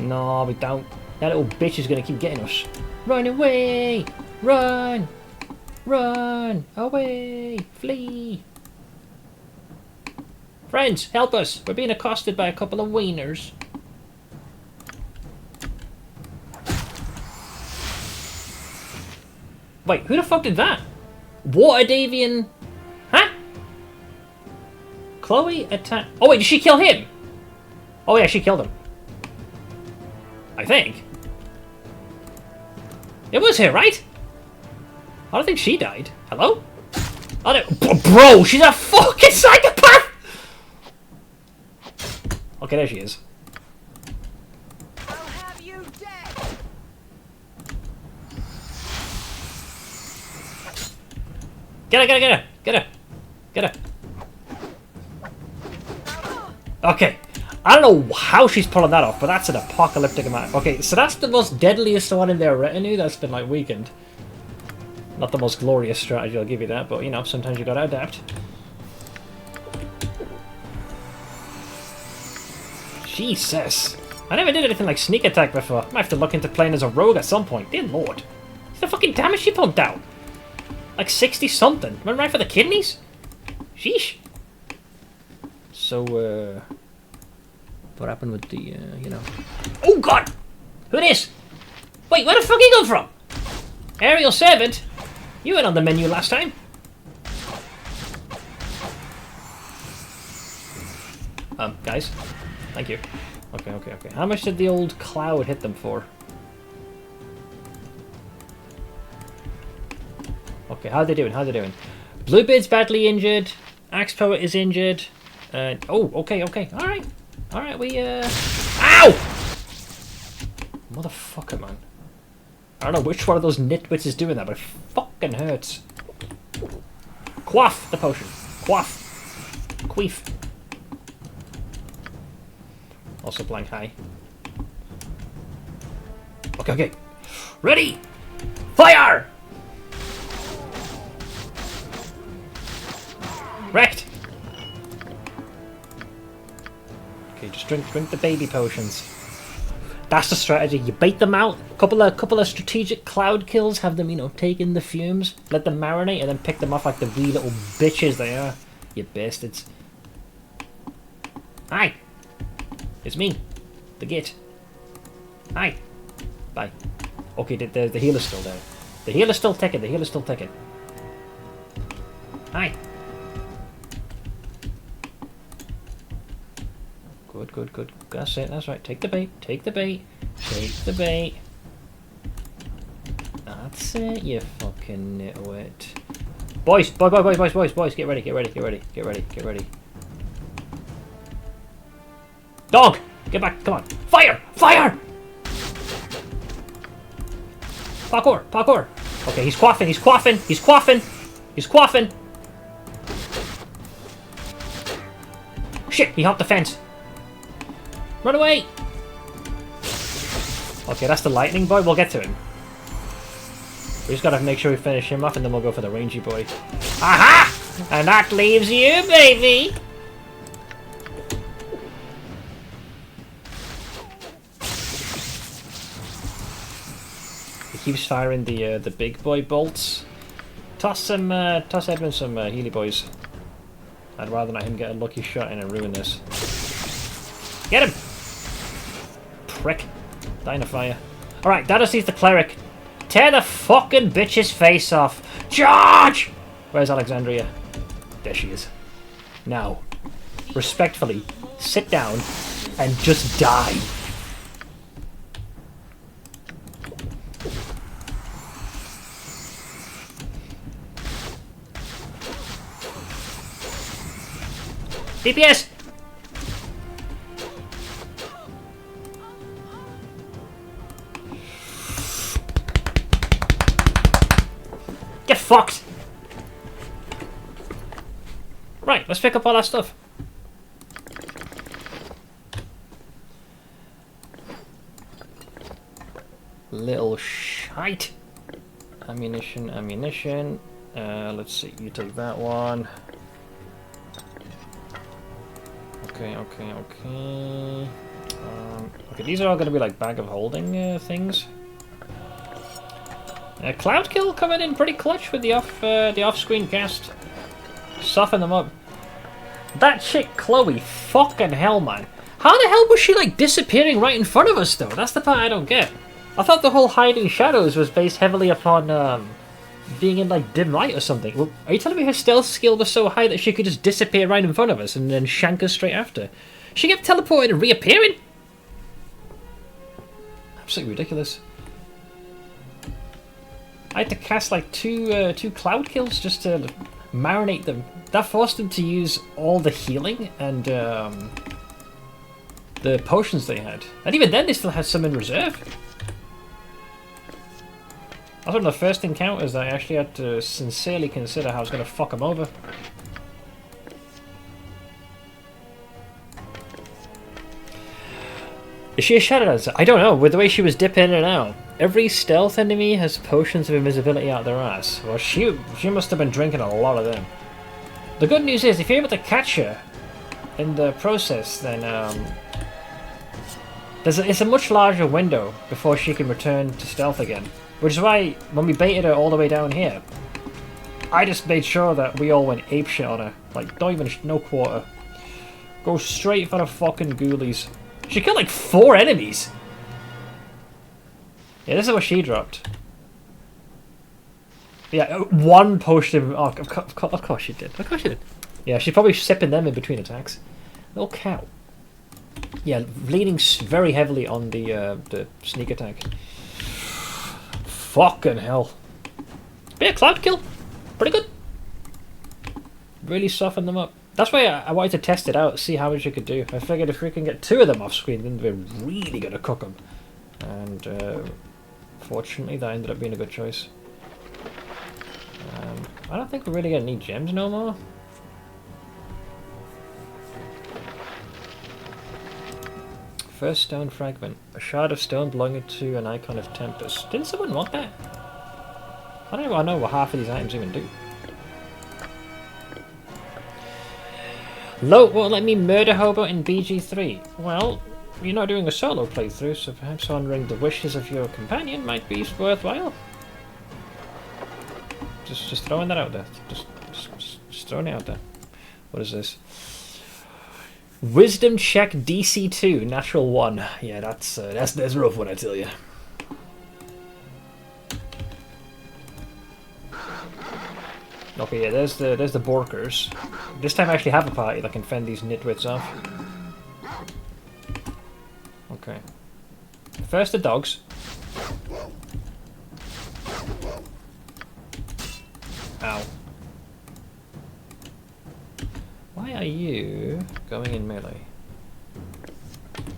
No, we don't. That little bitch is gonna keep getting us. Run away! Run! Run! Away! Flee! Friends, help us! We're being accosted by a couple of wieners. Wait, who the fuck did that? Water Davian? Huh? Chloe attack. Oh wait, did she kill him? Oh yeah, she killed him. I think. It was her, right? I don't think she died. Hello? Oh, no. Bro, she's a fucking psychopath! Okay, there she is. I'll have you dead. Get her, get her, get her! Get her! Get her! Okay. I don't know how she's pulling that off, but that's an apocalyptic amount. Okay, so that's the most deadliest one in their retinue that's been, like, weakened. Not the most glorious strategy, I'll give you that, but, you know, sometimes you gotta adapt. Jesus. I never did anything like sneak attack before. I might have to look into playing as a rogue at some point. Dear lord. The fucking damage she pumped out. Like 60 something. Went right for the kidneys? Sheesh. So, what happened with the, you know... Oh god! Who this? Wait, where the fuck you come from? Aerial servant? You went on the menu last time. Guys. Thank you. Okay, okay, okay. How much did the old cloud hit them for? Okay, how are they doing? How are they doing? Bluebeard's badly injured. Axe Poet is injured. Oh, okay, okay. Alright. Alright, we, Ow! Motherfucker, man. I don't know which one of those nitwits is doing that, but it fucking hurts. Quaff the potion. Quaff. Queef. Also blank high. Okay, okay. Ready! Fire! Wrecked! Okay, just drink the baby potions. That's the strategy. You bait them out. Couple of strategic cloud kills. Have them, you know, take in the fumes. Let them marinate, and then pick them off like the wee little bitches they are. You bastards. Hi. It's me. The Git. Hi. Bye. Okay, the healer's still there. The healer's still ticking. The healer's still ticking. Hi. Good, good, good. That's it. That's right. Take the bait. Take the bait. Take the bait. That's it, you fucking nitwit. Boys, boys. Get ready, get ready, get ready, get ready, get ready. Dog! Get back, come on. Fire! Fire! Parkour, parkour. Okay, he's quaffing, he's quaffing, he's quaffing, he's quaffing. Shit, he hopped the fence. Run away! Okay, that's the lightning boy. We'll get to him. We just gotta make sure we finish him off, and then we'll go for the rangy boy. Aha! And that leaves you, baby! He keeps firing the big boy bolts. Toss Edmund some Healy boys. I'd rather not him get a lucky shot in and ruin this. Get him! Prick. Die in a fire. Alright, that just needs the cleric. Tear the fucking bitch's face off. Charge! Where's Alexandria? There she is. Now, respectfully, sit down and just die. DPS! Get fucked! Right, let's pick up all that stuff. Little shite. Ammunition, ammunition. Let's see, you take that one. Okay, okay, okay. Okay, these are all going to be like bag of holding things. Cloudkill coming in pretty clutch with the off-screen cast. Soften them up. That chick Chloe, fucking hell, man. How the hell was she like disappearing right in front of us though? That's the part I don't get. I thought the whole hiding shadows was based heavily upon being in like dim light or something. Well, are you telling me her stealth skill was so high that she could just disappear right in front of us and then shank us straight after? She kept teleporting and reappearing. Absolutely ridiculous. I had to cast like two cloud kills just to marinate them. That forced them to use all the healing and the potions they had. And even then they still had some in reserve. That was one of the first encounters that I actually had to sincerely consider how I was going to fuck them over. Is she a shadow dancer? I don't know, with the way she was dipping in and out. Every stealth enemy has potions of invisibility out their ass. Well, she must have been drinking a lot of them. The good news is, if you're able to catch her in the process, then it's a much larger window before she can return to stealth again. Which is why, when we baited her all the way down here, I just made sure that we all went apeshit on her. Like, don't even, no quarter. Go straight for the fucking ghoulies. She killed like 4 enemies! Yeah, this is what she dropped. Yeah, 1 potion. Oh, of course she did. Of course she did. Yeah, she's probably sipping them in between attacks. Little cow. Yeah, leaning very heavily on the sneak attack. Fucking hell. But yeah, cloud kill. Pretty good. Really softened them up. That's why I wanted to test it out, see how much you could do. I figured if we can get 2 of them off screen, then we're really gonna cook them. And fortunately, that ended up being a good choice. I don't think we're really gonna need gems no more. First stone fragment. A shard of stone belonging to an icon of Tempest. Didn't someone want that? I don't know what half of these items even do. Lote won't let me murder Hobo in BG3. Well, you're not doing a solo playthrough, so perhaps honouring the wishes of your companion might be worthwhile. Just throwing that out there. Just throwing it out there. What is this? Wisdom check DC 2, natural 1. Yeah, that's a rough one, I tell you. Okay, yeah, there's the Borkers. This time I actually have a party that can fend these nitwits off. Okay. First the dogs. Ow. Why are you going in melee?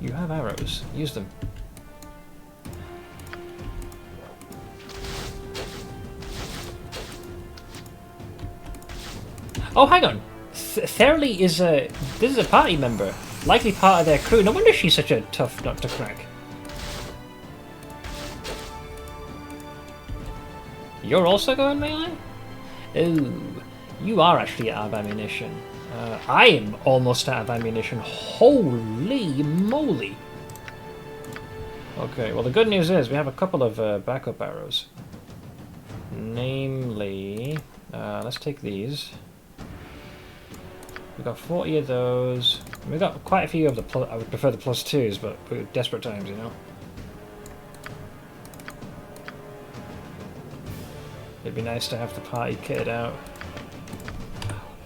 You have arrows. Use them. Oh, hang on. Therley is this is a party member. Likely part of their crew. No wonder she's such a tough nut to crack. You're also going melee? Oh, you are actually out of ammunition. I am almost out of ammunition. Holy moly! Okay, well the good news is we have a couple of backup arrows. Namely, let's take these. We've got 40 of those. We've got quite a few of the plus. I would prefer the +2s, but we're desperate times, you know. It'd be nice to have the party kitted out.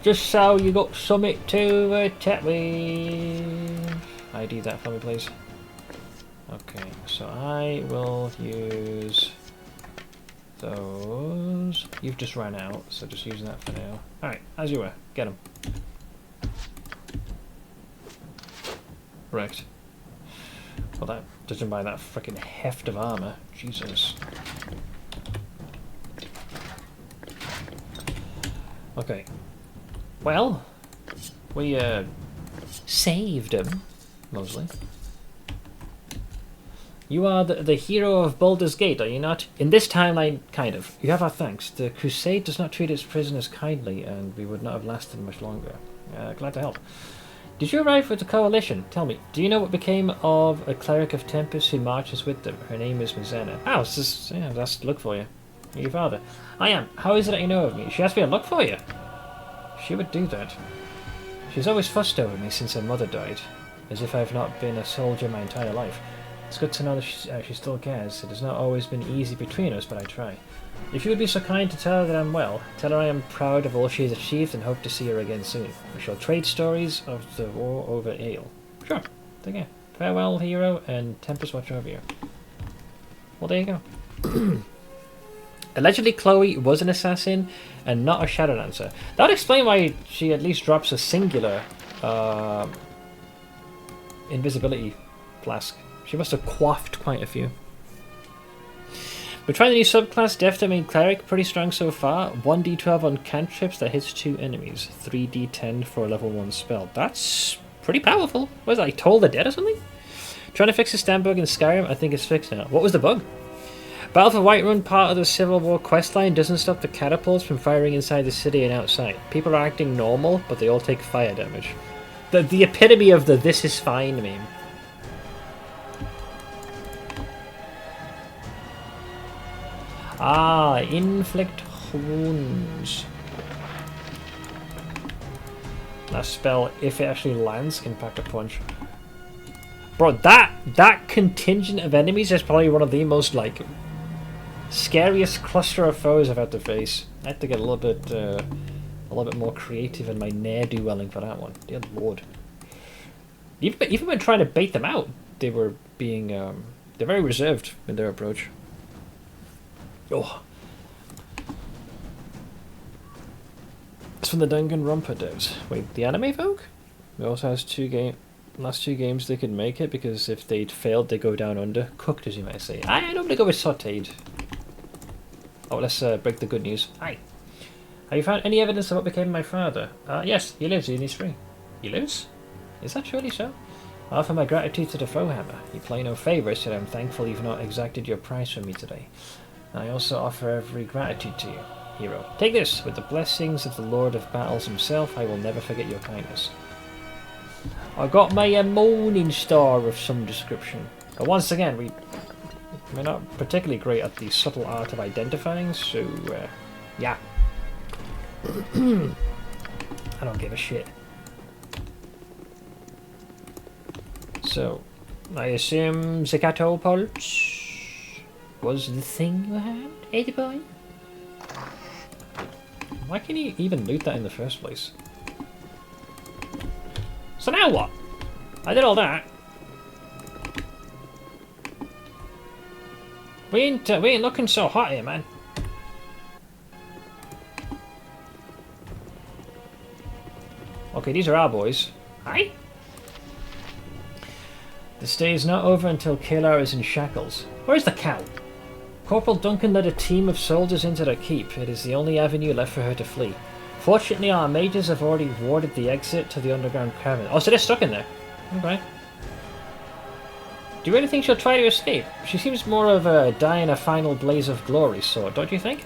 Just so you got something to chat with. ID that for me, please. Okay, so I will use those. You've just ran out, so just use that for now. Alright, as you were. Get them. Right. Well, that judging by that freaking heft of armor, Jesus. Okay. Well, we saved him mostly. You are the hero of Baldur's Gate, are you not? In this timeline, kind of. You have our thanks. The Crusade does not treat its prisoners kindly, and we would not have lasted much longer. Glad to help. Did you arrive with the Coalition? Tell me, do you know what became of a cleric of Tempest who marches with them? Her name is Mizena. Oh, it's just, yeah, that's to look for you. Your father. I am. How is it that you know of me? She asked me to look for you. She would do that. She's always fussed over me since her mother died, as if I've not been a soldier my entire life. It's good to know that she still cares. It has not always been easy between us, but I try. If you would be so kind to tell her that I'm well, tell her I am proud of all she has achieved and hope to see her again soon. We shall trade stories of the war over ale. Sure, take care. Farewell, hero, and Tempest watch over you. Well, there you go. Allegedly, Chloe was an assassin and not a Shadow Dancer. That would explain why she at least drops a singular invisibility flask. She must have quaffed quite a few. We're trying the new subclass, Death Domain Cleric, pretty strong so far. 1d12 on cantrips that hits 2 enemies. 3d10 for a level 1 spell. That's pretty powerful. What is that, like Toll the Dead or something? Trying to fix the stand bug in Skyrim, I think it's fixed now. What was the bug? Battle for Whiterun, part of the Civil War questline, doesn't stop the catapults from firing inside the city and outside. People are acting normal, but they all take fire damage. The epitome of the "this is fine" meme. Ah, inflict wounds. That spell, if it actually lands, can pack a punch. Bro, that contingent of enemies is probably one of the most, like, scariest cluster of foes I've had to face. I had to get a little bit more creative in my ne'er-do-welling for that one. Dear lord. Even when trying to bait them out, they were being, they're very reserved in their approach. Oh. It's from the Danganronpa devs. Wait, the anime folk? It also has last two games they could make it, because if they'd failed, they go down under. Cooked, as you might say. I normally go with sauteed. Oh, let's break the good news. Hi. Have you found any evidence of what became of my father? Yes, he lives and he's free. He lives? Is that surely so? I offer my gratitude to the Foehammer. You play no favourites, yet I'm thankful you've not exacted your price from me today. I also offer every gratitude to you, hero. Take this. With the blessings of the Lord of Battles himself, I will never forget your kindness. I got my Morning Star of some description. But once again, we're not particularly great at the subtle art of identifying, so, yeah. I don't give a shit. So, I assume Zakato Pulse was the thing you had, 80 boy? Why can you even loot that in the first place? So now what? I did all that. We ain't looking so hot here, man. Okay, these are our boys. Hi. The stay is not over until Kalar is in shackles. Where's the cow? Corporal Duncan led a team of soldiers into the keep. It is the only avenue left for her to flee. Fortunately, our mages have already warded the exit to the underground cavern. Oh, so they're stuck in there. Okay. Do you really think she'll try to escape? She seems more of a die in a final blaze of glory sort, don't you think?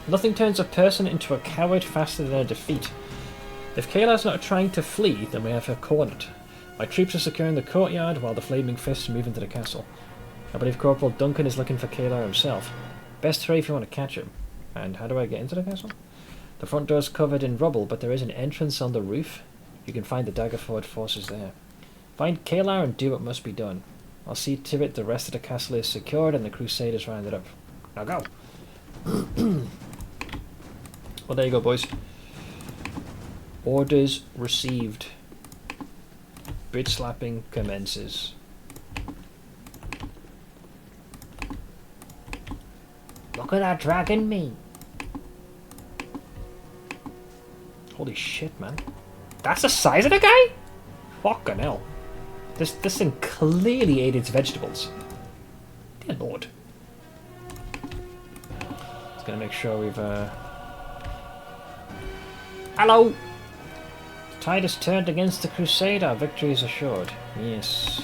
Nothing turns a person into a coward faster than a defeat. If Kayla's not trying to flee, then we have her cornered. My troops are securing the courtyard while the Flaming Fists move into the castle. I believe Corporal Duncan is looking for Kayla himself. Best hurry if you want to catch him. And how do I get into the castle? The front door's covered in rubble, but there is an entrance on the roof. You can find the Daggerford forces there. Find Kayla and do what must be done. I'll see to it the rest of the castle is secured and the Crusaders rounded up. Now go! Well, there you go, boys. Orders received. Bit slapping commences. Look at that dragon meat. Holy shit, man. That's the size of the guy? Fucking hell. This thing clearly ate its vegetables. Dear lord. Just gonna make sure we've Hello! The tide has turned against the crusade, our victory is assured. Yes.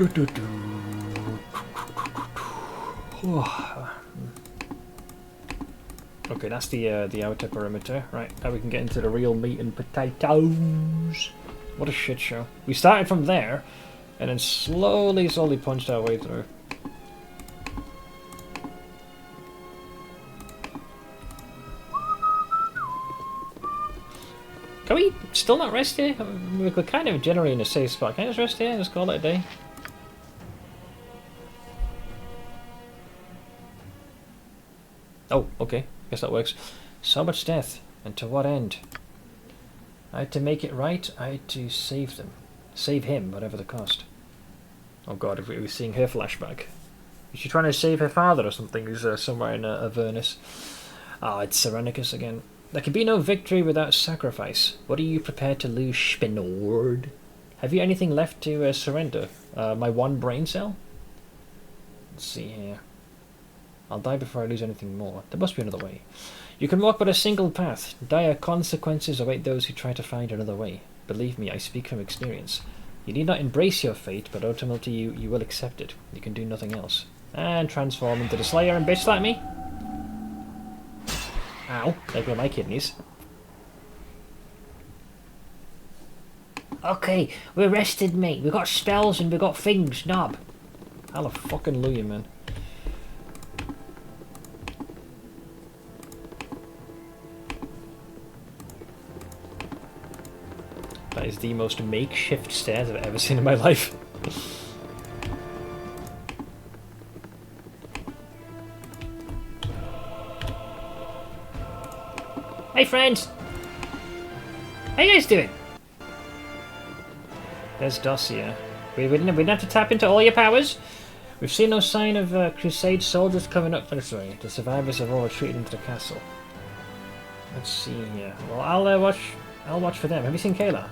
Okay, that's the outer perimeter. Right, now we can get into the real meat and potatoes. What a shit show. We started from there, and then slowly punched our way through. Can we still not rest here? We're kind of generally in a safe spot. Can I just rest here and just call it a day? Oh, okay. Guess that works. So much death. And to what end? I had to make it right. I had to save them. Save him, whatever the cost. Oh god, if we were seeing her flashback. Is she trying to save her father or something who's somewhere in Avernus? Ah, it's Serenicus again. There can be no victory without sacrifice. What are you prepared to lose, Spinord? Have you anything left to surrender? My one brain cell? Let's see here. I'll die before I lose anything more. There must be another way. You can walk but a single path. Dire consequences await those who try to find another way. Believe me, I speak from experience. You need not embrace your fate, but ultimately you will accept it. You can do nothing else. And transform into the Slayer and bitch slap me. Ow, there go my kidneys. Okay, we're rested, mate. We've got spells and we've got things, knob. Hallelujah, man. That is the most makeshift stairs I've ever seen in my life. Hey friends! How you guys doing? There's Dossier. We didn't have to tap into all your powers. We've seen no sign of Crusade soldiers coming up this way. The survivors have all retreated into the castle. Let's see here. Well, I'll watch for them. Have you seen Kayla?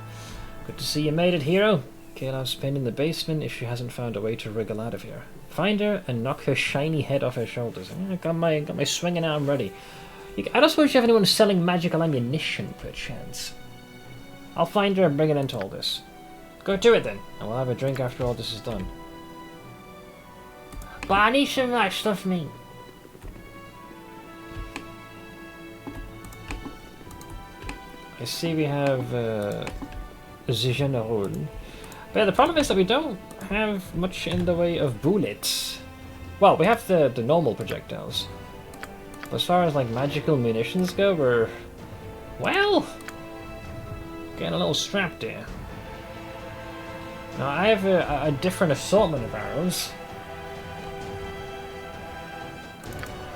Good to see you made it, hero. Kayla's pinned in the basement if she hasn't found a way to wriggle out of here. Find her and knock her shiny head off her shoulders. I got my swinging arm ready. I don't suppose you have anyone selling magical ammunition, perchance. I'll find her and bring an end to all this. Go do it then, and we'll have a drink after all this is done. But I need some of that stuff, mate. I see we have the General. But yeah, the problem is that we don't have much in the way of bullets. Well, we have the normal projectiles. But as far as like magical munitions go, we're, well, getting a little strapped here. Now I have a different assortment of arrows.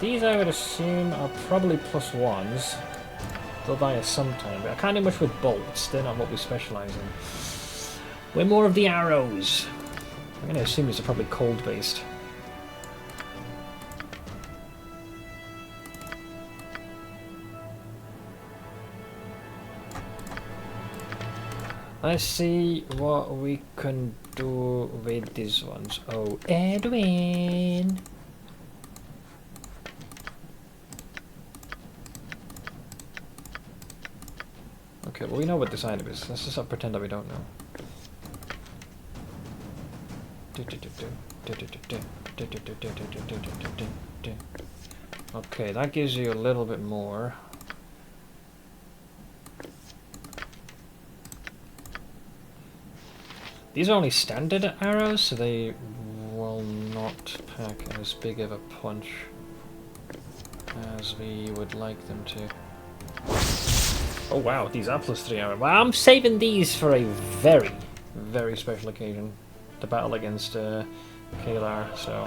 These I would assume are probably +1s. They'll buy us sometime, but I can't do much with bolts. They're not what we specialise in. We're more of the arrows. I'm going to assume these are probably cold based. Let's see what we can do with these ones. Oh, Edwin! Okay, well we know what this item is. Let's just not pretend that we don't know. Okay, that gives you a little bit more. These are only standard arrows, so they will not pack as big of a punch as we would like them to. Oh wow, these are +3 arrows. Well, I'm saving these for a very, very special occasion. The battle against Kalar, so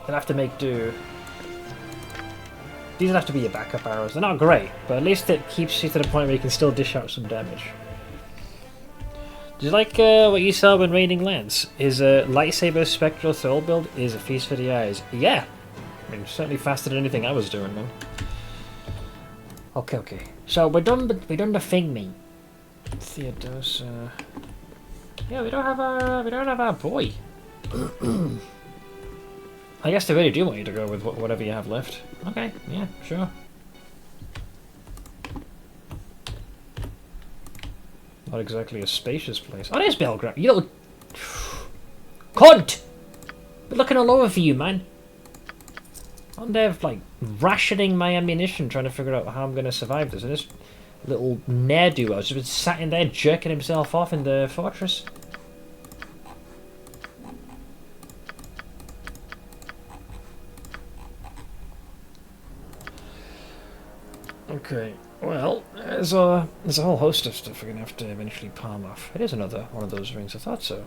I'll have to make do. These will have to be your backup arrows. They're not great, but at least it keeps you to the point where you can still dish out some damage. Do you like what you saw when raiding lands? His lightsaber spectral soul build is a feast for the eyes. Yeah, I mean certainly faster than anything I was doing, man. Okay. So we're done the thing, mate. Theodosia. Yeah, we don't have our boy. I guess they really do want you to go with whatever you have left. Okay, yeah, sure. Not exactly a spacious place. Oh, there's Belgrade. You know, Cunt! Been looking all over for you, man. I'm there, like, rationing my ammunition, trying to figure out how I'm going to survive this. And this little ne'er-do has just been sat in there jerking himself off in the fortress. Okay, well, there's a whole host of stuff we're going to have to eventually palm off. It is another one of those rings, I thought so.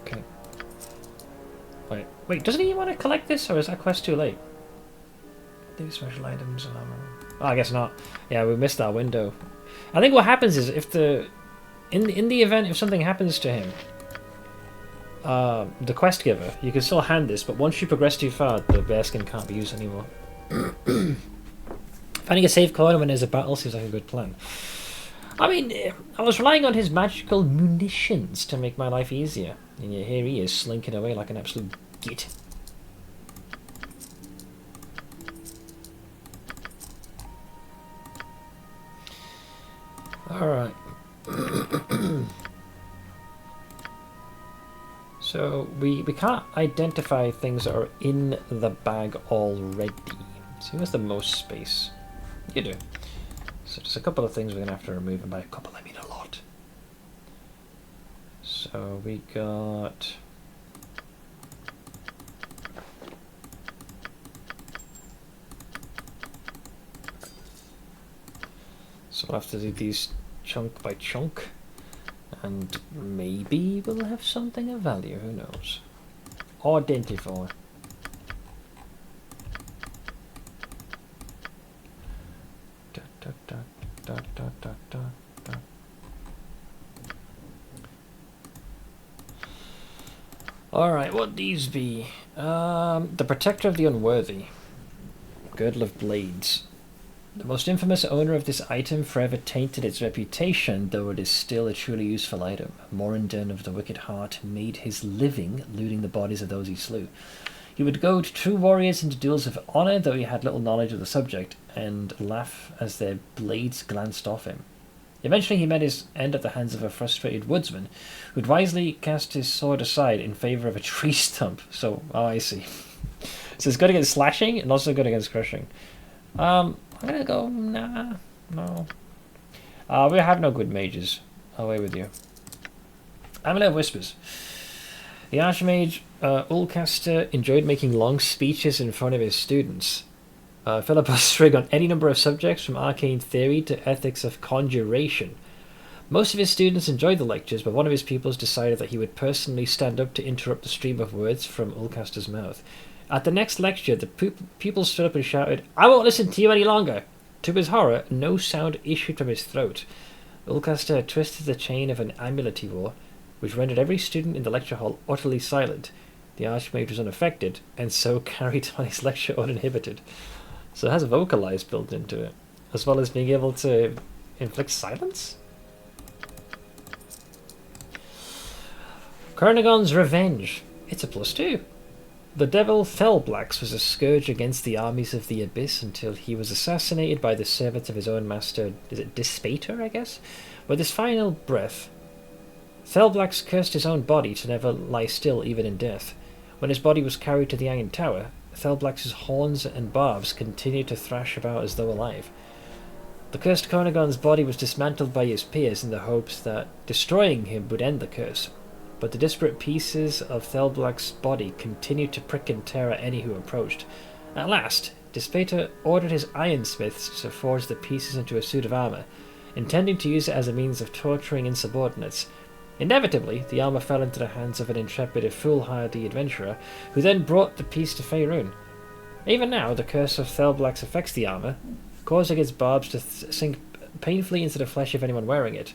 Okay. Wait, doesn't he want to collect this, or is that quest too late? These special items and armor. Oh, I guess not. Yeah, we missed that window. I think what happens is if in the event if something happens to him, the quest giver, you can still hand this, but once you progress too far, the bearskin can't be used anymore. Finding a safe corner when there's a battle seems like a good plan. I mean, I was relying on his magical munitions to make my life easier, and yet here he is slinking away like an absolute git. Alright. So, we can't identify things that are in the bag already. So who has the most space? You do. So there's a couple of things we're going to have to remove, and by a couple I mean a lot. So we got... So we'll have to do these chunk by chunk, and maybe we'll have something of value, who knows. Identify. Alright, what these be? The Protector of the Unworthy. Girdle of Blades. The most infamous owner of this item forever tainted its reputation, though it is still a truly useful item. Morindon of the Wicked Heart made his living looting the bodies of those he slew. He would goad true warriors into duels of honour, though he had little knowledge of the subject, and laugh as their blades glanced off him. Eventually he met his end at the hands of a frustrated woodsman, who would wisely cast his sword aside in favour of a tree stump. So, oh, I see. So it's good against slashing, and also good against crushing. I'm gonna go, nah, no. We have no good mages. Away with you. Amulet of Whispers. The Archmage Ulcaster enjoyed making long speeches in front of his students. Filibustering on any number of subjects from arcane theory to ethics of conjuration. Most of his students enjoyed the lectures, but one of his pupils decided that he would personally stand up to interrupt the stream of words from Ulcaster's mouth. At the next lecture, the pupil stood up and shouted, "I won't listen to you any longer!" To his horror, no sound issued from his throat. Ulcaster twisted the chain of an amulet he wore, which rendered every student in the lecture hall utterly silent. The Archmage was unaffected, and so carried on his lecture uninhibited. So it has vocalize built into it, as well as being able to inflict silence? Kernagon's Revenge. It's a +2. The devil Felblax was a scourge against the armies of the Abyss until he was assassinated by the servants of his own master, is it Dispater, I guess? With his final breath, Felblax cursed his own body to never lie still even in death. When his body was carried to the Iron Tower, Felblax's horns and barbs continued to thrash about as though alive. The cursed Kernagon's body was dismantled by his peers in the hopes that destroying him would end the curse. But the disparate pieces of Felblax's body continued to prick and tear at any who approached. At last, Dispater ordered his ironsmiths to forge the pieces into a suit of armour, intending to use it as a means of torturing insubordinates. Inevitably, the armour fell into the hands of an intrepid and foolhardy adventurer, who then brought the piece to Faerun. Even now, the curse of Felblax affects the armour, causing its barbs to sink painfully into the flesh of anyone wearing it.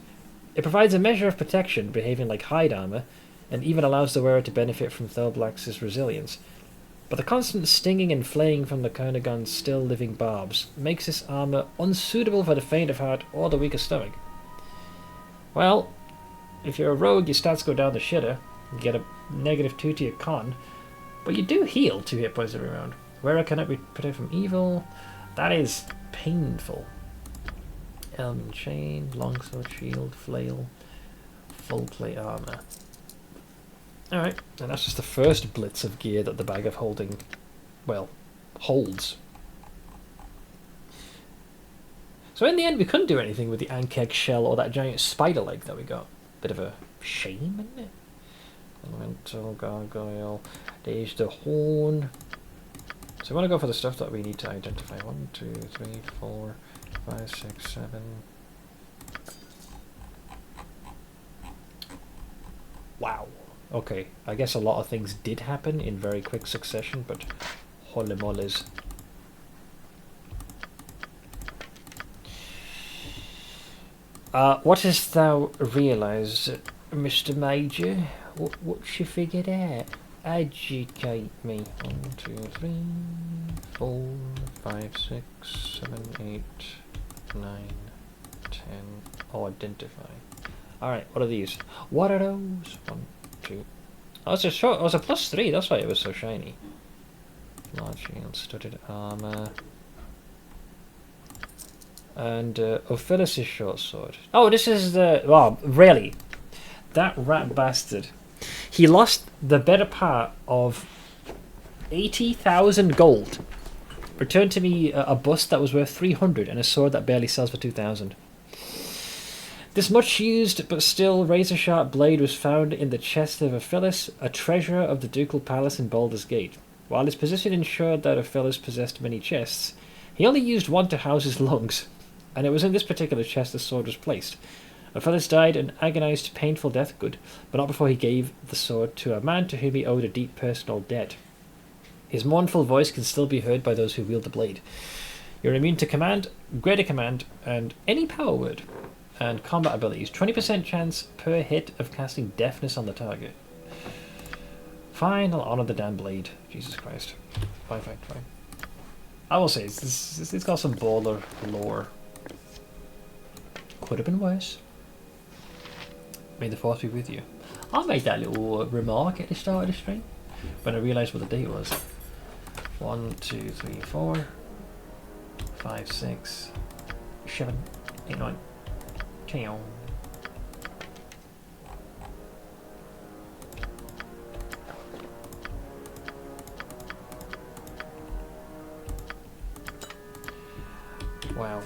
It provides a measure of protection, behaving like hide armour, and even allows the wearer to benefit from Felblax's resilience. But the constant stinging and flaying from the Kernagon's still-living barbs makes this armour unsuitable for the faint of heart or the weak of stomach. Well, if you're a rogue, your stats go down the shitter. You get a -2 to your con, but you do heal 2 hit points every round. Wearer cannot be protected from evil. That is painful. Helm and chain, longsword, shield, flail, full plate armour. Alright, and that's just the first blitz of gear that the Bag of Holding, well, holds. So in the end, we couldn't do anything with the Ankeg shell or that giant spider leg that we got. Bit of a shame, isn't it? Elemental gargoyle. There's the horn. So we want to go for the stuff that we need to identify. 1, 2, 3, 4, 5, 6, 7. Wow. Okay, I guess a lot of things did happen in very quick succession, but holy mollies. What hast thou realised, Mr. Major? What you figured out? Educate me. 1, 2, 3, 4, 5, 6, 7, 8, 9, 10. Oh, identify. Alright, what are these? What are those? 1, 2. Oh, it's a short. Oh, it's a +3. That's why it was so shiny. Large shield, studded armor. And Ophilis' short sword. Oh, this is the... Well, really. That rat bastard. He lost the better part of 80,000 gold. Returned to me a bust that was worth 300 and a sword that barely sells for 2,000. This much used but still razor-sharp blade was found in the chest of Ophilis, a treasure of the ducal palace in Baldur's Gate. While his position ensured that Ophilis possessed many chests, he only used one to house his lungs, and it was in this particular chest the sword was placed. Ophilis died an agonized, painful death good, but not before he gave the sword to a man to whom he owed a deep personal debt. His mournful voice can still be heard by those who wield the blade. You're immune to command, greater command, and any power word. And combat abilities. 20% chance per hit of casting deafness on the target. Fine, I'll honour the damn blade. Jesus Christ. Fine. I will say, it's got some baller lore. Could have been worse. May the force be with you. I made that little remark at the start of the stream when I realised what the date was. 1, 2, 3, 4, 5, 6, 7, 8, 9, 10. Wow.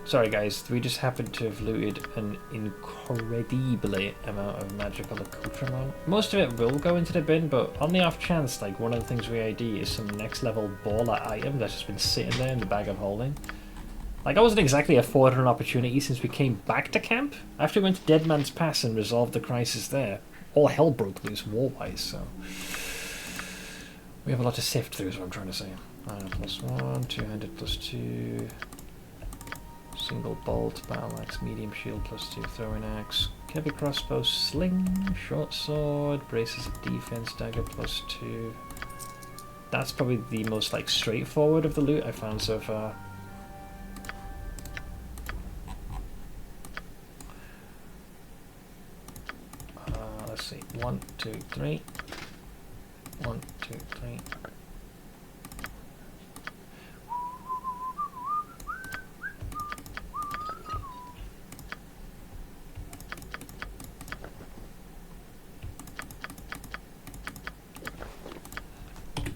Sorry guys, we just happened to have looted an incredibly amount of magical accoutrement. Most of it will go into the bin, but on the off chance, like one of the things we ID is some next level baller item that's just been sitting there in the Bag of Holding. Like, I wasn't exactly afforded an opportunity since we came back to camp. After we went to Dead Man's Pass and resolved the crisis there, all hell broke loose war-wise, so... We have a lot to sift through is what I'm trying to say. +1, two-handed +2... Single bolt, battle axe, medium shield +2, throwing axe, heavy crossbow, sling, short sword, braces of defense, dagger +2. That's probably the most like straightforward of the loot I found so far. Let's see, 1, 2, 3. 1, 2, 3.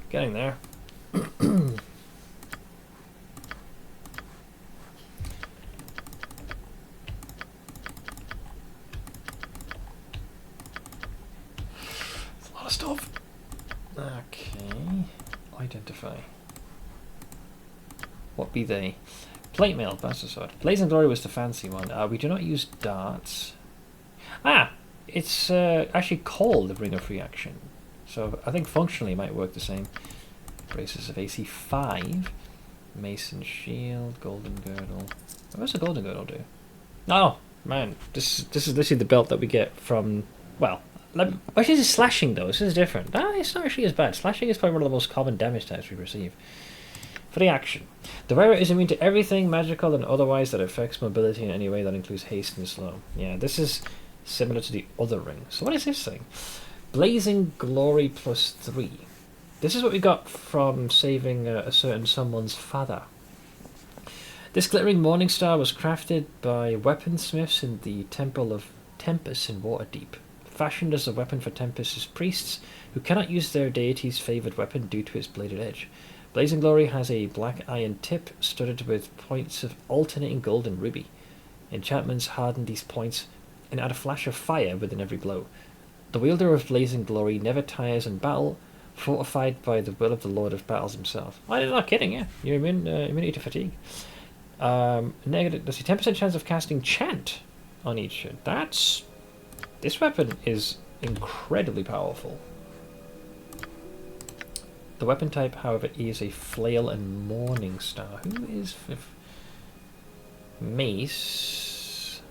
Getting there. It's a lot of stuff. Okay. Identify. What be they? Plate mail, bastard sword. Blazing Glory was the fancy one. We do not use darts. Ah! It's actually called the Ring of Free Action. So I think functionally it might work the same. Braces of AC 5. Mason Shield, Golden Girdle. What does a Golden Girdle do? Oh, man. This is literally the belt that we get from, well, actually this is slashing though. This is different. It's not actually as bad. Slashing is probably one of the most common damage types we receive. Free action. The wearer is immune to everything magical and otherwise that affects mobility in any way that includes haste and slow. Yeah, this is similar to the other ring. So what is this thing? Blazing Glory +3. This is what we got from saving a certain someone's father. This glittering morning star was crafted by weaponsmiths in the Temple of Tempest in Waterdeep. fashioned as a weapon for Tempest's priests, who cannot use their deity's favoured weapon due to its bladed edge. Blazing Glory has a black iron tip studded with points of alternating gold and ruby. Enchantments harden these points and add a flash of fire within every blow. The wielder of Blazing Glory never tires in battle, fortified by the will of the Lord of Battles himself. I'm not kidding, yeah. You're immunity to fatigue. Negative. There's a 10% chance of casting Chant on each hit. This weapon is incredibly powerful. The weapon type, however, is a Flail and Morning Star. Who is fifth? Mace.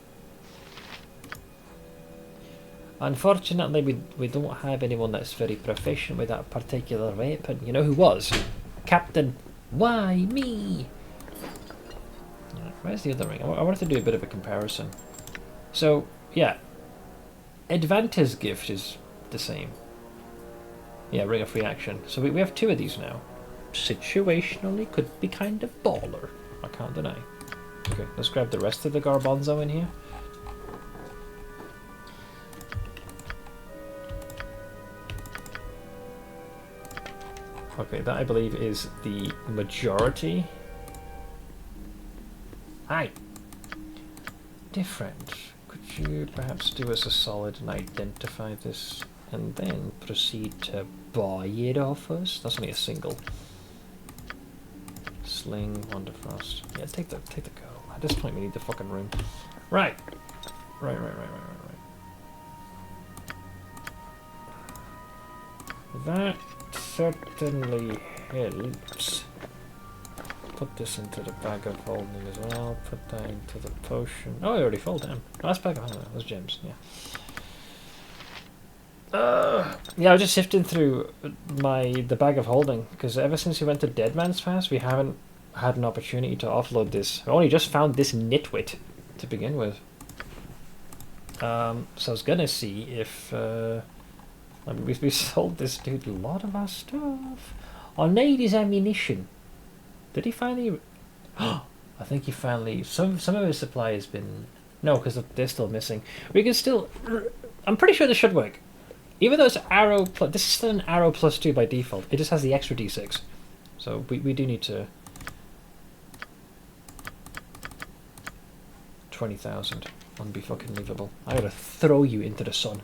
Unfortunately, we don't have anyone that's very proficient with that particular weapon. You know who was? Captain. Why me? Right, where's the other ring? I wanted to do a bit of a comparison. So, yeah. Advanta's gift is the same. Yeah, Ring of Reaction. So we have 2 of these now. Situationally could be kind of baller. I can't deny. Okay, let's grab the rest of the Garbanzo in here. Okay, that I believe is the majority. Hi! Different. Could you perhaps do us a solid and identify this and then proceed to buy it off us? That's only a single. Sling, Wonderfrost. Yeah, take the go. At this point we need the fucking room. Right. Right. That certainly helps. Put this into the bag of holding as well. Put that into the potion. Oh, I already fell down. Oh, that's bag of holding. Those gems, yeah. Yeah, I was just sifting through the bag of holding because ever since we went to Dead Man's Pass, we haven't had an opportunity to offload this. I only just found this nitwit to begin with. So I was gonna see if we sold this dude a lot of our stuff. I need his ammunition. Did he finally? I think he finally. Some of his supply has been. No, because they're still missing. We can still. I'm pretty sure this should work. Even though it's arrow plus, this is still an arrow +2 by default. It just has the extra d6. So we do need to. 20,000. Unbe-fucking-believable. I gotta throw you into the sun.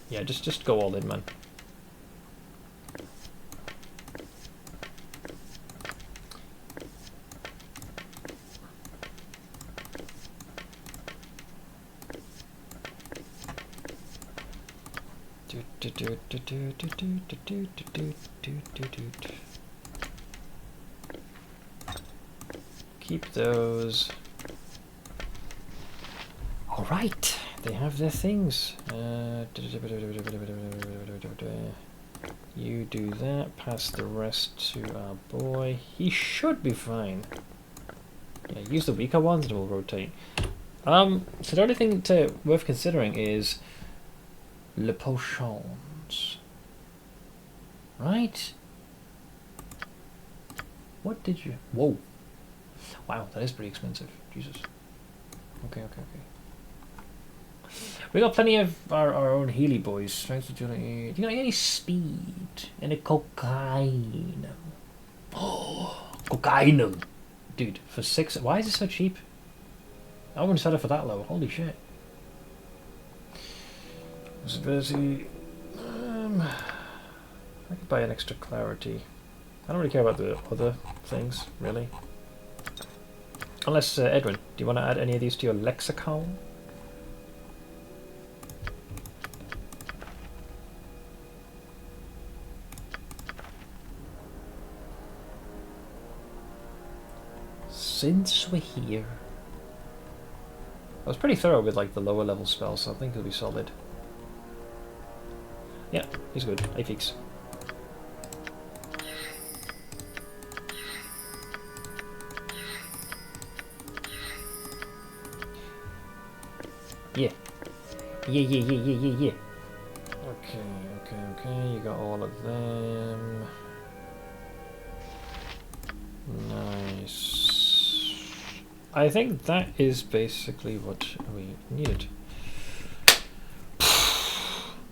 Yeah, just go all in, man. Keep those. All right, they have their things. You do that. Pass the rest to our boy. He should be fine. Yeah, use the weaker ones and we'll rotate. So the only thing worth considering is le potions. Right? What did you... Whoa. Wow, that is pretty expensive. Jesus. Okay. We got plenty of our own Healy boys. Strength, agility. You got any speed? And a cocaine. Oh, cocaine. Dude, for 6... Why is it so cheap? I wouldn't sell it for that low. Holy shit. Visibility. I could buy an extra clarity. I don't really care about the other things, really. Unless, Edwin, do you want to add any of these to your lexicon? Since we're here. I was pretty thorough with like the lower level spells, so I think it'll be solid. Yeah, he's good. Afix. Yeah. Yeah. Okay. You got all of them. Nice. I think that is basically what we needed.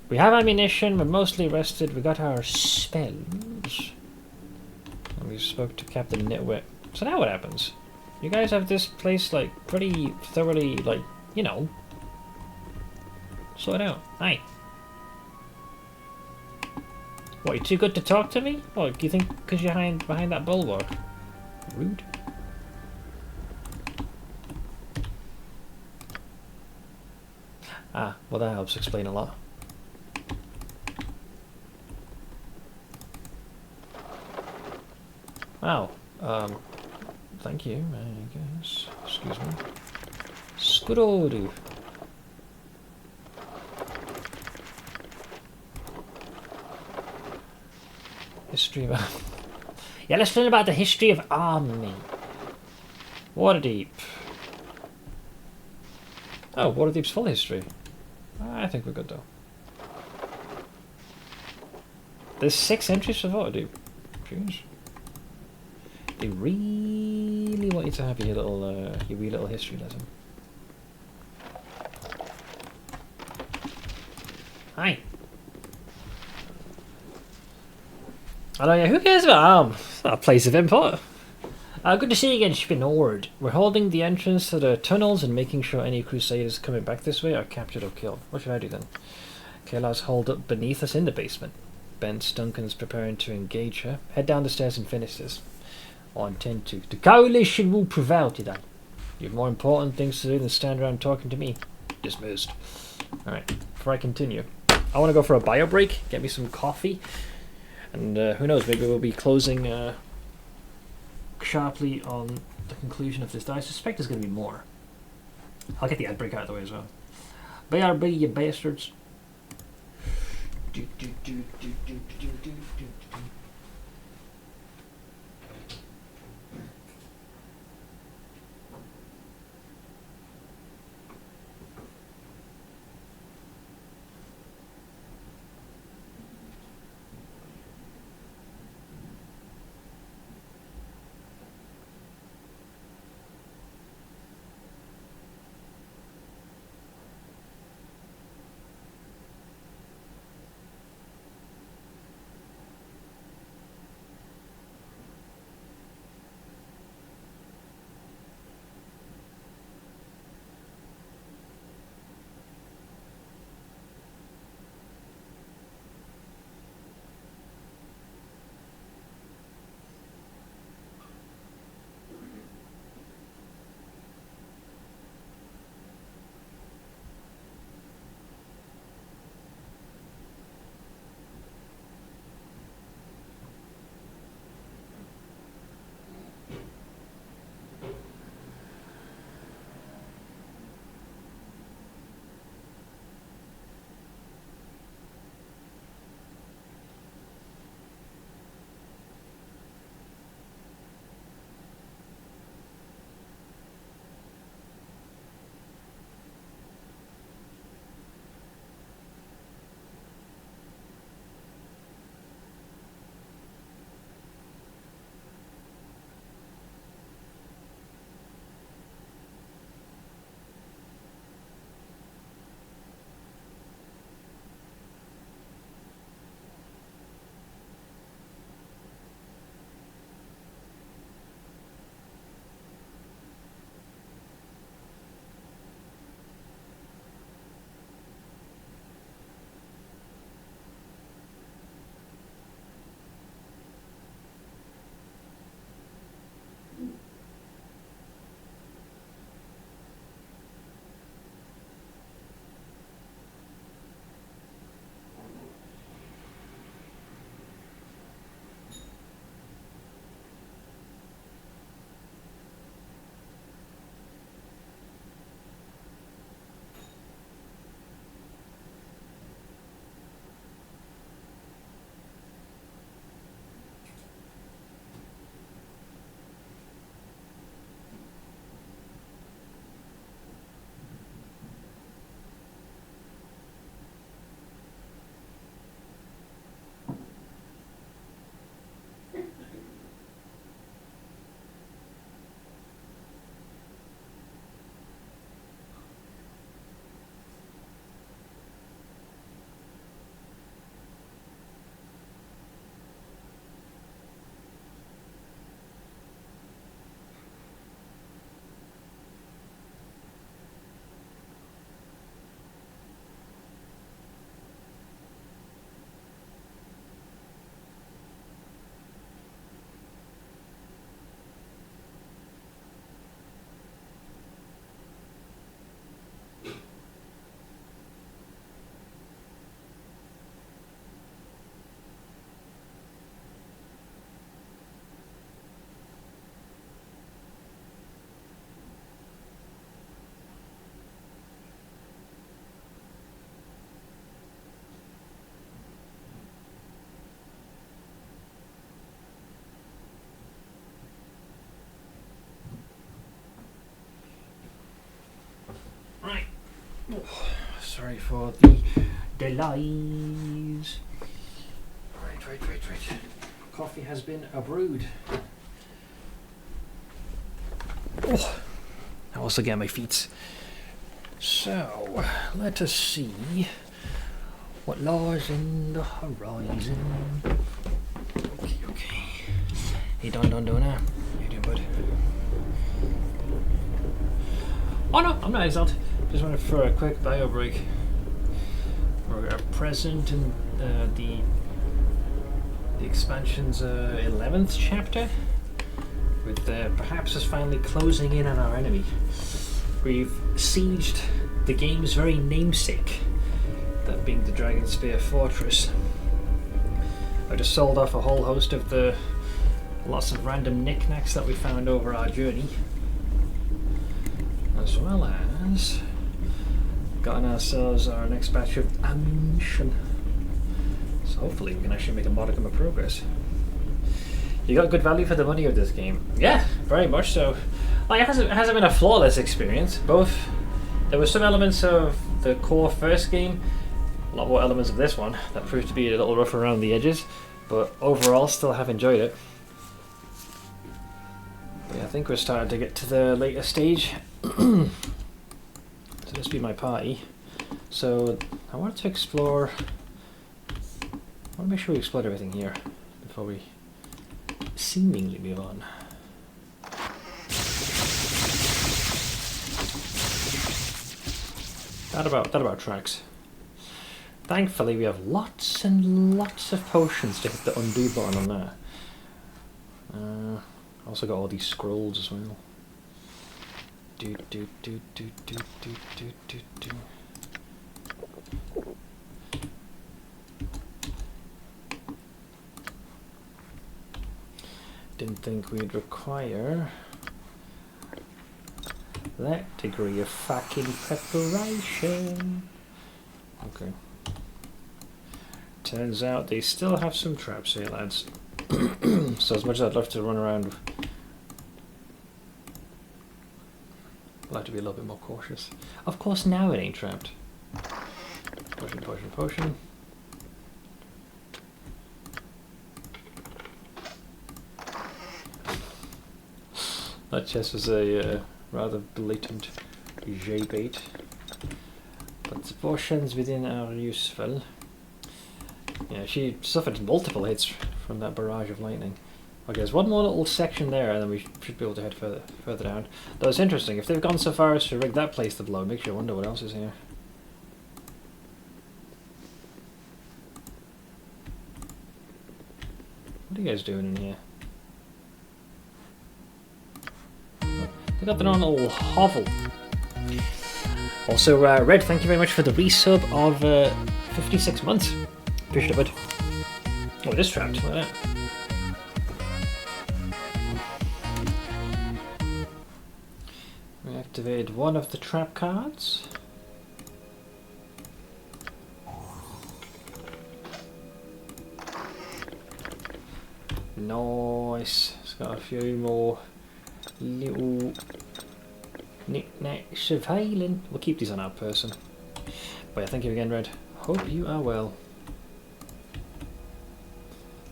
We have ammunition, we're mostly rested, we got our spells. And we spoke to Captain Nitwit. So now what happens? You guys have this place, like, pretty thoroughly, like, you know, sort out. Hi. What, you too good to talk to me? What, do you think because you're behind that bulwark? Rude. Ah, well that helps explain a lot. Wow. Thank you, I guess. Excuse me. Skudodu. History of... Yeah, let's learn about the history of army. Waterdeep. Oh, Waterdeep's full history. I think we're good though. There's 6 entries for Waterdeep. Jeez. They really want you to have your wee little history lesson. Hi. I know, yeah, who cares about Arm? It's not a place of import. Good to see you again, Spinord. We're holding the entrance to the tunnels and making sure any crusaders coming back this way are captured or killed. What should I do then? Kayla's holed up beneath us in the basement. Bence Duncan's preparing to engage her. Head down the stairs and finish this. I intend to. The coalition will prevail today. You have more important things to do than stand around talking to me. Dismissed. Alright, before I continue, I want to go for a bio break, get me some coffee, and who knows, maybe we'll be closing sharply on the conclusion of this. I suspect there's going to be more. I'll get the ad break out of the way as well. BRB, you bastards. Sorry for the delays. Right. Coffee has been brewed. Oh, I also get my feet. So, let us see what lies in the horizon. Okay. Hey, Don now. How you doing, bud? Oh no, I'm not exiled. Just wanted for a quick bio break. We're present in the expansion's 11th chapter, with perhaps us finally closing in on our enemy. We've sieged the game's very namesake, that being the Dragon Spear Fortress. I just sold off a whole host of the lots of random knickknacks that we found over our journey, as well as gotten ourselves our next batch of ammunition. So hopefully we can actually make a modicum of progress. You got good value for the money of this game. Yeah, very much so. Like, it hasn't been a flawless experience. There were some elements of the core first game, a lot more elements of this one that proved to be a little rough around the edges, but overall still have enjoyed it. But yeah, I think we're starting to get to the later stage. So this be my party. So I wanted to explore. I want to make sure we explore everything here before we seemingly move on. That about tracks. Thankfully, we have lots and lots of potions to hit the undo button on there. Also got all these scrolls as well. Do. Didn't think we'd require that degree of fucking preparation. Okay. Turns out they still have some traps here, lads. So as much as I'd love to run around, I'll have to be a little bit more cautious. Of course now it ain't trapped. Potion. That chest was a rather blatant J-bait. But the potions within are useful. Yeah, she suffered multiple hits from that barrage of lightning. Okay, there's one more little section there, and then we should be able to head further down. Though it's interesting, if they've gone so far as to rig that place to blow, it makes you wonder what else is here. What are you guys doing in here? They got their own little hovel. Also, Red, thank you very much for the resub of 56 months. Appreciate it, bud. Oh, it is trapped. Look at that. We activated one of the trap cards. Nice. It's got a few more little knick-knacks of healing. We'll keep these on our person. But yeah, thank you again, Red. Hope you are well.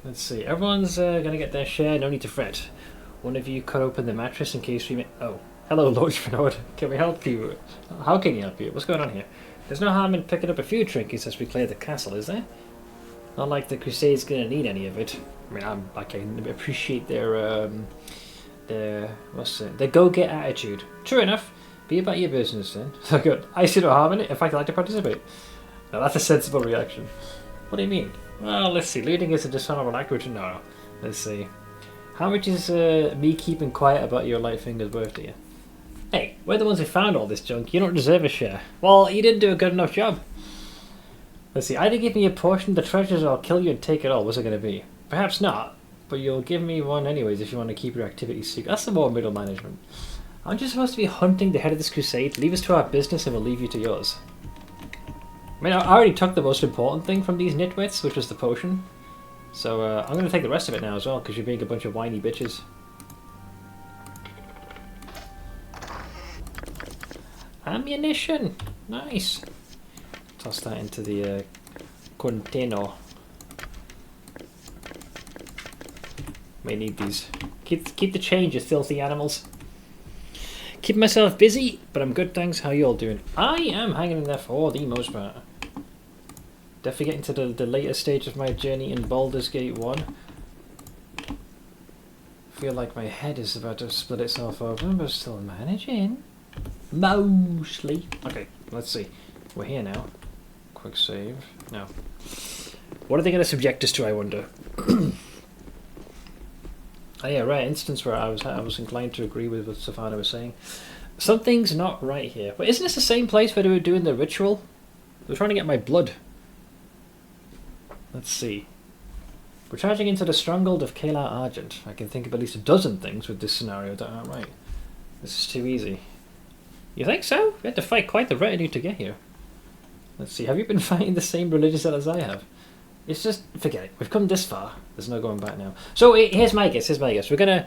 Let's see. Everyone's gonna get their share. No need to fret. One of you cut open the mattress in case we. Oh, hello, Lord Fenord. Can we help you? How can you help you? What's going on here? There's no harm in picking up a few trinkets as we clear the castle, is there? Not like the Crusade's gonna need any of it. I mean, I can appreciate their go-get attitude. True enough. Be about your business then. So good. I see no harm in it. In fact, I'd like to participate. Now that's a sensible reaction. What do you mean? Well, let's see. Looting is a dishonorable act, which no. Let's see. How much is me keeping quiet about your light fingers worth to you? Hey, we're the ones who found all this junk. You don't deserve a share. Well, you didn't do a good enough job. Let's see. Either give me a portion of the treasures or I'll kill you and take it all. What's it going to be? Perhaps not, but you'll give me one anyways if you want to keep your activities secret. That's the more middle management. Aren't you supposed to be hunting the head of this crusade? Leave us to our business and we'll leave you to yours. I mean, I already took the most important thing from these nitwits, which was the potion. So I'm going to take the rest of it now as well, because you're being a bunch of whiny bitches. Ammunition! Nice. Toss that into the container. May need these. Keep the change, you filthy animals. Keep myself busy, but I'm good, thanks. How you all doing? I am hanging in there for the most part. Definitely getting to the later stage of my journey in Baldur's Gate 1. Feel like my head is about to split itself open, but still managing. Mostly. Okay, let's see. We're here now. Quick save. No. What are they going to subject us to, I wonder? Oh yeah, right. Instance where I was inclined to agree with what Stefano was saying. Something's not right here. But isn't this the same place where they were doing the ritual? They're trying to get my blood. Let's see. We're charging into the stronghold of Kalar Argent. I can think of at least a dozen things with this scenario that aren't right. This is too easy. You think so? We had to fight quite the retinue to get here. Let's see. Have you been fighting the same religious zealot as I have? It's just, forget it. We've come this far. There's no going back now. So here's my guess. We're gonna.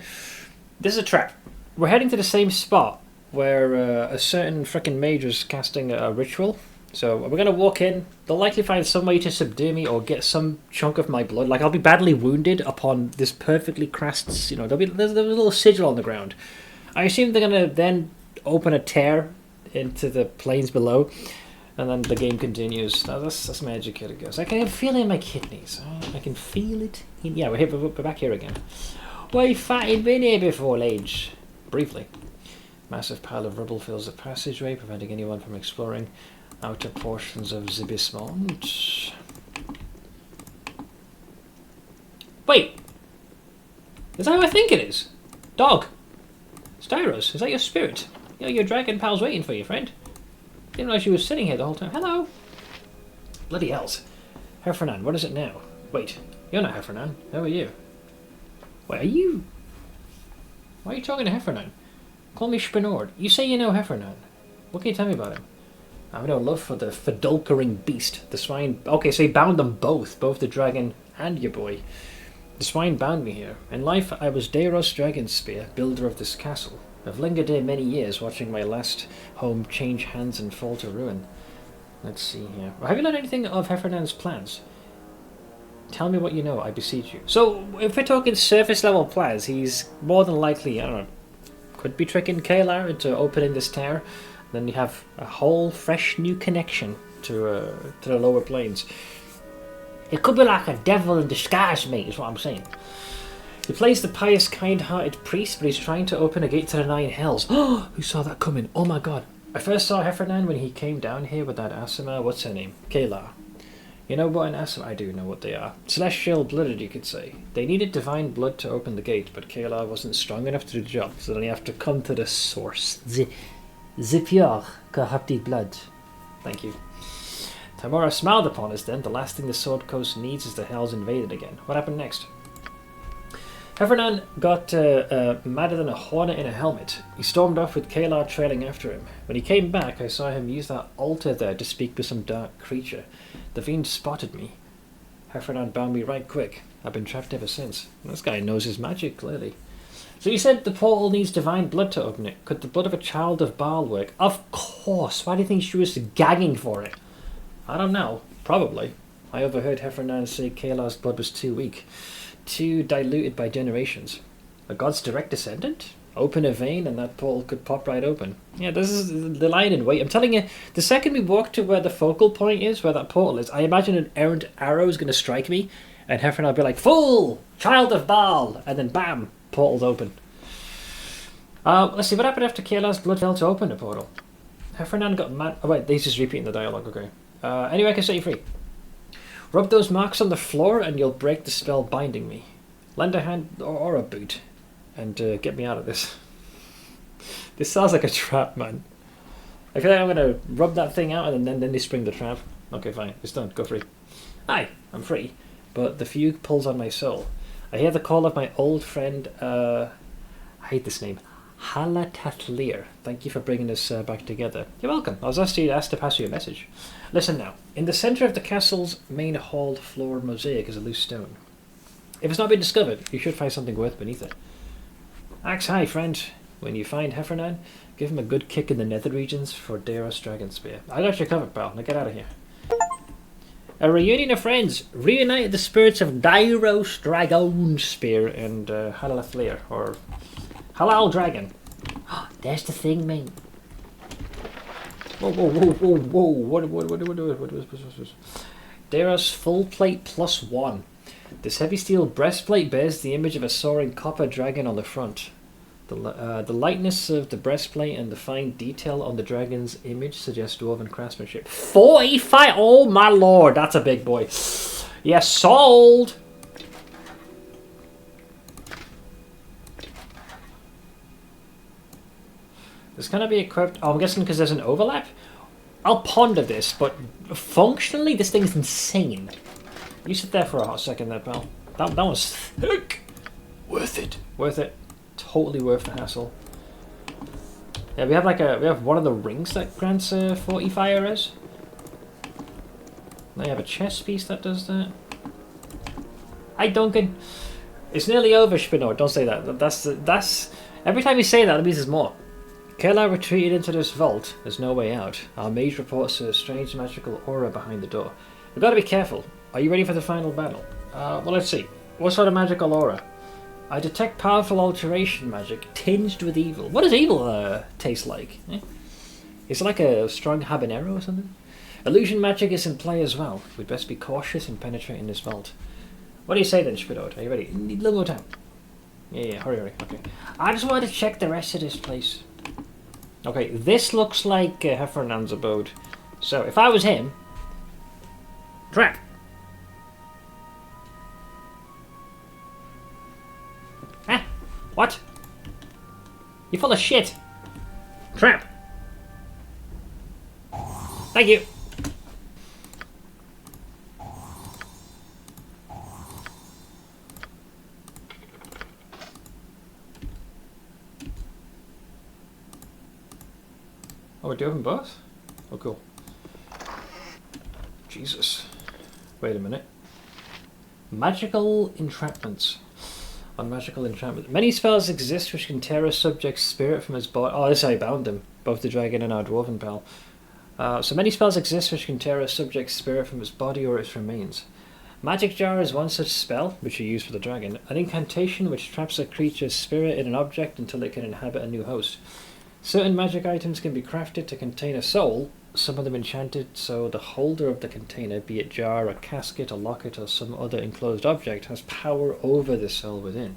This is a trap. We're heading to the same spot where a certain frickin' mage was casting a ritual. So we're gonna walk in. They'll likely find some way to subdue me or get some chunk of my blood. Like I'll be badly wounded upon this perfectly crafted. You know, there's a little sigil on the ground. I assume they're gonna then open a tear into the plains below. And then the game continues. Now that's my educated guess. I can feel it in my kidneys. I can feel it. Yeah, we're back here again. Why fighting been here before, Lage? Briefly. Massive pile of rubble fills the passageway, preventing anyone from exploring outer portions of Zibismond. Wait! Is that who I think it is? Dog! Styros, is that your spirit? Your dragon pal's waiting for you, friend. Didn't realize you were sitting here the whole time. Hello! Bloody hells. Heffernan, what is it now? Wait, you're not Heffernan. Who are you? Wait, are you... Why are you talking to Heffernan? Call me Spinord. You say you know Heffernan. What can you tell me about him? I have no love for the fedulkering beast. The swine... Okay, so he bound them both the dragon and your boy. The swine bound me here. In life, I was Deiros Dragonspear, builder of this castle. I've lingered here many years, watching my last home change hands and fall to ruin. Let's see here. Have you learned anything of Heffernan's plans? Tell me what you know, I beseech you. So, if we're talking surface level plans, he's more than likely, I don't know, could be tricking Kalar into opening this tower. Then you have a whole fresh new connection to the lower planes. It could be like a devil in disguise, mate, is what I'm saying. He plays the pious, kind-hearted priest, but he's trying to open a gate to the nine hells. Oh, who saw that coming? Oh my god. I first saw Heffernan when he came down here with that Asima. What's her name? Kalar. You know what an Asima? I do know what they are. Celestial blooded, you could say. They needed divine blood to open the gate, but Kalar wasn't strong enough to do the job, so then you have to come to the source. The pure, corrupted blood. Thank you. Tamora smiled upon us then. The last thing the Sword Coast needs is the hells invaded again. What happened next? Heffernan got madder than a hornet in a helmet. He stormed off with Kalar trailing after him. When he came back, I saw him use that altar there to speak with some dark creature. The fiend spotted me. Heffernan bound me right quick. I've been trapped ever since. This guy knows his magic, clearly. So you said the portal needs divine blood to open it. Could the blood of a child of Baal work? Of course. Why do you think she was gagging for it? I don't know. Probably. I overheard Heffernan say Kalar's blood was too weak. Too diluted by generations. A god's direct descendant? Open a vein and that portal could pop right open. Yeah, this is the line in wait. I'm telling you, the second we walk to where the focal point is, where that portal is, I imagine an errant arrow is going to strike me, and Heffernan will be like, "Fool! Child of Baal!" And then bam! Portal's open. Let's see, what happened after Kalar's blood fell to open the portal? Heffernan got mad... Oh wait, he's just repeating the dialogue, okay. Anyway, I can set you free. Rub those marks on the floor and you'll break the spell binding me. Lend a hand or a boot and get me out of this. This sounds like a trap, man. I feel like I'm going to rub that thing out and then they spring the trap. Okay, fine. It's done. Go free. Aye, I'm free. But the fugue pulls on my soul. I hear the call of my old friend, I hate this name, Halatatlir. Thank you for bringing us back together. You're welcome. I was asked to pass you a message. Listen now. In the centre of the castle's main hall floor mosaic is a loose stone. If it's not been discovered, you should find something worth beneath it. Axe high, friend. When you find Heffernan, give him a good kick in the nether regions for Daros Dragon Spear. I got you covered, pal. Now get out of here. A reunion of friends reunited the spirits of Daros Dragon Spear and Halalafleer, or Halal Dragon. There's the thing, mate. Whoa, whoa, whoa, whoa, whoa. What? Daros full plate +1. This heavy steel breastplate bears the image of a soaring copper dragon on the front. The lightness of the breastplate and the fine detail on the dragon's image suggest dwarven craftsmanship. 45! Oh my lord, that's a big boy. Yes, sold! This gonna be equipped. Oh, I'm guessing because there's an overlap? I'll ponder this, but functionally, this thing is insane. You sit there for a hot second there, pal. That was thick. Worth it. Worth it. Totally worth the hassle. Yeah, we have one of the rings that grants 40 fire res. They have a chest piece that does that. Hi, Duncan. It's nearly over, Spinor. Don't say that. That's every time you say that, it means there's more. Kela retreated into this vault. There's no way out. Our mage reports a strange magical aura behind the door. We've got to be careful. Are you ready for the final battle? Well, let's see. What sort of magical aura? I detect powerful alteration magic tinged with evil. What does evil taste like? Eh? Is it like a strong habanero or something? Illusion magic is in play as well. We'd best be cautious in penetrating this vault. What do you say then, Spidod? Are you ready? Need a little more time. Yeah, hurry. Okay. I just wanted to check the rest of this place. Okay, this looks like Heffernan's abode. So, if I was him... Trap! Huh? What? You're full of shit! Trap! Thank you! Oh, we're doing both? Oh, cool. Jesus. Wait a minute. Magical entrapments. On magical entrapment. Many spells exist which can tear a subject's spirit from his body. Oh, this is how I bound him. Both the dragon and our dwarven pal. So many spells exist which can tear a subject's spirit from his body or its remains. Magic Jar is one such spell, which you use for the dragon. An incantation which traps a creature's spirit in an object until it can inhabit a new host. Certain magic items can be crafted to contain a soul, some of them enchanted so the holder of the container, be it jar, a casket, a locket, or some other enclosed object, has power over the soul within.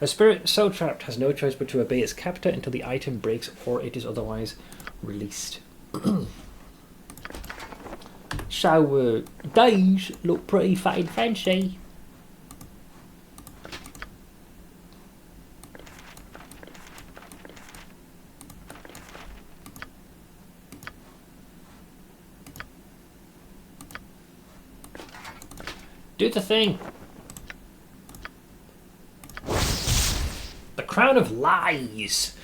A spirit so trapped has no choice but to obey its captor until the item breaks or it is otherwise released. So, these look pretty fucking fancy. Do the thing. The Crown of Lies.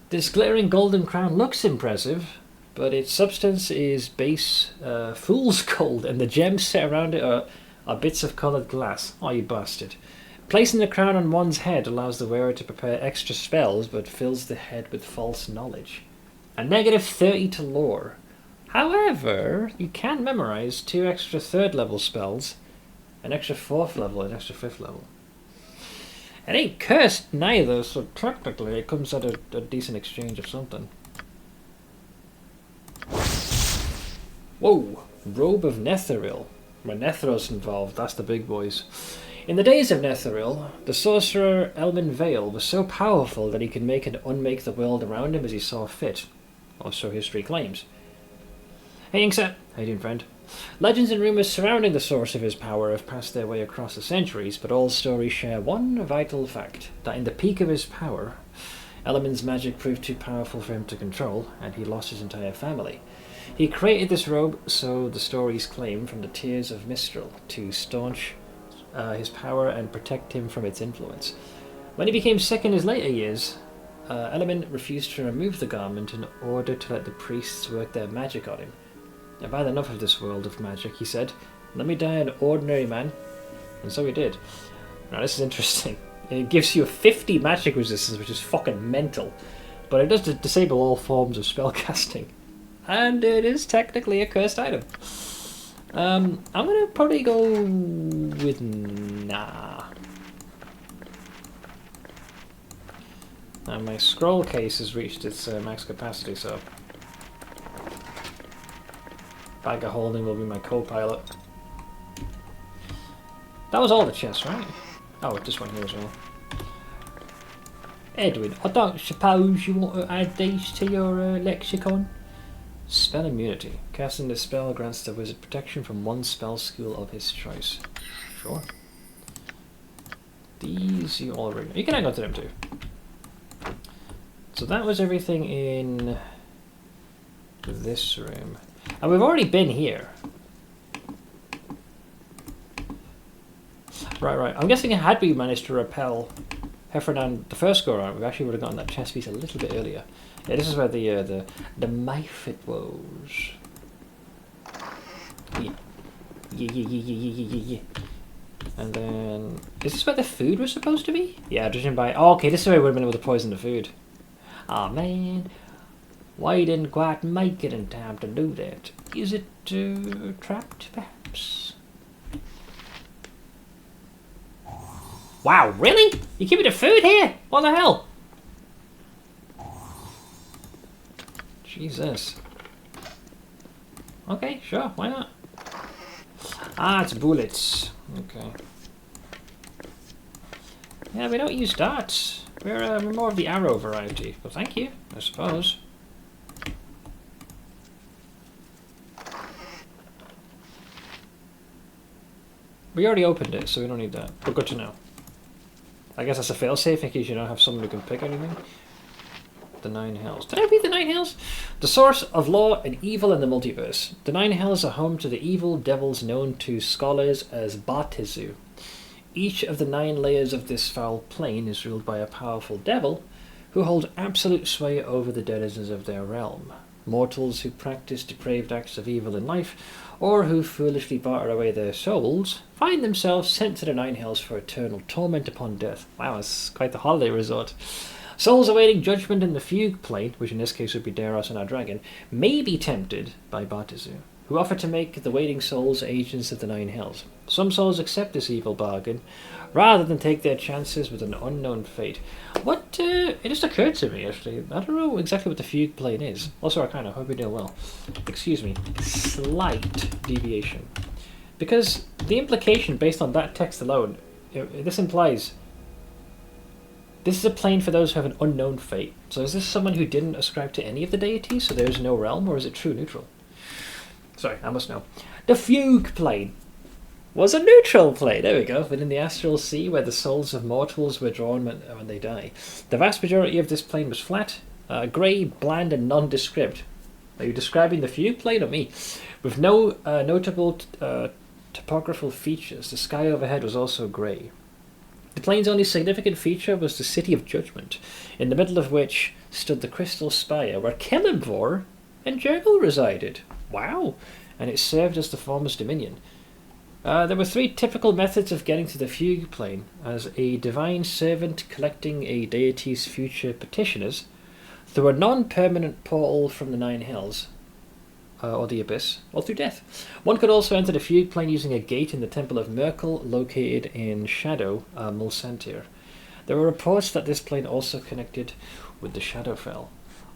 This glittering golden crown looks impressive, but its substance is base fool's gold, and the gems set around it are bits of coloured glass. Oh, you bastard. Placing the crown on one's head allows the wearer to prepare extra spells, but fills the head with false knowledge. A -30 to lore. However, you can memorize 2 extra 3rd level spells, an extra 4th level, an extra 5th level. It ain't cursed neither, so technically it comes at a decent exchange of something. Whoa! Robe of Netheril. When Netheril's involved, that's the big boys. In the days of Netheril, the sorcerer Elmin Vale was so powerful that he could make and unmake the world around him as he saw fit. Or so history claims. Hey Inkset! How you doing, friend? Legends and rumours surrounding the source of his power have passed their way across the centuries, but all stories share one vital fact, that in the peak of his power, Elmin's magic proved too powerful for him to control, and he lost his entire family. He created this robe, so the stories claim, from the tears of Mistral, to staunch his power and protect him from its influence. When he became sick in his later years, Elmin refused to remove the garment in order to let the priests work their magic on him. I've had enough of this world of magic, he said. Let me die an ordinary man. And so he did. Now this is interesting. It gives you a 50 magic resistance, which is fucking mental. but it does disable all forms of spellcasting. And it is technically a cursed item. I'm gonna probably go with nah. And my scroll case has reached its max capacity, so bag of holding will be my co-pilot. That was all the chests, right? Oh, this one here as well. Edwin, I don't suppose you want to add these to your lexicon? Spell immunity. Casting the spell grants the wizard protection from one spell school of his choice. Sure. These you already know. You can hang on to them too. So that was everything in this room. And we've already been here. Right. I'm guessing had we managed to repel Heffernan the first go around, we actually would have gotten that chest piece a little bit earlier. Yeah, this is where the Mayfit was. Yeah. And then is this where the food was supposed to be? Yeah, judging by okay, this is where we would have been able to poison the food. Ah man, why didn't quite make it in time to do that? Is it trapped perhaps? Wow, really? You keep me the food here? What the hell? Jesus. Okay, sure, why not? Ah, it's bullets. Okay. Yeah, we don't use darts. We're more of the arrow variety. Well, thank you, I suppose. We already opened it, so we don't need that. But good to know. I guess that's a failsafe in case you don't have someone who can pick anything. The Nine Hells. Did I read the Nine Hells? The source of law and evil in the multiverse. The Nine Hells are home to the evil devils known to scholars as Batizu. Each of the 9 layers of this foul plane is ruled by a powerful devil who hold absolute sway over the denizens of their realm. Mortals who practice depraved acts of evil in life, or who foolishly barter away their souls, find themselves sent to the Nine Hells for eternal torment upon death. Wow, it's quite the holiday resort. Souls awaiting judgment in the fugue plane, which in this case would be Deros and our dragon, may be tempted by Batizu, who offer to make the waiting souls agents of the Nine Hells. Some souls accept this evil bargain, rather than take their chances with an unknown fate. It just occurred to me, actually, I don't know exactly what the fugue plane is. Also, Arcana, hope you're doing well. Excuse me, slight deviation. Because the implication based on that text alone, this implies this is a plane for those who have an unknown fate. So is this someone who didn't ascribe to any of the deities, so there's no realm, or is it true neutral? Sorry, I must know. The fugue plane was a neutral plane, there we go, within the astral sea where the souls of mortals were drawn when they die. The vast majority of this plane was flat, grey, bland and nondescript. Are you describing the fugue plane or me? With no notable topographical features, the sky overhead was also grey. The plane's only significant feature was the City of Judgment, in the middle of which stood the Crystal Spire, where Celeborn and Jurgle resided. Wow! And it served as the former's dominion. There were 3 typical methods of getting to the fugue plane: as a divine servant collecting a deity's future petitioners, through a non-permanent portal from the Nine Hells, or the Abyss, or through death. One could also enter the fugue plane using a gate in the Temple of Merkel, located in Shadow, Mulsantir. There were reports that this plane also connected with the Shadowfell.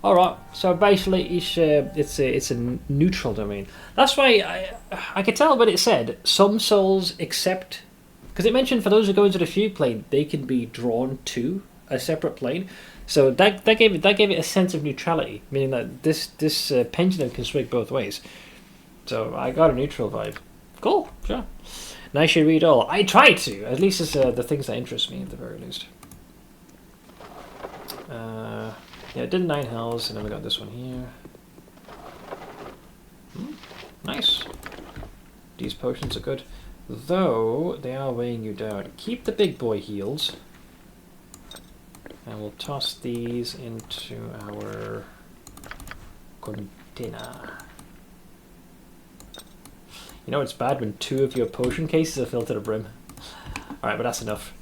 Alright, so basically it's a neutral domain. That's why I could tell when it said some souls accept, because it mentioned for those who go into the fugue plane, they can be drawn to a separate plane. So that gave it a sense of neutrality, meaning that this pendulum can swing both ways. So I got a neutral vibe. Cool, sure. Nice you read all. I try to. At least it's the things that interest me at the very least. Yeah, I did 9 Hells, and then we got this one here. Nice. These potions are good, though they are weighing you down. Keep the big boy heals. And we'll toss these into our container. You know it's bad when 2 of your potion cases are filled to the brim. Alright, but that's enough.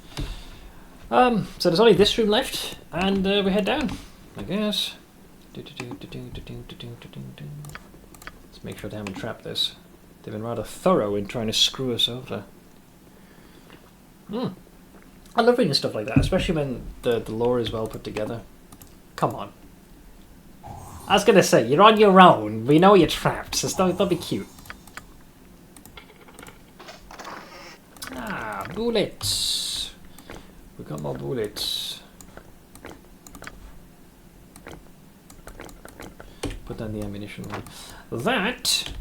So there's only this room left, and we head down. I guess. Let's make sure they haven't trapped this. They've been rather thorough in trying to screw us over. I love reading stuff like that, especially when the lore is well put together. Come on. I was gonna say, you're on your own. We know you're trapped, so don't be cute. Ah, bullets. We got more bullets. Put down the ammunition one. That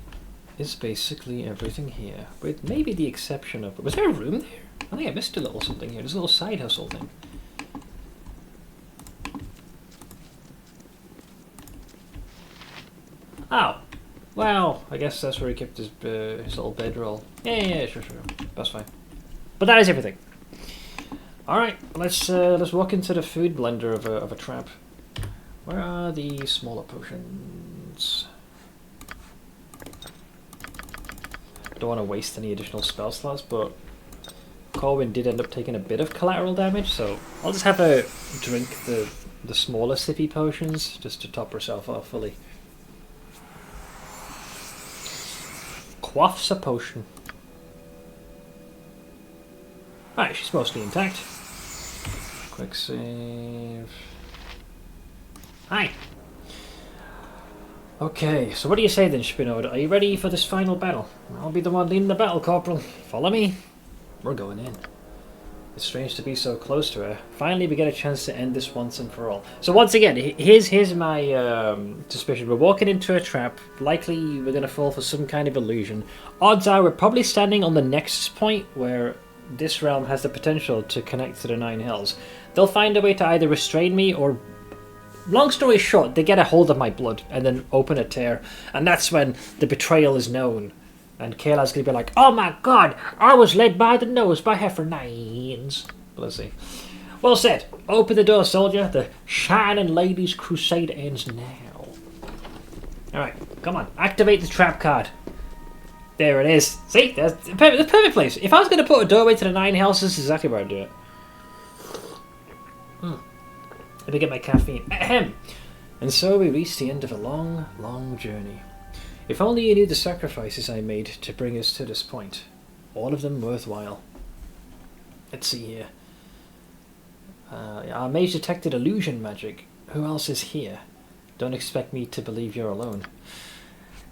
is basically everything here, with maybe the exception of... Was there a room there? I think I missed a little something here. There's a little side hustle thing. Oh. Well, I guess that's where he kept his little bedroll. Yeah, sure. That's fine. But that is everything. Alright, let's walk into the food blender of a trap. Where are the smaller potions? Don't want to waste any additional spell slots, but Corwin did end up taking a bit of collateral damage, so I'll just have her drink the smaller sippy potions just to top herself off fully. Quaffs a potion. Right, she's mostly intact. Quick save. Hi. Okay, so what do you say then, Spinod? Are you ready for this final battle? I'll be the one leading the battle, Corporal. Follow me. We're going in. It's strange to be so close to her. Finally, we get a chance to end this once and for all. So once again, here's my suspicion. We're walking into a trap. Likely, we're going to fall for some kind of illusion. Odds are we're probably standing on the nexus point where this realm has the potential to connect to the Nine Hells. They'll find a way to either restrain me or... Long story short, they get a hold of my blood and then open a tear. And that's when the betrayal is known. And Kayla's going to be like, oh my god, I was led by the nose by Heffernines. But let's see. Well said. Open the door, soldier. The Shining Ladies Crusade ends now. Alright, come on. Activate the trap card. There it is. See? That's the perfect place. If I was going to put a doorway to the Nine Hells, this is exactly where I'd do it. Let me get my caffeine. Ahem. And so we reached the end of a long, long journey. If only you knew the sacrifices I made to bring us to this point. All of them worthwhile. Let's see here. Our mage detected illusion magic. Who else is here? Don't expect me to believe you're alone.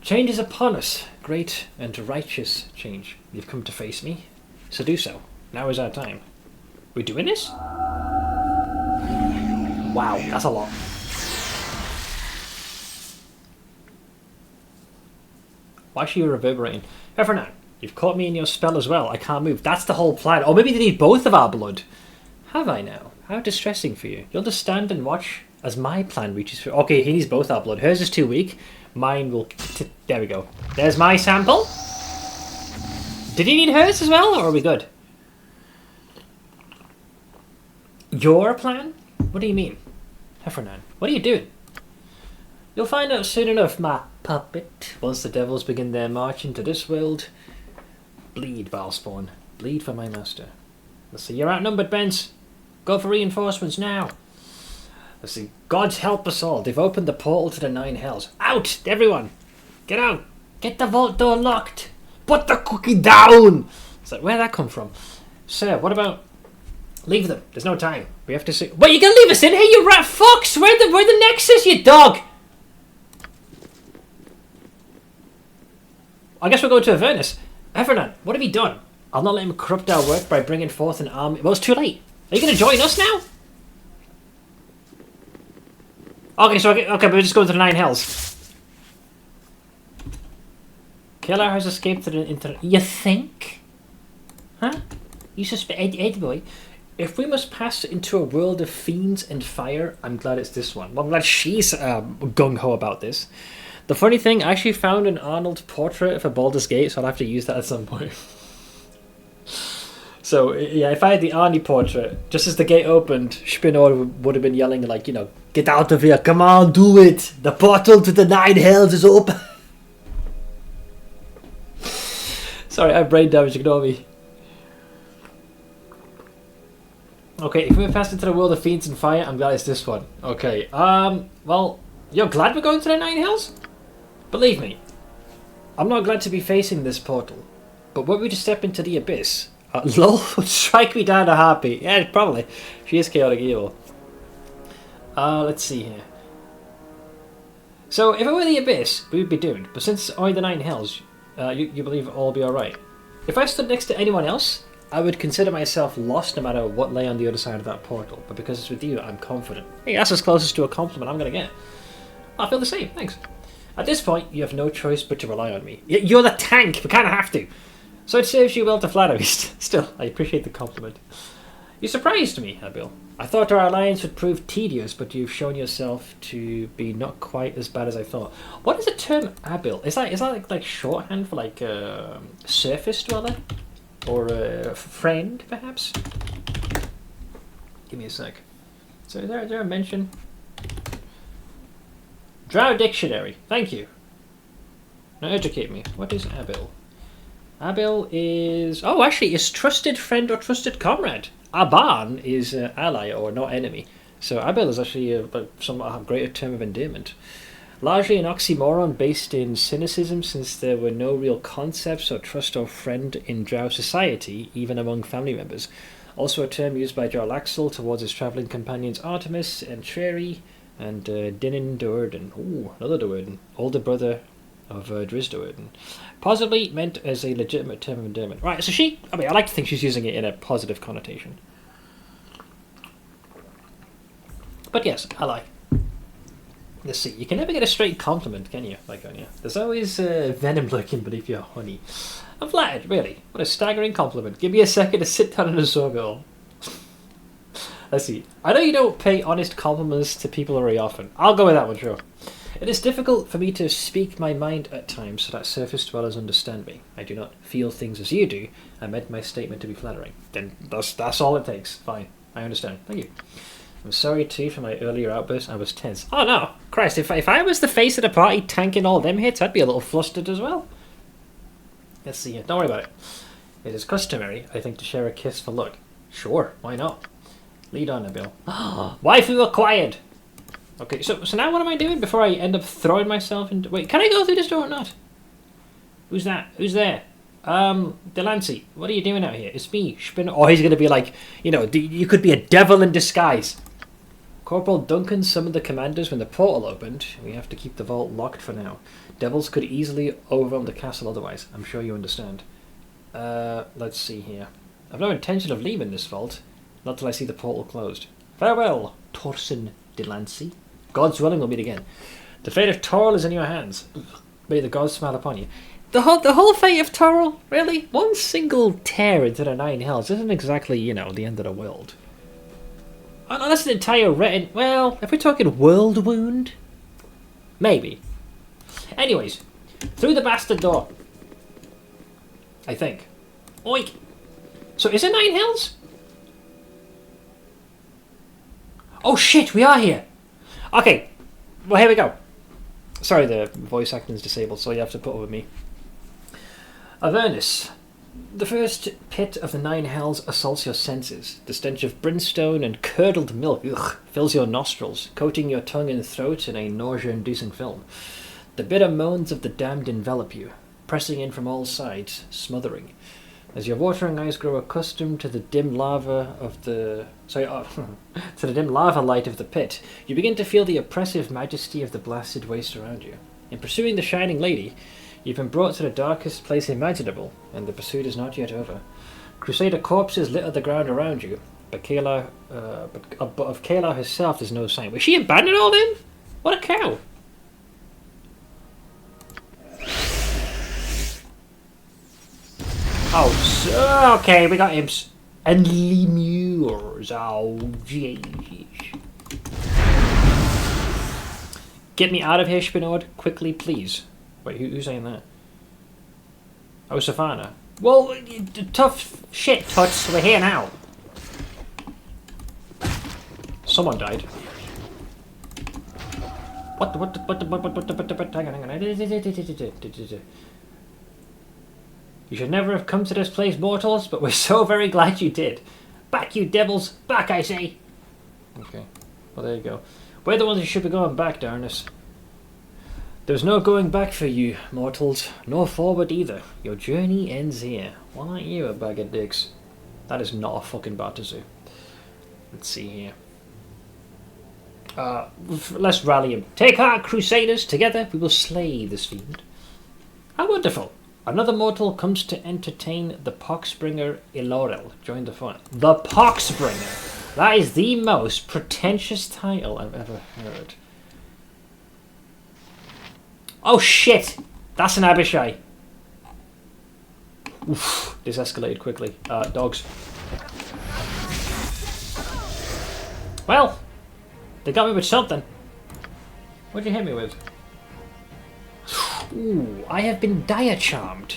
Change is upon us. Great and righteous change. You've come to face me? So do so. Now is our time. We doing this? Wow, that's a lot. Why is she reverberating? Evernan, you've caught me in your spell as well. I can't move. That's the whole plan. Or maybe they need both of our blood. Have I now? How distressing for you. You'll just stand and watch as my plan reaches through. Okay, he needs both our blood. Hers is too weak. Mine will... There we go. There's my sample. Did he need hers as well, or are we good? Your plan? What do you mean? Heffernan, what are you doing? You'll find out soon enough, my puppet. Once the devils begin their march into this world. Bleed, Valspawn. Bleed for my master. Let's see, you're outnumbered, Bence. Go for reinforcements now. Let's see, God's help us all. They've opened the portal to the Nine Hells. Out, everyone. Get out. Get the vault door locked. Put the cookie down. So where'd that come from? Sir, what about... Leave them. There's no time. We have to see... Wait, you gonna leave us in here, you rat fox? Where the nexus, you dog? I guess we're going to Avernus. Evernan, what have you done? I'll not let him corrupt our work by bringing forth an army... Well, it's too late. Are you going to join us now? Okay, so... Okay, we're just going to the Nine Hells. Killer has escaped to the... You think? Huh? You suspect... Ed boy... If we must pass into a world of fiends and fire, I'm glad it's this one. Well, I'm glad she's gung-ho about this. The funny thing, I actually found an Arnold portrait for Baldur's Gate, so I'll have to use that at some point. So, yeah, if I had the Arnie portrait, just as the gate opened, Spinor would have been yelling like, you know, get out of here, come on, do it! The portal to the Nine Hells is open! Sorry, I have brain damage, ignore me. Okay, if we're passed into the world of fiends and fire, I'm glad it's this one. Okay, well, you're glad we're going to the Nine Hells? Believe me, I'm not glad to be facing this portal. But were we to step into the abyss, Lol would strike me down a heartbeat. Yeah, probably. She is chaotic evil. Let's see here. So, if it were the abyss, we would be doomed. But since only the Nine Hells, you believe all will be alright. If I stood next to anyone else, I would consider myself lost no matter what lay on the other side of that portal. But because it's with you, I'm confident. Hey, that's as closest to a compliment I'm going to get. I feel the same, thanks. At this point, you have no choice but to rely on me. You're the tank, we kind of have to. So it serves you well to flatter me. Still, I appreciate the compliment. You surprised me, Abil. I thought our alliance would prove tedious, but you've shown yourself to be not quite as bad as I thought. What is the term Abil? Is that like shorthand for like surface dweller? Or a friend, perhaps? Give me a sec. So is there a mention? Drow Dictionary. Thank you. Now educate me. What is Abil? Abil is... Oh, actually, it's trusted friend or trusted comrade. Aban is ally or not enemy. So Abil is actually a somewhat greater term of endearment. Largely an oxymoron based in cynicism, since there were no real concepts or trust or friend in Drow society, even among family members. Also a term used by Jarlaxle towards his travelling companions Artemis and Treri and Dinin Duerden. Ooh, another Duerden. Older brother of Driz Duerden. Possibly meant as a legitimate term of endearment. Right, so I like to think she's using it in a positive connotation. But yes, ally. Let's see, you can never get a straight compliment, can you, Lyconia? There's always venom lurking beneath your honey. I'm flattered, really. What a staggering compliment. Give me a second to sit down and absorb it all. Let's see. I know you don't pay honest compliments to people very often. I'll go with that one, sure. It is difficult for me to speak my mind at times so that surface dwellers understand me. I do not feel things as you do. I meant my statement to be flattering. Then that's all it takes. Fine. I understand. Thank you. I'm sorry too for my earlier outburst. I was tense. Oh no! Christ, if I was the face of the party tanking all them hits, I'd be a little flustered as well. Let's see here. Don't worry about it. It is customary, I think, to share a kiss for luck. Sure, why not? Lead on, Nabil. Waifu acquired! Okay, so now what am I doing before I end up throwing myself into... Wait, can I go through this door or not? Who's that? Who's there? Delancey, what are you doing out here? It's me, Spin. Oh, he's going to be like, you could be a devil in disguise. Corporal Duncan summoned the commanders when the portal opened. We have to keep the vault locked for now. Devils could easily overwhelm the castle otherwise. I'm sure you understand. Let's see here. I've no intention of leaving this vault. Not till I see the portal closed. Farewell, Torsen Delancey. God's willing we'll meet again. The fate of Torl is in your hands. May the gods smile upon you. The whole fate of Torl? Really? One single tear into the Nine Hells isn't exactly, the end of the world. Unless an entire well, if we're talking world wound, maybe. Anyways, through the bastard door. I think. Oink. So is it Nine Hells? Oh shit, we are here. Okay, well here we go. Sorry, the voice acting is disabled, so you have to put up with me. Avernus. The first pit of the Nine Hells assaults your senses. The stench of brimstone and curdled milk fills your nostrils, coating your tongue and throat in a nausea-inducing film. The bitter moans of the damned envelop you, pressing in from all sides, smothering. As your watering eyes grow accustomed to the dim lava of to the dim lava light of the pit, you begin to feel the oppressive majesty of the blasted waste around you. In pursuing the Shining Lady, you've been brought to the darkest place imaginable, and the pursuit is not yet over. Crusader corpses litter the ground around you, but of Kayla herself there's no sign. Was she abandoned all them? What a cow! Oh, so, okay, we got imps. And lemurs. Oh, jeez. Get me out of here, Spinord, quickly, please. Wait, who's saying that? Oh, Savannah. Well, tough shit, Tuts. We're here now. Someone died. What? Hang on. You should never have come to this place, mortals, but we're so very glad you did. Back, you devils! Back, I say! Okay, well there you go. We're the ones who should be going back, darn us. There's no going back for you, mortals. Nor forward either. Your journey ends here. Well, aren't you a bag of dicks? That is not a fucking Batazu. Let's see here. Let's rally him. Take heart, Crusaders! Together we will slay this fiend. How wonderful! Another mortal comes to entertain the Poxbringer Ilorel. Join the fun. The Poxbringer! That is the most pretentious title I've ever heard. Oh shit! That's an Abishai. Oof, this escalated quickly. Dogs. Well, they got me with something. What'd you hit me with? Ooh, I have been dire charmed.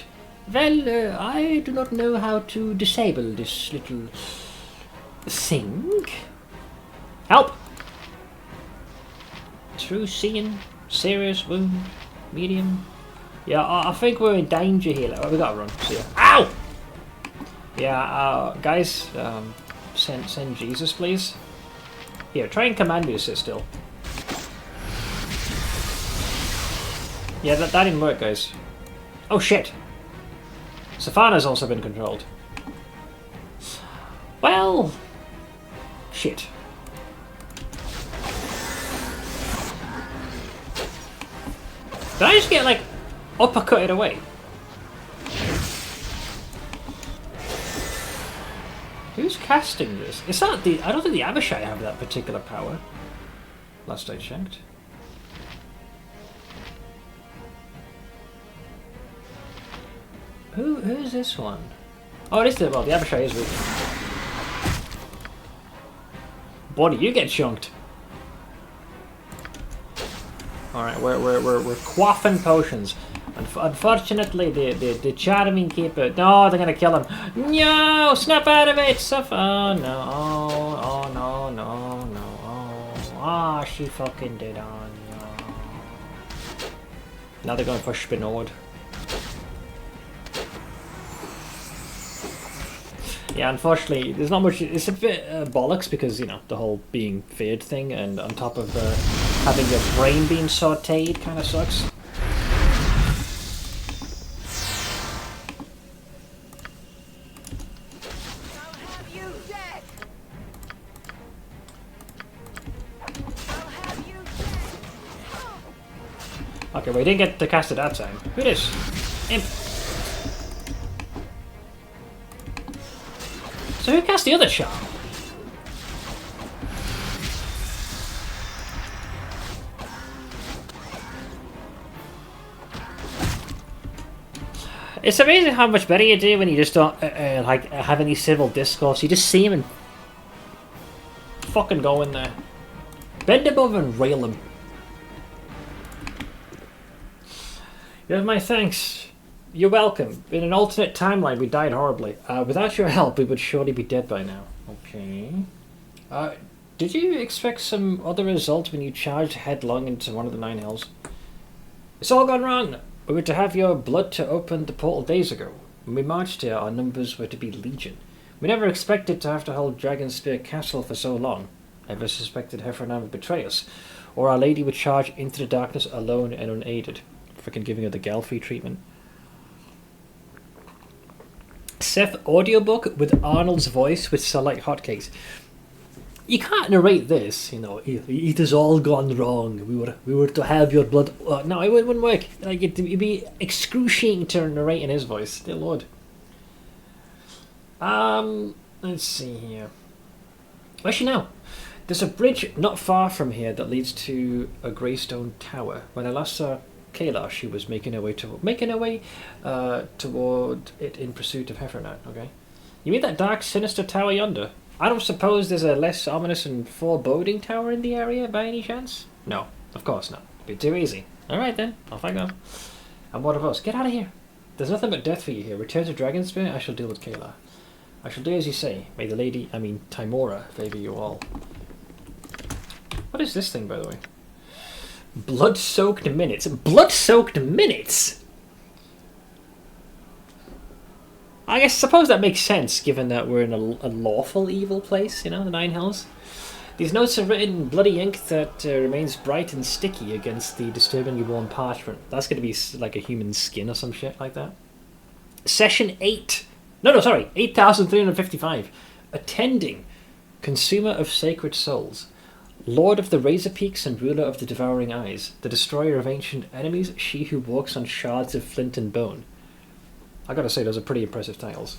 Well, I do not know how to disable this little thing. Help! True seeing, serious wound, medium. Yeah, I think we're in danger here. We gotta run. See ya. Ow! Yeah, guys, send Jesus, please. Here, try and command me to sit still. Yeah, that didn't work, guys. Oh shit! Safana's also been controlled. Well... shit. Did I just get, like, uppercutted away? Who's casting this? Is that the... I don't think the Abishai have that particular power. Last I checked. Who's this one? Oh, it is the... well, the Abishai is weak. Buddy, you get chunked. Alright, we're quaffing potions. Unfortunately, the charming keeper... no, they're gonna kill him. No! Snap out of it! Oh, no. Oh, no, no, no. Oh, she fucking did on. No. Now they're going for Spinord. Yeah, unfortunately, there's not much... it's a bit bollocks because, you know, the whole being feared thing, and on top of having your brain being sauteed kind of sucks. I'll have you dead. I'll have you dead. Okay, we didn't get to cast it that time. Who this? Imp. So who cast the other charm? It's amazing how much better you do when you just don't like have any civil discourse. You just see him and fucking go in there, bend above and rail him. You have my thanks. You're welcome. In an alternate timeline, we died horribly. Without your help, we would surely be dead by now. Okay. Did you expect some other result when you charged headlong into one of the 9 hells? It's all gone wrong. We were to have your blood to open the portal days ago. When we marched here, our numbers were to be legion. We never expected to have to hold Dragonspear Castle for so long. Never suspected Heffernan would betray us, or Our Lady would charge into the darkness alone and unaided. Freaking giving her the Galfrey treatment. Seth audiobook with Arnold's voice with select hotcakes. You can't narrate this, you know. It has all gone wrong. We were to have your blood. No, it wouldn't work. Like it'd be excruciating to narrate in his voice. Dear Lord. Let's see here. Actually, no. There's a bridge not far from here that leads to a greystone tower. When I last saw Kayla, she was making her way toward it in pursuit of Heffernan. Okay, you mean that dark, sinister tower yonder? I don't suppose there's a less ominous and foreboding tower in the area by any chance? No, of course not. It'd be too easy. All right then, off I go. And what of us? Get out of here. There's nothing but death for you here. Return to Dragonspear. I shall deal with Kayla. I shall do as you say. May the lady, Timora, favour you all. What is this thing, by the way? Blood-soaked minutes. Blood-soaked minutes? I suppose that makes sense, given that we're in a lawful evil place, you know, the Nine Hells. These notes are written in bloody ink that remains bright and sticky against the disturbingly worn parchment. That's going to be like a human skin or some shit like that. Session 8. No, sorry. 8,355. Attending. Consumer of Sacred Souls. Lord of the Razor Peaks and ruler of the Devouring Eyes. The destroyer of ancient enemies. She who walks on shards of flint and bone. I gotta say, those are pretty impressive titles.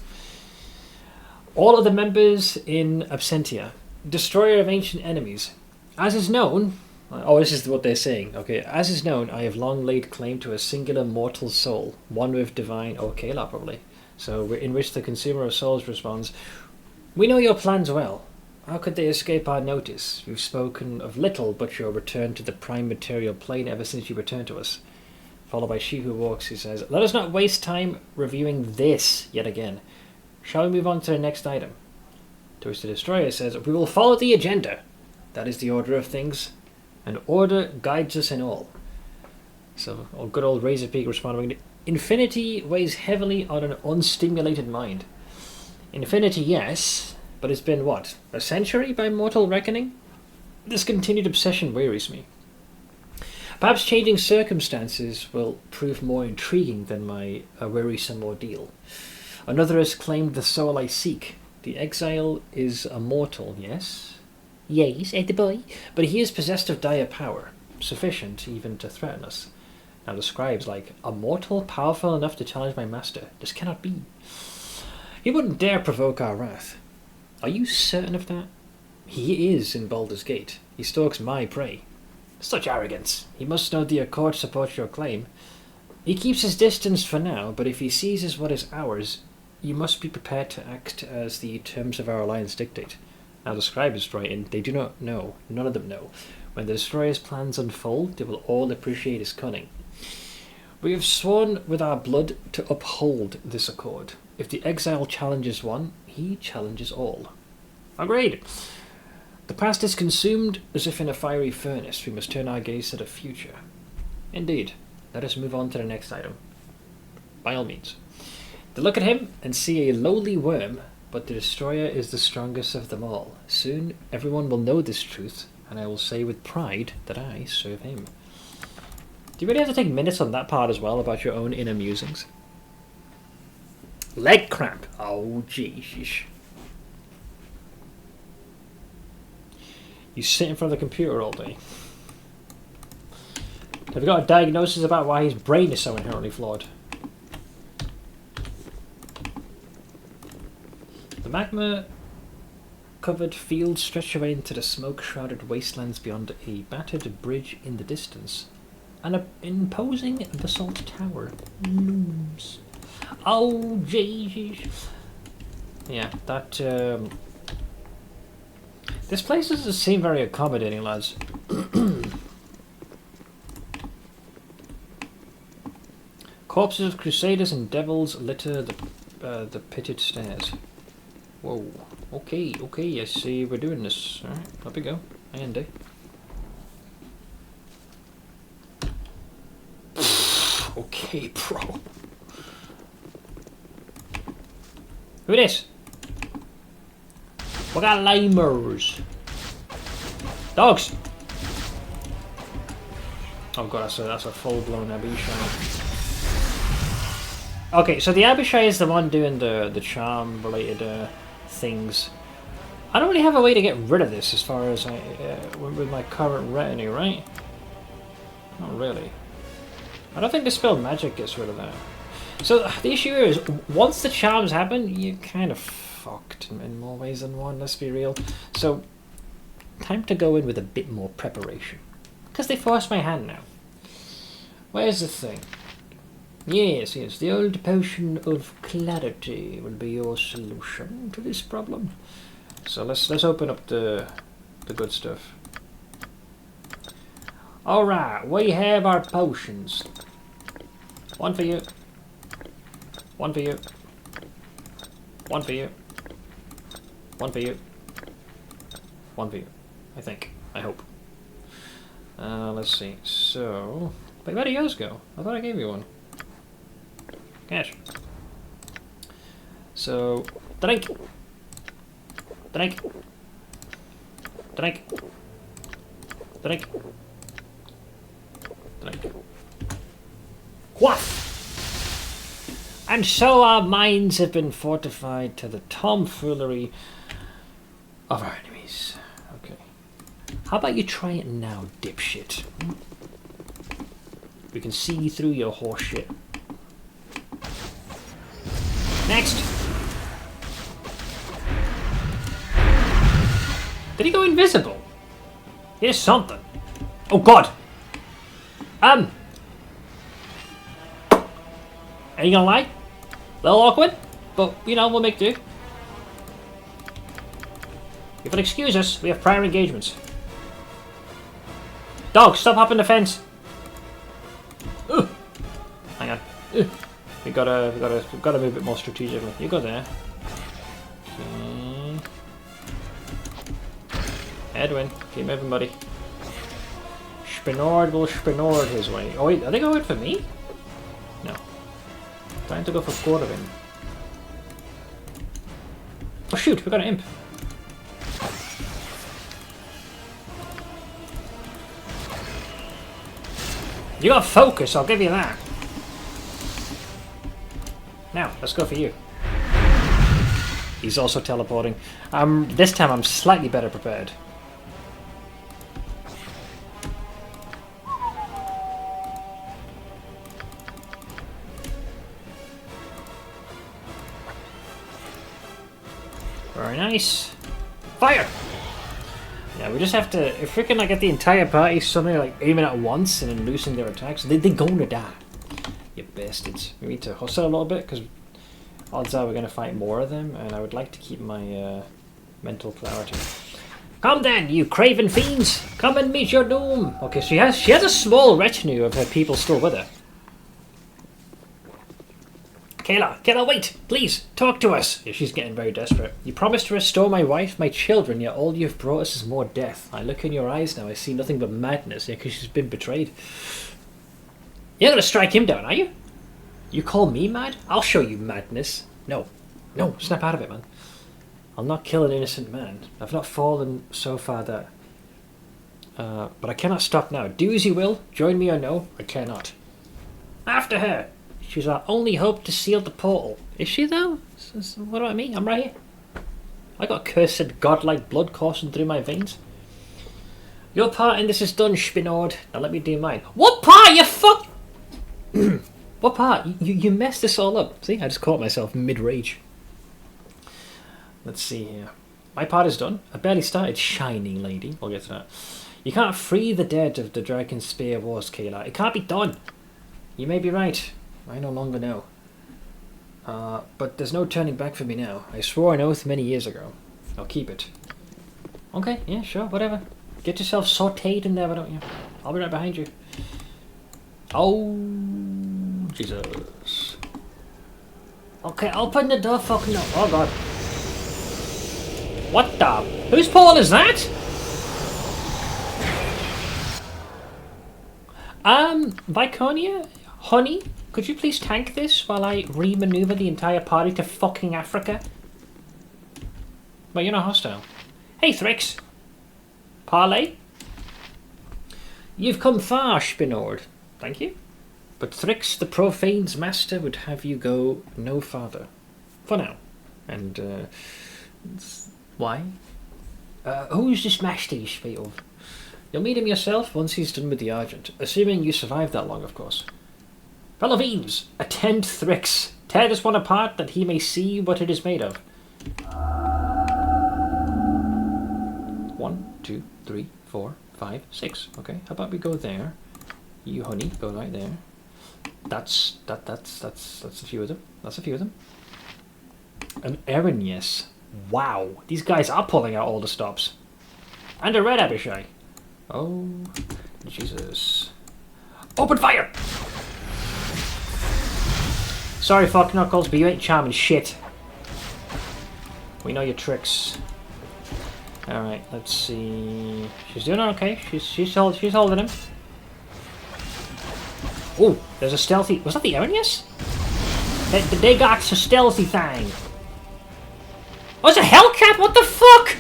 All of the members in Absentia. Destroyer of ancient enemies. As is known... Oh, this is what they're saying. Okay, as is known, I have long laid claim to a singular mortal soul. One with divine... Oh, Kayla, probably. So, in which the consumer of souls responds, we know your plans well. How could they escape our notice? You've spoken of little but your return to the prime material plane ever since you returned to us. Followed by She Who Walks, who says, let us not waste time reviewing this yet again. Shall we move on to the next item? To which the Destroyer says, we will follow the agenda. That is the order of things. And order guides us in all. So, good old Razor Peak responding, infinity weighs heavily on an unstimulated mind. Infinity, yes, but it's been, what, a century by mortal reckoning? This continued obsession wearies me. Perhaps changing circumstances will prove more intriguing than my wearisome ordeal. Another has claimed the soul I seek. The exile is a mortal, yes? Yes, the boy. But he is possessed of dire power, sufficient even to threaten us. Now the scribe's like, a mortal powerful enough to challenge my master? This cannot be. He wouldn't dare provoke our wrath. Are you certain of that? He is in Baldur's Gate. He stalks my prey. Such arrogance. He must know the Accord supports your claim. He keeps his distance for now, but if he seizes what is ours, you must be prepared to act as the terms of our alliance dictate. Now the scribe is writing, they do not know, none of them know. When the Destroyer's plans unfold, they will all appreciate his cunning. We have sworn with our blood to uphold this accord. If the exile challenges one, he challenges all. Agreed. The past is consumed as if in a fiery furnace. We must turn our gaze to the future. Indeed. Let us move on to the next item. By all means. They look at him and see a lowly worm, but the Destroyer is the strongest of them all. Soon everyone will know this truth, and I will say with pride that I serve him. Do you really have to take minutes on that part as well, about your own inner musings? Leg cramp. Oh, jeez. You sit in front of the computer all day. Have you got a diagnosis about why his brain is so inherently flawed? The magma-covered fields stretch away into the smoke-shrouded wastelands beyond a battered bridge in the distance. An imposing basalt tower looms. Oh, Jesus. Yeah, that, this place doesn't seem very accommodating, lads. Corpses of crusaders and devils litter the pitted stairs. Whoa. Okay, I see we're doing this. Alright, up we go. Andy. Okay, bro. Who this? We got lamers. Dogs! Oh god, that's a full-blown Abishai. Okay, so the Abishai is the one doing the charm-related things. I don't really have a way to get rid of this as far as with my current retinue, right? Not really. I don't think Dispel Magic gets rid of that. So the issue here is, once the charms happen, you're kind of fucked in more ways than one, let's be real. So, time to go in with a bit more preparation. Because they forced my hand now. Where's the thing? Yes, the old potion of clarity will be your solution to this problem. So let's open up the good stuff. Alright, we have our potions. One for you. One for you. One for you. One for you. One for you. I think. I hope. Let's see. So... Wait, where do yours go? I thought I gave you one. Cash. So, drink. Drink. Drink. Drink. Drink. Quaff! And so our minds have been fortified to the tomfoolery of our enemies. Okay. How about you try it now, dipshit? We can see through your horseshit. Next! Did he go invisible? Here's something. Oh god! Are you gonna lie? A little awkward, but you know, we'll make do. If you'll excuse us, we have prior engagements. Dog, stop hopping the fence! Ugh. Hang on. Ugh. We gotta move a bit more strategically. You go there. Okay. Edwin, keep moving, buddy. Spinord will spinord his way. Oh wait, are they going for me? No. Trying to go for Corvin. Oh shoot, we got an imp. You got focus, I'll give you that. Now, let's go for you. He's also teleporting. This time I'm slightly better prepared. Very nice. Fire! Yeah, we just have to... If we can like, get the entire party suddenly like aiming at once and then losing their attacks, they're gonna die. You bastards. We need to hustle a little bit because odds are we're going to fight more of them, and I would like to keep my mental clarity. Come then, you craven fiends! Come and meet your doom! Okay, she has a small retinue of her people still with her. Kayla, wait! Please, talk to us! Yeah, she's getting very desperate. You promised to restore my wife, my children, yet all you've brought us is more death. I look in your eyes now, I see nothing but madness, yeah, because she's been betrayed. You're gonna strike him down, are you? You call me mad? I'll show you madness. No, snap out of it, man. I'll not kill an innocent man. I've not fallen so far that... but I cannot stop now. Do as you will, join me or no, I cannot. After her! She's our only hope to seal the portal. Is she though? So what about me? I'm right here. I got cursed godlike blood coursing through my veins. Your part in this is done, Spinord. Now let me do mine. What part, you fuck? What part? You messed this all up. See, I just caught myself mid-rage. Let's see here. My part is done. I barely started, shining lady. We'll get to that. You can't free the dead of the Dragon Spear Wars, Kayla. It can't be done. You may be right. I no longer know. But there's no turning back for me now. I swore an oath many years ago. I'll keep it. Okay, yeah, sure, whatever. Get yourself sauteed in there, why don't you? I'll be right behind you. Oh, Jesus. Okay, open the door, fucking no. Oh, God. What the? Whose Paul is that? Viconia? Honey? Could you please tank this while I re-maneuver the entire party to fucking Africa? But you're not hostile. Hey, Thrix. Parley? You've come far, Spinord. Thank you. But Thrix, the Profane's master, would have you go no farther. For now. And, why? Who's this master you speak of? You'll meet him yourself once he's done with the Argent. Assuming you survive that long, of course. Fellow fiends, attend Thrix. Tear this one apart that he may see what it is made of. 1, 2, 3, 4, 5, 6. Okay, how about we go there? You, honey, go right there. That's a few of them. That's a few of them. An Aaron, yes. Wow, these guys are pulling out all the stops. And a red Abishai. Oh, Jesus. Open fire! Sorry, fuck knuckles, but you ain't charming shit. We know your tricks. Alright, let's see. She's doing okay. She's holding him. Oh, there's a stealthy... Was that the Erinius? They got a stealthy thing. Oh, it's a Hellcat! What the fuck?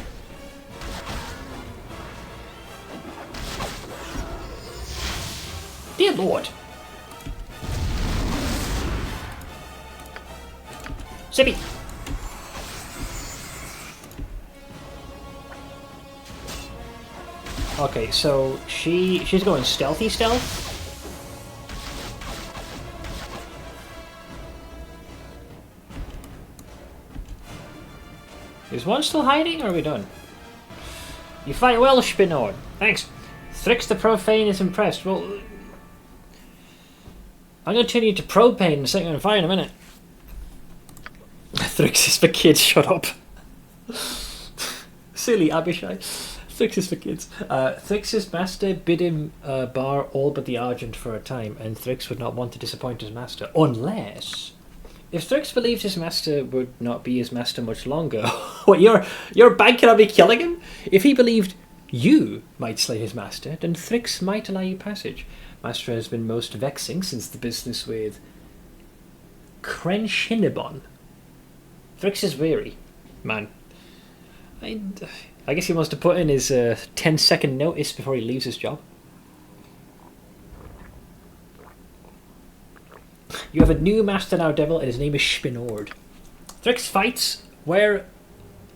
Dear Lord. Sippy. Okay, so she's going stealthy stealth. Is one still hiding, or are we done? You fight well, Spinord. Thanks. Thrix the Profane is impressed. Well, I'm going to turn you to Propane and set you on fire in a minute. Thrix is for kids, shut up. Silly Abishai. Thrix is for kids. Thrix's master bid him bar all but the Argent for a time, and Thrix would not want to disappoint his master, unless... If Thrix believed his master would not be his master much longer... What, you're banking on me killing him? If he believed you might slay his master, then Thrix might allow you passage. Master has been most vexing since the business with Crenshinibon. Thrix is weary. Man. I guess he wants to put in his 10-second notice before he leaves his job. You have a new master now, Devil, and his name is Spinord. Thrix fights when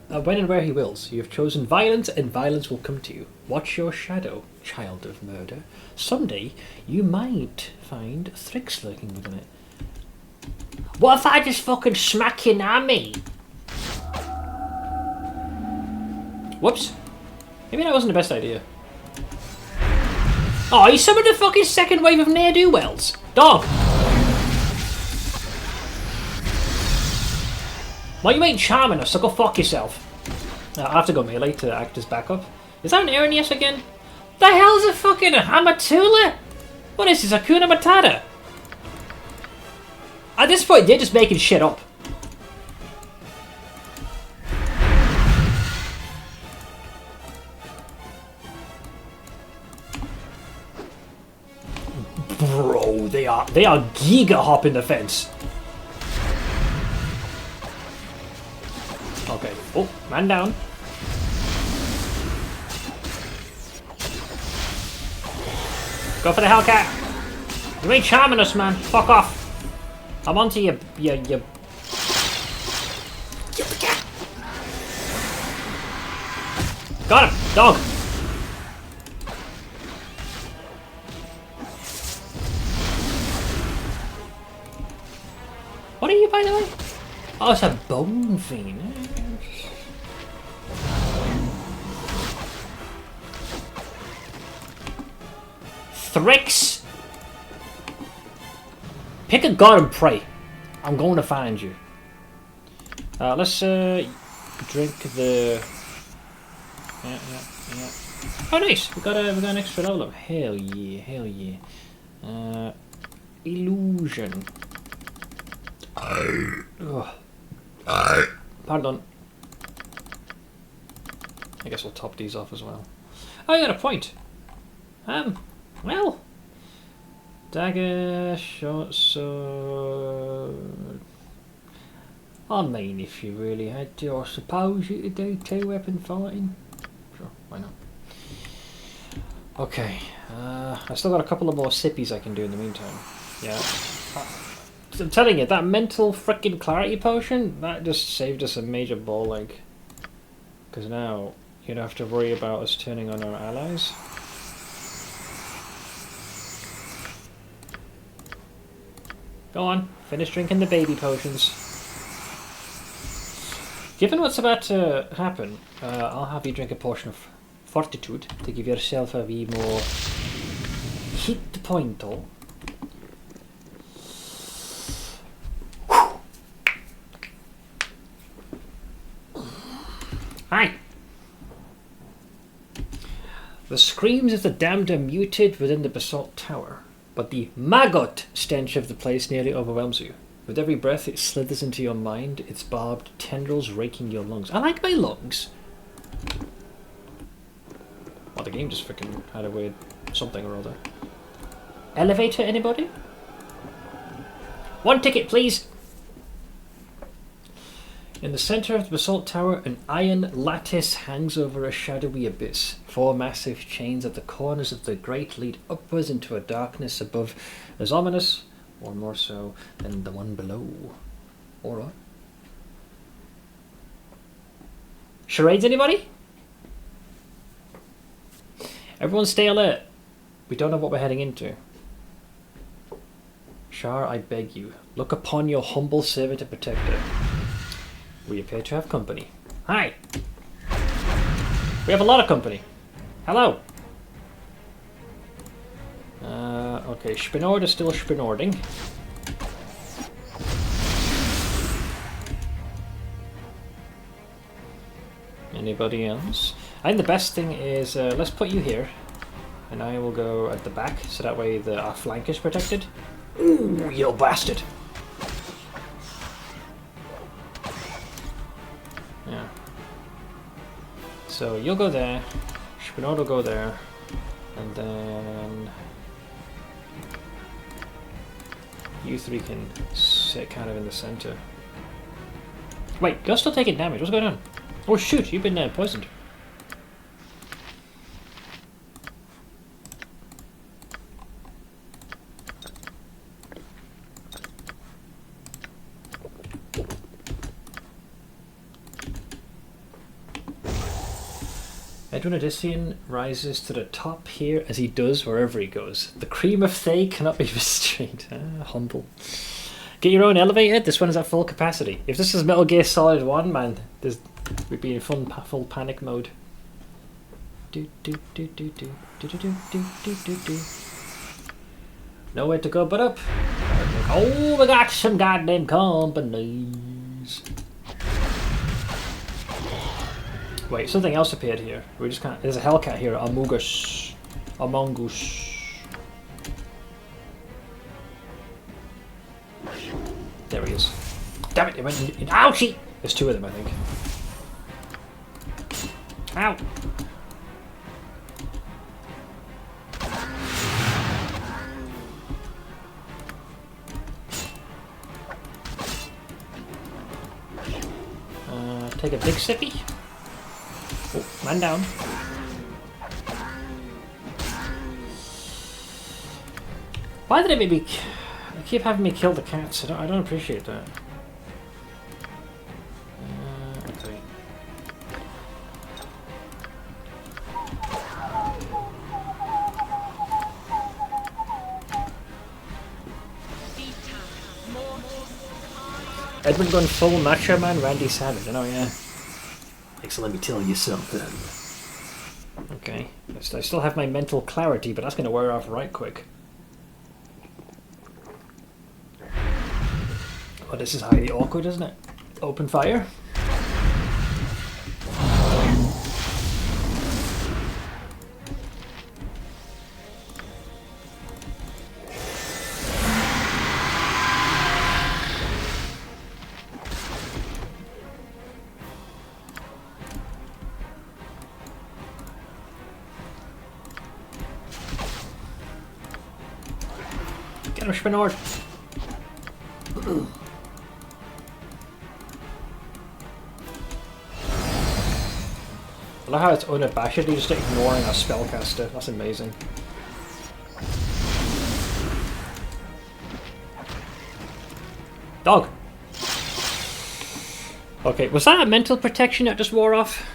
and where he wills. You have chosen violence, and violence will come to you. Watch your shadow, child of murder. Someday, you might find Thrix lurking within it. What if I just fucking smack your nammy? Whoops. Maybe that wasn't the best idea. Oh, he summoned a fucking second wave of ne'er-do-wells. Dog! Well, you ain't charming us, so go fuck yourself. I'll have to go melee to act as backup. Is that an Erinius again? The hell's a fucking Hamatula? What is this, Hakuna Matata? At this point, they're just making shit up. Bro, they are giga hopping the fence. Okay. Oh, man down. Go for the Hellcat. You ain't charming us, man. Fuck off. I'm onto you. Kill the cat. Got him, dog. What are you, by the way? Oh, it's a bone fiend. Thrix! Pick a god and pray. I'm going to find you. Let's drink the... Yeah. Oh, nice! We got an extra level up. Hell yeah. Illusion. Ugh. Pardon. I guess we'll top these off as well. Oh, you got a point. Well. Dagger, short sword. I mean, if you really had to, I suppose you could do 2-weapon fighting. Sure, why not? Okay. I still got a couple of more sippies I can do in the meantime. Yeah. I'm telling you, that mental frickin' clarity potion, that just saved us a major ball leg. Because now, you don't have to worry about us turning on our allies. Go on, finish drinking the baby potions. Given what's about to happen, I'll have you drink a potion of fortitude to give yourself a wee more hit point. Hi! The screams of the damned are muted within the basalt tower, but the maggot stench of the place nearly overwhelms you. With every breath it slithers into your mind, its barbed tendrils raking your lungs. I like my lungs! Well, the game just freaking had a weird something or other. Elevator, anybody? 1 ticket, please! In the center of the basalt tower, an iron lattice hangs over a shadowy abyss. 4 massive chains at the corners of the grate lead upwards into a darkness above, as ominous, or more so, than the one below. Alright. Charades, anybody? Everyone stay alert. We don't know what we're heading into. Shar, I beg you, look upon your humble servant and protector. We appear to have company. Hi! We have a lot of company. Hello! Okay, Spinord is still Spinording. Anybody else? I think the best thing is, let's put you here. And I will go at the back, so that way our flank is protected. Ooh, you bastard! Yeah. So you'll go there, Spinord will go there, and then you 3 can sit kind of in the center. Wait, you're still taking damage. What's going on? Oh shoot, you've been poisoned. Edwin Odyssean rises to the top here as he does wherever he goes. The cream of Thay cannot be restrained. Humble. Get your own elevator. This one is at full capacity. If this is Metal Gear Solid 1, man, we'd be in full panic mode. Nowhere to go but up. Oh, we got some goddamn companies. Wait, something else appeared here. We just can't. There's a Hellcat here. Among Us. There he is. Damn it! It went in. Ouchie! There's 2 of them, I think. Ow! Take a big sippy. Oh, man down. Why did it make me... You keep having me kill the cats. I don't appreciate that. Okay. Edwin going full Macho Man Randy Savage. I know, yeah. So let me tell you something. Okay. I still have my mental clarity, but that's going to wear off right quick. Oh, this is highly awkward, isn't it? Open fire. Get him, Spinord. I love how it's unabashedly just ignoring our spellcaster. That's amazing. Dog! Okay, was that a mental protection that just wore off?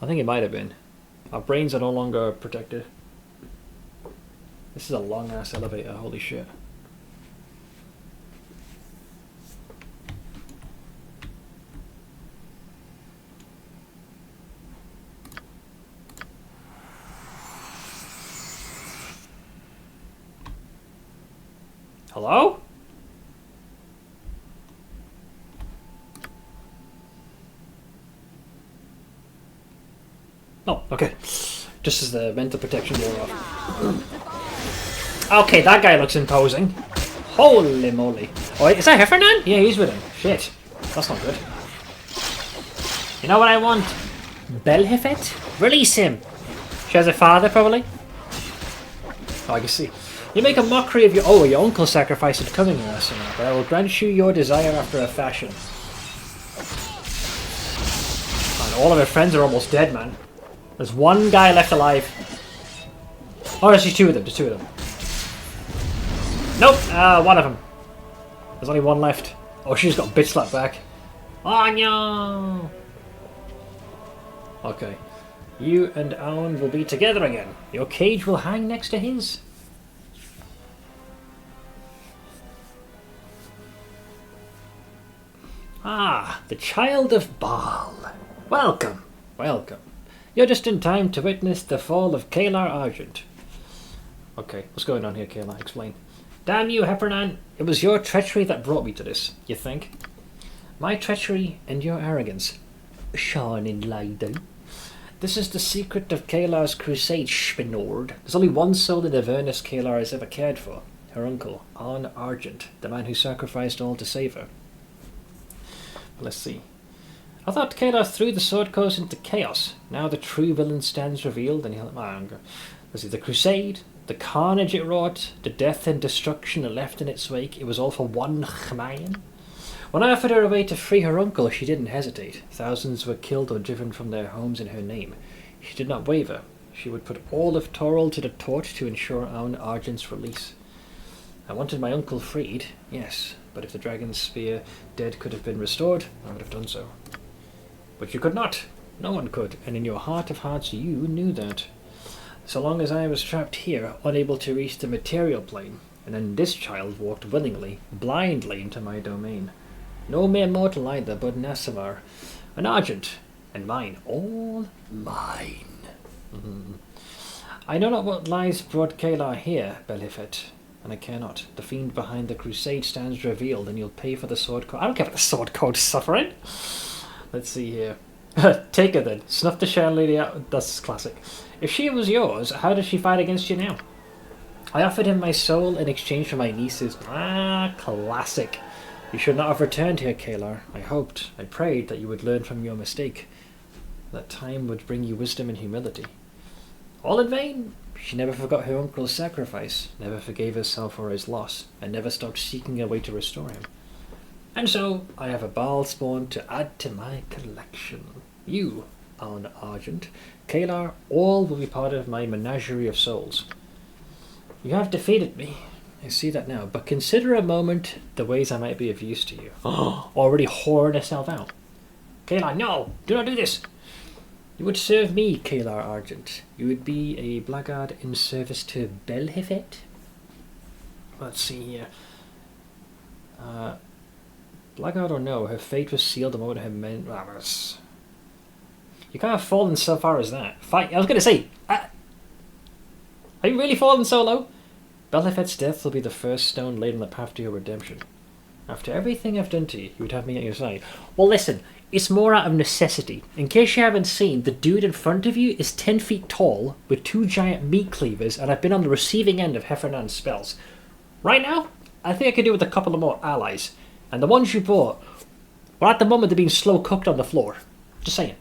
I think it might have been. Our brains are no longer protected. This is a long ass elevator, holy shit. Hello? Oh, okay. Just as the mental protection wore off. Okay, that guy looks imposing. Holy moly. Oh, wait, is that Heffernan? Yeah, he's with him. Shit. That's not good. You know what I want? Belhefet? Release him. She has a father, probably? Oh, I can see. You make a mockery of your uncle sacrificed at coming here, but I will grant you your desire after a fashion. All of her friends are almost dead, man. There's one guy left alive. Oh, there's just two of them. There's two of them. Nope, one of them. There's only one left. Oh, she's got bitch slapped back. Oh no! Okay. You and Owen will be together again. Your cage will hang next to his. Ah, the child of Baal. Welcome, welcome. You're just in time to witness the fall of Kalar Argent. Okay, what's going on here, Kayla? Explain. Damn you, Heffernan. It was your treachery that brought me to this, you think? My treachery and your arrogance. Shine in light. This is the secret of Kalar's crusade, Spinord. There's only one soul in Avernus Kalar has ever cared for. Her uncle, An Argent, the man who sacrificed all to save her. Let's see. I thought Kalar threw the sword coast into chaos. Now the true villain stands revealed and he'll... Let's see, the crusade, the carnage it wrought, the death and destruction it left in its wake, it was all for one Chmayan. When I offered her a way to free her uncle, she didn't hesitate. Thousands were killed or driven from their homes in her name. She did not waver. She would put all of Toril to the torch to ensure An Argent's release. I wanted my uncle freed, yes, but if the dragon's spear dead could have been restored, I would have done so. But you could not. No one could, and in your heart of hearts you knew that. So long as I was trapped here, unable to reach the material plane, and then this child walked willingly, blindly into my domain. No mere mortal either, but Nasamar, an Argent, and mine, all mine. I know not what lies brought Kalar here, Belifet, and I care not. The fiend behind the crusade stands revealed, and you'll pay for the sword code. I don't care about the sword code suffering. Let's see here. Take her then. Snuff the Shadow Lady out. That's classic. If she was yours, how does she fight against you now? I offered him my soul in exchange for my niece's. Ah, classic. You should not have returned here, Kalar. I hoped, I prayed that you would learn from your mistake. That time would bring you wisdom and humility. All in vain. She never forgot her uncle's sacrifice, never forgave herself for his loss, and never stopped seeking a way to restore him. And so, I have a Baal spawn to add to my collection. You, An Argent, Kalar, all will be part of my menagerie of souls. You have defeated me. I see that now, but consider a moment the ways I might be of use to you. Already whoring herself out. Kalar, no! Do not do this! You would serve me, Kalar Argent. You would be a blackguard in service to Belhifet? Let's see here. Blackguard or no, her fate was sealed the moment her men... You can't have fallen so far as that. Fight! I was going to say... are you really falling so low? Belhifet's death will be the first stone laid on the path to your redemption. After everything I've done to you, you would have me at your side. Well, listen, it's more out of necessity. In case you haven't seen, the dude in front of you is 10 feet tall, with 2 giant meat cleavers, and I've been on the receiving end of Heffernan's spells. Right now, I think I could do with a couple of more allies. And the ones you brought, well, at the moment they're being slow cooked on the floor. Just saying.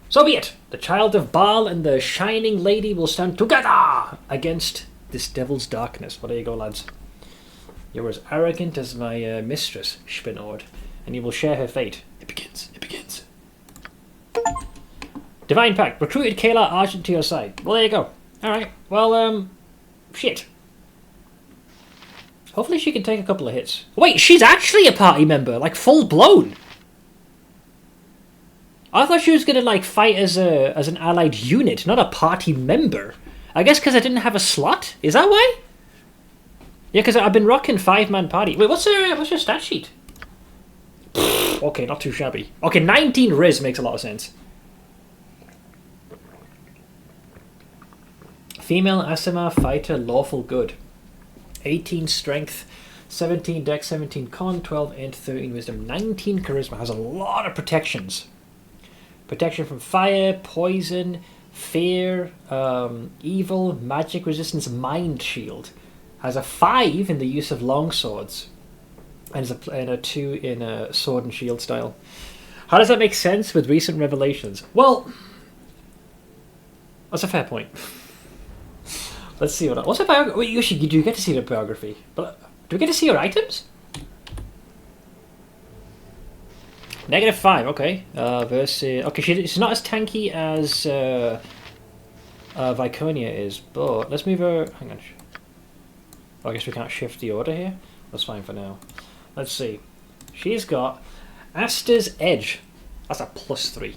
So be it. The child of Baal and the shining lady will stand together against this devil's darkness. Well, there you go, lads. You're as arrogant as my mistress, Spinord, and you will share her fate. It begins. It begins. Divine Pact. Recruited Kalar Argent to your side. Well, there you go. Alright. Well, shit. Hopefully she can take a couple of hits. Wait, she's actually a party member, like full blown. I thought she was gonna like fight as an allied unit, not a party member. I guess because I didn't have a slot. Is that why? Yeah, because I've been rocking 5-man party. Wait, what's your stat sheet? Okay, not too shabby. Okay, 19 Riz makes a lot of sense. Female Asimar fighter, lawful good. 18 strength, 17 dex, 17 con, 12 int, 13 wisdom, 19 charisma. Has a lot of protections. Protection from fire, poison, fear, evil, magic resistance, mind shield. Has a 5 in the use of longswords. And a 2 in a sword and shield style. How does that make sense with recent revelations? Well, that's a fair point. Let's see what's her biography. Wait, you do get to see the biography, but do we get to see her items? -5, okay. Versus... Okay, she's not as tanky as Viconia is, but let's move her... Hang on. Oh, I guess we can't shift the order here. That's fine for now. Let's see. She's got Aster's Edge. That's a +3.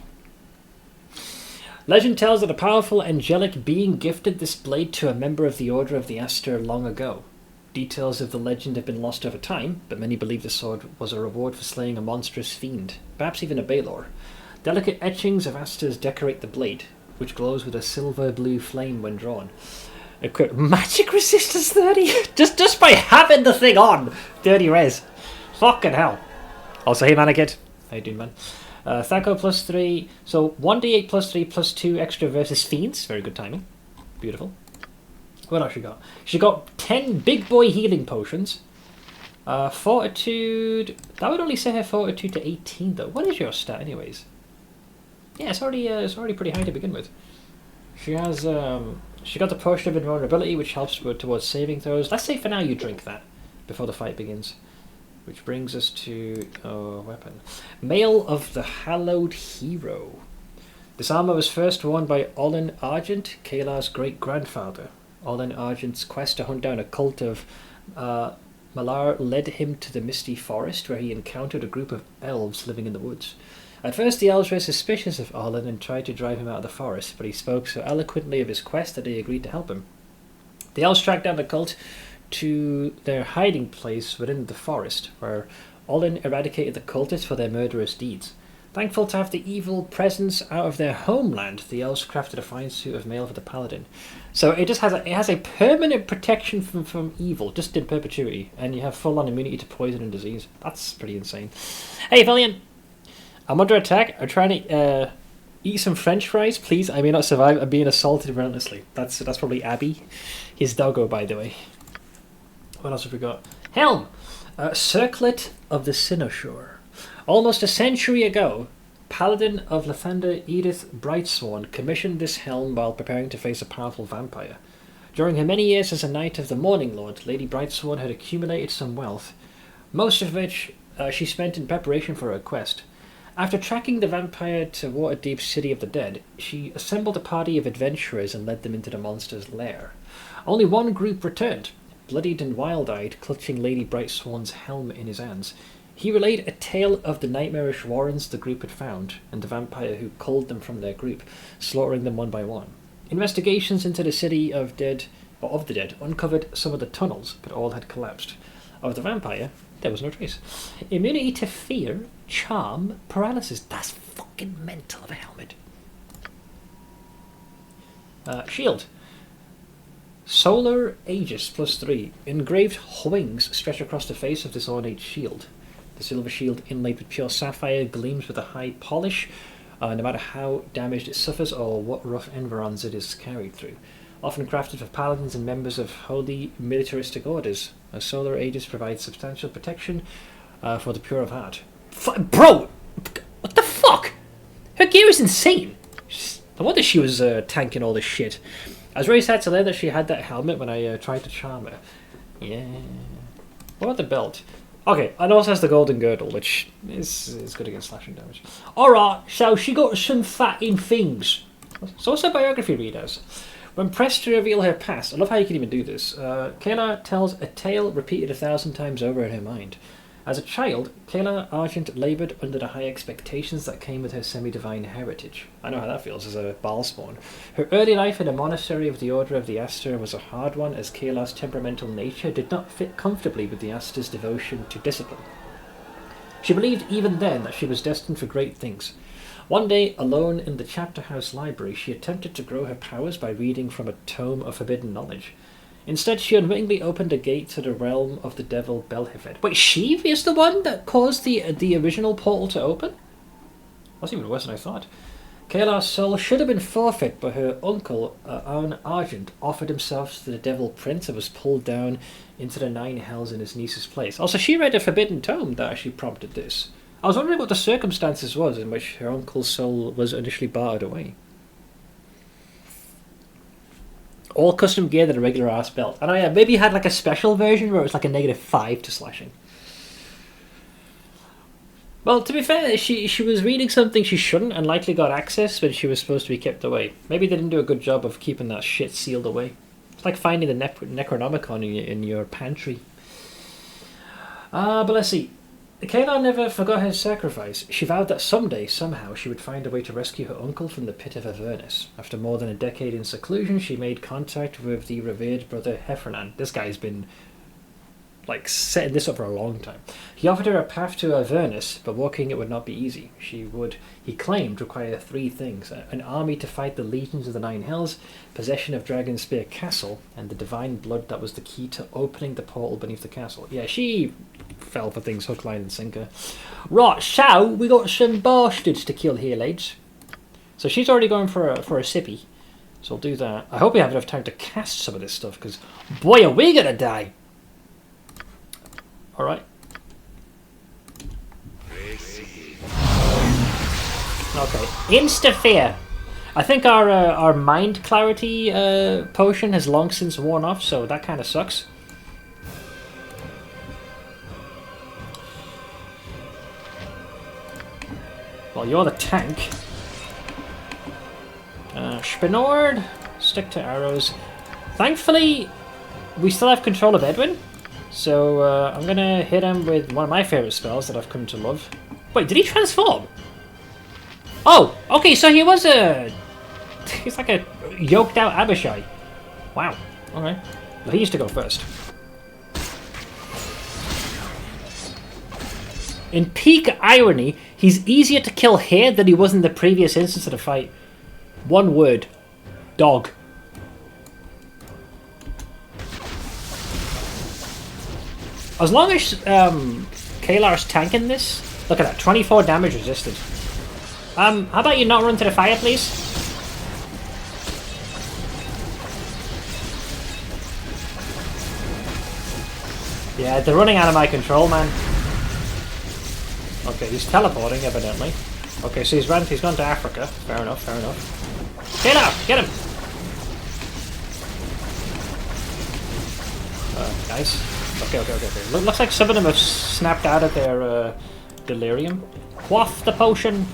Legend tells that a powerful angelic being gifted this blade to a member of the Order of the Aster long ago. Details of the legend have been lost over time, but many believe the sword was a reward for slaying a monstrous fiend, perhaps even a Balor. Delicate etchings of Asters decorate the blade, which glows with a silver-blue flame when drawn. Equipped magic resistance 30? just by having the thing on! 30 res. Fucking hell. Also, hey Manakid. How you doing, man? Thaco +3, so 1d8 +3 +2 extra versus fiends. Very good timing. Beautiful. What else she got? She got 10 big boy healing potions. Fortitude. That would only set her fortitude to 18 though. What is your stat anyways? Yeah, it's already pretty high to begin with. She has she got the potion of invulnerability, which helps towards saving throws. Let's say for now you drink that before the fight begins. Which brings us to weapon. Mail of the Hallowed Hero. This armor was first worn by Olin Argent, Kalar's great-grandfather. Olin Argent's quest to hunt down a cult of Malar led him to the misty forest, where he encountered a group of elves living in the woods. At first the elves were suspicious of Olin and tried to drive him out of the forest, but he spoke so eloquently of his quest that they agreed to help him. The elves tracked down the cult to their hiding place within the forest, where Olin eradicated the cultists for their murderous deeds. Thankful to have the evil presence out of their homeland, the elves crafted a fine suit of mail for the paladin. So it just has a permanent protection from evil, just in perpetuity, and you have full-on immunity to poison and disease. That's pretty insane. Hey, Valiant! I'm under attack. I'm trying to eat some French fries, please. I may not survive. I'm being assaulted relentlessly. That's probably Abby, his doggo, by the way. What else have we got? Helm! Circlet of the Cynosure. Almost a century ago, Paladin of Lathander Edith Brightsworn commissioned this helm while preparing to face a powerful vampire. During her many years as a Knight of the Morning Lord, Lady Brightsworn had accumulated some wealth, most of which she spent in preparation for her quest. After tracking the vampire to Waterdeep's City of the Dead, she assembled a party of adventurers and led them into the monster's lair. Only one group returned, bloodied and wild-eyed, clutching Lady Brightsworn's helm in his hands. He relayed a tale of the nightmarish warrens the group had found, and the vampire who culled them from their group, slaughtering them one by one. Investigations into the City of the Dead uncovered some of the tunnels, but all had collapsed. Of the vampire, there was no trace. Immunity to fear, charm, paralysis. That's fucking mental of a helmet. Shield. Solar Aegis +3. Engraved wings stretch across the face of this ornate shield. The silver shield, inlaid with pure sapphire, gleams with a high polish, no matter how damaged it suffers or what rough environs it is carried through. Often crafted for paladins and members of holy militaristic orders, a solar aegis provides substantial protection for the pure of heart. Bro! What the fuck? Her gear is insane! No wonder she was tanking all this shit. I was very sad to learn that she had that helmet when I tried to charm her. Yeah. What about the belt? Okay, and also has the golden girdle, which is good against slashing damage. Alright, so she got some fatting things. So what's her biography read as? When pressed to reveal her past, I love how you can even do this, Kayla tells a tale repeated 1,000 times over in her mind. As a child, Kayla Argent laboured under the high expectations that came with her semi-divine heritage. I know how that feels as a Balspawn. Her early life in a monastery of the Order of the Aster was a hard one, as Kayla's temperamental nature did not fit comfortably with the Aster's devotion to discipline. She believed even then that she was destined for great things. One day, alone in the chapter house library, she attempted to grow her powers by reading from a tome of forbidden knowledge. Instead, she unwittingly opened a gate to the realm of the devil Belhefed. Wait, she is the one that caused the original portal to open? That's even worse than I thought. Kayla's soul should have been forfeit, but her uncle, Arn Argent, offered himself to the devil prince and was pulled down into the 9 hells in his niece's place. Also, she read a forbidden tome that actually prompted this. I was wondering what the circumstances was in which her uncle's soul was initially bartered away. All custom gear than a regular ass belt. I know, yeah, maybe you had like a special version where it was like a -5 to slashing. Well, to be fair, she was reading something she shouldn't and likely got access when she was supposed to be kept away. Maybe they didn't do a good job of keeping that shit sealed away. It's like finding the Necronomicon in your pantry. But let's see. Kayla never forgot her sacrifice. She vowed that someday, somehow, she would find a way to rescue her uncle from the pit of Avernus. After more than a decade in seclusion, she made contact with the revered brother Heffernan. This guy's been, like, setting this up for a long time. He offered her a path to Avernus, but walking it would not be easy. She would, he claimed, require 3 things. An army to fight the legions of the Nine Hells, possession of Dragonspear Castle, and the divine blood that was the key to opening the portal beneath the castle. Yeah, she fell for things hook, line and sinker. Right, so we got some bastards to kill here, lads. So she's already going for a sippy. So I'll do that. I hope we have enough time to cast some of this stuff, because boy are we gonna die. Alright. Okay, insta-fear. I think our mind clarity potion has long since worn off, so that kind of sucks. Well, you're the tank. Spinord, stick to arrows. Thankfully, we still have control of Edwin, so I'm gonna hit him with one of my favorite spells that I've come to love. Wait, did he transform? Oh, okay, so he was he's like a yoked out Abishai. Wow, okay. Well, he used to go first. In peak irony, he's easier to kill here than he was in the previous instance of the fight. One word. Dog. As long as Kalar's tanking this, look at that, 24 damage resisted. How about you not run to the fire, please? Yeah, they're running out of my control, man. Okay, he's teleporting, evidently. Okay, so he's gone to Africa. Fair enough, fair enough. Get out! Get him! Nice. Okay. Looks like some of them have snapped out of their delirium. Quaff the potion!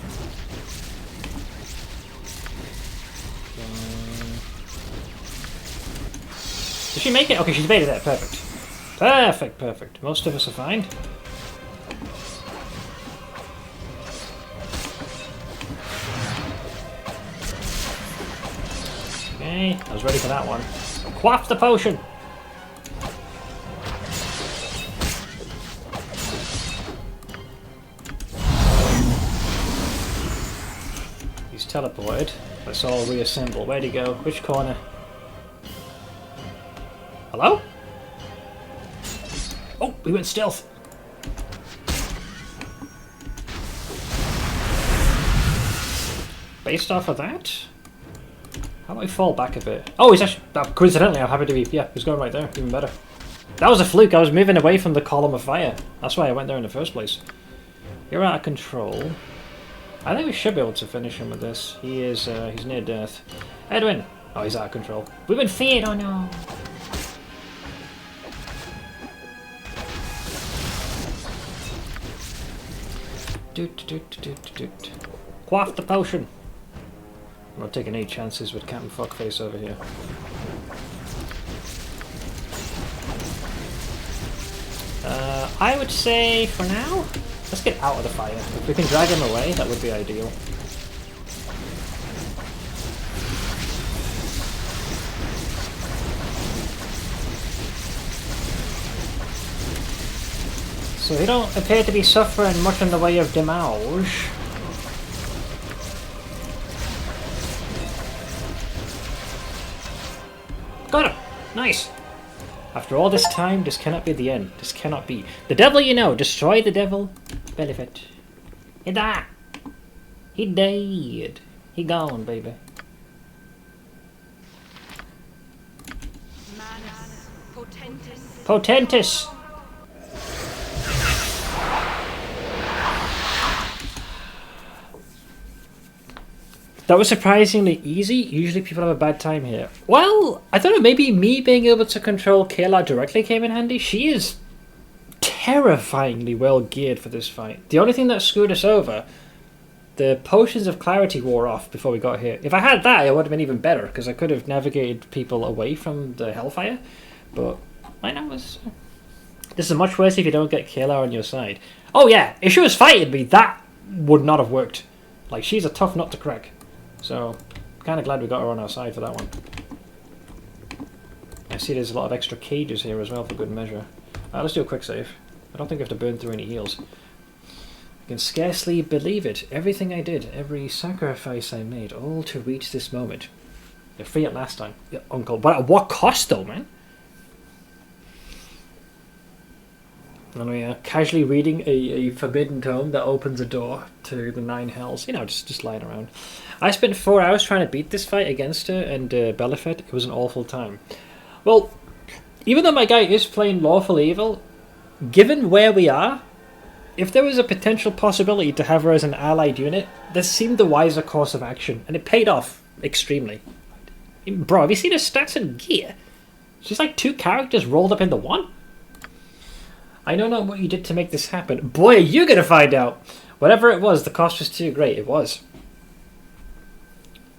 Did she make it? Okay, she's made it there. Perfect. Perfect. Most of us are fine. Okay, I was ready for that one. Quaff the potion! He's teleported. Let's all reassemble. Where'd he go? Which corner? Hello? Oh, we went stealth. Based off of that? How about I fall back a bit? Oh, he's actually... coincidentally, I'm happy to be... Yeah, he's going right there. Even better. That was a fluke. I was moving away from the column of fire. That's why I went there in the first place. You're out of control. I think we should be able to finish him with this. He is... he's near death. Edwin! Oh, he's out of control. We've been feared! Oh, no! Quaff the potion! I'm not taking any chances with Captain Fuckface over here. I would say, for now, let's get out of the fire. If we can drag him away, that would be ideal. So he don't appear to be suffering much in the way of damage. Got him! Nice! After all this time, this cannot be the end. This cannot be. The devil you know! Destroy the devil! Benefit. He died! He died! He gone, baby. Manus Potentis. Potentis! That was surprisingly easy. Usually people have a bad time here. Well, I don't know, maybe me being able to control Kayla directly came in handy. She is terrifyingly well geared for this fight. The only thing that screwed us over, the potions of clarity wore off before we got here. If I had that, it would have been even better, because I could have navigated people away from the Hellfire. But right now, this is much worse if you don't get Kayla on your side. Oh yeah, if she was fighting me, that would not have worked. Like, she's a tough nut to crack. So, kind of glad we got her on our side for that one. I see there's a lot of extra cages here as well for good measure. Let's do a quick save. I don't think I have to burn through any heals. I can scarcely believe it. Everything I did, every sacrifice I made, all to reach this moment. You're free at last time, yeah, Uncle. But at what cost, though, man? And we are casually reading a forbidden tome that opens a door to the 9 hells. You know, just lying around. I spent 4 hours trying to beat this fight against her and Belafet. It was an awful time. Well, even though my guy is playing lawful evil, given where we are, if there was a potential possibility to have her as an allied unit, this seemed the wiser course of action, and it paid off extremely. Bro, have you seen her stats and gear? She's like 2 characters rolled up into one. I know not what you did to make this happen. Boy, are you gonna find out! Whatever it was, the cost was too great. It was.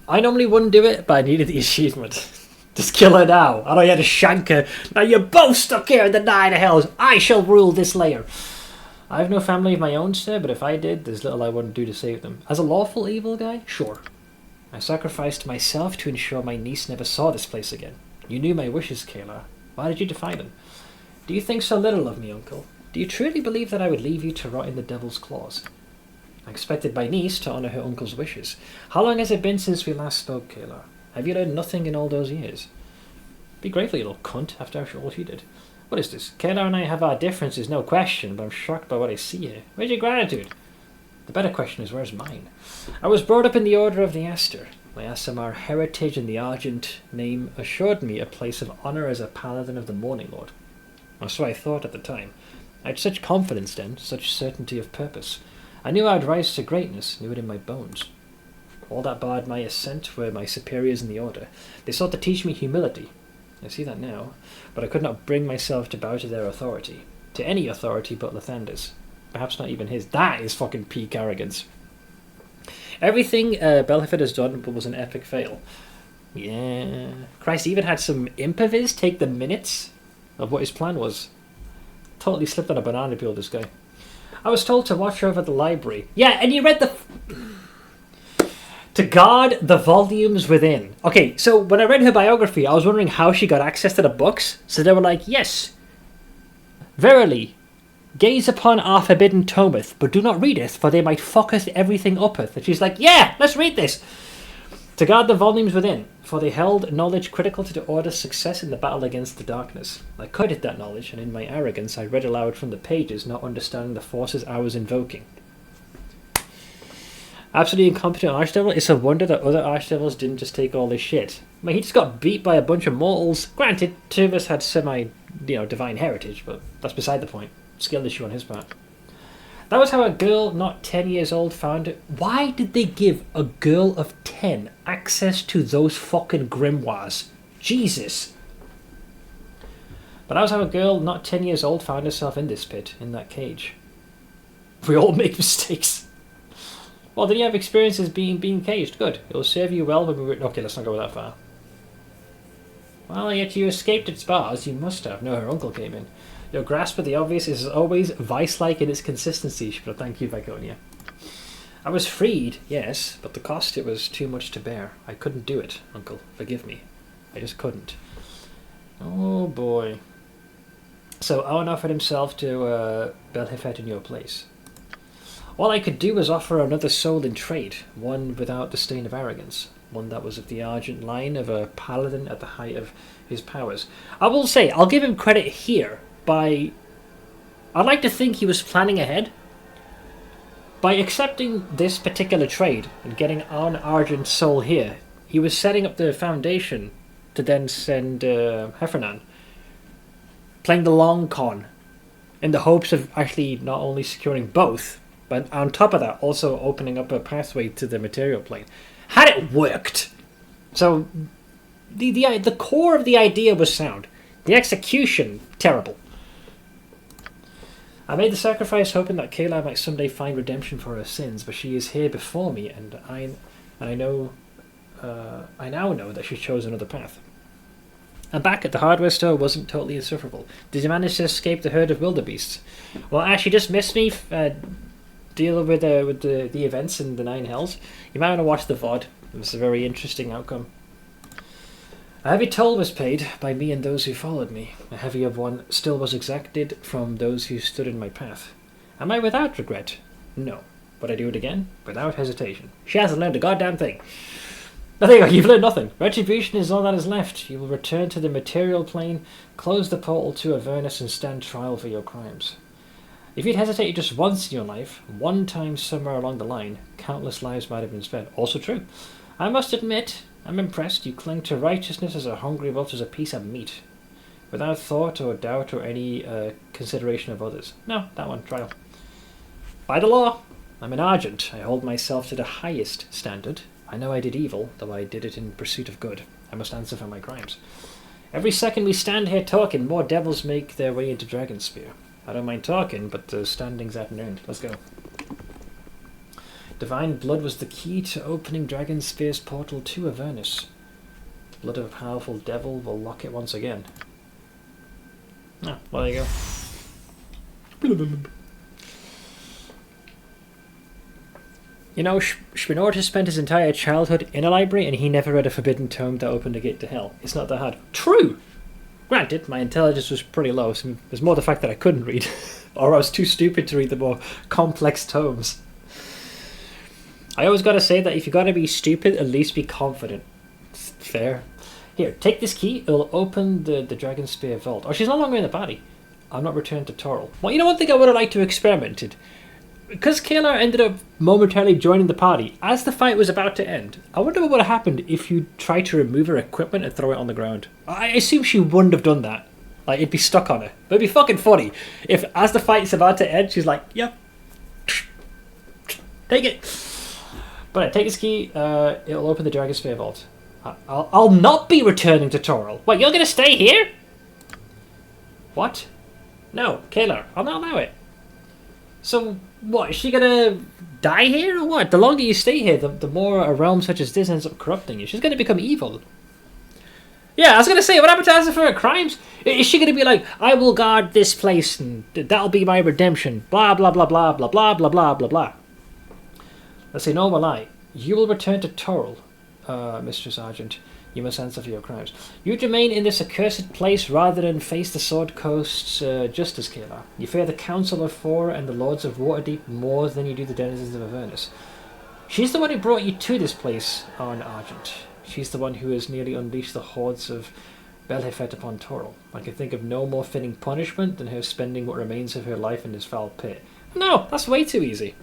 I normally wouldn't do it, but I needed the achievement. Just kill her now. I know you had to shank her. Now you're both stuck here in the 9 hells. I shall rule this lair. I have no family of my own, sir, but if I did, there's little I wouldn't do to save them. As a lawful evil guy, sure. I sacrificed myself to ensure my niece never saw this place again. You knew my wishes, Kayla. Why did you defy them? Do you think so little of me, Uncle? Do you truly believe that I would leave you to rot in the devil's claws? I expected my niece to honour her uncle's wishes. How long has it been since we last spoke, Kayla? Have you learned nothing in all those years? Be grateful, you little cunt, after all she did. What is this? Kayla and I have our differences, no question, but I'm shocked by what I see here. Where's your gratitude? The better question is, where's mine? I was brought up in the Order of the Aster. My Asimar heritage and the Argent name assured me a place of honour as a paladin of the Morning Lord. Or so I thought at the time. I had such confidence then, such certainty of purpose. I knew I'd rise to greatness, knew it in my bones. All that barred my ascent were my superiors in the Order. They sought to teach me humility. I see that now, but I could not bring myself to bow to their authority. To any authority but Lathander's. Perhaps not even his. That is fucking peak arrogance. Everything Belafet has done was an epic fail. Yeah. Christ, he even had some improvis take the minutes of what his plan was. Totally slipped on a banana peel, this guy. I was told to watch over the library. Yeah, and you read the... to guard the volumes within. Okay, so when I read her biography, I was wondering how she got access to the books. So they were like, yes, verily, gaze upon our forbidden tometh, but do not readeth, for they might fucketh everything uppeth. And she's like, yeah, let's read this. To guard the volumes within, for they held knowledge critical to the Order's success in the battle against the darkness. I coveted that knowledge, and in my arrogance I read aloud from the pages, not understanding the forces I was invoking. Absolutely incompetent Archdevil. It's a wonder that other Archdevils didn't just take all this shit. I mean, he just got beat by a bunch of mortals. Granted, 2 of us had divine heritage, but that's beside the point. Skill issue on his part. That was how a girl not 10 years old found it. Why did they give a girl of 10 access to those fucking grimoires? Jesus. But that was how a girl not 10 years old found herself in this pit, in that cage. We all make mistakes. Well, did you have experiences being caged? Good. It'll serve you well when we were... Okay, let's not go that far. Well, yet you escaped its bars. You must have. No, her uncle came in. Your grasp of the obvious is always vice-like in its consistency, but thank you, Viconia. I was freed, yes, but the cost, it was too much to bear. I couldn't do it, Uncle. Forgive me. I just couldn't. Oh, boy. So Owen offered himself to Belhefet in your place. All I could do was offer another soul in trade, one without the stain of arrogance, one that was of the Argent line of a paladin at the height of his powers. I will say, I'll give him credit here by... I'd like to think he was planning ahead. By accepting this particular trade and getting an Argent soul here, he was setting up the foundation to then send Heffernan, playing the long con, in the hopes of actually not only securing both, but on top of that, also opening up a pathway to the material plane. Had it worked! So, the core of the idea was sound. The execution, terrible. I made the sacrifice hoping that Kayla might someday find redemption for her sins, but she is here before me, and I now know that she chose another path. And back at the hardware store wasn't totally insufferable. Did you manage to escape the herd of wildebeests? Well, Ash, you just missed me dealing with the events in the Nine Hells. You might want to watch the VOD. It was a very interesting outcome. A heavy toll was paid by me and those who followed me. A heavier one still was exacted from those who stood in my path. Am I without regret? No. Would I do it again? Without hesitation. She hasn't learned a goddamn thing. Nothing. You've learned nothing. Retribution is all that is left. You will return to the material plane, close the portal to Avernus, and stand trial for your crimes. If you'd hesitated just once in your life, one time somewhere along the line, countless lives might have been spared. Also true. I must admit, I'm impressed. You cling to righteousness as a hungry wolf as a piece of meat, without thought or doubt or any consideration of others. No, that one, trial. By the law, I'm an Argent. I hold myself to the highest standard. I know I did evil, though I did it in pursuit of good. I must answer for my crimes. Every second we stand here talking, more devils make their way into Dragonspear. I don't mind talking, but the standing's at an end. Let's go. Divine blood was the key to opening Dragonspear's portal to Avernus. Blood of a powerful devil will lock it once again. Ah, well, there you go. You know, Spinord has spent his entire childhood in a library and he never read a forbidden tome that opened a gate to hell. It's not that hard. True! Granted, my intelligence was pretty low, so there's more the fact that I couldn't read. Or I was too stupid to read the more complex tomes. I always gotta say that if you gotta be stupid, at least be confident. Fair. Here, take this key, it'll open the Dragonspear vault. Oh, she's no longer in the body. I'll not return to Toril. Well, you know, one thing I would have liked to experiment it. Because Kayla ended up momentarily joining the party, as the fight was about to end, I wonder what would have happened if you tried to remove her equipment and throw it on the ground. I assume she wouldn't have done that. Like, it'd be stuck on her. But it'd be fucking funny if, as the fight's about to end, she's like, yep. Take it. But take this key, it'll open the Dragonspear vault. I'll not be returning to Toril. Wait, you're gonna stay here? What? No, Kayla, I'll not allow it. So, what, is she gonna die here or what? The longer you stay here, the more a realm such as this ends up corrupting you. She's gonna become evil. Yeah, I was gonna say, what happened to answer for her crimes? Is she gonna be like, I will guard this place and that'll be my redemption, blah blah blah blah blah blah blah blah blah blah. Let's say, no will I. You will return to Toril, Mistress Argent. You must answer for your crimes. You remain in this accursed place rather than face the Sword Coast's justice, Kayla. You fear the Council of Four and the Lords of Waterdeep more than you do the denizens of Avernus. She's the one who brought you to this place, Arn Argent. She's the one who has nearly unleashed the hordes of Belhefet upon Toril. I can think of no more fitting punishment than her spending what remains of her life in this foul pit. No, that's way too easy.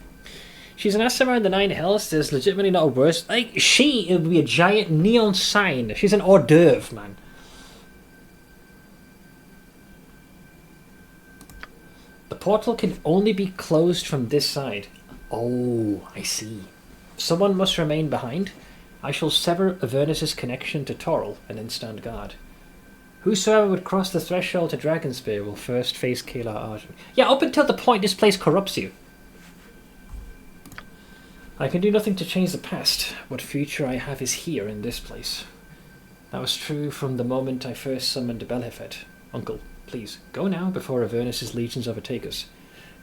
She's an Aasimar in the Nine Hells. There's legitimately not a worse. Like, it would be a giant neon sign. She's an hors d'oeuvre, man. The portal can only be closed from this side. Oh, I see. Someone must remain behind. I shall sever Avernus' connection to Toril and then stand guard. Whosoever would cross the threshold to Dragonspear will first face Kayla Argent. Yeah, up until the point this place corrupts you. I can do nothing to change the past. What future I have is here in this place. That was true from the moment I first summoned Belhefet. Uncle, please, go now before Avernus' legions overtake us.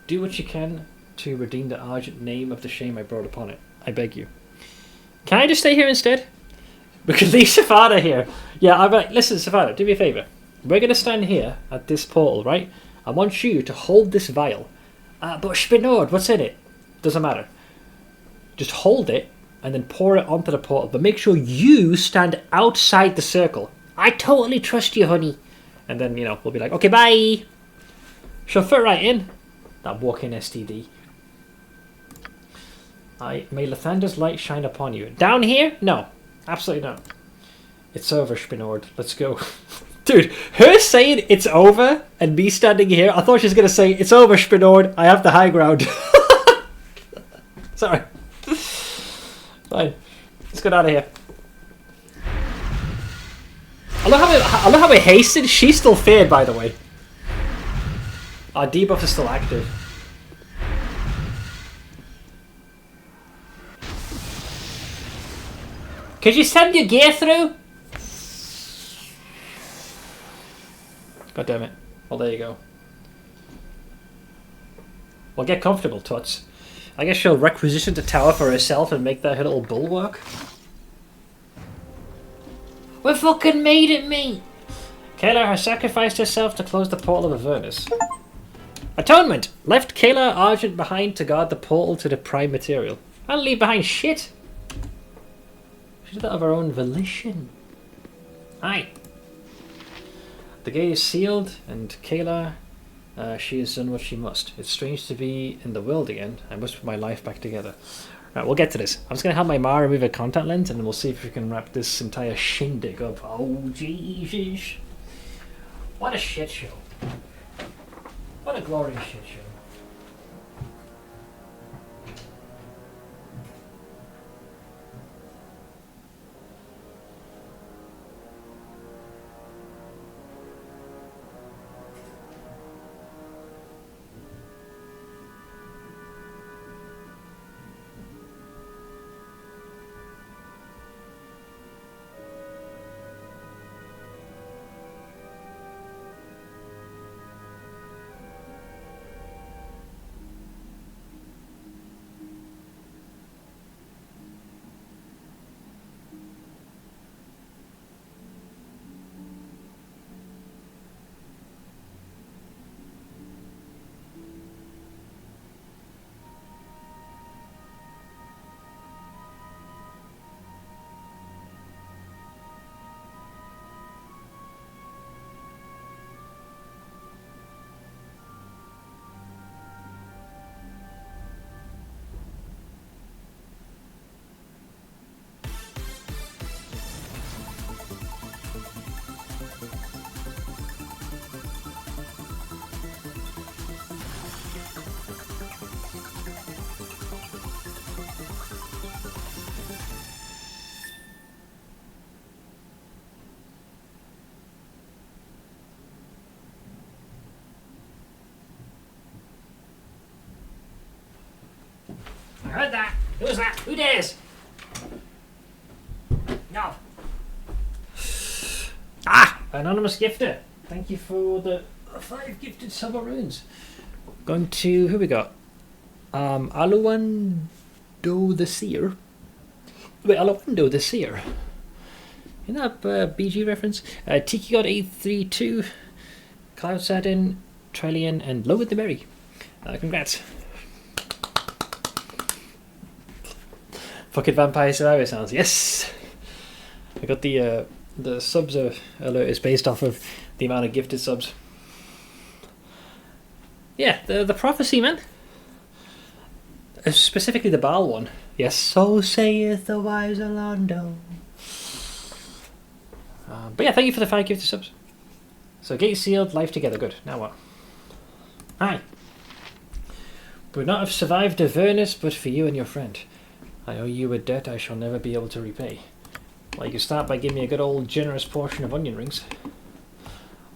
Do what you can to redeem the Argent name of the shame I brought upon it. I beg you. Can I just stay here instead? We could leave Savannah here. Yeah, I'm like, listen, Savannah, do me a favour. We're going to stand here at this portal, right? I want you to hold this vial. But Spinord, what's in it? Doesn't matter. Just hold it and then pour it onto the portal. But make sure you stand outside the circle. I totally trust you, honey. And then, we'll be like, okay, bye. She'll fit right in. That walk-in STD. May Lathander's light shine upon you. Down here? No. Absolutely not. It's over, Spinord. Let's go. Dude, her saying it's over and me standing here, I thought she was going to say, it's over, Spinord. I have the high ground. Sorry. Fine. Let's get out of here. I love how it hasted. She's still feared, by the way. Our debuff is still active. Could you send your gear through? God damn it. Well, there you go. Well, get comfortable, Tots. I guess she'll requisition the tower for herself and make that her little bulwark. We fucking made it, mate! Kayla has sacrificed herself to close the portal of Avernus. Atonement! Left Kayla Argent behind to guard the portal to the prime material. I don't leave behind shit! She did that of her own volition. Aye. The gate is sealed, and Kayla, she has done what she must. It's strange to be in the world again. I must put my life back together. Right, we'll get to this. I'm just going to have my Ma remove her contact lens, and then we'll see if we can wrap this entire shindig up. Oh, Jesus. What a shit show. What a glorious shit show. I heard that. Who's that? Who dares? No. Ah! Anonymous gifter. Thank you for the 5 gifted summer runes. Going to... Who we got? Aluando the Seer. Wait, Aluando the Seer. Isn't that BG reference? Tiki God 832, Cloud Sadin, Trillian, and Lower the Berry. Congrats. Fucking Vampire Survivor sounds. Yes! I got the subs alert is based off of the amount of gifted subs. Yeah, the prophecy, man. Specifically the Baal one. Yes, so saith the wise Orlando. But yeah, thank you for the 5 gifted subs. So gate sealed, life together, good. Now what? Hi. Would not have survived Avernus but for you and your friend. I owe you a debt I shall never be able to repay. Well, you can start by giving me a good old generous portion of onion rings.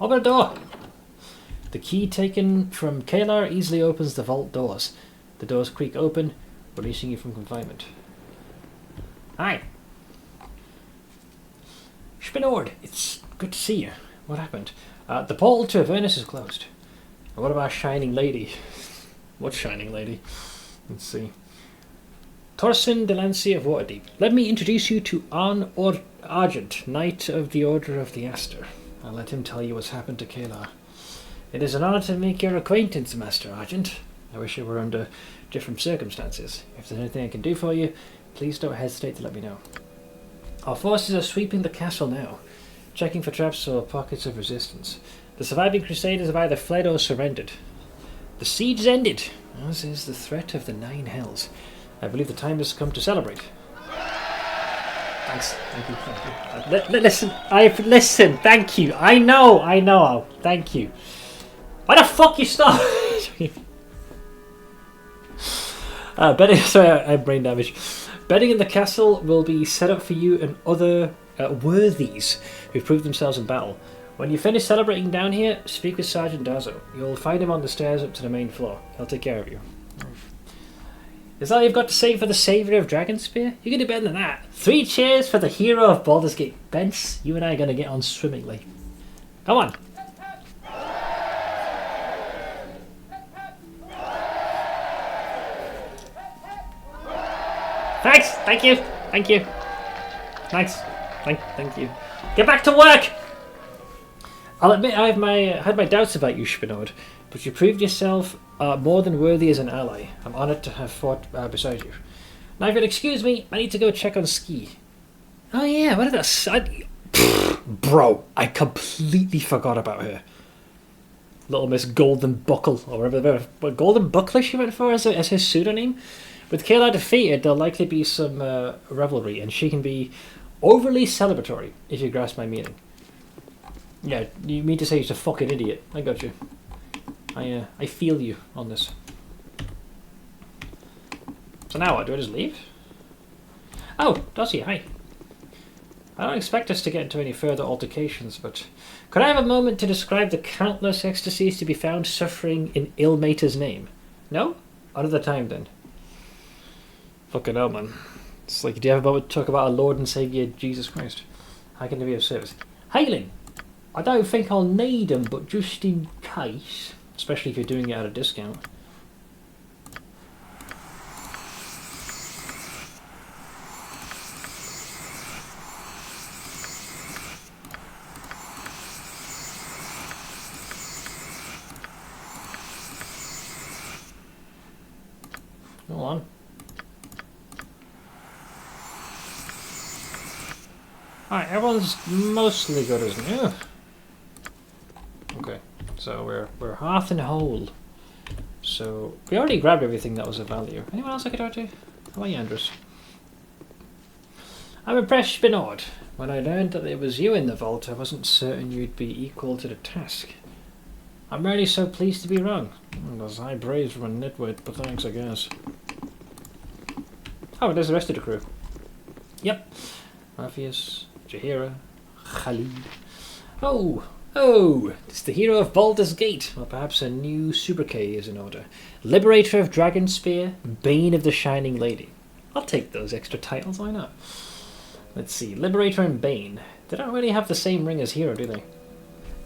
Open the door! The key taken from Kalar easily opens the vault doors. The doors creak open, releasing you from confinement. Hi! Spinord, it's good to see you. What happened? The portal to Avernus is closed. What about Shining Lady? What Shining Lady? Let's see. Torsin Delancey of Waterdeep. Let me introduce you to Argent, Knight of the Order of the Aster. I'll let him tell you what's happened to Kalar. It is an honor to make your acquaintance, Master Argent. I wish it were under different circumstances. If there's anything I can do for you, please don't hesitate to let me know. Our forces are sweeping the castle now, checking for traps or pockets of resistance. The surviving Crusaders have either fled or surrendered. The siege is ended, as is the threat of the 9 hells. I believe the time has come to celebrate. Thanks. Thank you. Thank you. Listen. Thank you. I know. Thank you. Why the fuck you stop? Betting. Sorry, I have brain damage. Betting in the castle will be set up for you and other worthies who've proved themselves in battle. When you finish celebrating down here, speak with Sergeant Dazzo. You'll find him on the stairs up to the main floor. He'll take care of you. Is that all you've got to say for the saviour of Dragonspear? You can do better than that. 3 cheers for the hero of Baldur's Gate. Bence, you and I are going to get on swimmingly. Come on. Thanks. Thank you. Thank you. Thanks. Thank you. Get back to work. I'll admit I had my doubts about you, Spinord, but you proved yourself more than worthy as an ally. I'm honoured to have fought beside you. Now, if you'll excuse me, I need to go check on Ski. Oh yeah, what did that... Bro, I completely forgot about her. Little Miss Golden Buckle, or whatever. What, Golden Buckler she went for as her pseudonym? With Kayla defeated, there'll likely be some revelry, and she can be overly celebratory, if you grasp my meaning. Yeah, you mean to say she's a fucking idiot. I got you. I feel you on this. So now what, do I just leave? Oh, Dossie, hi. I don't expect us to get into any further altercations, but could I have a moment to describe the countless ecstasies to be found suffering in Ilmater's name? No? Another time then. Fucking hell, man. It's like, do you have a moment to talk about our Lord and Saviour Jesus Christ? How can I be of service? Hailing! I don't think I'll need them, but just in case, especially if you're doing it at a discount. Go on. Alright, everyone's mostly good, isn't it? Okay, so we're half and whole. So we already grabbed everything that was of value. Anyone else I could talk to? How about you, Andrews? I'm impressed, Spinord. When I learned that it was you in the vault, I wasn't certain you'd be equal to the task. I'm really so pleased to be wrong. There's high praise from a nitwit, but thanks, I guess. Oh, there's the rest of the crew. Yep. Matthias, Jaheira, Khalid. Oh, it's the hero of Baldur's Gate, or perhaps a new sobriquet is in order. Liberator of Dragonspear, Bane of the Shining Lady. I'll take those extra titles, why not? Let's see, Liberator and Bane. They don't really have the same ring as hero, do they?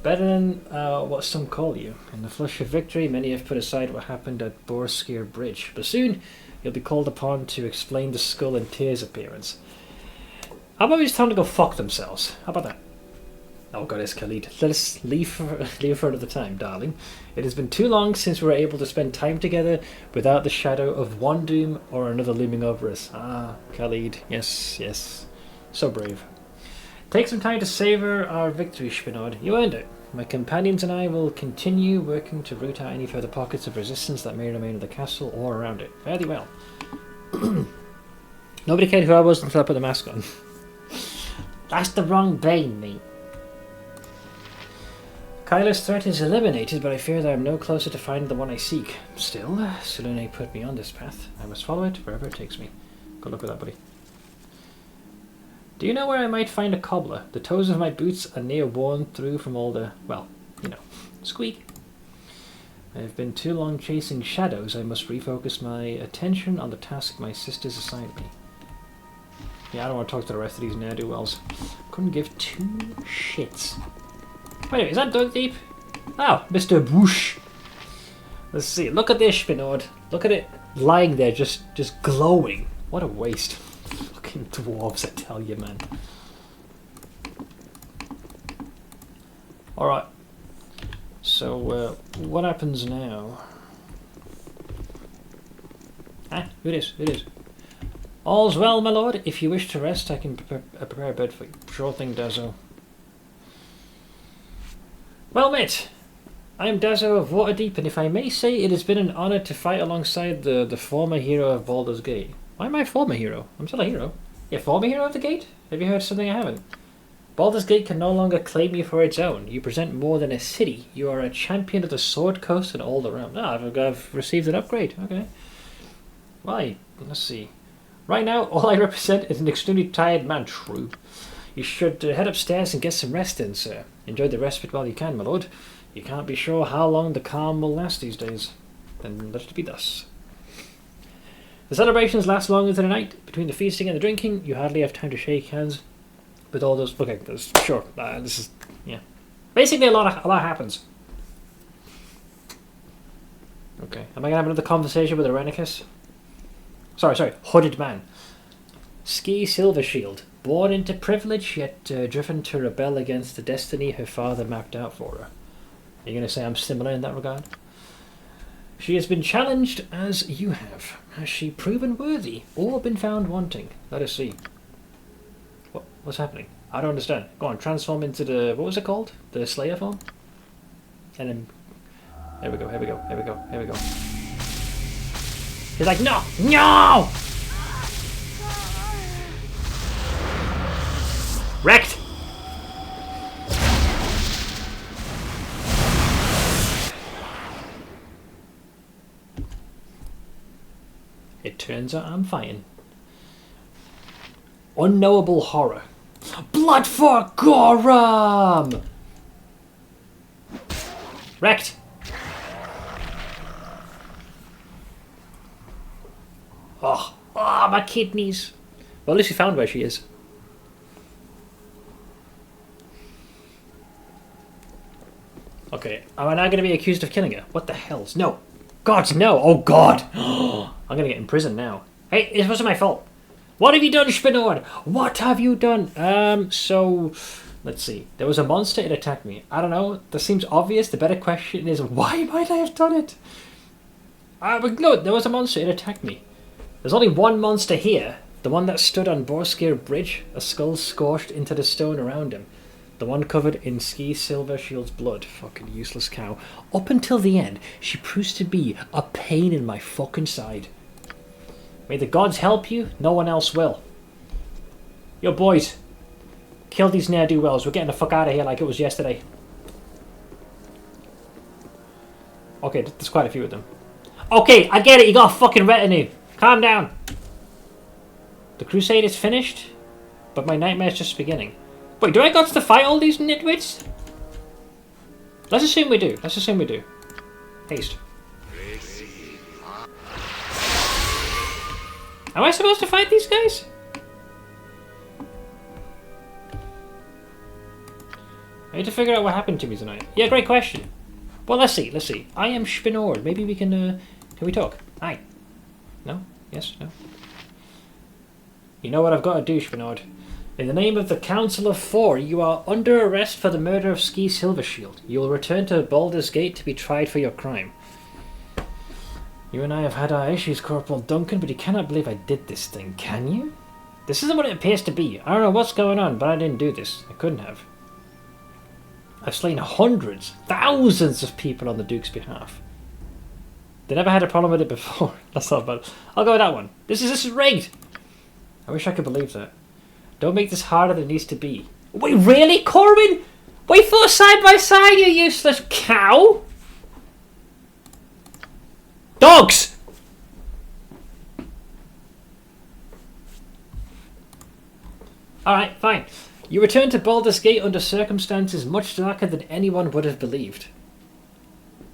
Better than what some call you. In the flush of victory, many have put aside what happened at Borskir Bridge, but soon you'll be called upon to explain the Skull and Tears appearance. How about we just tell them to go fuck themselves? How about that? Oh god, it's Khalid. Let us leave for another time, darling. It has been too long since we were able to spend time together without the shadow of one doom or another looming over us. Ah, Khalid. Yes. So brave. Take some time to savour our victory, Spinord. You earned it. My companions and I will continue working to root out any further pockets of resistance that may remain in the castle or around it. Fairly well. Nobody cared who I was until I put the mask on. That's the wrong Bane, mate. Kyla's threat is eliminated, but I fear that I am no closer to finding the one I seek. Still, Selene put me on this path. I must follow it wherever it takes me. Good luck with that, buddy. Do you know where I might find a cobbler? The toes of my boots are near worn through from all the, well, you know, squeak. I have been too long chasing shadows. I must refocus my attention on the task my sisters assigned me. Yeah, I don't want to talk to the rest of these ne'er-do-wells. Couldn't give two shits. Wait, is that Dug Deep? Oh, Mr. Whoosh. Let's see. Look at this, Spinord. Look at it lying there, just glowing. What a waste. Fucking dwarves, I tell you, man. Alright. So, what happens now? Ah, who it is? Who it is? All's well, my lord. If you wish to rest, I can prepare a bed for you. Sure thing, Dazzo. Well, mate, I am Dazzo of Waterdeep, and if I may say, it has been an honour to fight alongside the former hero of Baldur's Gate. Why am I a former hero? I'm still a hero. Yeah, former hero of the Gate? Have you heard something I haven't? Baldur's Gate can no longer claim you for its own. You present more than a city. You are a champion of the Sword Coast and all the realm. Ah, I've received an upgrade. Okay. Why? Let's see. Right now, all I represent is an extremely tired man. True. You should head upstairs and get some rest in, sir. Enjoy the respite while you can, my lord. You can't be sure how long the calm will last these days. Then let it be thus. The celebrations last long into the night. Between the feasting and the drinking, you hardly have time to shake hands with all those. Okay, sure. This is basically a lot happens. Okay, am I gonna have another conversation with Irenicus? Sorry, hooded man. Ski Silvershield, born into privilege, yet driven to rebel against the destiny her father mapped out for her. Are you going to say I'm similar in that regard? She has been challenged as you have. Has she proven worthy or been found wanting? Let us see. What's happening? I don't understand. Go on, transform into the... What was it called? The Slayer form? And then... Here we go. He's like, no! No! Wrecked! It turns out I'm fine. Unknowable horror. Blood for Gorum! Wrecked! Oh, my kidneys. Well, at least we found where she is. Okay, am I now going to be accused of killing her? What the hell? No. God, no. Oh, God. I'm going to get in prison now. Hey, it wasn't my fault. What have you done, Spinord? What have you done? So, let's see. There was a monster, it attacked me. I don't know. That seems obvious. The better question is, why might I have done it? But no, there was a monster, it attacked me. There's only one monster here. The one that stood on Borskir Bridge, a skull scorched into the stone around him. The one covered in Ski Silvershield's blood. Fucking useless cow. Up until the end, she proves to be a pain in my fucking side. May the gods help you, no one else will. Yo, boys. Kill these ne'er-do-wells. We're getting the fuck out of here like it was yesterday. Okay, there's quite a few of them. Okay, I get it. You got a fucking retinue. Calm down. The crusade is finished, but my nightmare's just beginning. Wait, do I got to fight all these nitwits? Let's assume we do. Haste. Am I supposed to fight these guys? I need to figure out what happened to me tonight. Yeah, great question. Well, let's see. I am Spinord. Maybe we can we talk? Hi. No? Yes? No? You know what I've got to do, Spinord. In the name of the Council of Four, you are under arrest for the murder of Ski Silvershield. You will return to Baldur's Gate to be tried for your crime. You and I have had our issues, Corporal Duncan, but you cannot believe I did this thing, can you? This isn't what it appears to be. I don't know what's going on, but I didn't do this. I couldn't have. I've slain hundreds, thousands of people on the Duke's behalf. They never had a problem with it before. That's not bad. I'll go with that one. This is rigged. I wish I could believe that. Don't make this harder than it needs to be. Wait, really, Corwin? We fought side by side, you useless cow! Dogs! Alright, fine. You return to Baldur's Gate under circumstances much darker than anyone would have believed.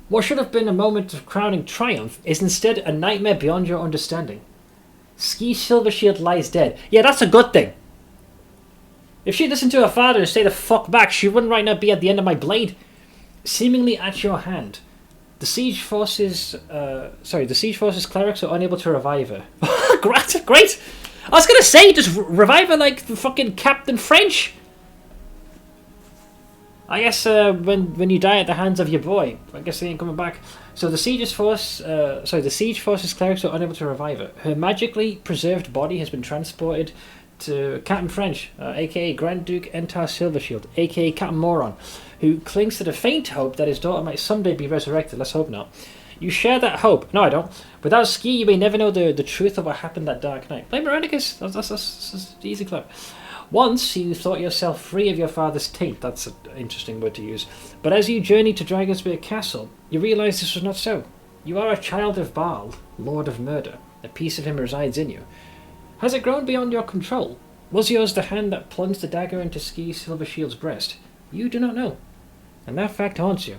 What should have been a moment of crowning triumph is instead a nightmare beyond your understanding. Ski Silvershield lies dead. Yeah, that's a good thing. If she'd listened to her father and stayed the fuck back, she wouldn't right now be at the end of my blade. Seemingly at your hand. The siege forces clerics are unable to revive her. Great! I was gonna say, just revive her like the fucking Captain French. I guess when you die at the hands of your boy, I guess they ain't coming back. So the siege forces clerics are unable to revive her. Her magically preserved body has been transported to Captain French, aka Grand Duke Entar Silvershield, aka Captain Moron, who clings to the faint hope that his daughter might someday be resurrected. Let's hope not. You share that hope. No, I don't. Without Ski, you may never know the truth of what happened that dark night. Blame Irenicus. That's easy clap. Once you thought yourself free of your father's taint. That's an interesting word to use. But as you journeyed to Dragonspear Castle, you realised this was not so. You are a child of Baal, Lord of Murder. A piece of him resides in you. Has it grown beyond your control? Was yours the hand that plunged the dagger into Ski Silvershield's breast? You do not know. And that fact haunts you.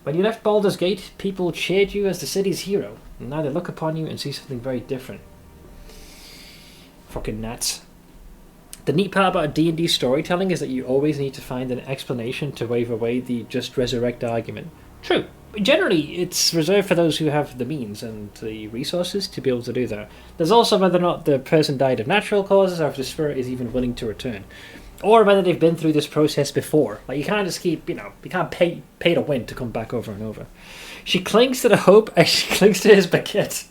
When you left Baldur's Gate, people cheered you as the city's hero, and now they look upon you and see something very different. Fucking gnats. The neat part about D&D storytelling is that you always need to find an explanation to wave away the just resurrect argument. True. Generally, it's reserved for those who have the means and the resources to be able to do that. There's also whether or not the person died of natural causes or if the spirit is even willing to return. Or whether they've been through this process before. Like, you can't just keep, you can't pay to win to come back over and over. She clings to the hope as she clings to his baguette.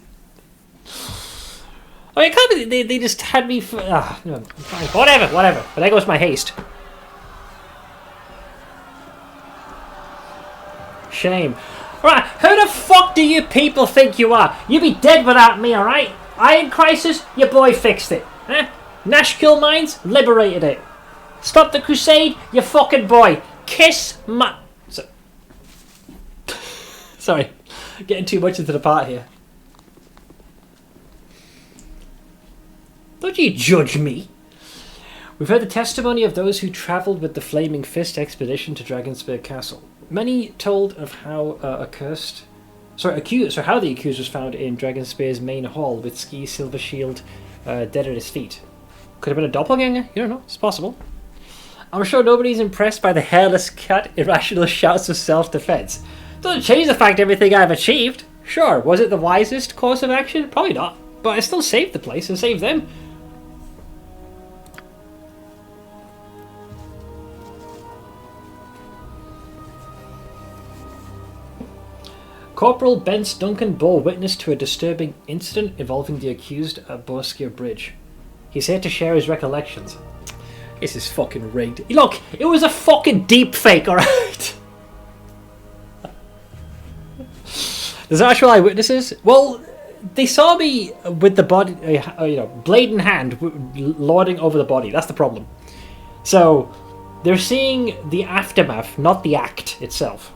I mean, it can't be they just had me for... no, fine. Whatever. But there goes my haste. Shame. Right, who the fuck do you people think you are? You'd be dead without me, alright? Iron Crisis, your boy fixed it. Huh? Nashkill Mines, liberated it. Stop the Crusade, your fucking boy. Kiss my... Sorry, getting too much into the part here. Don't you judge me. We've heard the testimony of those who travelled with the Flaming Fist expedition to Dragonspear Castle. Many told of how how the accused was found in Dragonspear's main hall with Ski Silver Shield dead at his feet. Could have been a doppelganger. You don't know. It's possible. I'm sure nobody's impressed by the hairless cat irrational shouts of self-defense. Doesn't change the fact everything I've achieved. Sure, was it the wisest course of action? Probably not. But I still saved the place and saved them. Corporal Bence Duncan bore witness to a disturbing incident involving the accused at Borskier Bridge. He's here to share his recollections. This is fucking rigged. Look, it was a fucking deep fake, alright? There's actual eyewitnesses. Well, they saw me with the body, blade in hand, lording over the body. That's the problem. So, they're seeing the aftermath, not the act itself.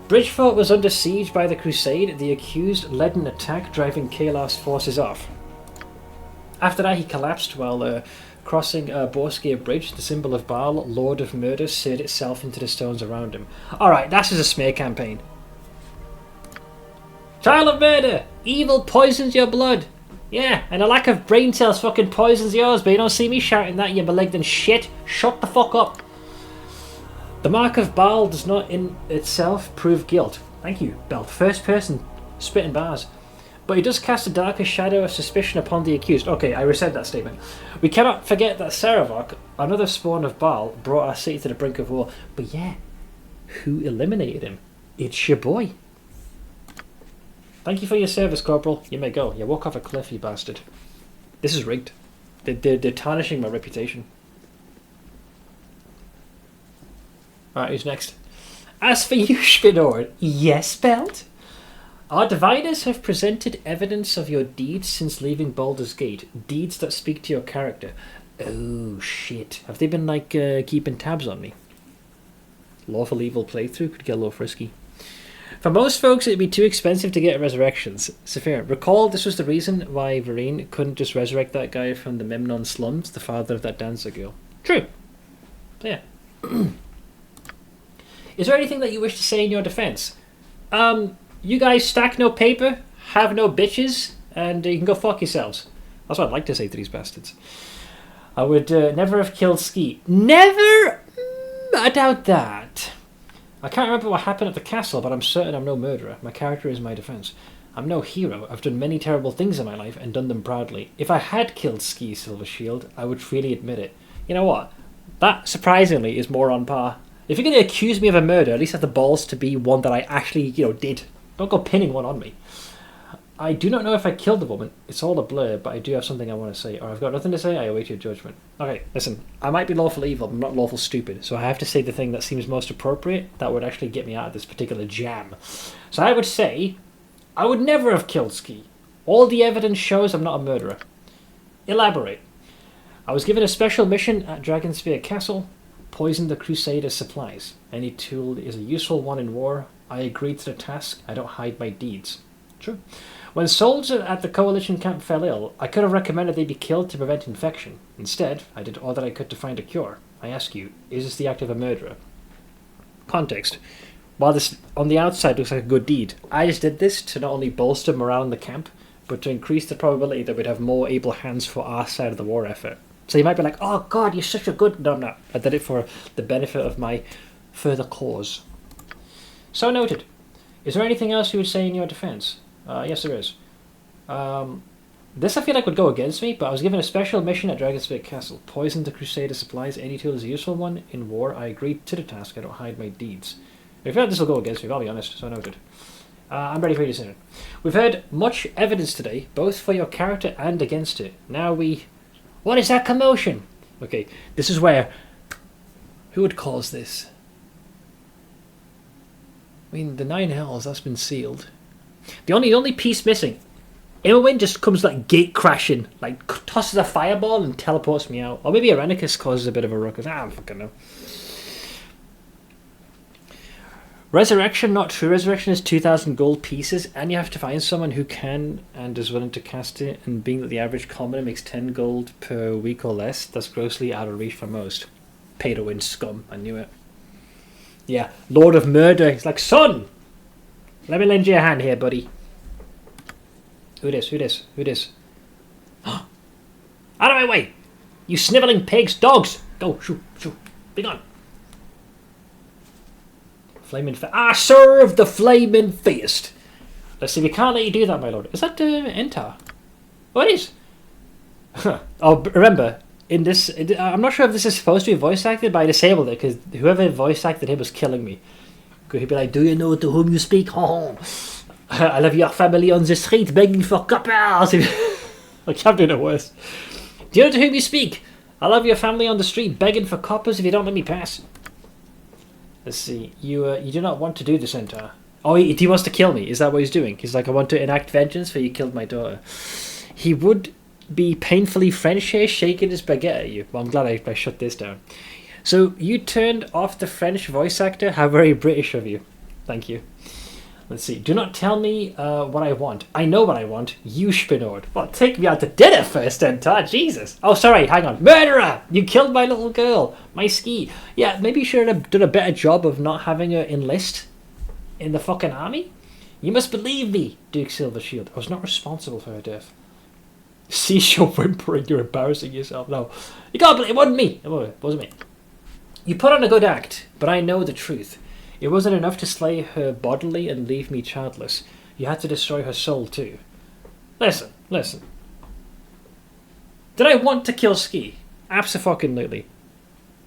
Bridgefort was under siege by the Crusade. The accused led an attack, driving Kalar's forces off. After that, he collapsed while crossing Borskier Bridge. The symbol of Baal, Lord of Murder, seared itself into the stones around him. Alright, that's just a smear campaign. Child of murder! Evil poisons your blood! Yeah, and a lack of brain cells fucking poisons yours, but you don't see me shouting that, you malignant shit! Shut the fuck up! The mark of Baal does not in itself prove guilt. Thank you, Belt. First person, spitting bars. But it does cast a darker shadow of suspicion upon the accused. Okay, I reset that statement. We cannot forget that Saravok, another spawn of Baal, brought our city to the brink of war. But yeah, who eliminated him? It's your boy. Thank you for your service, Corporal. You may go. You walk off a cliff, you bastard. This is rigged. They're tarnishing my reputation. Alright, who's next? As for you, Spinor, yes, Belt? Our diviners have presented evidence of your deeds since leaving Baldur's Gate. Deeds that speak to your character. Oh, shit. Have they been, keeping tabs on me? Lawful Evil playthrough could get a little frisky. For most folks, it'd be too expensive to get resurrections. Saphir, recall this was the reason why Varine couldn't just resurrect that guy from the Memnon slums, the father of that dancer girl. True. Yeah. Is there anything that you wish to say in your defense? You guys stack no paper, have no bitches, and you can go fuck yourselves. That's what I'd like to say to these bastards. I would never have killed Ski. Never? I doubt that. I can't remember what happened at the castle, but I'm certain I'm no murderer. My character is my defense. I'm no hero. I've done many terrible things in my life and done them proudly. If I had killed Ski Silver Shield, I would freely admit it. You know what? That, surprisingly, is more on par. If you're going to accuse me of a murder, at least have the balls to be one that I actually, did. Don't go pinning one on me. I do not know if I killed the woman. It's all a blur, but I do have something I want to say. Or I've got nothing to say, I await your judgment. Okay, listen. I might be lawful evil, but I'm not lawful stupid. So I have to say the thing that seems most appropriate that would actually get me out of this particular jam. So I would say, I would never have killed Ski. All the evidence shows I'm not a murderer. Elaborate. I was given a special mission at Dragonspear Castle. Poison the Crusaders' supplies. Any tool is a useful one in war. I agreed to the task. I don't hide my deeds. True. When soldiers at the Coalition camp fell ill, I could have recommended they be killed to prevent infection. Instead, I did all that I could to find a cure. I ask you, is this the act of a murderer? Context. While this on the outside looks like a good deed, I just did this to not only bolster morale in the camp, but to increase the probability that we'd have more able hands for our side of the war effort. So you might be like, oh God, you're such a good... No, I'm not. I did it for the benefit of my further cause. So noted. Is there anything else you would say in your defense? Yes, there is. This I feel like would go against me, but I was given a special mission at Dragonspeak Castle. Poison the Crusader supplies. Any tool is a useful one. In war, I agreed to the task. I don't hide my deeds. I feel like this will go against me, I'll be honest, so noted. I'm ready for your decision. We've heard much evidence today, both for your character and against it. Now we... What is that commotion? Okay, this is where... Who would cause this? I mean, the Nine Hells, that's been sealed. The only piece missing... Imowen just comes like gate crashing, like tosses a fireball and teleports me out. Or maybe Irenicus causes a bit of a ruckus. I don't fucking know. Resurrection, not true. Resurrection is 2,000 gold pieces, and you have to find someone who can and is willing to cast it, and being that the average commoner makes 10 gold per week or less, that's grossly out of reach for most. Pay to win scum, I knew it. Yeah, Lord of Murder. He's like, son! Let me lend you a hand here, buddy. Who this? Who this? Who this? Out of my way! You snivelling pigs! Dogs! Go, shoot, shoot. Be gone. Flaming Fist. I serve the Flaming Fist. Let's see, we can't let you do that, my lord. Is that Entar? Oh, it is. Oh, remember, in this... I'm not sure if this is supposed to be voice acted, but I disabled it, because whoever voice acted him was killing me. He'd be like, do you know to whom you speak? Oh, I love your family on the street begging for coppers. I can't do no worse. Do you know to whom you speak? I love your family on the street begging for coppers if you don't let me pass. Let's see. You do not want to do this, Entar. Oh, he wants to kill me. Is that what he's doing? He's like, I want to enact vengeance for you killed my daughter. He would be painfully French here, shaking his baguette at you. Well, I'm glad I shut this down. So, you turned off the French voice actor? How very British of you. Thank you. Let's see. Do not tell me what I want. I know what I want. You Spinord. Well, take me out to dinner first, Entar. Jesus. Oh, sorry. Hang on. Murderer! You killed my little girl. My ski. Yeah, maybe you should have done a better job of not having her enlist in the fucking army. You must believe me, Duke Silvershield. I was not responsible for her death. Cease your whimpering. You're embarrassing yourself. No. You can't believe it. Wasn't me. It wasn't me. You put on a good act, but I know the truth. It wasn't enough to slay her bodily and leave me childless. You had to destroy her soul too. Listen. Did I want to kill Ski? Abso-fucking-lutely.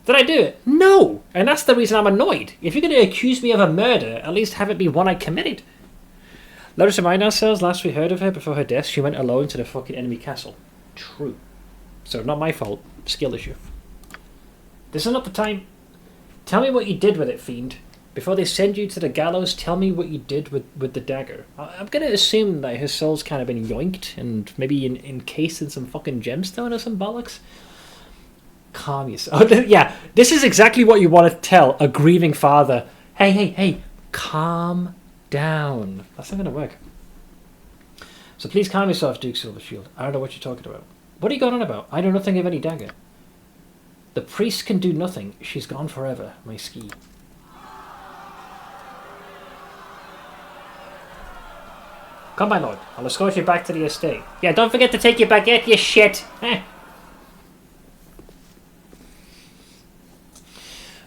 Did I do it? No! And that's the reason I'm annoyed. If you're going to accuse me of a murder, at least have it be one I committed. Let us remind ourselves, last we heard of her before her death, she went alone to the fucking enemy castle. True. So not my fault. Skill issue. This is not the time. Tell me what you did with it, fiend. Before they send you to the gallows, tell me what you did with the dagger. I'm going to assume that his soul's kind of been yoinked and maybe encased in some fucking gemstone or some bollocks. Calm yourself. Oh, yeah, this is exactly what you want to tell a grieving father. Hey, calm down. That's not going to work. So please calm yourself, Duke Silvershield. I don't know what you're talking about. What are you going on about? I know nothing of any dagger. The priest can do nothing. She's gone forever, my ski. Come, my lord. I'll escort you back to the estate. Yeah, don't forget to take your baguette, you shit.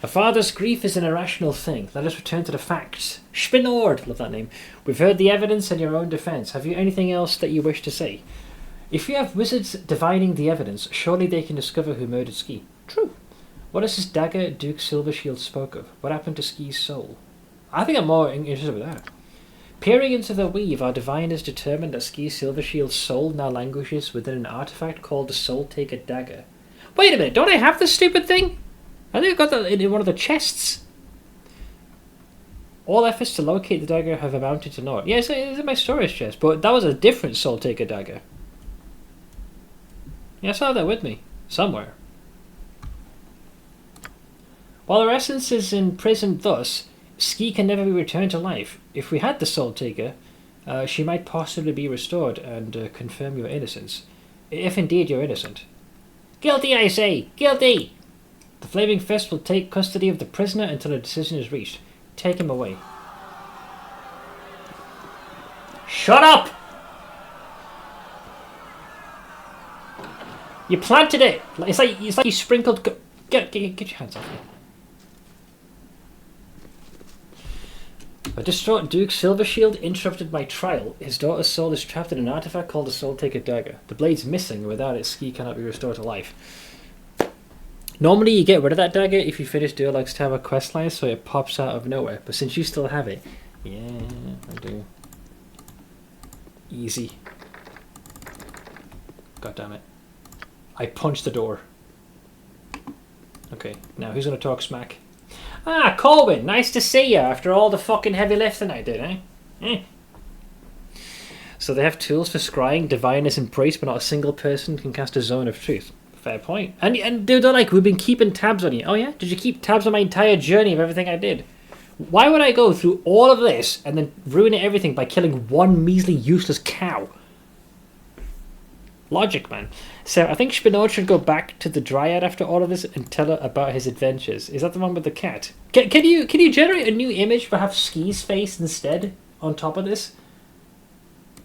A father's grief is an irrational thing. Let us return to the facts. Spinord, love that name. We've heard the evidence in your own defence. Have you anything else that you wish to say? If you have wizards divining the evidence, surely they can discover who murdered Ski. True. What is this dagger Duke Silvershield spoke of? What happened to Ski's soul? I think I'm more interested with that. Peering into the weave, our diviners determined that Ski Silvershield's soul now languishes within an artifact called the Soul Taker Dagger. Wait a minute, don't I have this stupid thing? I think I got that in one of the chests. All efforts to locate the dagger have amounted to naught. Yeah, it's in my storage chest, but that was a different Soul Taker Dagger. Yeah, I still have that with me. Somewhere. While her essence is imprisoned thus, Ski can never be returned to life. If we had the Soul Taker, she might possibly be restored and confirm your innocence. If indeed you're innocent. Guilty, I say! Guilty! The Flaming Fist will take custody of the prisoner until a decision is reached. Take him away. Shut up! You planted it! It's like you sprinkled... Get your hands off me. A distraught Duke Silvershield interrupted my trial. His daughter's soul is trapped in an artifact called the Soul Taker Dagger. The blade's missing, and without it, Ski cannot be restored to life. Normally, you get rid of that dagger if you finish Durlag's Tower questline, so it pops out of nowhere. But since you still have it, yeah, I do. Easy. God damn it. I punched the door. Okay, now who's gonna talk smack? Ah, Colwyn, nice to see you after all the fucking heavy lifting I did, eh? So they have tools for scrying, divineness, and praise, but not a single person can cast a zone of truth. Fair point. And they're like, we've been keeping tabs on you. Oh yeah? Did you keep tabs on my entire journey of everything I did? Why would I go through all of this and then ruin everything by killing one measly useless cow? Logic, man. So I think Spinard should go back to the Dryad after all of this and tell her about his adventures. Is that the one with the cat? Can you generate a new image but have Ski's face instead on top of this?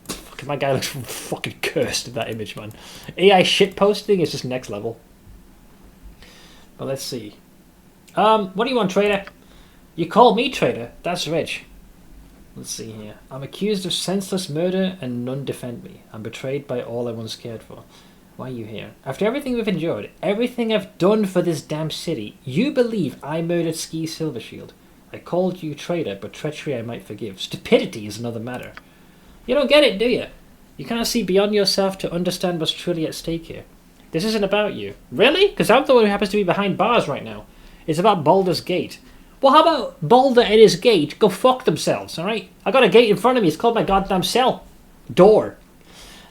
Fucking my guy looks fucking cursed in that image, man. AI shitposting is just next level. But let's see. What do you want, traitor? You call me traitor? That's rich. Let's see here. I'm accused of senseless murder and none defend me. I'm betrayed by all I once cared for. Why are you here? After everything we've endured, everything I've done for this damn city, you believe I murdered Ski Silvershield. I called you traitor, but treachery I might forgive. Stupidity is another matter. You don't get it, do you? You can't see beyond yourself to understand what's truly at stake here. This isn't about you. Really? Because I'm the one who happens to be behind bars right now. It's about Baldur's Gate. Well, how about Baldur and his gate go fuck themselves, alright? I got a gate in front of me, it's called my goddamn cell. Door.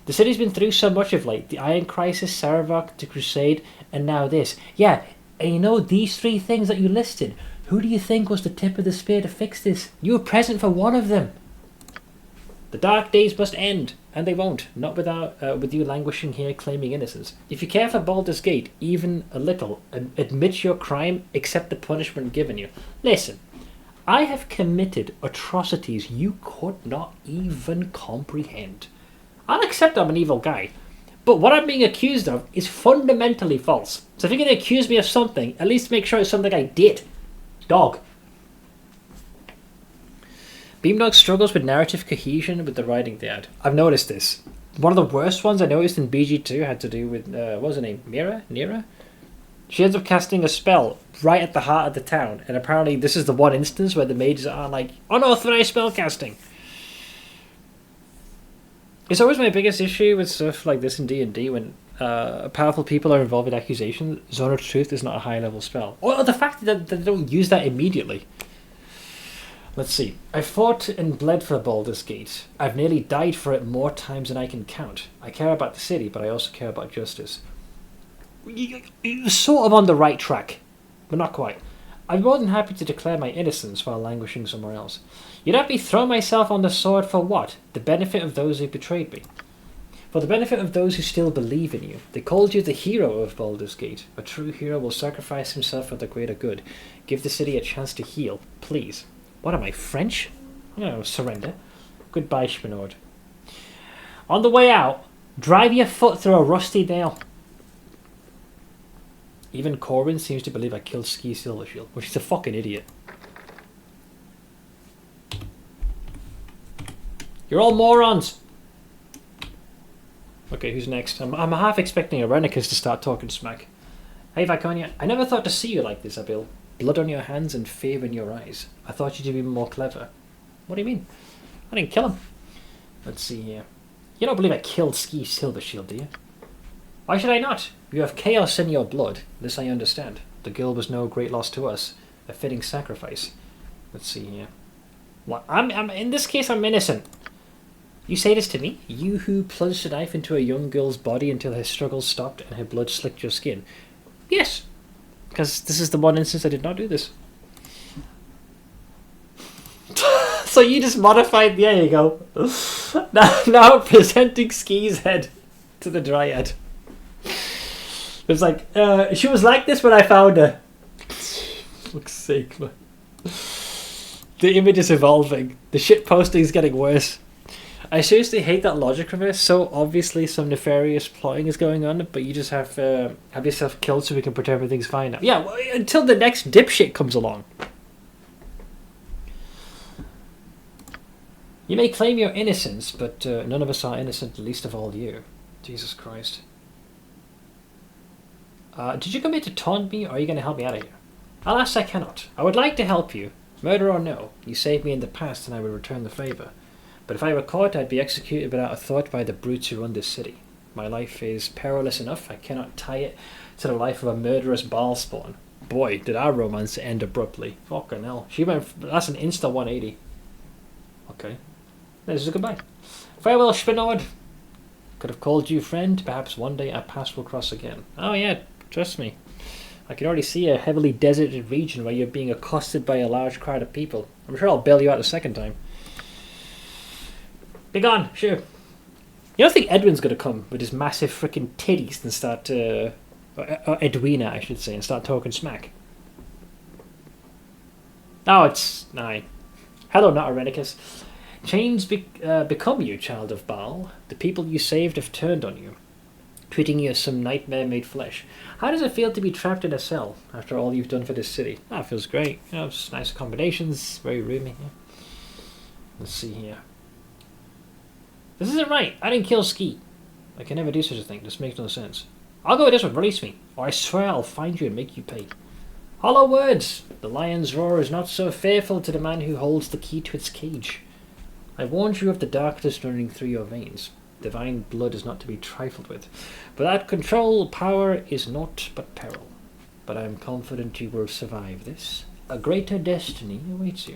The city's been through so much of late. The Iron Crisis, Saravok, the Crusade, and now this. Yeah, and you know these three things that you listed? Who do you think was the tip of the spear to fix this? You were present for one of them. The dark days must end, and they won't. Not without with you languishing here claiming innocence. If you care for Baldur's Gate, even a little, admit your crime, accept the punishment given you. Listen, I have committed atrocities you could not even comprehend. I'll accept I'm an evil guy, but what I'm being accused of is fundamentally false. So if you're going to accuse me of something, at least make sure it's something I did. Dog. Beamdog struggles with narrative cohesion with the writing they add. I've noticed this. One of the worst ones I noticed in BG2 had to do with, what was her name? Nira? She ends up casting a spell right at the heart of the town, and apparently this is the one instance where the mages are like, unauthorized spell casting. It's always my biggest issue with stuff like this in D&D when powerful people are involved in accusations. Zone of Truth is not a high-level spell. Or the fact that they don't use that immediately. Let's see. I fought and bled for Baldur's Gate. I've nearly died for it more times than I can count. I care about the city, but I also care about justice. You're sort of on the right track, but not quite. I'm more than happy to declare my innocence while languishing somewhere else. You'd have me throw myself on the sword for what? The benefit of those who betrayed me. For the benefit of those who still believe in you. They called you the hero of Baldur's Gate. A true hero will sacrifice himself for the greater good. Give the city a chance to heal, please. What am I, French? No, surrender. Goodbye, Spinord. On the way out, drive your foot through a rusty nail. Even Corbin seems to believe I killed Ski Silvershield, which is a fucking idiot. You're all morons! Okay, who's next? I'm half expecting Arenicus to start talking smack. Hey, Viconia, I never thought to see you like this, Abil. Blood on your hands and fear in your eyes. I thought you'd be more clever. What do you mean? I didn't kill him. Let's see here. You don't believe I killed Ski Silvershield, do you? Why should I not? You have chaos in your blood. This I understand. The girl was no great loss to us. A fitting sacrifice. Let's see here. What? I'm in this case, I'm innocent. You say this to me? You who plunged a knife into a young girl's body until her struggles stopped and her blood slicked your skin. Yes. Because this is the one instance I did not do this. So you just modified... There you go. Now presenting Ski's head to the Dryad. It's like, she was like this when I found her. Fuck's sake, man. The image is evolving. The shit posting is getting worse. I seriously hate that logic from it. So obviously some nefarious plotting is going on, but you just have yourself killed so we can pretend everything's fine now. Yeah, well, until the next dipshit comes along. You may claim your innocence, but none of us are innocent, least of all you. Jesus Christ. Did you come here to taunt me, or are you going to help me out of here? Alas, I cannot. I would like to help you. Murder or no, you saved me in the past and I will return the favour. But if I were caught, I'd be executed without a thought by the brutes who run this city. My life is perilous enough, I cannot tie it to the life of a murderous Balspawn. Boy, did our romance end abruptly. Fucking hell. That's an insta 180. Okay. This is a goodbye. Farewell, Spinord. Could have called you friend. Perhaps one day our paths will cross again. Oh yeah, trust me. I can already see a heavily deserted region where you're being accosted by a large crowd of people. I'm sure I'll bail you out the second time. Be gone, sure. You don't think Edwin's going to come with his massive freaking titties and start, or Edwina I should say, and start talking smack? Oh, it's... Aye. Hello, not Arenicus. Chains become you, child of Baal. The people you saved have turned on you, treating you as some nightmare made flesh. How does it feel to be trapped in a cell after all you've done for this city? Ah, it feels great. You know, it's nice accommodations, very roomy. Yeah. Let's see here. This isn't right. I didn't kill Ski. I can never do such a thing. This makes no sense. I'll go with this one. Release me, or I swear I'll find you and make you pay. Hollow words. The lion's roar is not so fearful to the man who holds the key to its cage. I warned you of the darkness running through your veins. Divine blood is not to be trifled with. Without control, power is naught but peril. But I am confident you will survive this. A greater destiny awaits you.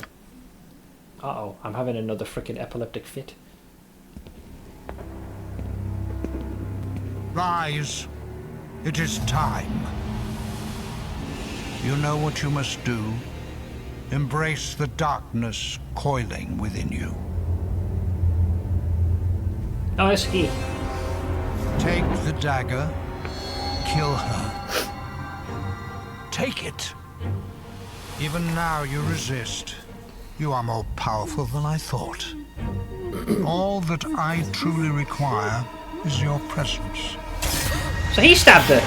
Uh-oh, I'm having another frickin' epileptic fit. Rise. It is time. You know what you must do. Embrace the darkness coiling within you. Oh, that's Ski. Take the dagger. Kill her. Take it. Even now you resist. You are more powerful than I thought. All that I truly require is your presence. So he stabbed her.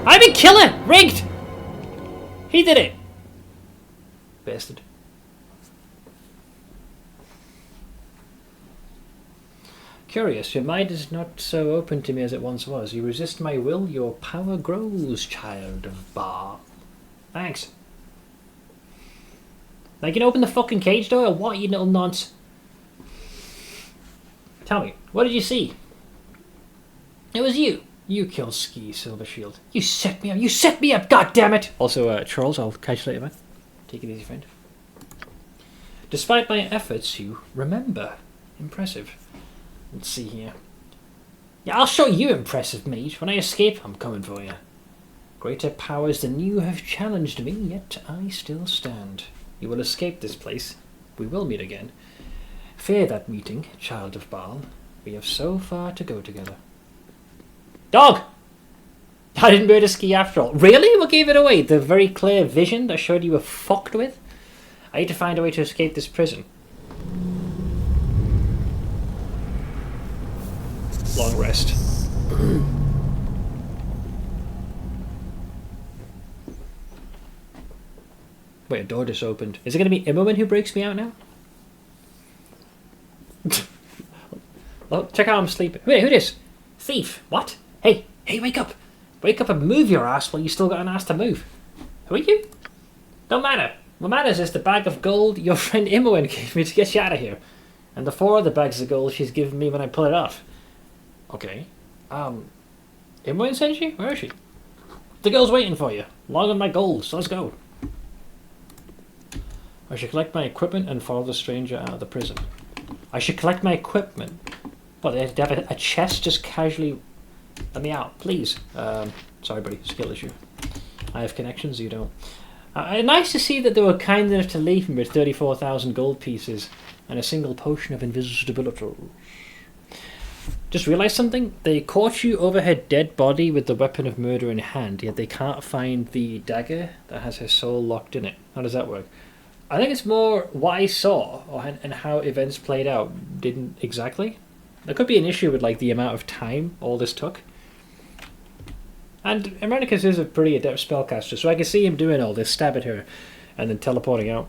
I didn't kill her! Rigged! He did it! Bastard. Curious, your mind is not so open to me as it once was. You resist my will, your power grows, child of Baal. Thanks. Now you can open the fucking cage door or what, you little nonce? Tell me, what did you see? It was you. You killed Ski, Silver Shield. You set me up. You set me up, goddammit! Also, Charles, I'll catch you later, man. Take it easy, friend. Despite my efforts, you remember. Impressive. Let's see here. Yeah, I'll show you impressive, mate. When I escape, I'm coming for you. Greater powers than you have challenged me, yet I still stand. You will escape this place. We will meet again. Fear that meeting, child of Baal. We have so far to go together. Dog! I didn't murder Ski after all. Really? What gave it away? The very clear vision that showed you were fucked with? I need to find a way to escape this prison. Long rest. Wait, a door just opened. Is it going to be Immerman who breaks me out now? Oh, check out I'm sleeping. Wait, who this? Thief. What? Hey, wake up. Wake up and move your ass while you still got an ass to move. Who are you? Don't matter. What matters is the bag of gold your friend Imoen gave me to get you out of here. And the 4 other bags of gold she's given me when I pull it off. Okay. Imoen sent you? Where is she? The girl's waiting for you. Along with my gold, so let's go. I should collect my equipment and follow the stranger out of the prison. I should collect my equipment. What, they have a chest just casually... Let me out, please. Sorry, buddy. Skill issue. I have connections, you don't. Nice to see that they were kind enough to leave me with 34,000 gold pieces. and a single potion of invisibility. Just realised something. They caught you over her dead body with the weapon of murder in hand, yet they can't find the dagger that has her soul locked in it. How does that work? I think it's more what I saw and how events played out didn't exactly. There could be an issue with like the amount of time all this took. And Americus is a pretty adept spellcaster, so I can see him doing all this, stabbing her, and then teleporting out.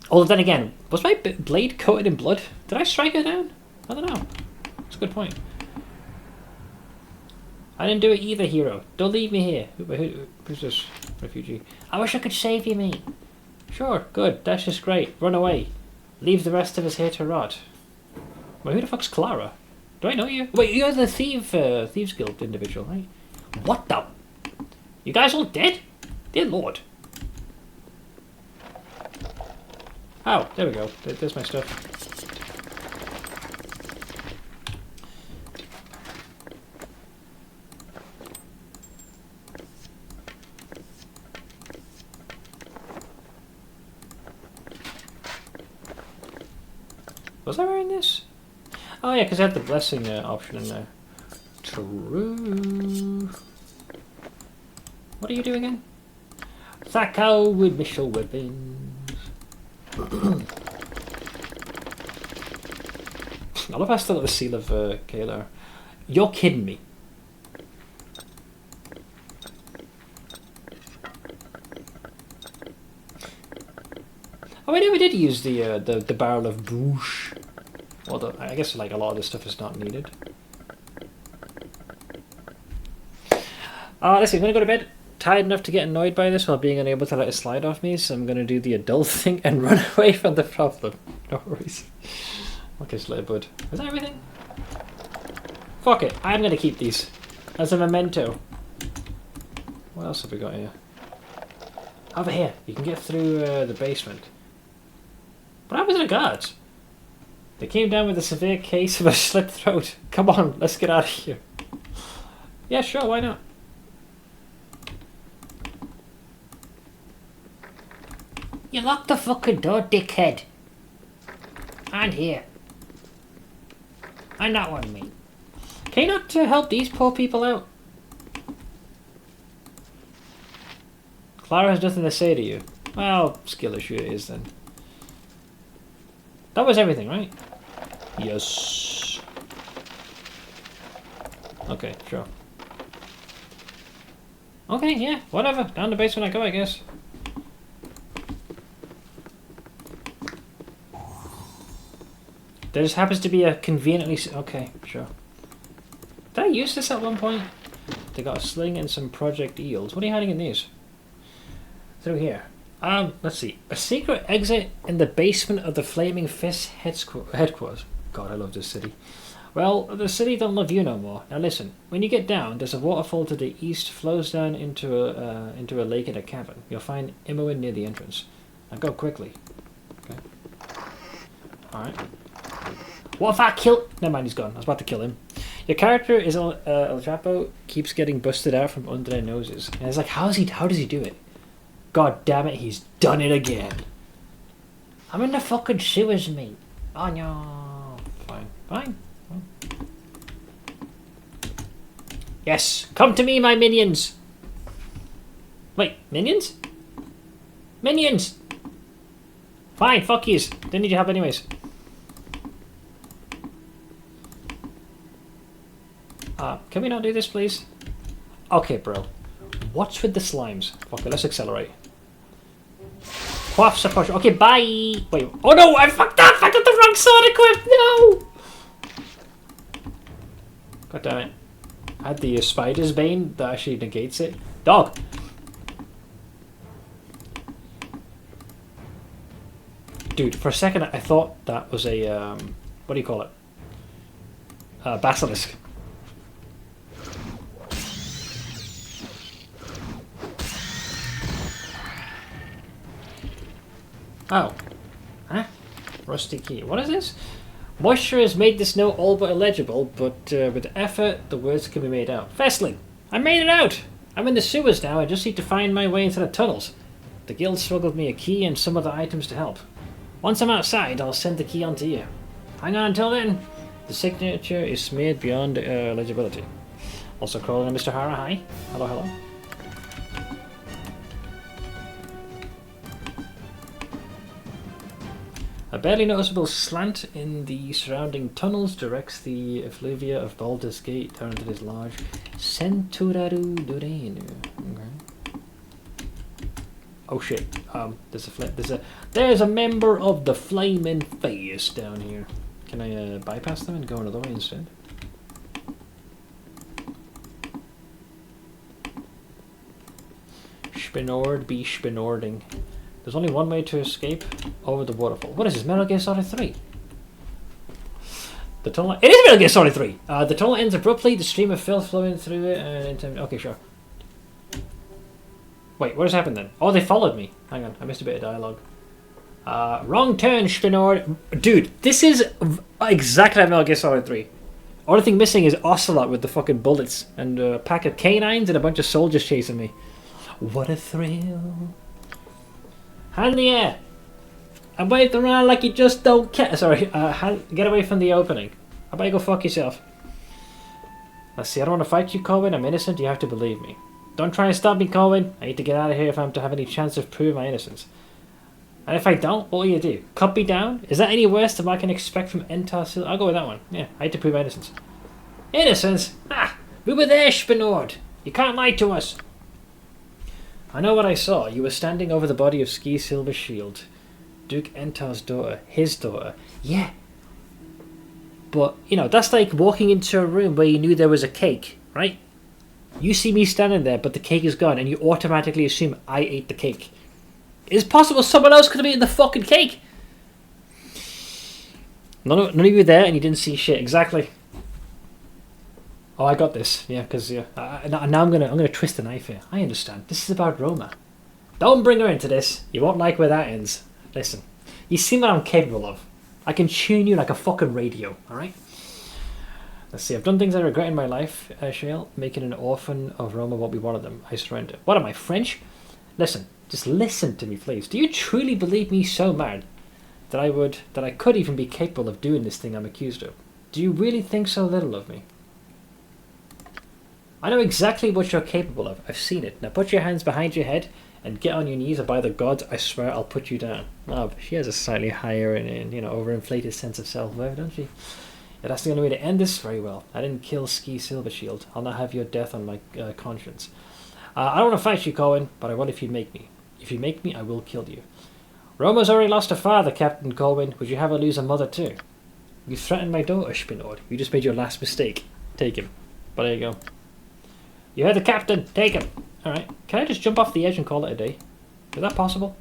Although then again, was my blade coated in blood? Did I strike her down? I don't know. That's a good point. I didn't do it either, hero. Don't leave me here. Who's this refugee? I wish I could save you, mate. Sure, good. That's just great. Run away. Leave the rest of us here to rot. Well, who the fuck's Clara? Do I know you? Wait, you're the Thieves Guild individual, right? What the? You guys all dead? Dear Lord. Oh, there we go. There's my stuff. Was I wearing this? Oh yeah, because I had the blessing option in there. True. What do you do again? Thaco with missile weapons. I love how I still got the seal of Kalar. You're kidding me. Oh, I never did use the barrel of bouche. Although I guess like a lot of this stuff is not needed. Let's see, I'm gonna go to bed. Tired enough to get annoyed by this while being unable to let it slide off me, so I'm gonna do the adult thing and run away from the problem. No worries. Okay, slay bud. Is that everything? Fuck it, I'm gonna keep these as a memento. What else have we got here? Over here, you can get through the basement. What happened to the guards? They came down with a severe case of a slit throat. Come on, let's get out of here. Yeah, sure, why not? You locked the fucking door, dickhead. And here. And that one, mate. Can you not help these poor people out? Clara has nothing to say to you. Well, skill issue it is then. That was everything, right? Yes. Okay, sure. Okay, yeah, whatever. Down the basement I go, I guess. There just happens to be a conveniently... Okay, sure. Did I use this at one point? They got a sling and some project eels. What are you hiding in these? Through here. Let's see. A secret exit in the basement of the Flaming Fist headquarters. God, I love this city. Well, the city don't love you no more. Now listen, when you get down, there's a waterfall to the east, flows down into a lake in a cavern. You'll find Imoen near the entrance. Now go quickly. Okay. Alright. What if I kill... Never mind, he's gone. I was about to kill him. Your character is El Chapo, keeps getting busted out from under their noses. And it's like, how does he do it? God damn it, he's done it again. I'm in the fucking sewers, mate. Oh no. Fine. Fine. Yes, come to me, my minions. Wait, minions? Minions! Fine, fuck yous. Didn't need your help anyways. Can we not do this, please? Okay, bro. What's with the slimes? Okay, let's accelerate. Quaffs a push. Okay, bye! Wait, oh no, I fucked up! I got the wrong sword equipped! No! God damn it. I had the Spider's Bane that actually negates it. Dog! Dude, for a second I thought that was a, what do you call it? Basilisk. Oh. Huh? Rusty key. What is this? Moisture has made this note all but illegible, but with effort, the words can be made out. Festling! I made it out! I'm in the sewers now, I just need to find my way into the tunnels. The guild smuggled me a key and some other items to help. Once I'm outside, I'll send the key on to you. Hang on until then. The signature is smeared beyond legibility. Also calling Mr. Hara, hi. Hello, hello. A barely noticeable slant in the surrounding tunnels directs the effluvia of Baldur's Gate down into this large Centuraru Durenu. Okay. Oh shit! There's a member of the Flaming Face down here. Can I bypass them and go another way instead? Spinord be spinording. There's only one way to escape, over the waterfall. What is this, Metal Gear Solid 3? The tunnel... It is Metal Gear Solid 3! The tunnel ends abruptly, the stream of filth flowing through it, and... Okay, sure. Wait, what has happened then? Oh, they followed me. Hang on, I missed a bit of dialogue. Wrong turn, Spinord. Dude, this is exactly like Metal Gear Solid 3. Only thing missing is Ocelot with the fucking bullets, and a pack of canines and a bunch of soldiers chasing me. What a thrill. Hand in the air. And wave around like you just don't care. Sorry, get away from the opening. How about you go fuck yourself? Let's see, I don't want to fight you, Colin. I'm innocent, you have to believe me. Don't try and stop me, Colin. I need to get out of here if I'm to have any chance of proving my innocence. And if I don't, what will you do? Cut me down? Is that any worse than what I can expect from Entar? I'll go with that one. Yeah, I hate to prove my innocence. Innocence? Ah! We were there, Spinord. You can't lie to us. I know what I saw. You were standing over the body of Ski Silvershield. Duke Entar's daughter. His daughter. Yeah. But, you know, that's like walking into a room where you knew there was a cake, right? You see me standing there, but the cake is gone, and you automatically assume I ate the cake. It's possible someone else could have eaten the fucking cake. None of you were there, and you didn't see shit. Exactly. Oh, I got this. Yeah, because now I'm gonna twist the knife here. I understand. This is about Roma. Don't bring her into this. You won't like where that ends. Listen, you see what I'm capable of. I can tune you like a fucking radio. All right. Let's see. I've done things I regret in my life, Shale. Making an orphan of Roma won't be one of them. I surrender. What am I, French? Listen, just listen to me, please. Do you truly believe me so mad that I could even be capable of doing this thing I'm accused of? Do you really think so little of me? I know exactly what you're capable of. I've seen it. Now put your hands behind your head and get on your knees, or by the gods, I swear I'll put you down. Oh, she has a slightly higher and overinflated sense of self-worth, don't she? Yeah, that's the only way to end this. Very well. I didn't kill Ski Silvershield. I'll not have your death on my conscience. I don't want to fight you, Cohen, but I will if you make me. If you make me, I will kill you. Roma's already lost a father, Captain Colwyn. Would you have her lose a mother too? You threatened my daughter, Spinord. You just made your last mistake. Take him. But there you go. You heard the captain. Take him. Alright. Can I just jump off the edge and call it a day? Is that possible?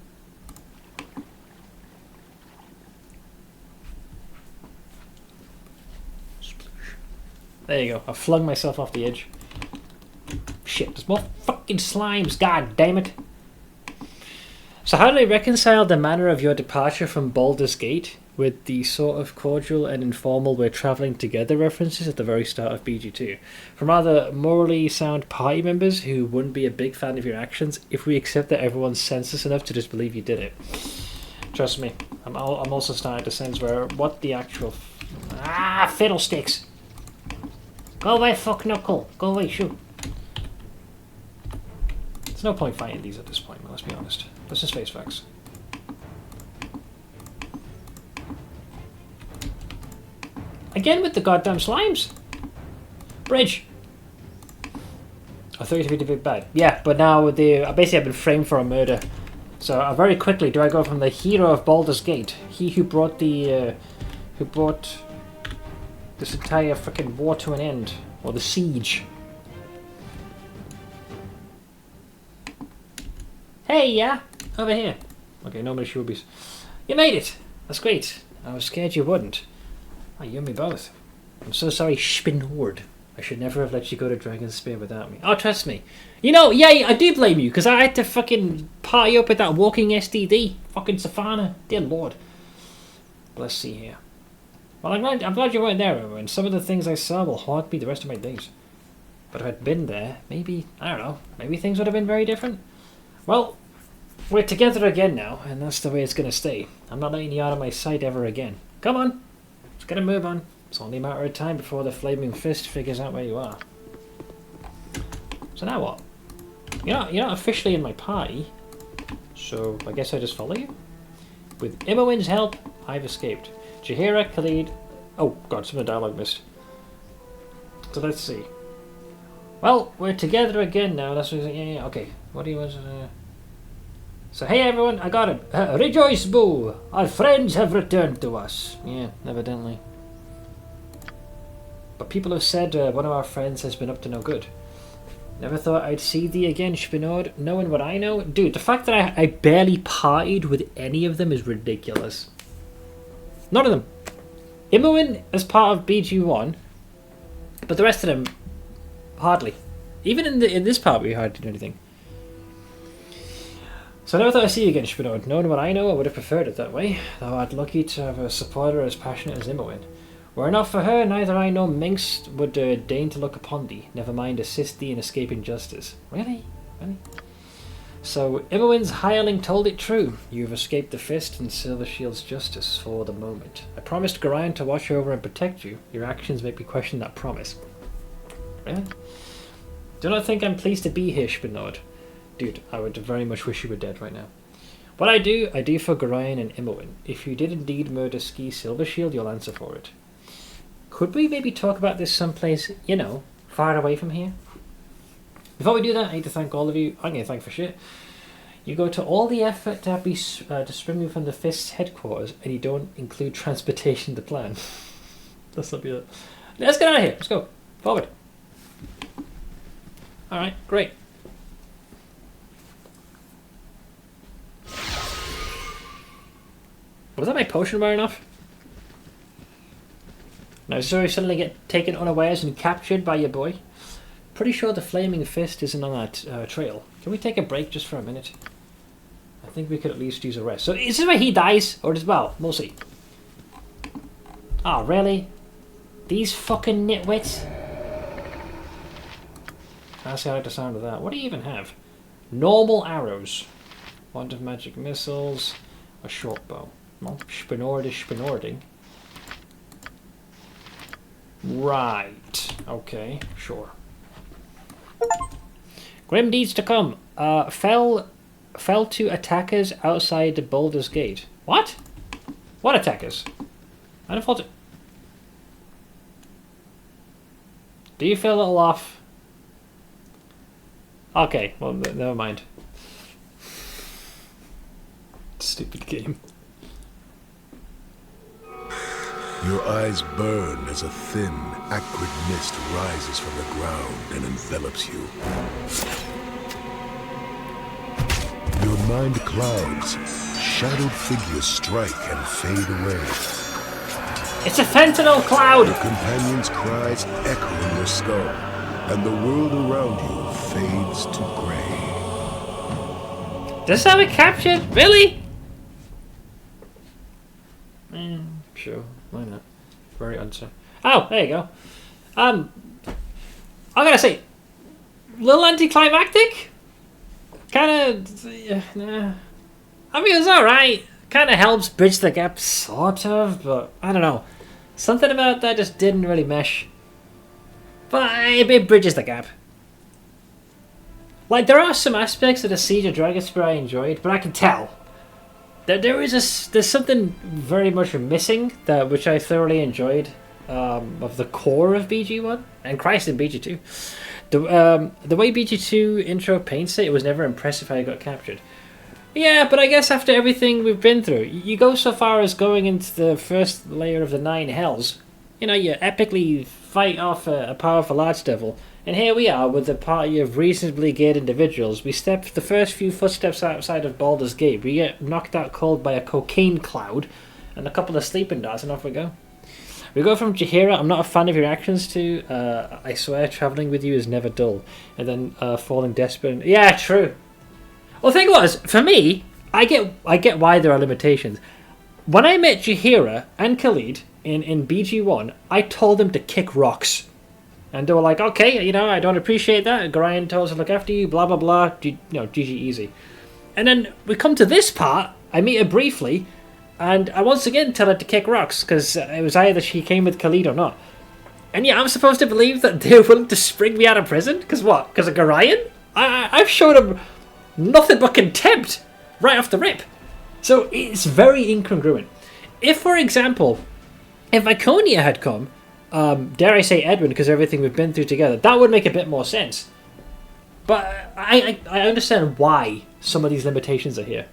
There you go. I flung myself off the edge. Shit, there's more fucking slimes. God damn it. So how do I reconcile the manner of your departure from Baldur's Gate with the sort of cordial and informal we're travelling together references at the very start of BG2? From rather morally sound party members who wouldn't be a big fan of your actions if we accept that everyone's senseless enough to just believe you did it. Trust me, I'm also starting to sense what the actual... fiddlesticks! Go away, fuck knuckle! Go away, shoot! There's no point fighting these at this point, let's be honest. Let's just face facts. Again with the goddamn slimes! Bridge! I thought you'd be a bit bad. Yeah, but now basically I've been framed for a murder. So very quickly do I go from the hero of Baldur's Gate, he who brought this entire freaking war to an end, or the siege. Hey, yeah, over here. Okay, nobody should be. You made it. That's great. I was scared you wouldn't. Oh, you and me both. I'm so sorry, Spinord. I should never have let you go to Dragon's Spear without me. Oh, trust me. You know, yeah, I do blame you, because I had to fucking party up with that walking STD. Fucking Safana. Dear Lord. But let's see here. Well, I'm glad you weren't there, and some of the things I saw will haunt me the rest of my days. But if I'd been there, maybe, I don't know, maybe things would have been very different. Well, We're together again now, and that's the way it's going to stay. I'm not letting you out of my sight ever again. Come on, let's get a move on. It's only a matter of time before the Flaming Fist figures out where you are. So now what? You're not officially in my party, so I guess I just follow you? With Imowen's help, I've escaped. Jaheira, Khalid... Oh god, some of the dialogue missed. So let's see. Well, we're together again now. That's what yeah, okay. What do you want to... So hey everyone, I got it. Rejoice, boo! Our friends have returned to us. Yeah, evidently. But people have said one of our friends has been up to no good. Never thought I'd see thee again, Spinord. Knowing what I know... Dude, the fact that I barely partied with any of them is ridiculous. None of them. Imowen as part of BG1, but the rest of them, hardly. Even in this part we hardly did anything. So I never thought I'd see you again, Spinord. Knowing what I know, I would have preferred it that way, though I'd lucky to have a supporter as passionate as Imowen. Were it not for her, neither I nor Minx would deign to look upon thee, never mind assist thee in escaping justice. Really? Really? So, Imowen's hireling told it true. You have escaped the Fist and Silver Shield's justice for the moment. I promised Gorion to watch over and protect you. Your actions make me question that promise. Really? Do not think I'm pleased to be here, Spinord. Dude, I would very much wish you were dead right now. What I do for Gorion and Imowen. If you did indeed murder Ski Silver Shield, you'll answer for it. Could we maybe talk about this someplace, far away from here? Before we do that, I need to thank all of you. I'm going to thank for shit. You go to all the effort to spring me from the Fist's headquarters, and you don't include transportation in the plan. Let's not be that. Let's get out of here. Let's go. Forward. Alright, great. Was that my potion wearing off? Now, so we suddenly get taken unawares and captured by your boy? Pretty sure the Flaming Fist isn't on that trail. Can we take a break just for a minute? I think we could at least use a rest. So is this where he dies? Or does... Well, we'll see. Oh, really? These fucking nitwits? That's how I like the sound of that. What do you even have? Normal arrows. Wand of magic missiles. A short bow. Well, Spinord is Spinording. Right. Okay, sure. Grim deeds to come. Fell to attackers outside the Baldur's Gate. What? What attackers? I don't fault it. Do you feel a little off? Okay, well, never mind. Stupid game. Your eyes burn as a thin, acrid mist rises from the ground and envelops you. Your mind clouds, shadowed figures strike and fade away. It's a fentanyl cloud! Your companion's cries echo in your skull, and the world around you fades to gray. Does that have it captured? Really? Sure. Why not? Very uncertain. Oh, there you go. I gotta say, little anticlimactic. Kind of. Nah. I mean, it's all right. Kind of helps bridge the gap, sort of, but I don't know. Something about that just didn't really mesh. But it bridges the gap. Like, there are some aspects of the Siege of Dragonspear I enjoyed, but I can tell. There's something very much missing which I thoroughly enjoyed of the core of BG1 and Christ in BG2. The way BG2 intro paints it was never impressive how it got captured. Yeah, but I guess after everything we've been through, you go so far as going into the first layer of the 9 hells. You epically fight off a powerful archdevil. And here we are with a party of reasonably geared individuals. We step the first few footsteps outside of Baldur's Gate. We get knocked out cold by a cocaine cloud and a couple of sleeping darts, and off we go. We go from Jaheira, I'm not a fan of your actions, to I swear travelling with you is never dull. And then falling desperate. Yeah, true. Well, the thing was, for me, I get why there are limitations. When I met Jaheira and Khalid in BG1, I told them to kick rocks. And they were like, okay, I don't appreciate that. Gorion told us to look after you, blah, blah, blah. GG easy. And then we come to this part, I meet her briefly, and I once again tell her to kick rocks, because it was either she came with Khalid or not. And yeah, I'm supposed to believe that they're willing to spring me out of prison? Because what? Because of Gorion? I've shown them nothing but contempt right off the rip. So it's very incongruent. If, for example, if Iconia had come, dare I say Edwin, because everything we've been through together, that would make a bit more sense. But I understand why some of these limitations are here.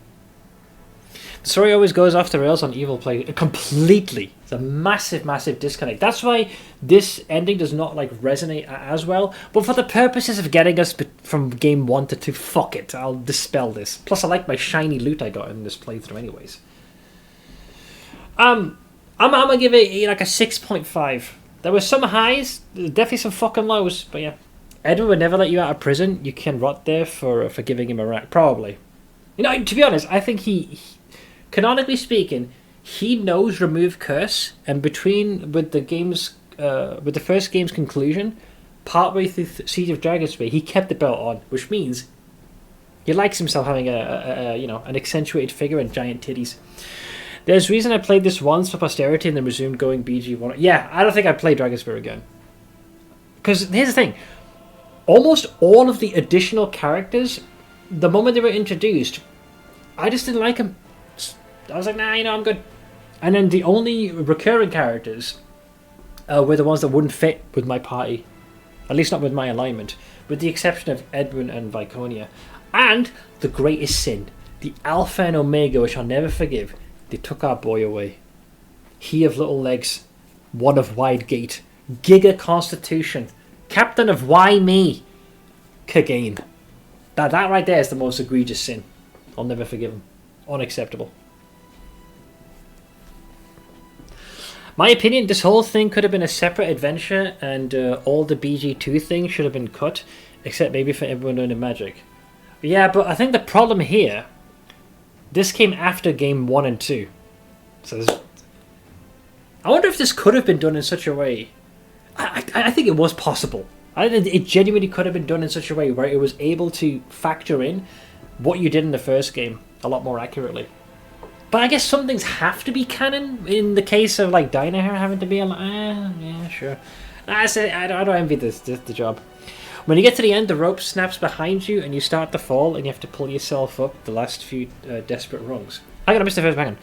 The story always goes off the rails on evil play completely. It's a massive, massive disconnect. That's why this ending does not like resonate as well. But for the purposes of getting us from game 1 to 2, fuck it, I'll dispel this. Plus, I like my shiny loot I got in this playthrough, anyways. I'm gonna give it like a 6.5. There were some highs, definitely some fucking lows, but yeah. Edwin would never let you out of prison. You can rot there for giving him a rack, probably. You know, to be honest, I think he canonically speaking, he knows remove curse, and with the first game's conclusion, partway through Siege of Dragonspear, he kept the belt on, which means he likes himself having an accentuated figure and giant titties. There's reason I played this once for posterity and then resumed going BG1. Yeah, I don't think I'd play Dragonspear again. Because here's the thing, almost all of the additional characters, the moment they were introduced, I just didn't like them. I was like, nah, I'm good. And then the only recurring characters were the ones that wouldn't fit with my party. At least not with my alignment. With the exception of Edwin and Viconia. And the greatest sin. The Alpha and Omega, which I'll never forgive. They took our boy away. He of little legs. One of wide gait. Giga constitution. Captain of why me? Kagain. That right there is the most egregious sin. I'll never forgive him. Unacceptable. My opinion, this whole thing could have been a separate adventure, and all the BG2 things should have been cut, except maybe for everyone learning magic. Yeah, but I think the problem here, this came after game 1 and 2. So I wonder if this could have been done in such a way. I think it was possible. I think it genuinely could have been done in such a way where it was able to factor in what you did in the first game a lot more accurately. But I guess some things have to be canon. In the case of like Dynahair having to be yeah, sure. I don't envy the job. When you get to the end, the rope snaps behind you and you start to fall and you have to pull yourself up the last few desperate rungs. I gotta miss the first hang on.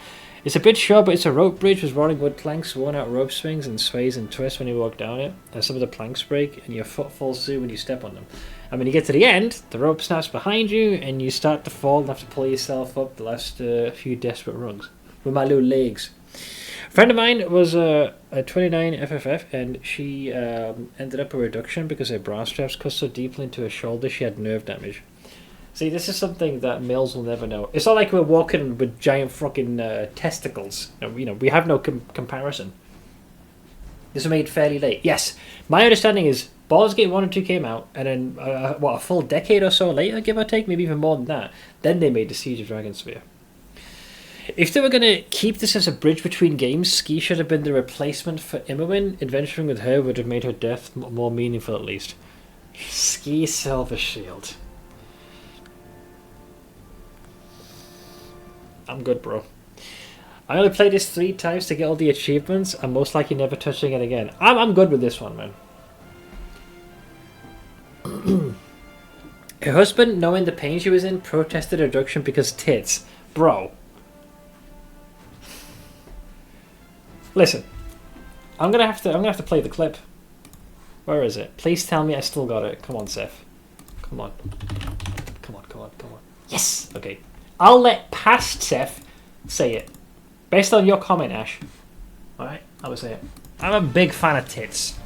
It's a bit short, but it's a rope bridge with rolling wood planks, worn out rope swings, and sways and twists when you walk down it. Some of the planks break and your foot falls through when you step on them. And when you get to the end, the rope snaps behind you and you start to fall and have to pull yourself up the last few desperate rungs with my little legs. A friend of mine was a 29 FFF and she ended up a reduction because her bra straps cut so deeply into her shoulder she had nerve damage. See, this is something that males will never know. It's not like we're walking with giant fucking testicles. We have no comparison. This was made fairly late. Yes, my understanding is Baldur's Gate 1 and 2 came out, and then, a full decade or so later, give or take, maybe even more than that, then they made the Siege of Dragonspear. If they were going to keep this as a bridge between games, Ski should have been the replacement for Imowen. Adventuring with her would have made her death more meaningful, at least. Ski Silver Shield. I'm good, bro. I only played this 3 times to get all the achievements. I'm most likely never touching it again. I'm good with this one, man. Her husband, knowing the pain she was in, protested reduction because tits. Bro. Listen. I'm gonna have to play the clip. Where is it? Please tell me I still got it. Come on, Seth. Come on. Come on. Yes! Okay. I'll let past Seth say it. Based on your comment, Ash. Alright, I will say it. I'm a big fan of tits.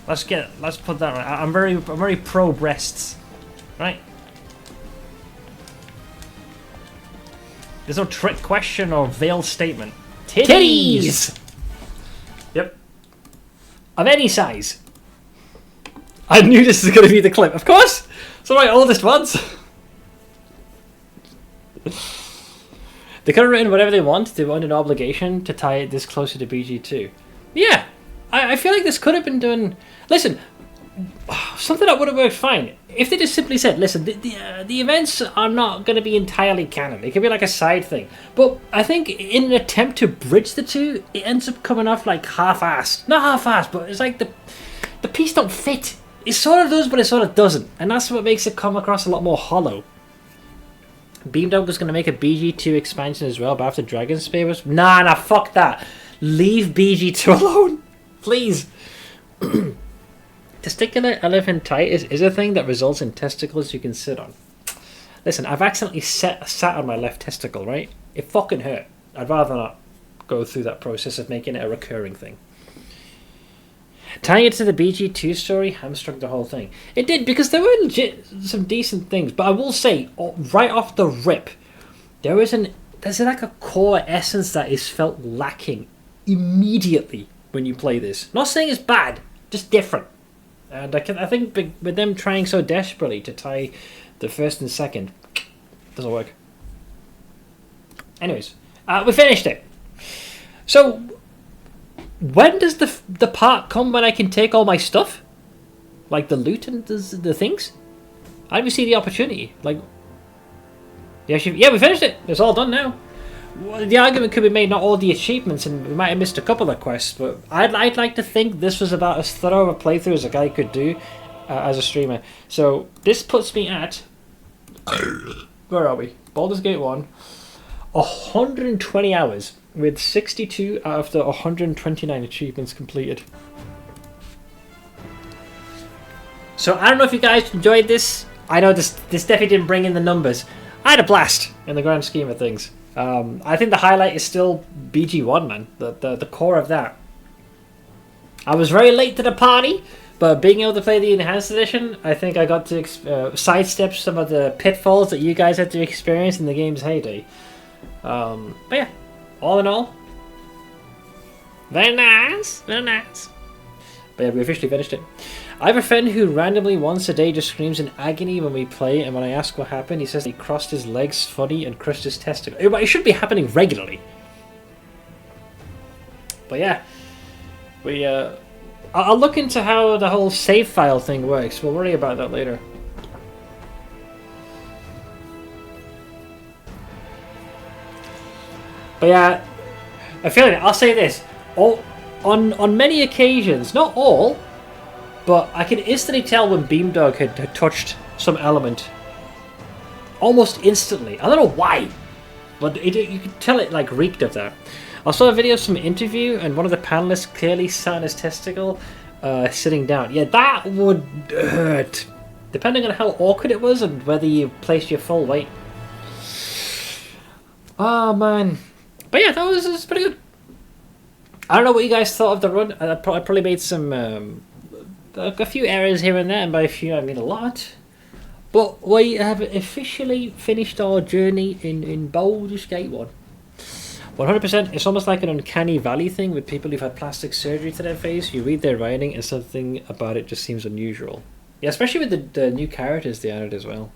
Let's put that right. I'm very pro breasts. Right? There's no trick question or veiled statement. Titties! Yep. Of any size. I knew this was going to be the clip. Of course! It's my oldest ones. They could have written whatever they want. They want an obligation to tie it this closer to BG2. Yeah, I feel like this could have been done. Listen, something that would have worked fine if they just simply said, listen, the events are not going to be entirely canon. It could be like a side thing. But I think in an attempt to bridge the two, it ends up coming off like half-assed. Not half-assed, but it's like the piece don't fit. It sort of does, but it sort of doesn't. And that's what makes it come across a lot more hollow. Beamdog was going to make a BG2 expansion as well, but after Dragon Spear was... Nah, fuck that. Leave BG2 alone. Please. Testicular elephantitis is a thing that results in testicles you can sit on. Listen, I've accidentally sat on my left testicle, right? It fucking hurt. I'd rather not go through that process of making it a recurring thing. Tying it to the BG2 story hamstrung the whole thing. It did, because there were legit some decent things, but I will say, right off the rip, there's like a core essence that is felt lacking immediately when you play this. Not saying it's bad, just different. And I think with them trying so desperately to tie the first and second, doesn't work. Anyways, we finished it. So, when does the part come when I can take all my stuff? Like the loot and the things? I didn't even see the opportunity. Like, yeah, we finished it. It's all done now. Well, the argument could be made not all the achievements, and we might have missed a couple of quests, but I'd like to think this was about as thorough a playthrough as a guy could do as a streamer. So this puts me at... Where are we? Baldur's Gate 1. 120 hours, with 62 out of the 129 achievements completed. So I don't know if you guys enjoyed this. I know this definitely didn't bring in the numbers. I had a blast in the grand scheme of things. I think the highlight is still BG1, man. The core of that. I was very late to the party, but being able to play the Enhanced Edition, I think I got to sidestep some of the pitfalls that you guys had to experience in the game's heyday. But yeah, all in all, very nice, very nice. But yeah, we officially finished it. I have a friend who randomly once a day just screams in agony when we play, and when I ask what happened, he says he crossed his legs funny and crushed his testicle. It should be happening regularly. But yeah, I'll look into how the whole save file thing works. We'll worry about that later. But yeah, I feel it. I'll say this: on many occasions, not all, but I can instantly tell when Beamdog had touched some element. Almost instantly. I don't know why, but you could tell it like reeked of that. I saw a video of some interview, and one of the panelists clearly sat on his testicle, sitting down. Yeah, that would hurt, depending on how awkward it was and whether you placed your full weight. Oh man. But yeah, that was pretty good. I don't know what you guys thought of the run. I probably made some a few errors here and there, and by a few I mean a lot. But we have officially finished our journey in Baldur's Gate 1. 100%. It's almost like an uncanny valley thing with people who've had plastic surgery to their face. You read their writing and something about it just seems unusual. Yeah, especially with the new characters they added as well.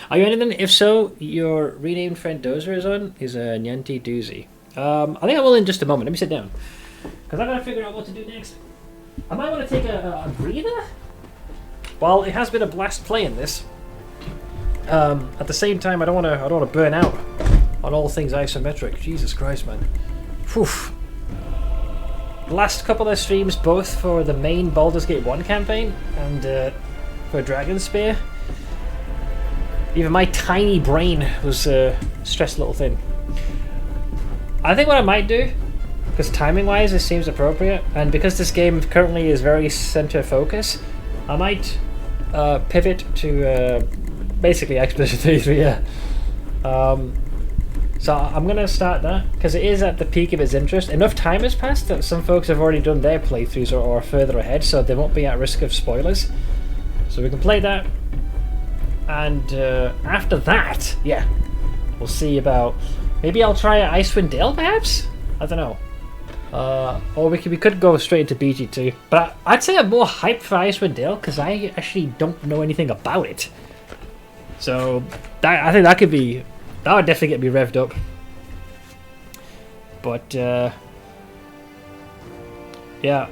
Are you anything? If so, your renamed friend Dozer is a Nyanti doozy. I think I will in just a moment. Let me sit down, because I gotta figure out what to do next. I might want to take a breather. Well, it has been a blast playing this. At the same time, I don't want to burn out on all things isometric. Jesus Christ, man. Whew. The last couple of streams, both for the main Baldur's Gate 1 campaign and for Dragon Spear, even my tiny brain was stressed a little thin. I think what I might do, because timing-wise it seems appropriate, and because this game currently is very center focus, I might pivot to basically Expedition 33, yeah. So I'm going to start that, because it is at the peak of its interest. Enough time has passed that some folks have already done their playthroughs or are further ahead, so they won't be at risk of spoilers. So we can play that. And after that, yeah, we'll see about... Maybe I'll try Icewind Dale, perhaps? I don't know. Or we could go straight into BG2. But I'd say I'm more hyped for Icewind Dale, because I actually don't know anything about it. So I think that would definitely get me revved up. But yeah,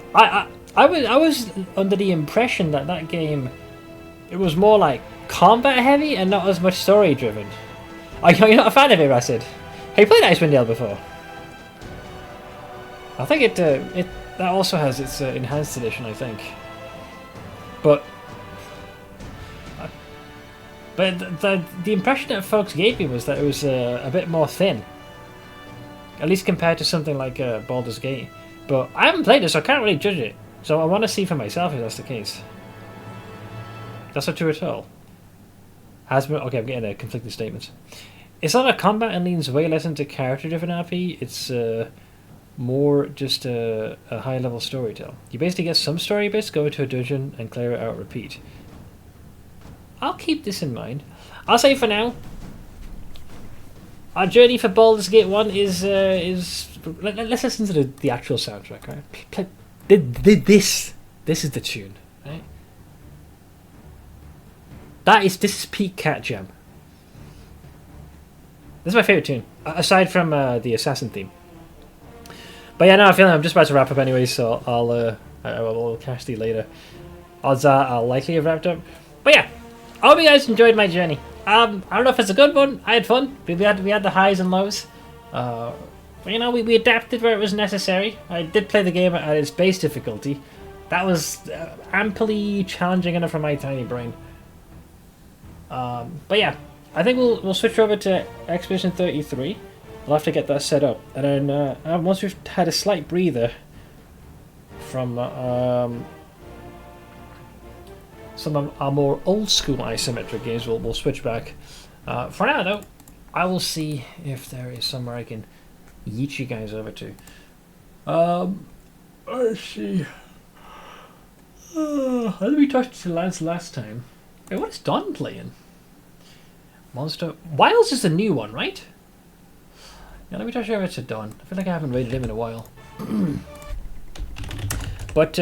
I was under the impression that that game, it was more like combat heavy and not as much story driven. Are you not a fan of it, Racid? Have you played Icewind Dale before? I think it that also has its enhanced edition, I think. But the impression that folks gave me was that it was a bit more thin, at least compared to something like Baldur's Gate. But I haven't played it, so I can't really judge it. So I want to see for myself if that's the case. That's not true at all. Okay, I'm getting conflicting statements. It's not a combat and leans way less into character-driven RP. It's more just a high-level storytelling. You basically get some story bits, go into a dungeon, and clear it out, repeat. I'll keep this in mind. I'll say for now, our journey for Baldur's Gate 1 is let's listen to the actual soundtrack, right? This is the tune, right? This is peak Cat Jam. This is my favourite tune, aside from the Assassin theme. But yeah, no, I'm feeling I'm just about to wrap up anyway, so I'll catch you later. Odds are I'll likely have wrapped up. But yeah, I hope you guys enjoyed my journey. I don't know if it's a good one. I had fun. We had the highs and lows. But, you know, we adapted where it was necessary. I did play the game at its base difficulty. That was amply challenging enough for my tiny brain. But yeah, I think we'll switch over to Expedition 33. We'll have to get that set up, and then once we've had a slight breather from some of our more old school isometric games, we'll switch back. For now, though, I will see if there is somewhere I can yeet you guys over to. Let's see. How did we talk to Lance last time? Hey, what is Don playing? Monster Wilds is the new one, right? Yeah, let me touch over to Don. I feel like I haven't rated him in a while. But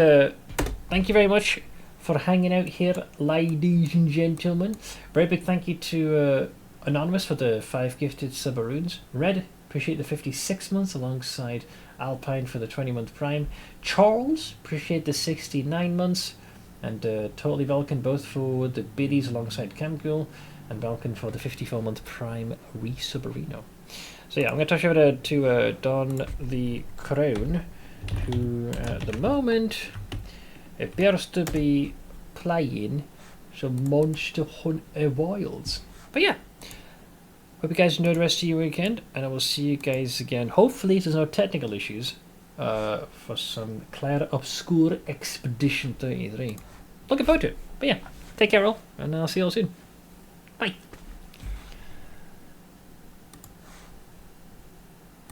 thank you very much for hanging out here, ladies and gentlemen. Very big thank you to Anonymous for the 5 gifted subaroons. Red, appreciate the 56 months alongside Alpine for the 20-month prime. Charles, appreciate the 69 months. And Totally Vulcan, both for the biddies alongside Camcool. And Vulcan for the 54-month prime re-subarino. So yeah, I'm going to touch over to Don the Crown, who at the moment appears to be playing some Monster Hunter Wilds. But yeah, hope you guys enjoy the rest of your weekend, and I will see you guys again. Hopefully there's no technical issues for some Claire Obscure Expedition 33. Looking forward to it. But yeah, take care all, and I'll see you all soon. Bye.